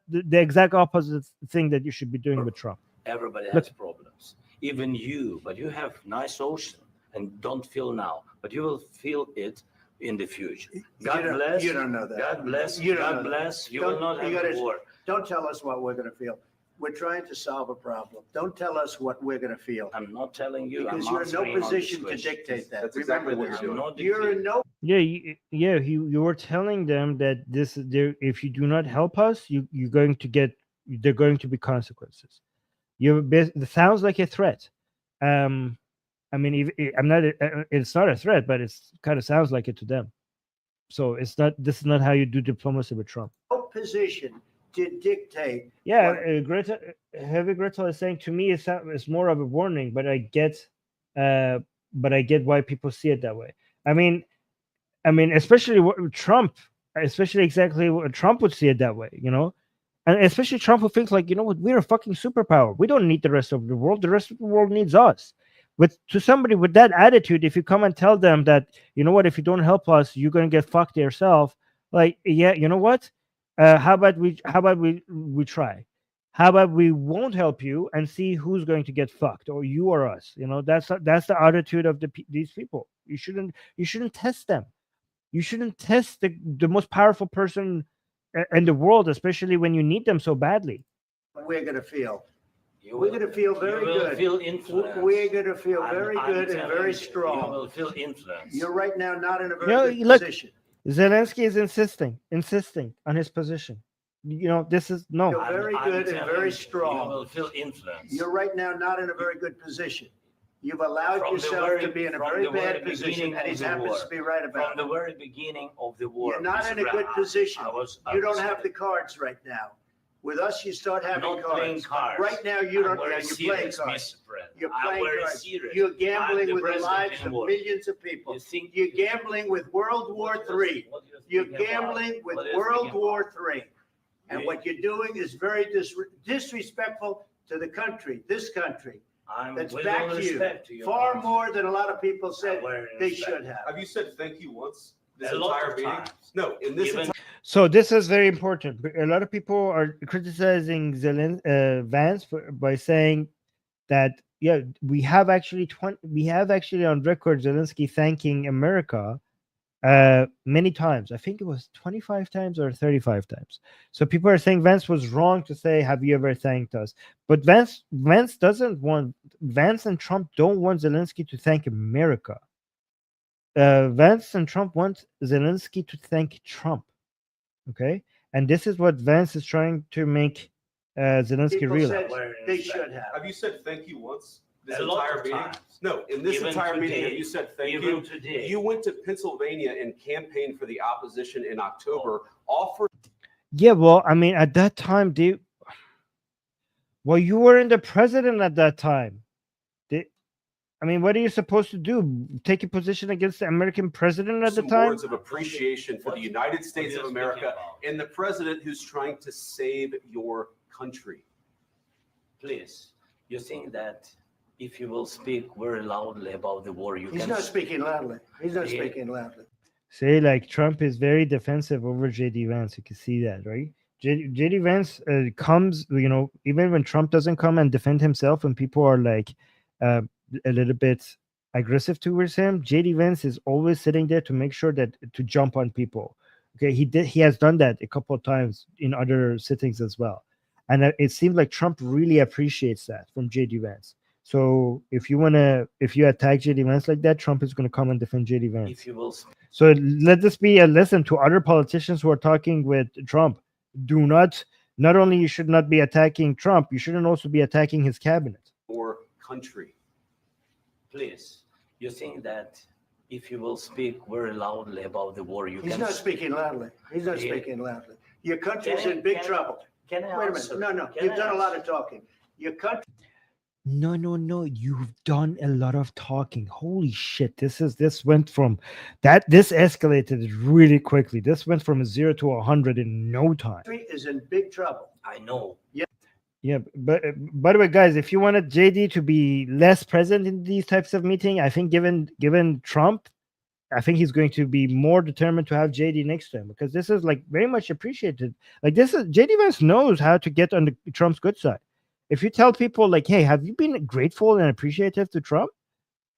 the exact opposite thing that you should be doing with Trump. Everybody has problems. Even you, but you have nice ocean and don't feel now, but you will feel it in the future. God bless. You don't know that. God bless. You don't God know bless. that. You will Don't- not have you gotta- a war. Don't tell us what we're going to feel. We're trying to solve a problem. Don't tell us what we're going to feel. I'm not telling you. Because I'm you're in answering no on this position to question. dictate that. That's Remember exactly what this. you're doing. Not You're in no You were telling them that if you do not help us, they're going to be consequences. It sounds like a threat. I mean, it's not a threat, but it's kind of sounds like it to them. So this is not how you do diplomacy with Trump. position to dictate. Yeah, what- Heavy Gretel is saying to me it's more of a warning, but I get why people see it that way. I mean, especially Trump, especially exactly what Trump would see it that way, you know, and especially Trump who thinks like, you know what, we're a fucking superpower. We don't need the rest of the world. The rest of the world needs us. To somebody with that attitude, if you come and tell them that, you know what, if you don't help us, you're gonna get fucked yourself. Like, yeah, you know what? How about we try? How about we won't help you and see who's going to get fucked, or you or us? You know, that's the attitude of these people. You shouldn't test them. You shouldn't test the most powerful person in the world, especially when you need them so badly. We're going to feel. We're going to feel very you will good. Feel influence. We're going to feel very I'm good and telling very you, strong. You will feel influence. You're right now not in a You very know, good look, position. Zelensky is insisting on his position. You know, this is no. You're very good and very strong. You will feel influence. You're right now not in a very good position. You've allowed From the yourself very- to be in a from very the bad very position, beginning and he of the happens war. to be right about From it. the very beginning of the war. You're not Mr. in a good Brown, position. I You don't was have the cards right now. With us, you start having not playing cards. Right now, you don't. I'm very Yeah, you're playing serious, cards. Mr. President. You're I'm playing very cards. serious. You're I'm gambling the with the president lives in of war. millions of people. You think You're gambling with World War III. You're gambling with World War III. And what you're doing is very disrespectful to the country, this country. That's with back all to you. respect to your Far country. more than a lot of people said they respect. should have. Have you said thank you once this A lot entire of meeting? times. No, in this Even- entire So this is very important. A lot of people are criticizing Vance by saying that we have actually on record Zelensky thanking America many times. I think it was 25 times or 35 times. So people are saying Vance was wrong to say, have you ever thanked us? But Vance and Trump don't want Zelensky to thank America. Vance and Trump want Zelensky to thank Trump. Okay, and this is what Vance is trying to make Zelensky People realize. said they should have. Have you said thank you once this A lot entire of meeting? times. No, in this Even entire meeting, have today. you said thank Even you? today. You went to Pennsylvania and campaigned for the opposition in October, offered. Yeah, well, I mean, at that time, you weren't the president at that time. I mean, what are you supposed to do? Take a position against the American president at the some time? words of appreciation for the United States of America and the president who's trying to save your country. Please, You think that if you will speak very loudly about the war, you He's can. not speaking loudly. He's not Yeah. speaking loudly. Say like Trump is very defensive over JD Vance. You can see that, right? JD Vance comes, even when Trump doesn't come and defend himself, and people are like uh, a little bit aggressive towards him, JD Vance is always sitting there to make sure that to jump on people. Okay, he has done that a couple of times in other sittings as well, and it seems like Trump really appreciates that from JD Vance. So if you attack JD Vance like that, Trump is gonna come and defend JD Vance. If you will. So let this be a lesson to other politicians who are talking with Trump. Not only you should not be attacking Trump, you shouldn't also be attacking his cabinet. Or country. Please, you think that if you will speak very loudly about the war, you He's can. not speaking loudly. He's not Yeah. speaking loudly. Your country's Can I- in big can I- trouble. Can I Wait a answer? minute. No. Can You've I done a lot answer? of talking. Your country. No. You've done a lot of talking. Holy shit. This went from that. This escalated really quickly. This went from 0 to 100 in no time. Is in big trouble. I know. Yeah, but by the way, guys, if you wanted JD to be less present in these types of meeting, I think given Trump, I think he's going to be more determined to have JD next to him, because this is like very much appreciated. Like this is JD Vance knows how to get on the Trump's good side. If you tell people like, hey, have you been grateful and appreciative to Trump?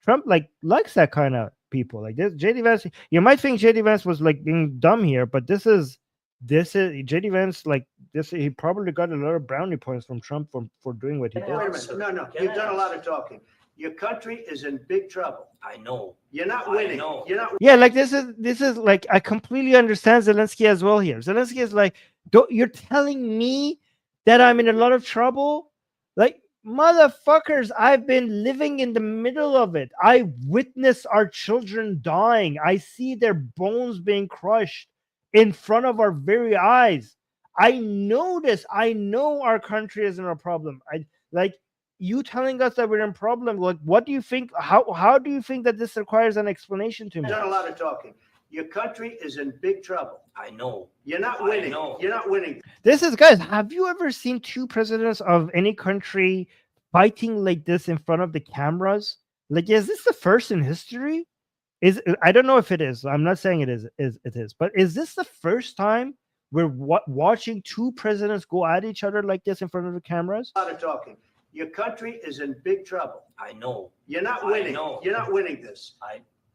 Trump likes that kind of people. Like this, JD Vance. You might think JD Vance was like being dumb here, but this is JD Vance like this. He probably got a lot of brownie points from Trump for doing what he Wait did. a minute. No. Can You've I done a lot answer? of talking. Your country is in big trouble. I know. You're not I winning. know. You're not. Yeah, like this is like I completely understand Zelensky as well here. Zelensky is like, you're telling me that I'm in a lot of trouble? Like, motherfuckers, I've been living in the middle of it. I witness our children dying. I see their bones being crushed in front of our very eyes. I know this. I know our country is in a problem. You telling us that we're in problem. Like, what do you think? How do you think that this requires an explanation to me? You've done a lot of talking. Your country is in big trouble. I know. You're not I winning. know. You're not winning. This is, guys, have you ever seen two presidents of any country fighting like this in front of the cameras? Like, is this the first in history? I don't know if it is. I'm not saying it is, but is this the first time we're watching two presidents go at each other like this in front of the cameras? A lot of talking. Your country is in big trouble. I know. You're not I winning. know. You're not winning this.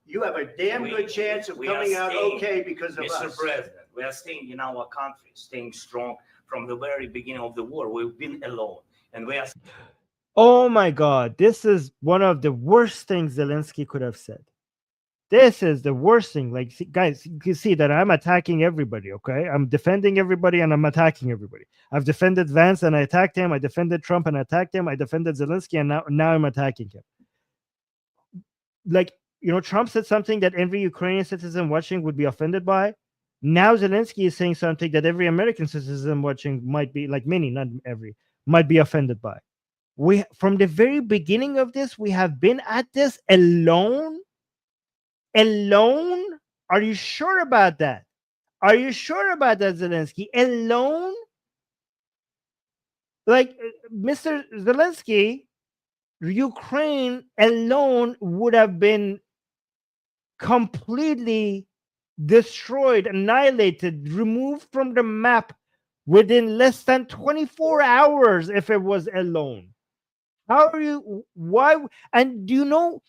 You have a damn We- good chance of we are coming out staying, okay because of Mr. us. President, we are staying in our country, staying strong from the very beginning of the war. We've been alone, and we are. Oh my God, this is one of the worst things Zelensky could have said. This is the worst thing. Like, guys, you can see that I'm attacking everybody, okay? I'm defending everybody and I'm attacking everybody. I've defended Vance and I attacked him. I defended Trump and I attacked him. I defended Zelensky and now I'm attacking him. Like, Trump said something that every Ukrainian citizen watching would be offended by. Now Zelensky is saying something that every American citizen watching might be, like many, not every, might be offended by. From the very beginning of this, we have been at this alone. Alone? Are you sure about that? Are you sure about that, Zelensky? Alone? Like, Mr. Zelensky, Ukraine alone would have been completely destroyed, annihilated, removed from the map within less than 24 hours if it was alone. How are you? Why? And do you know,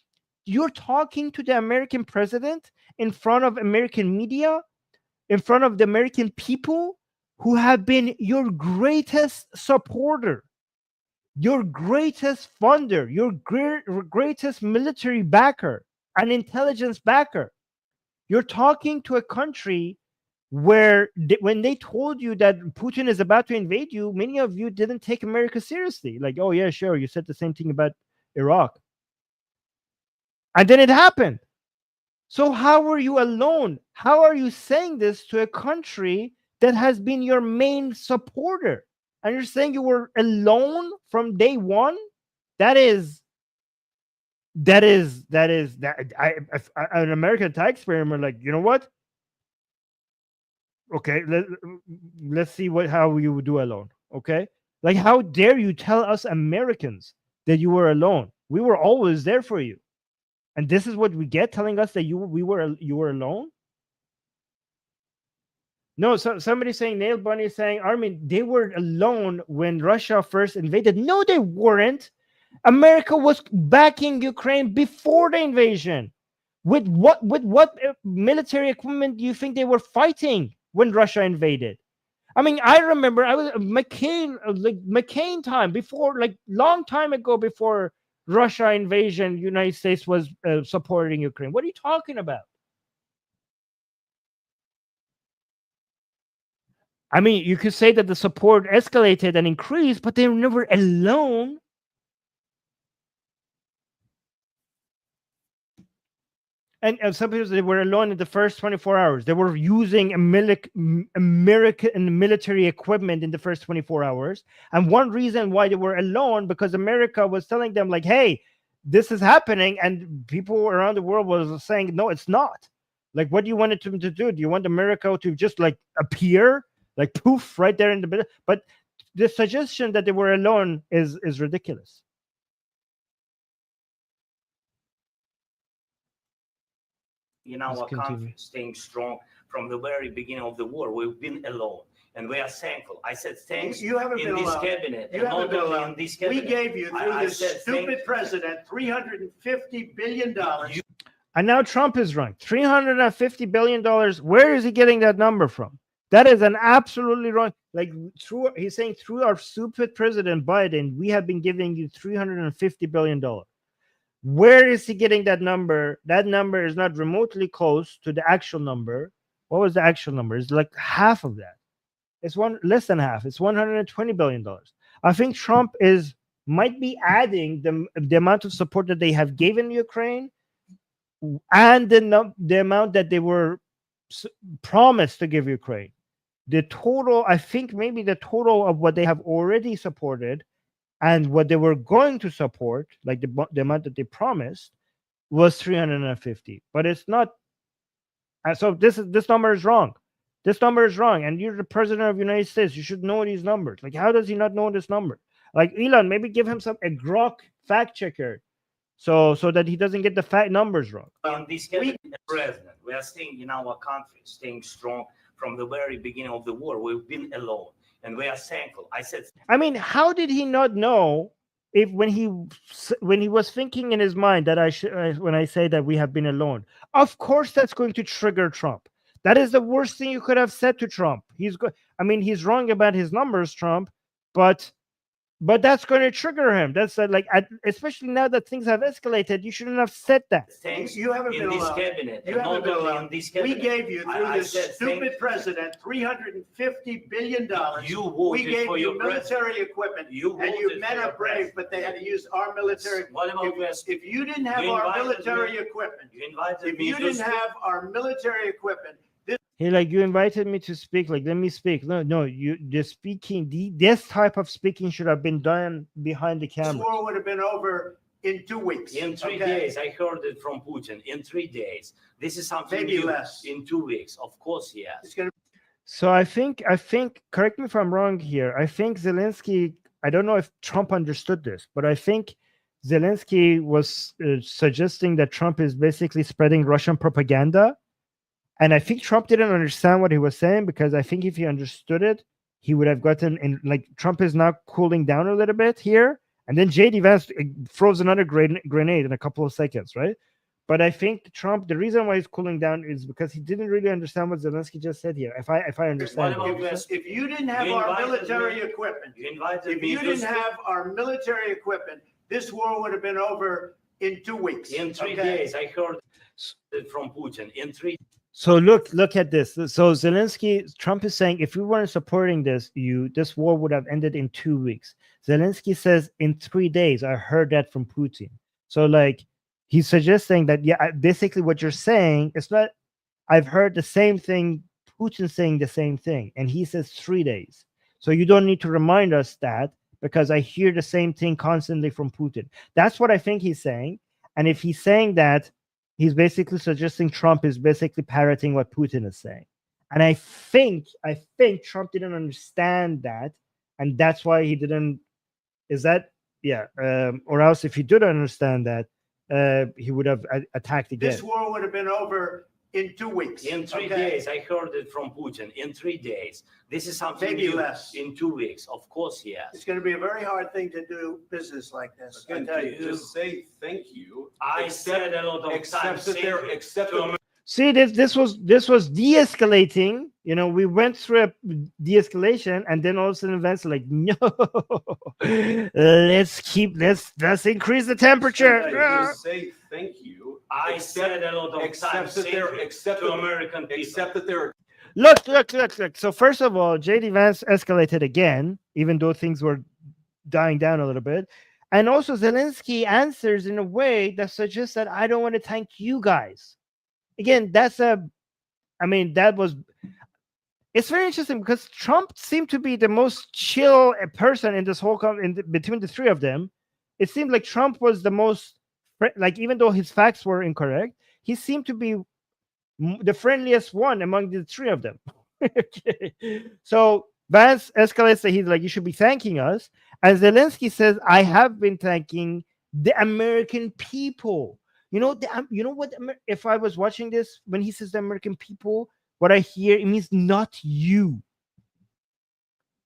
you're talking to the American president in front of American media, in front of the American people who have been your greatest supporter, your greatest funder, your greatest military backer, an intelligence backer. You're talking to a country where when they told you that Putin is about to invade you, many of you didn't take America seriously. Like, oh yeah, sure, you said the same thing about Iraq. And then it happened. So how were you alone? How are you saying this to a country that has been your main supporter? And you're saying you were alone from day one? An American taxpayer, like, you know what? Okay, let's see how you would do alone. Okay, like, how dare you tell us Americans that you were alone. We were always there for you. And this is what we get, telling us that you were alone? No, so somebody's saying, Nail Bunny is saying, Armin, they were alone when Russia first invaded. No, they weren't. America was backing Ukraine before the invasion. With what military equipment do you think they were fighting when Russia invaded? I mean, I remember I was McCain time, before, like long time ago, before Russia invasion, United States was supporting Ukraine. What are you talking about? I mean, you could say that the support escalated and increased, but they were never alone. And some people, they were alone in the first 24 hours. They were using American military equipment in the first 24 hours. And one reason why they were alone, because America was telling them, like, hey, this is happening. And people around the world was saying, no, it's not. Like, what do you want them to do? Do you want America to just like appear, like poof, right there in the middle? But the suggestion that they were alone is ridiculous. In our country, staying strong from the very beginning of the war. We've been alone, and we are thankful. I said thanks You haven't in been this alone. cabinet. You and haven't not been only alone. in this We cabinet. gave you, through I this said stupid president, $350 billion. And now Trump is wrong. $350 billion. Where is he getting that number from? That is an absolutely wrong. Like, he's saying, through our stupid president Biden, we have been giving you $350 billion. Where is he getting that number? That number is not remotely close to the actual number. What was the actual number? It's like half of that. It's less than half. It's $120 billion. I think Trump might be adding the amount of support that they have given Ukraine and the amount that they were promised to give Ukraine. The total, I think maybe the total of what they have already supported and what they were going to support, like the amount that they promised, was 350. But it's not. So this number is wrong. This number is wrong. And you're the president of the United States. You should know these numbers. Like, how does he not know this number? Like, Elon, maybe give him a Grok fact checker, so that he doesn't get the numbers wrong. In this cabinet, president, we are staying in our country, staying strong from the very beginning of the war. We've been alone, and we are thankful. I said, I mean, how did he not know if when he was thinking in his mind that when I say that we have been alone? Of course, that's going to trigger Trump. That is the worst thing you could have said to Trump. I mean, he's wrong about his numbers, Trump, but that's going to trigger him. That's especially now that things have escalated. You shouldn't have said that. thanks You haven't in been this alone. cabinet. You and haven't not been only alone. in this We cabinet. gave you, through I this said stupid president, $350 billion. You We voted gave for you your military equipment, and you voted men for are your brave, but they had to use our military. What about If you didn't have You our invited military me- equipment, You invited if me you to didn't speak. have our military equipment, He you invited me to speak. Like, let me speak. No, the speaking. This type of speaking should have been done behind the this camera. war would have been over in 2 weeks. In 3 days, I heard it from Putin. In 3 days, this is something Maybe new. less. In 2 weeks, of course, yes. It's going to So I think. Correct me if I'm wrong here. I think Zelensky. I don't know if Trump understood this, but I think Zelensky was suggesting that Trump is basically spreading Russian propaganda. And I think Trump didn't understand what he was saying, because I think if he understood it, he would have gotten in. Like, Trump is now cooling down a little bit here. And then JD Vance throws another grenade in a couple of seconds, right? But I think Trump, the reason why he's cooling down is because he didn't really understand what Zelensky just said here. If I understand. What about this? If you didn't have You our invited military me- equipment, You invited if me you to didn't speak. have our military equipment, this war would have been over in 2 weeks. In 3 okay? days, I heard it from Putin. In 3 So look at this. So Trump is saying, if we weren't supporting this war would have ended in 2 weeks. Zelensky says in 3 days. I heard that from Putin. So like, he's suggesting that, yeah, basically what you're saying, it's not, I've heard the same thing, Putin saying the same thing, and he says 3 days. So you don't need to remind us that, because I hear the same thing constantly from Putin. That's what I think he's saying. And if he's saying that, he's basically suggesting Trump is basically parroting what Putin is saying. And I think Trump didn't understand that. And that's why he didn't. Is that Yeah, or else if he did understand that, he would have attacked again. This war would have been over in 2 weeks. In 3 days, I heard it from Putin. In 3 days, this is something Maybe new. less. In 2 weeks, of course, yes. It's going to be a very hard thing to do business like this. I Again, tell you. just say thank you. I said a lot of Except times. that they're, thank you except to that See, this was de-escalating. You know, we went through a de-escalation, and then all of a sudden events are like, no, let's increase the temperature. just say thank you. I said a lot of Except times. that thank they're, you except to that, American people. except that they're Look. So first of all, JD Vance escalated again, even though things were dying down a little bit. And also Zelensky answers in a way that suggests that I don't want to thank you guys. Again, it's very interesting because Trump seemed to be the most chill person in this whole between the three of them. It seemed like Trump was the most, like, even though his facts were incorrect, he seemed to be the friendliest one among the three of them. Okay. So Vance escalates that he's like, you should be thanking us. And Zelensky says, I have been thanking the American people. You know, what? If I was watching this, when he says the American people, what I hear, it means not you.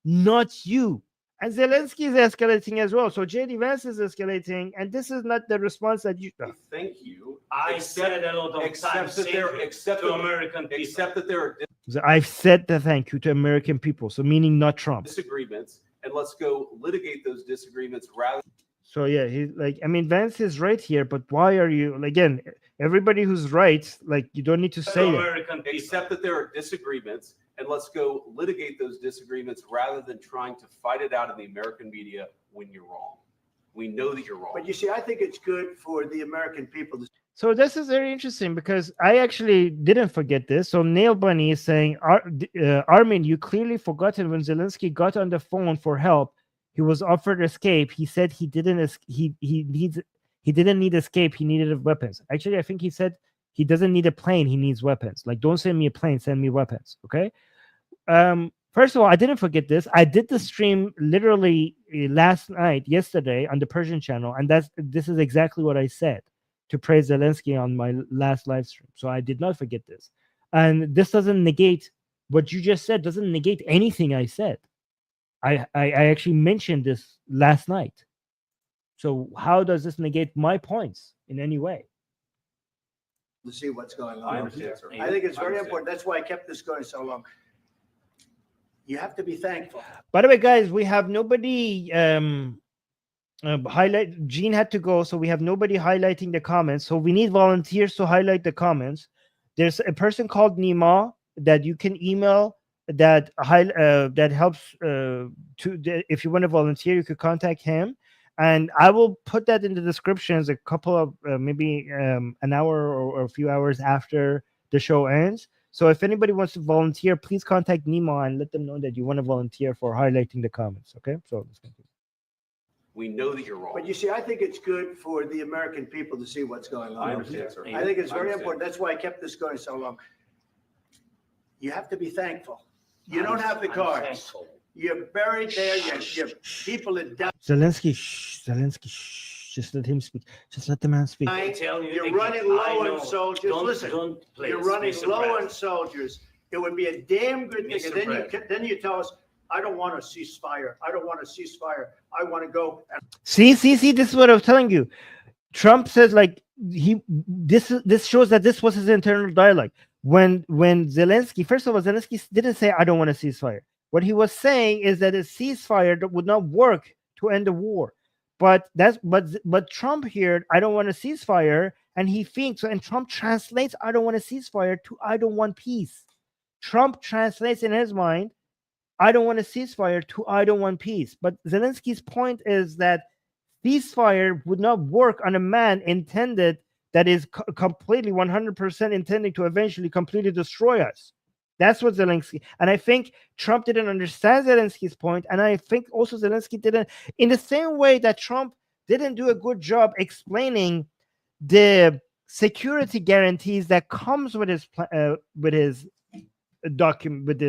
Not you. And Zelensky is escalating as well. So JD Vance is escalating, and this is not the response that you. thank you. I said a lot of Except times. that thank they're, you except to that, American people. except that there are So I've said the thank you to American people. So meaning not Trump. disagreements, and let's go litigate those disagreements rather. So yeah, he's like, Vance is right here, but why are you, again, everybody who's right, like, you don't need to say that. American people. Except that there are disagreements, and let's go litigate those disagreements rather than trying to fight it out in the American media when you're wrong. We know that you're wrong. But you see, I think it's good for the American people to. So this is very interesting because I actually didn't forget this. So Nail Bunny is saying, Armin, you clearly forgotten when Zelensky got on the phone for help. He was offered escape. He said he didn't need escape. He needed weapons. Actually, I think he said he doesn't need a plane. He needs weapons. Like, don't send me a plane. Send me weapons. Okay. First of all, I didn't forget this. I did the stream literally yesterday on the Persian channel, and this is exactly what I said to praise Zelensky on my last live stream. So I did not forget this. And this doesn't negate what you just said. Doesn't negate anything I said. I actually mentioned this last night. So how does this negate my points in any way? To see what's going on. I understand, sir. I think it's very important. That's why I kept this going so long. You have to be thankful. By the way, guys, we have nobody highlight. Gene had to go, so we have nobody highlighting the comments. So we need volunteers to highlight the comments. There's a person called Nima that you can email that helps if you want to volunteer, you could contact him, and I will put that in the descriptions a couple of maybe an hour or a few hours after the show ends. So if anybody wants to volunteer, please contact Nima and let them know that you want to volunteer for highlighting the comments. Okay, so let's continue. We know that you're wrong. But you see, I think it's good for the American people to see what's going on. I understand, sir. I think it's I very understand. important. That's why I kept this going so long. You have to be thankful. You don't have the cards. thankful. You're buried there. You're people in debt. Zelensky, just let him speak. Just let the man speak. You're running low on soldiers. Listen, you're running low on soldiers. It would be a damn good thing. And then you tell us, I don't want a ceasefire. I don't want a ceasefire. I want to go. See. This is what I was telling you. Trump says like this shows that this was his internal dialogue. When Zelensky, first of all, Zelensky didn't say I don't want a ceasefire. What he was saying is that a ceasefire would not work to end the war. But Trump here, I don't want a ceasefire, and he thinks, and Trump translates I don't want a ceasefire to I don't want peace. Trump translates in his mind I don't want a ceasefire to I don't want peace. But Zelensky's point is that ceasefire would not work on a man intended that is completely 100% intending to eventually completely destroy us. That's what Zelensky, and I think Trump didn't understand Zelensky's point, and I think also Zelensky didn't, in the same way that Trump didn't do a good job explaining the security guarantees that comes with his document, with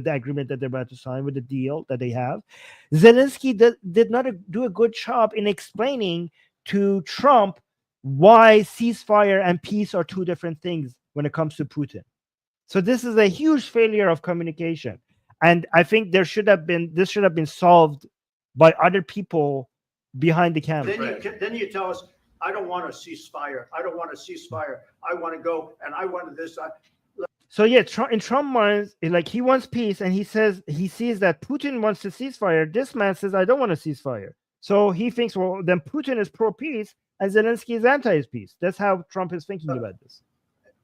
the agreement that they're about to sign, with the deal that they have. Zelensky did not do a good job in explaining to Trump why ceasefire and peace are two different things when it comes to Putin. So this is a huge failure of communication, and I think this should have been solved by other people behind the camera. Then you tell us, I don't want a ceasefire. I don't want a ceasefire. I want to go and I want this. So yeah, in Trump minds, like, he wants peace, and he sees that Putin wants a ceasefire. This man says, I don't want a ceasefire. So he thinks, well, then Putin is pro-peace and Zelensky is anti-peace. That's how Trump is thinking about this.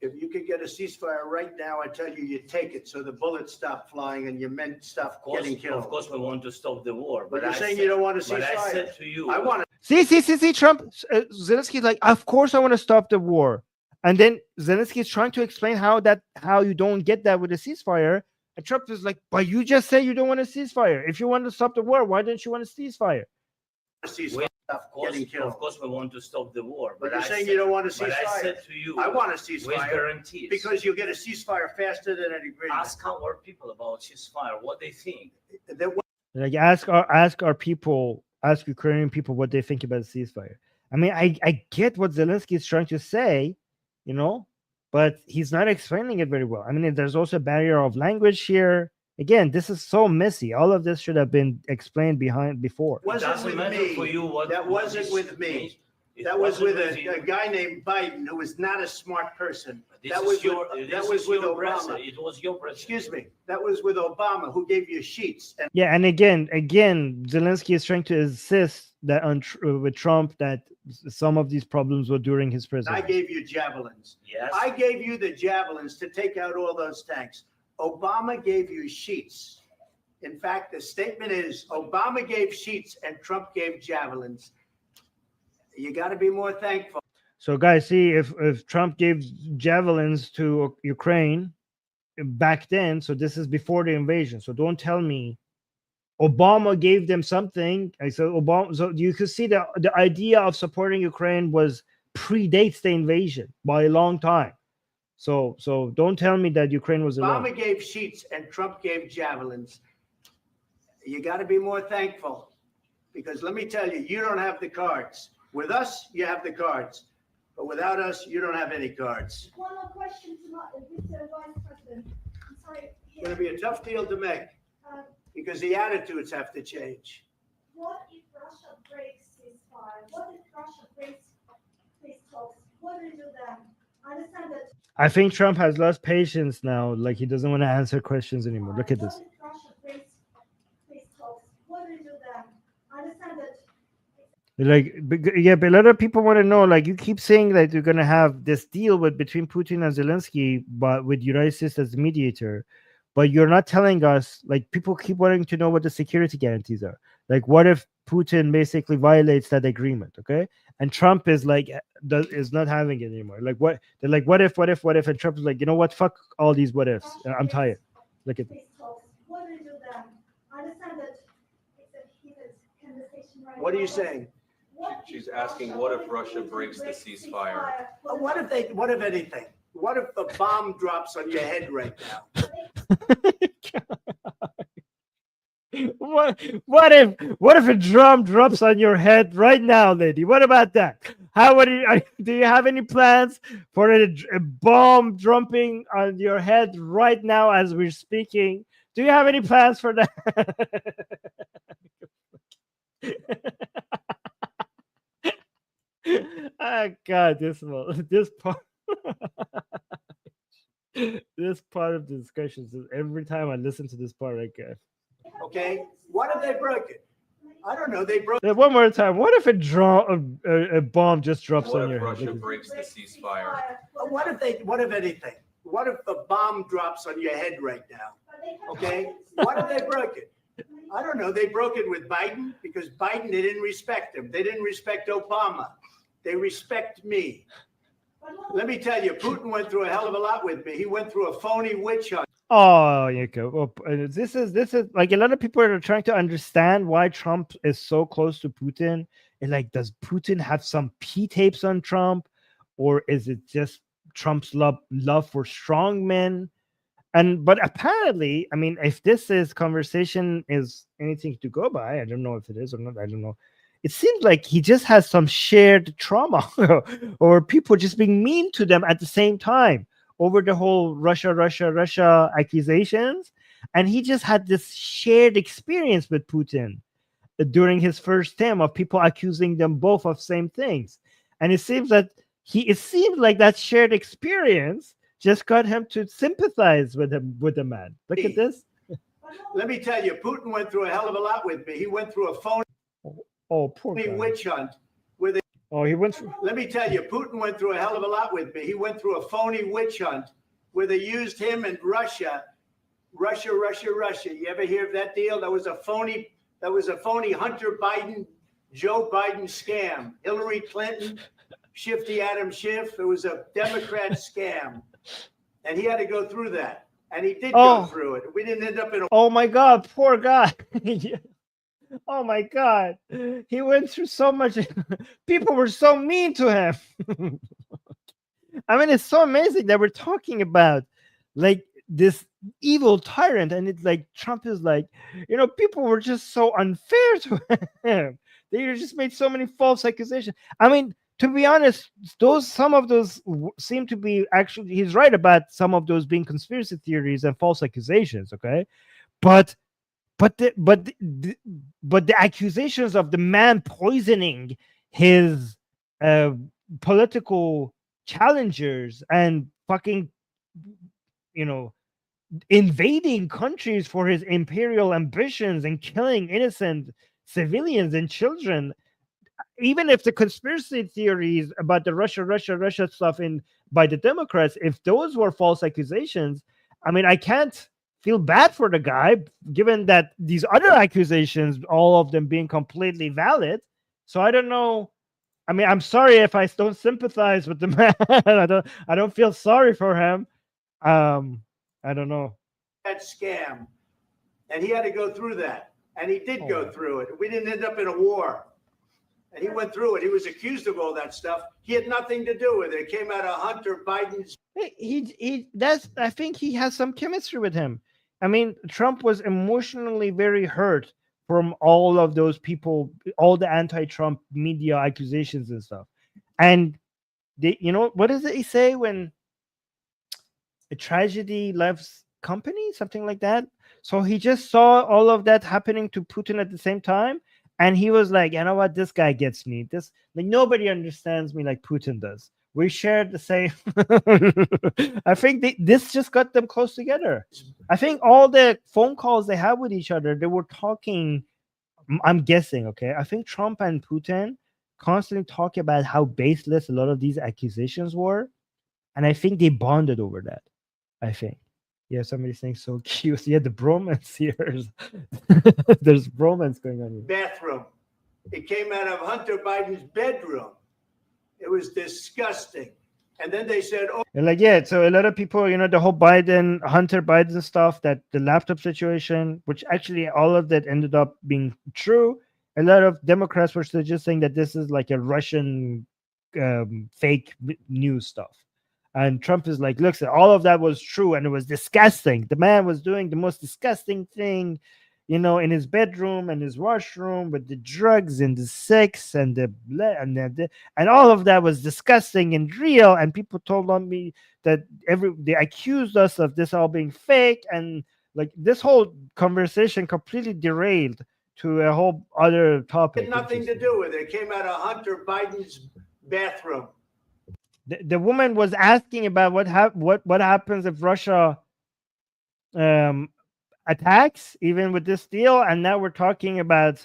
If you could get a ceasefire right now, I tell you, you take it so the bullets stop flying and your men stop getting killed. Of course, we want to stop the war. But you're saying you don't want a ceasefire. But I said to you, I want to. See, Trump, Zelensky's like, of course I want to stop the war. And then Zelensky is trying to explain how you don't get that with a ceasefire. And Trump is like, but you just say you don't want a ceasefire. If you want to stop the war, why don't you want a ceasefire? Of course, we want to stop the war. But you're saying you don't want a ceasefire. But I said to you, I want a ceasefire. With guarantees. Because you'll get a ceasefire faster than an agreement. Ask our people about ceasefire, what they think. Like, ask our people, ask Ukrainian people what they think about the ceasefire. I mean, I get what Zelensky is trying to say, but he's not explaining it very well. I mean, there's also a barrier of language here. Again, this is so messy. All of this should have been explained before. Wasn't with me. That wasn't with me. That was with a guy named Biden, who was not a smart person. That was with Obama. It was your president. Excuse me. That was with Obama, who gave you sheets. Yeah, and again, Zelensky is trying to insist that with Trump that some of these problems were during his presidency. I gave you javelins. Yes. I gave you the javelins to take out all those tanks. Obama gave you sheets. In fact, the statement is Obama gave sheets and Trump gave javelins. You got to be more thankful. So, guys, see, if Trump gave javelins to Ukraine back then, so this is before the invasion. So don't tell me Obama gave them something. I said Obama. So you could see that the idea of supporting Ukraine predates the invasion by a long time. So don't tell me that Ukraine was alone. Obama gave sheets and Trump gave javelins. You got to be more thankful, because let me tell you, you don't have the cards. With us, you have the cards, but without us, you don't have any cards. One more question to Mr. Vice President. I'm sorry. It's going to be a tough deal to make, because the attitudes have to change. What if Russia breaks ceasefire? What if Russia breaks peace talks? What do you do then? I understand that. I think Trump has lost patience now. Like, he doesn't want to answer questions anymore. Look at this. What if Russia breaks peace talks? What do you do then? I understand that. Like, yeah, but a lot of people want to know, like, you keep saying that you're going to have this deal between Putin and Zelensky, but with United States as the mediator, but you're not telling us, like, people keep wanting to know what the security guarantees are. Like, what if Putin basically violates that agreement, okay? And Trump is like, is not having it anymore. Like, what? They're like, what if? And Trump is like, you know what? Fuck all these what ifs. I'm tired. Look at this. What do you do then? I understand that it's a heated conversation right now. What are you saying? She's asking, what if Russia breaks the ceasefire? What if anything? What if the bomb drops on your head right now? What if a drum drops on your head right now, lady? What about that? Do you have any plans for a bomb dropping on your head right now as we're speaking? Do you have any plans for that? Oh God, this part this part of the discussion is every time I listen to this part, I get. Okay, what if they broke it? I don't know. They broke. One more time. What if a bomb just drops on your head? What if Russia breaks the ceasefire? What if anything? What if the bomb drops on your head right now? Okay, what if they broke it? I don't know. They broke it with Biden, because Biden, they didn't respect him. They didn't respect Obama. They respect me. Let me tell you, Putin went through a hell of a lot with me. He went through a phony witch hunt. Oh, you go. Well, this is like, a lot of people are trying to understand why Trump is so close to Putin. And like, does Putin have some P tapes on Trump, or is it just Trump's love for strong men? But apparently, I mean, if this is conversation is anything to go by, I don't know if it is or not. I don't know. It seems like he just has some shared trauma or people just being mean to them at the same time over the whole Russia accusations. And he just had this shared experience with Putin during his first term of people accusing them both of same things. And it seems like that shared experience just got him to sympathize with the man. Look at this. Let me tell you, Putin went through a hell of a lot with me. He went through a phony poor guy. witch hunt with a. He went through. Let me tell you, Putin went through a hell of a lot with me. He went through a phony witch hunt where they used him and Russia. You ever hear of that deal? That was a phony Hunter Biden, Joe Biden scam. Hillary Clinton, Shifty Adam Schiff. It was a Democrat scam. And he had to go through that. And he did go through it. We didn't end up in a. Oh my God, poor guy. Oh my God. He went through so much. People were so mean to him. I mean, it's so amazing that we're talking about like this evil tyrant, and it's like Trump is like, people were just so unfair to him. They just made so many false accusations. I mean, to be honest, some of those seem to be actually, he's right about some of those being conspiracy theories and false accusations. Okay, but the accusations of the man poisoning his political challengers and fucking, invading countries for his imperial ambitions and killing innocent civilians and children, even if the conspiracy theories about the Russia stuff by the Democrats, if those were false accusations, I mean, I can't feel bad for the guy, given that these other accusations, all of them being completely valid. So I don't know. I mean, I'm sorry if I don't sympathize with the man. I don't feel sorry for him. I don't know. That scam. And he had to go through that. And he did go through it. We didn't end up in a war. And he went through it. He was accused of all that stuff. He had nothing to do with it. It came out of Hunter Biden's. I think he has some chemistry with him. I mean, Trump was emotionally very hurt from all of those people, all the anti-Trump media accusations and stuff. And what does he say when a tragedy loves company, something like that? So he just saw all of that happening to Putin at the same time. And he was like, you know what? This guy gets me. Nobody understands me like Putin does. We shared the same. I think this just got them close together. I think all the phone calls they had with each other, they were talking. I'm guessing, okay? I think Trump and Putin constantly talk about how baseless a lot of these accusations were. And I think they bonded over that. I think. Yeah, somebody's saying so cute. Yeah, the bromance here. There's bromance going on here. Bathroom. It came out of Hunter Biden's bedroom. It was disgusting. And then they said, And so a lot of people, the whole Hunter Biden stuff, that the laptop situation, which actually all of that ended up being true. A lot of Democrats were suggesting that this is like a Russian fake news stuff. And Trump is like, look, all of that was true and it was disgusting. The man was doing the most disgusting thing, in his bedroom and his washroom with the drugs and the sex and and all of that was disgusting and real. And people told on me that they accused us of this all being fake. And like this whole conversation completely derailed to a whole other topic. It had nothing to do with it. It came out of Hunter Biden's bathroom. The woman was asking about what happens if Russia attacks, even with this deal, and now we're talking about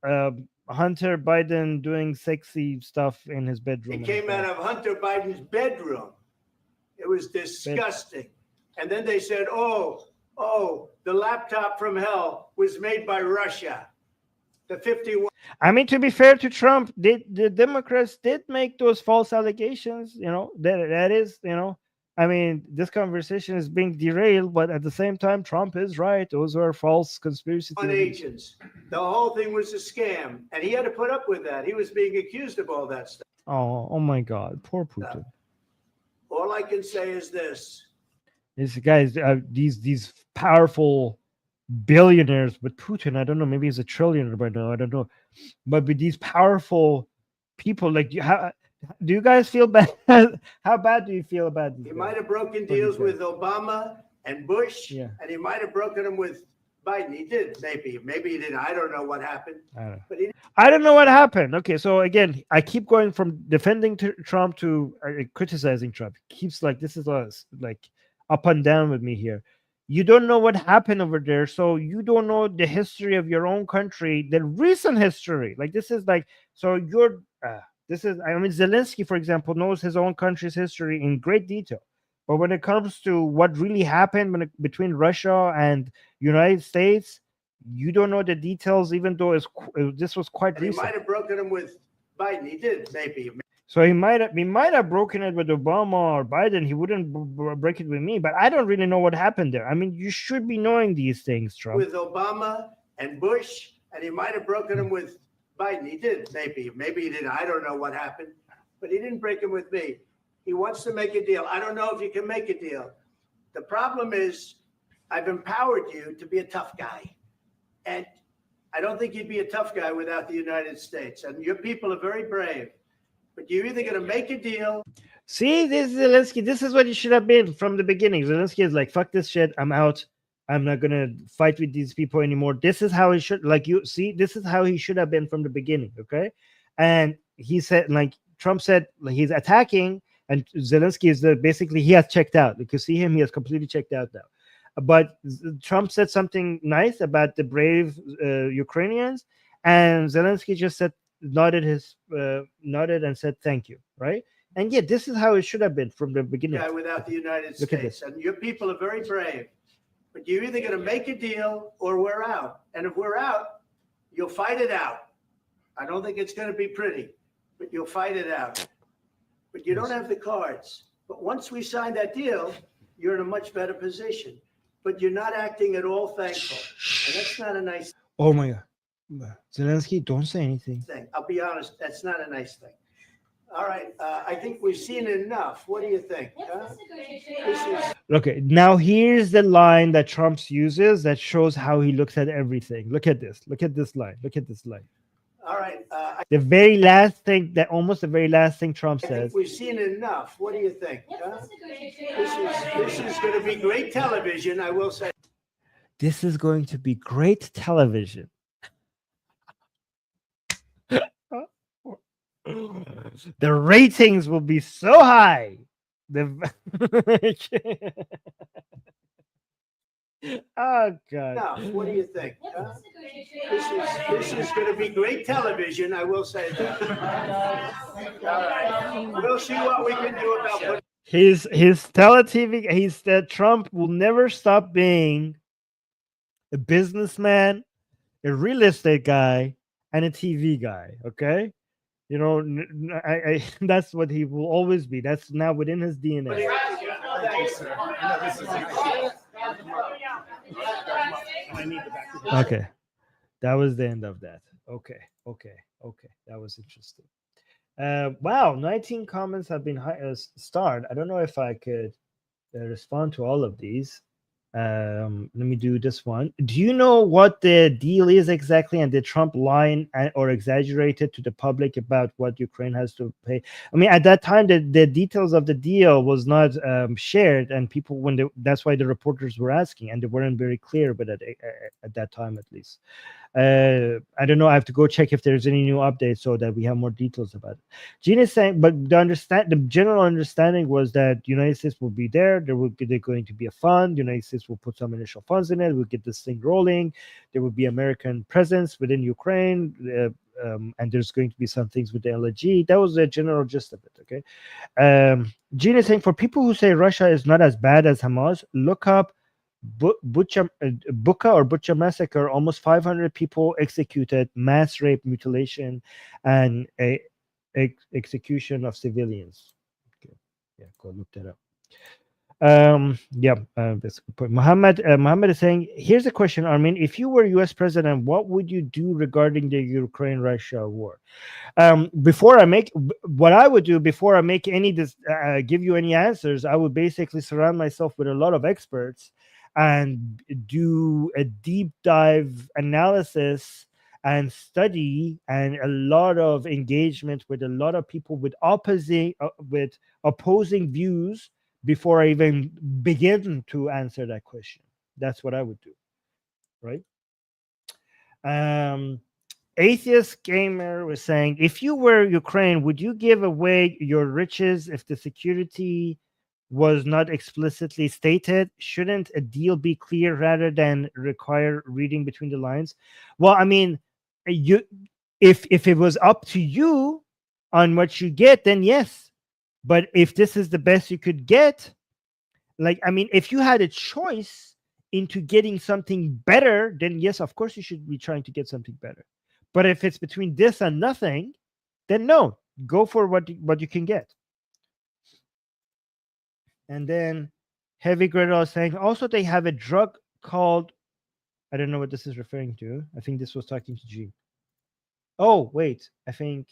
Hunter Biden doing sexy stuff in his bedroom. It came out of Hunter Biden's bedroom. It was disgusting. And then they said, the laptop from hell was made by Russia. The 51. I mean, to be fair to Trump, the Democrats did make those false allegations. That is, I mean, this conversation is being derailed, but at the same time, Trump is right. Those are false conspiracy theories. Agents. The whole thing was a scam, and he had to put up with that. He was being accused of all that stuff. Oh my God, poor Putin. All I can say is this. These guys, these powerful billionaires with Putin. I don't know. Maybe he's a trillionaire by now. I don't know. But with these powerful people, like, how do you guys feel bad? How bad do you feel about these He guys? might have broken What do you deals think? with Obama and Bush, Yeah. and he might have broken them with Biden. He did, maybe he didn't. I don't know what happened. I don't know. But he I don't know what happened. Okay, so again, I keep going from defending Trump to criticizing Trump. Keeps like this is us like up and down with me here. You don't know what happened over there, so you don't know the history of your own country, the recent history. Like this is like so you're. This is I mean Zelensky, for example, knows his own country's history in great detail. But when it comes to what really happened between Russia and United States, you don't know the details, even though this was quite and he recent. might have broken them with Biden. He did, maybe. So he might have broken it with Obama or Biden. He wouldn't break it with me. But I don't really know what happened there. I mean, you should be knowing these things, Trump. With Obama and Bush, and he might have broken them with Biden. He did, maybe he didn't. I don't know what happened, but he didn't break them with me. He wants to make a deal. I don't know if you can make a deal. The problem is, I've empowered you to be a tough guy. And I don't think you'd be a tough guy without the United States. And your people are very brave. But you're either going to make a deal. See, this is Zelensky. This is what he should have been from the beginning. Zelensky is like, fuck this shit. I'm out. I'm not going to fight with these people anymore. This is how he should, like, you see, this is how he should have been from the beginning. Okay. And he said, like, Trump said, like, he's attacking. And Zelensky is basically, he has checked out. You can see him. He has completely checked out now. But Trump said something nice about the brave Ukrainians, and Zelensky just said nodded and said thank you, right? And yeah, this is how it should have been from the beginning. Guy without the United Look at States. And your people are very brave. But you're either going to make a deal or we're out. And if we're out, you'll fight it out. I don't think it's going to be pretty, but you'll fight it out. But you don't have the cards. But once we sign that deal, you're in a much better position. But you're not acting at all thankful. And that's not a nice Oh my God. Zelensky, don't say anything. thing. I'll be honest, that's not a nice thing. All right, I think we've seen enough. What do you think? Huh? This is Okay, now here's the line that Trump uses that shows how he looks at everything. Look at this. Look at this line. Look at this line. all right. The very last thing, almost the very last thing Trump I says. think we've seen enough. What do you think? Huh? This is going to be great television, I will say. This is going to be great television. The ratings will be so high. Oh God. Enough. What do you think? Huh? This is going to be great television, I will say that. All right. We'll see what we can do about putting His tele-TV, he's that Trump will never stop being a businessman, a real estate guy, and a TV guy. Okay, you know, I that's what he will always be. That's now within his DNA. Okay, that was the end of that. Okay, that was interesting. Wow, 19 comments have been starred. I don't know if I could respond to all of these. Let me do this one. Do you know what the deal is exactly, and did Trump lie or exaggerate it to the public about what Ukraine has to pay? I mean, at that time, the details of the deal was not shared, and people that's why the reporters were asking, and they weren't very clear, but at that time at least. I don't know. I have to go check if there's any new updates so that we have more details about it. Gina is saying, but the general understanding was that the United States will be there. There's going to be a fund. The United States will put some initial funds in it. We'll get this thing rolling. There will be American presence within Ukraine, and there's going to be some things with the LNG. That was the general gist of it. Okay. Gina is saying, for people who say Russia is not as bad as Hamas, look up Bucha massacre, almost 500 people executed, mass rape, mutilation, and execution of civilians. Okay, yeah, go look that up. That's a good point. Muhammad is saying, here's a question, Armin. If you were US president, what would you do regarding the Ukraine-Russia war? What I would do before I make any give you any answers, I would basically surround myself with a lot of experts and do a deep dive analysis and study and a lot of engagement with a lot of people with opposing views before I even begin to answer that question. That's what I would do, right? Atheist Gamer was saying, if you were Ukraine, would you give away your riches if the security was not explicitly stated? Shouldn't a deal be clear rather than require reading between the lines? Well, I mean, if it was up to you on what you get, then yes. But if this is the best you could get, like, I mean, if you had a choice into getting something better, then yes, of course you should be trying to get something better. But if it's between this and nothing, then no, go for what you can get. And then Heavy Griddle is saying, also they have a drug called, I don't know what this is referring to. I think this was talking to G. Oh, wait, I think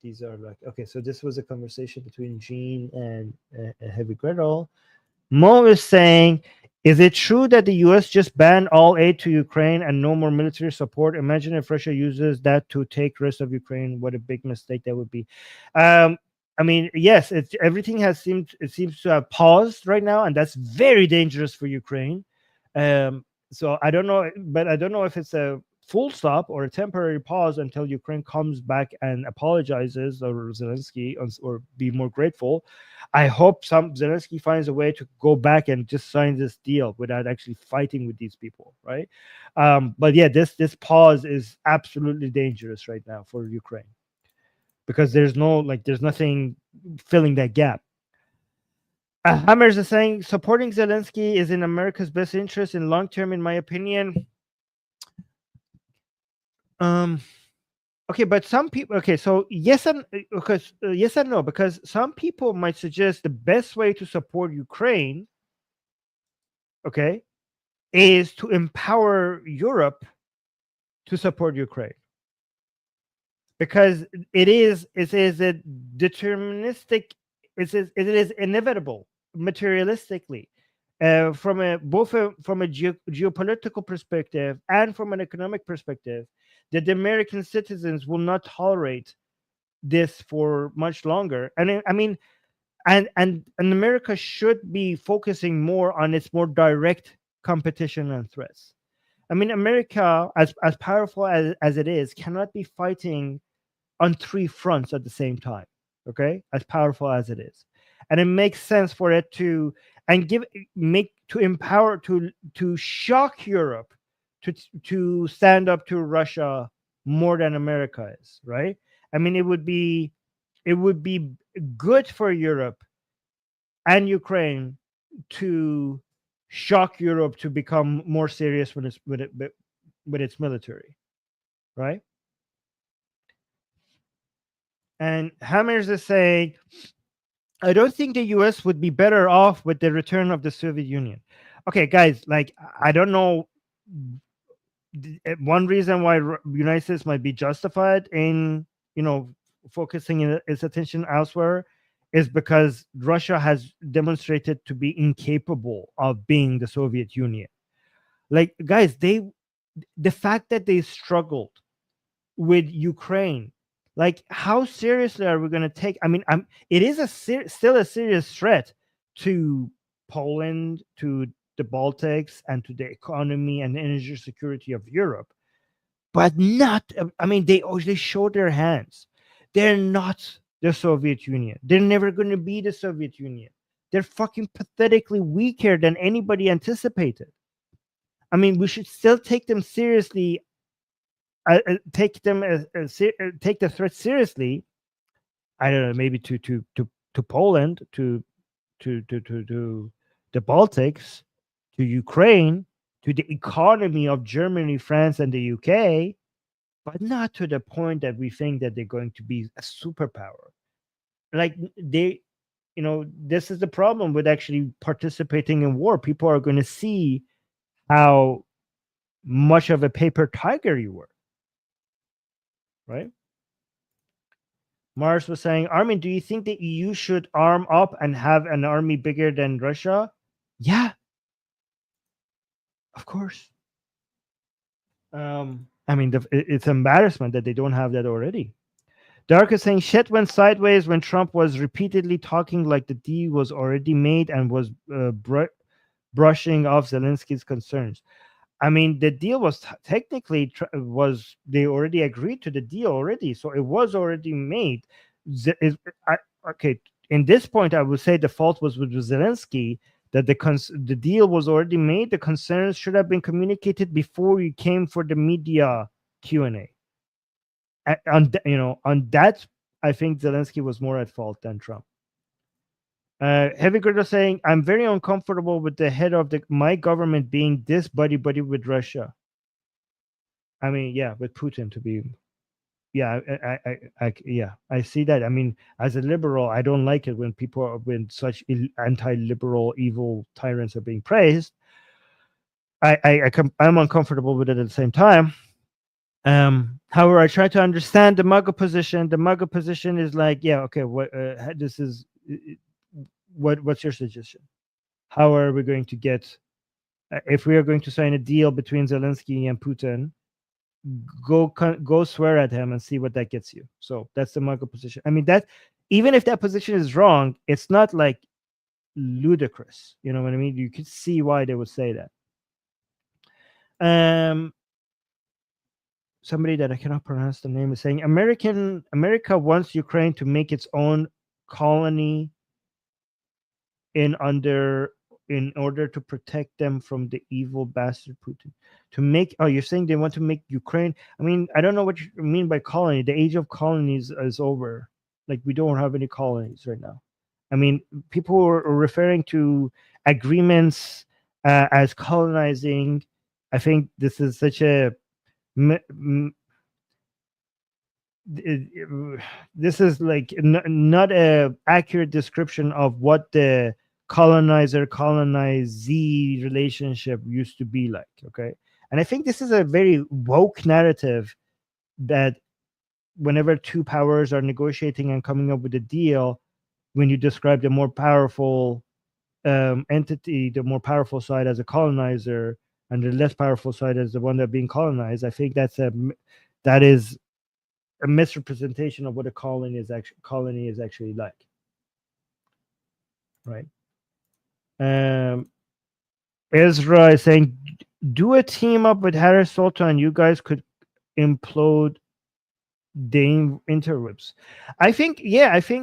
these are like, okay, so this was a conversation between Gene and Heavy Griddle. Mo is saying, is it true that the US just banned all aid to Ukraine and no more military support? Imagine if Russia uses that to take rest of Ukraine. What a big mistake that would be. I mean, yes, everything seems to have paused right now, and that's very dangerous for Ukraine. So I don't know, but I don't know if it's a full stop or a temporary pause until Ukraine comes back and apologizes, or Zelensky, or be more grateful. I hope Zelensky finds a way to go back and just sign this deal without actually fighting with these people, right? But yeah, this pause is absolutely dangerous right now for Ukraine because there's nothing filling that gap. Hammers is saying supporting Zelensky is in America's best interest in long term, in my opinion. Okay, but some people, okay, so yes and no, because some people might suggest the best way to support Ukraine, okay, is to empower Europe to support Ukraine, because it is a deterministic, it is inevitable materialistically, from a geopolitical perspective and from an economic perspective, that the American citizens will not tolerate this for much longer. And I mean, and America should be focusing more on its more direct competition and threats. I mean, America, as powerful as it is, cannot be fighting on 3 fronts at the same time. Okay, as powerful as it is, and it makes sense for it to empower, to shock Europe to stand up to Russia more than America is, right? I mean, it would be good for Europe and Ukraine to shock Europe to become more serious with its military, right? And Hammers is saying, I don't think the US would be better off with the return of the Soviet Union. Okay, guys, like, I don't know. One reason why United States might be justified in, focusing its attention elsewhere is because Russia has demonstrated to be incapable of being the Soviet Union. Like, guys, the fact that they struggled with Ukraine, like, how seriously are we going to take? I mean, it is still a serious threat to Poland, to the Baltics, and to the economy and energy security of Europe, but not. I mean, they showed their hands. They're not the Soviet Union. They're never going to be the Soviet Union. They're fucking pathetically weaker than anybody anticipated. I mean, we should still take them seriously. Take the threat seriously. I don't know, maybe to Poland, to the Baltics, to Ukraine, to the economy of Germany, France, and the UK, but not to the point that we think that they're going to be a superpower. Like, this is the problem with actually participating in war. People are going to see how much of a paper tiger you were, right? Mars was saying, Armin, do you think the EU should arm up and have an army bigger than Russia? Yeah, of course. I mean, it's embarrassment that they don't have that already. Dark is saying shit went sideways when Trump was repeatedly talking like the deal was already made and was brushing off Zelensky's concerns. I mean, the deal was technically they already agreed to the deal already, so it was already made. Okay, in this point, I would say the fault was with Zelensky, that the deal was already made. The concerns should have been communicated before you came for the media Q&A. On that, I think Zelensky was more at fault than Trump. Heavy Gritter saying, I'm very uncomfortable with the head of my government being this buddy with Russia. I mean, yeah, with Putin to be. Yeah, I see that. I mean, as a liberal, I don't like it when such anti-liberal, evil tyrants are being praised. I'm uncomfortable with it at the same time. However, I try to understand the MAGA position. The MAGA position is like, yeah, okay, what's your suggestion? How are we going to get, if we are going to sign a deal between Zelensky and Putin, go swear at him and see what that gets you. So that's the MAGA position. I mean, that even if that position is wrong, it's not like ludicrous. You know what I mean? You could see why they would say that. Somebody that I cannot pronounce the name is saying America wants Ukraine to make its own colony in order to protect them from the evil bastard Putin. You're saying they want to make Ukraine? I mean, I don't know what you mean by colony. The age of colonies is over. Like, we don't have any colonies right now. I mean, people are referring to agreements as colonizing. I think this is such a this is like not a accurate description of what the colonizer colonizee relationship used to be like. Okay, and I think this is a very woke narrative that whenever two powers are negotiating and coming up with a deal, when you describe the more powerful entity, the more powerful side as a colonizer, and the less powerful side as the one that being colonized, I think that is a misrepresentation of what a colony is actually like, right? Ezra is saying, do a team up with Harris Sultan. You guys could implode Dame interwebs. I think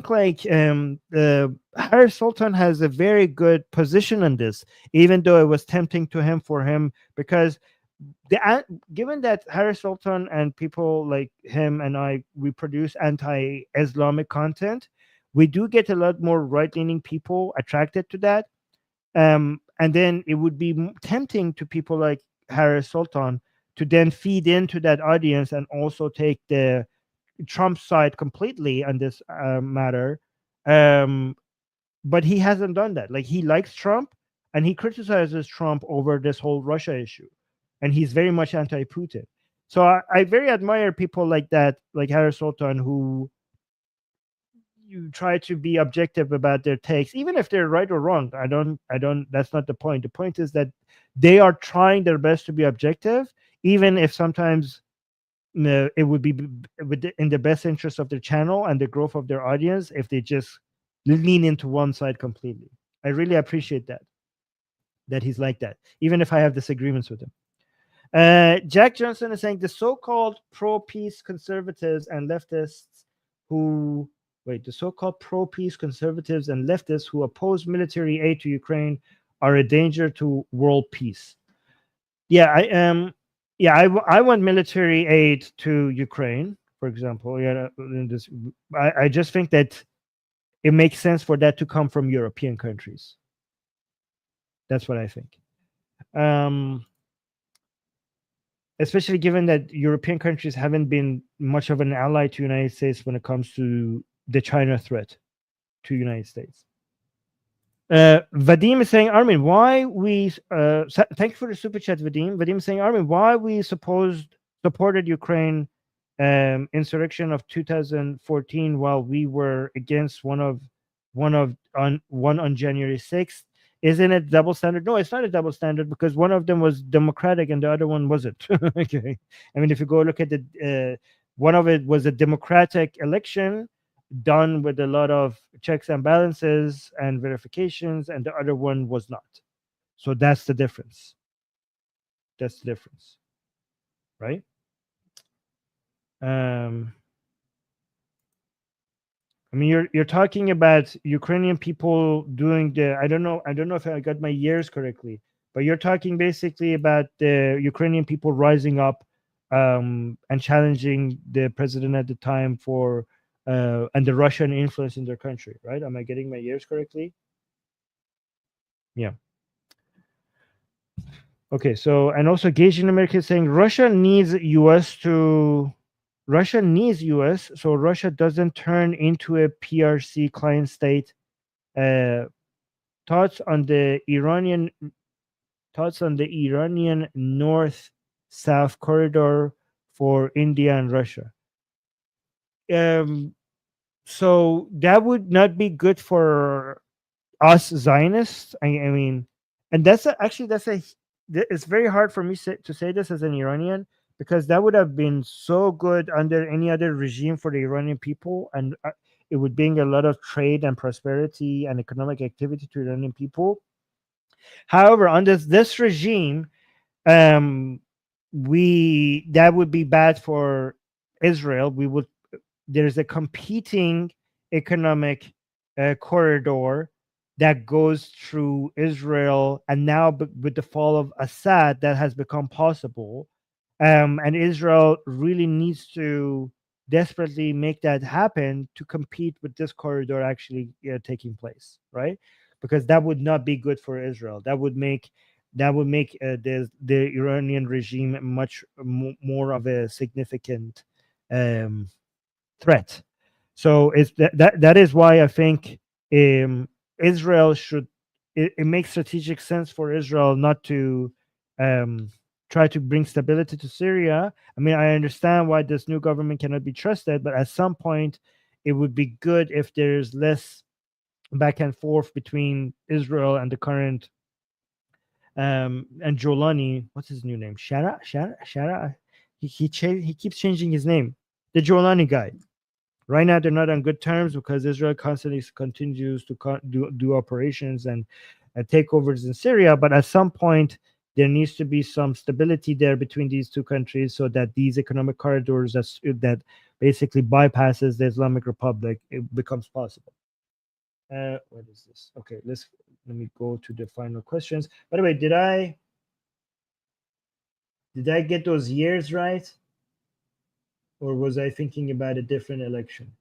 like Harris Sultan has a very good position on this, even though it was tempting for him because given that Harris Sultan and people like him and we produce anti-Islamic content, we do get a lot more right-leaning people attracted to that. And then it would be tempting to people like Harris Sultan to then feed into that audience and also take the Trump side completely on this matter. But he hasn't done that. Like, he likes Trump and he criticizes Trump over this whole Russia issue. And he's very much anti-Putin. So I very admire people like that, like Harris Sultan, who you try to be objective about their takes, even if they're right or wrong. I don't, that's not the point. The point is that they are trying their best to be objective, even if sometimes it would be in the best interest of their channel and the growth of their audience if they just lean into one side completely. I really appreciate that he's like that, even if I have disagreements with him. Jack Johnson is saying the so-called pro-peace conservatives and leftists who oppose military aid to Ukraine are a danger to world peace. Yeah, I want military aid to Ukraine, for example. Yeah, I just think that it makes sense for that to come from European countries. That's what I think. Especially given that European countries haven't been much of an ally to the United States when it comes to the China threat to the United States. Vadim is saying, Armin, why we thank you for the super chat, Vadim. Vadim is saying, Armin, why we supported Ukraine insurrection of 2014 while we were against one on January 6th. Isn't it double standard? No, it's not a double standard because one of them was democratic and the other one wasn't. Okay. I mean, if you go look at the one of it was a democratic election done with a lot of checks and balances and verifications, and the other one was not. So that's the difference. That's the difference, right? I mean, you're talking about Ukrainian people doing the I don't know if I got my years correctly, but you're talking basically about the Ukrainian people rising up and challenging the president at the time for and the Russian influence in their country, right? Am I getting my years correctly? Yeah. Okay, so and also Gage in America is saying Russia needs US, so Russia doesn't turn into a PRC client state. Thoughts on the Iranian north-south corridor for India and Russia. So that would not be good for us Zionists. I mean, and it's very hard for me to say this as an Iranian, because that would have been so good under any other regime for the Iranian people, and it would bring a lot of trade and prosperity and economic activity to Iranian people. However, under this regime, that would be bad for Israel. There's a competing economic corridor that goes through Israel, and now with the fall of Assad, that has become possible. And Israel really needs to desperately make that happen to compete with this corridor actually taking place, right? Because that would not be good for Israel. That would make the Iranian regime much more of a significant threat. So it's that is why I think Israel should. It makes strategic sense for Israel not to try to bring stability to Syria. I mean, I understand why this new government cannot be trusted, but at some point, it would be good if there's less back and forth between Israel and the current and Jolani. What's his new name? Shara. He keeps changing his name. The Jolani guy. Right now, they're not on good terms because Israel constantly continues to do operations and takeovers in Syria. But at some point, there needs to be some stability there between these two countries, so that these economic corridors that basically bypasses the Islamic Republic, it becomes possible. What is this? Okay, let me go to the final questions. By the way, did I get those years right? Or was I thinking about a different election?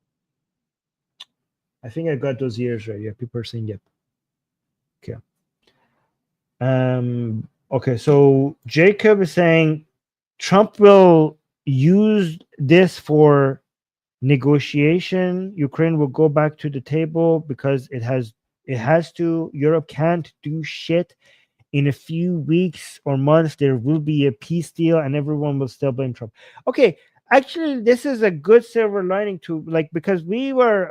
I think I got those years right. Yeah, people are saying yep. Okay. Okay, so Jacob is saying Trump will use this for negotiation. Ukraine will go back to the table because it has to. Europe can't do shit. In a few weeks or months, there will be a peace deal and everyone will still blame Trump. Okay, actually, this is a good silver lining to because we were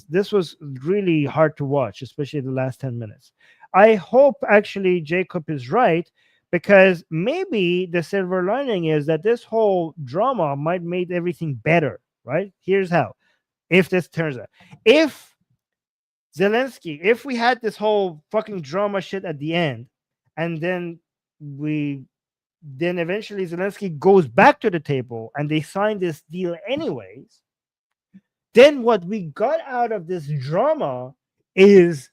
this was really hard to watch, especially the last 10 minutes. I hope actually Jacob is right, because maybe the silver lining is that this whole drama might make everything better, right? Here's how. If this turns out, if Zelensky, if we had this whole fucking drama shit at the end, and then eventually Zelensky goes back to the table and they sign this deal anyways, then what we got out of this drama is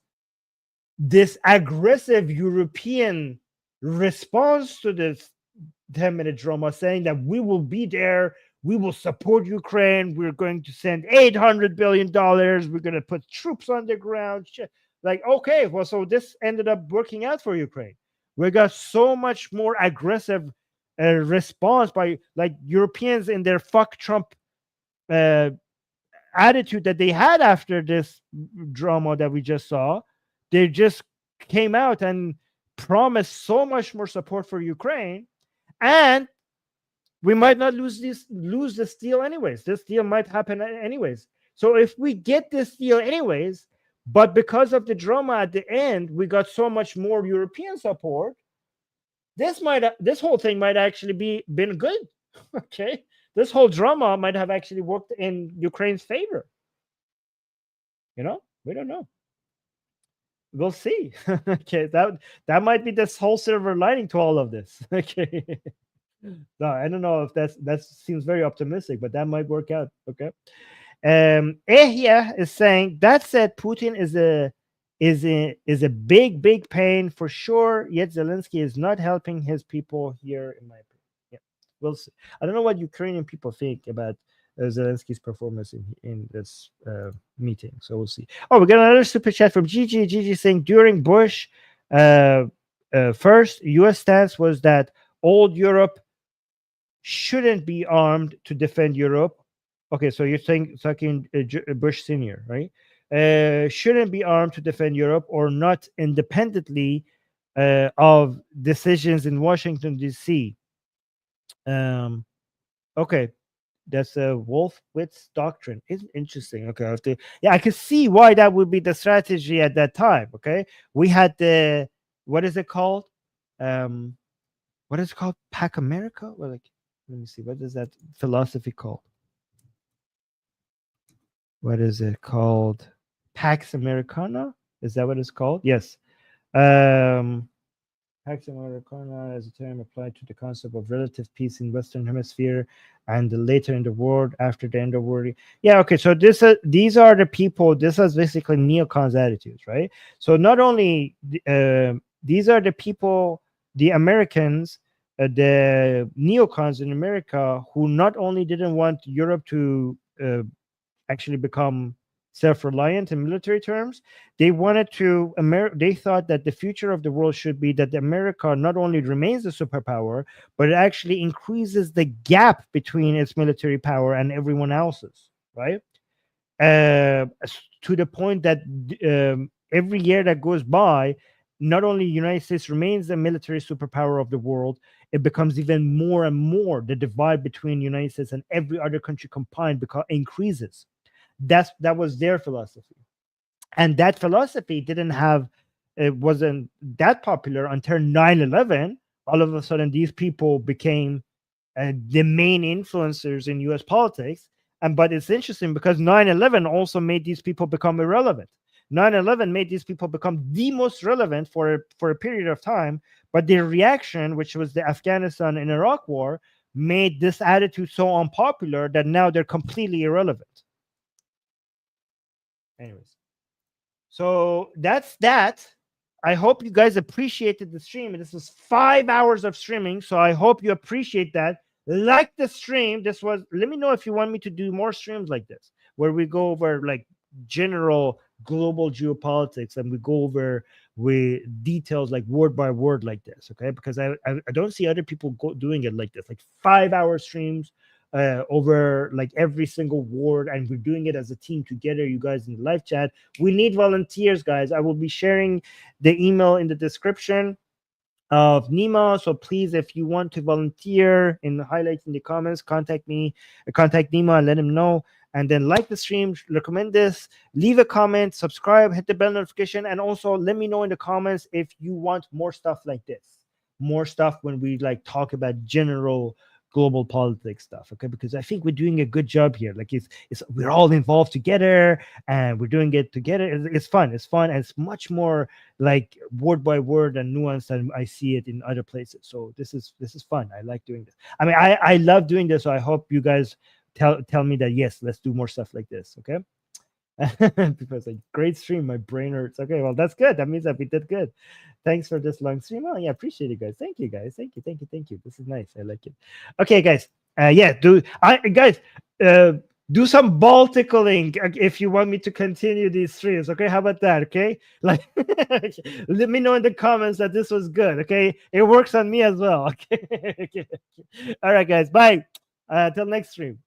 this aggressive European response to this 10-minute drama, saying that we will be there, we will support Ukraine, we're going to send $800 billion, we're going to put troops on the ground. Okay, well, so this ended up working out for Ukraine. We got so much more aggressive response by Europeans in their fuck Trump attitude that they had after this drama that we just saw. they just came out and promised so much more support for Ukraine, and we might not lose this deal anyways. This deal might happen anyways. So if we get this deal anyways, but because of the drama at the end, we got so much more European support, this whole thing might actually been good. Okay, this whole drama might have actually worked in Ukraine's favor. We don't know. We'll see. Okay, that might be this whole silver lining to all of this. Okay. No, I don't know if that seems very optimistic, but that might work out. Okay. Ehia is saying that said, Putin is a big pain for sure. Yet Zelensky is not helping his people here, in my opinion. Yeah, we'll see. I don't know what Ukrainian people think about Zelensky's performance in this meeting, so we'll see. Oh, we got another super chat from Gigi. Gigi saying during Bush, first U.S. stance was that old Europe shouldn't be armed to defend Europe. Okay, so you're talking Bush Senior, right? Shouldn't be armed to defend Europe or not independently of decisions in Washington, D.C. Okay, that's a Wolfowitz doctrine. It's interesting. Okay, I can see why that would be the strategy at that time. Okay, we had the, what is it called? What is it called? Pac America? Well, like, let me see. What is that philosophy called? What is it called? Pax Americana? Is that what it's called? Yes. Pax Americana is a term applied to the concept of relative peace in Western Hemisphere and later in the world after the end of world. Yeah, okay. So these are the people. This is basically neocons attitudes, right? So not only these are the people, the Americans, the neocons in America, who not only didn't want Europe to actually become self-reliant in military terms, they wanted to they thought that the future of the world should be that America not only remains a superpower, but it actually increases the gap between its military power and everyone else's, right? To the point that every year that goes by, not only the United States remains the military superpower of the world, it becomes even more and more the divide between the United States and every other country combined increases. That was their philosophy, and that philosophy wasn't that popular until 9/11. All of a sudden, these people became the main influencers in U.S. politics. But it's interesting because 9/11 also made these people become irrelevant. 9/11 made these people become the most relevant for a period of time, but their reaction, which was the Afghanistan and Iraq war, made this attitude so unpopular that now they're completely irrelevant. Anyways, so that's that. I hope you guys appreciated the stream. This was 5 hours of streaming, so I hope you appreciate that. Like the stream. Let me know if you want me to do more streams like this, where we go over like general global geopolitics and we go over with details like word by word like this, okay? Because I don't see other people doing it like this, like 5 hour streams over like every single word, and we're doing it as a team together, you guys in the live chat. We need volunteers, guys. I will be sharing the email in the description of Nima, so please, if you want to volunteer in the highlights in the comments, contact Nima and let him know. And then like the stream, recommend this, leave a comment, subscribe, hit the bell notification, and also let me know in the comments if you want more stuff like this, more stuff when we like talk about general global politics stuff, okay? Because I think we're doing a good job here. Like we're all involved together and we're doing it together. It's fun, and it's much more like word by word and nuanced than I see it in other places. So this is fun. I like doing this. I mean, I love doing this. So I hope you guys tell me that yes, let's do more stuff like this, okay? People say great stream, my brain hurts. Okay, well that's good. That means that we did good. Thanks for this long stream. Oh yeah, appreciate it, guys. Thank you, guys. Thank you. This is nice. I like it. Okay, guys. Do some ball tickling if you want me to continue these streams. Okay, how about that? Okay, like let me know in the comments that this was good. Okay, it works on me as well. Okay. All right, guys. Bye. Till next stream.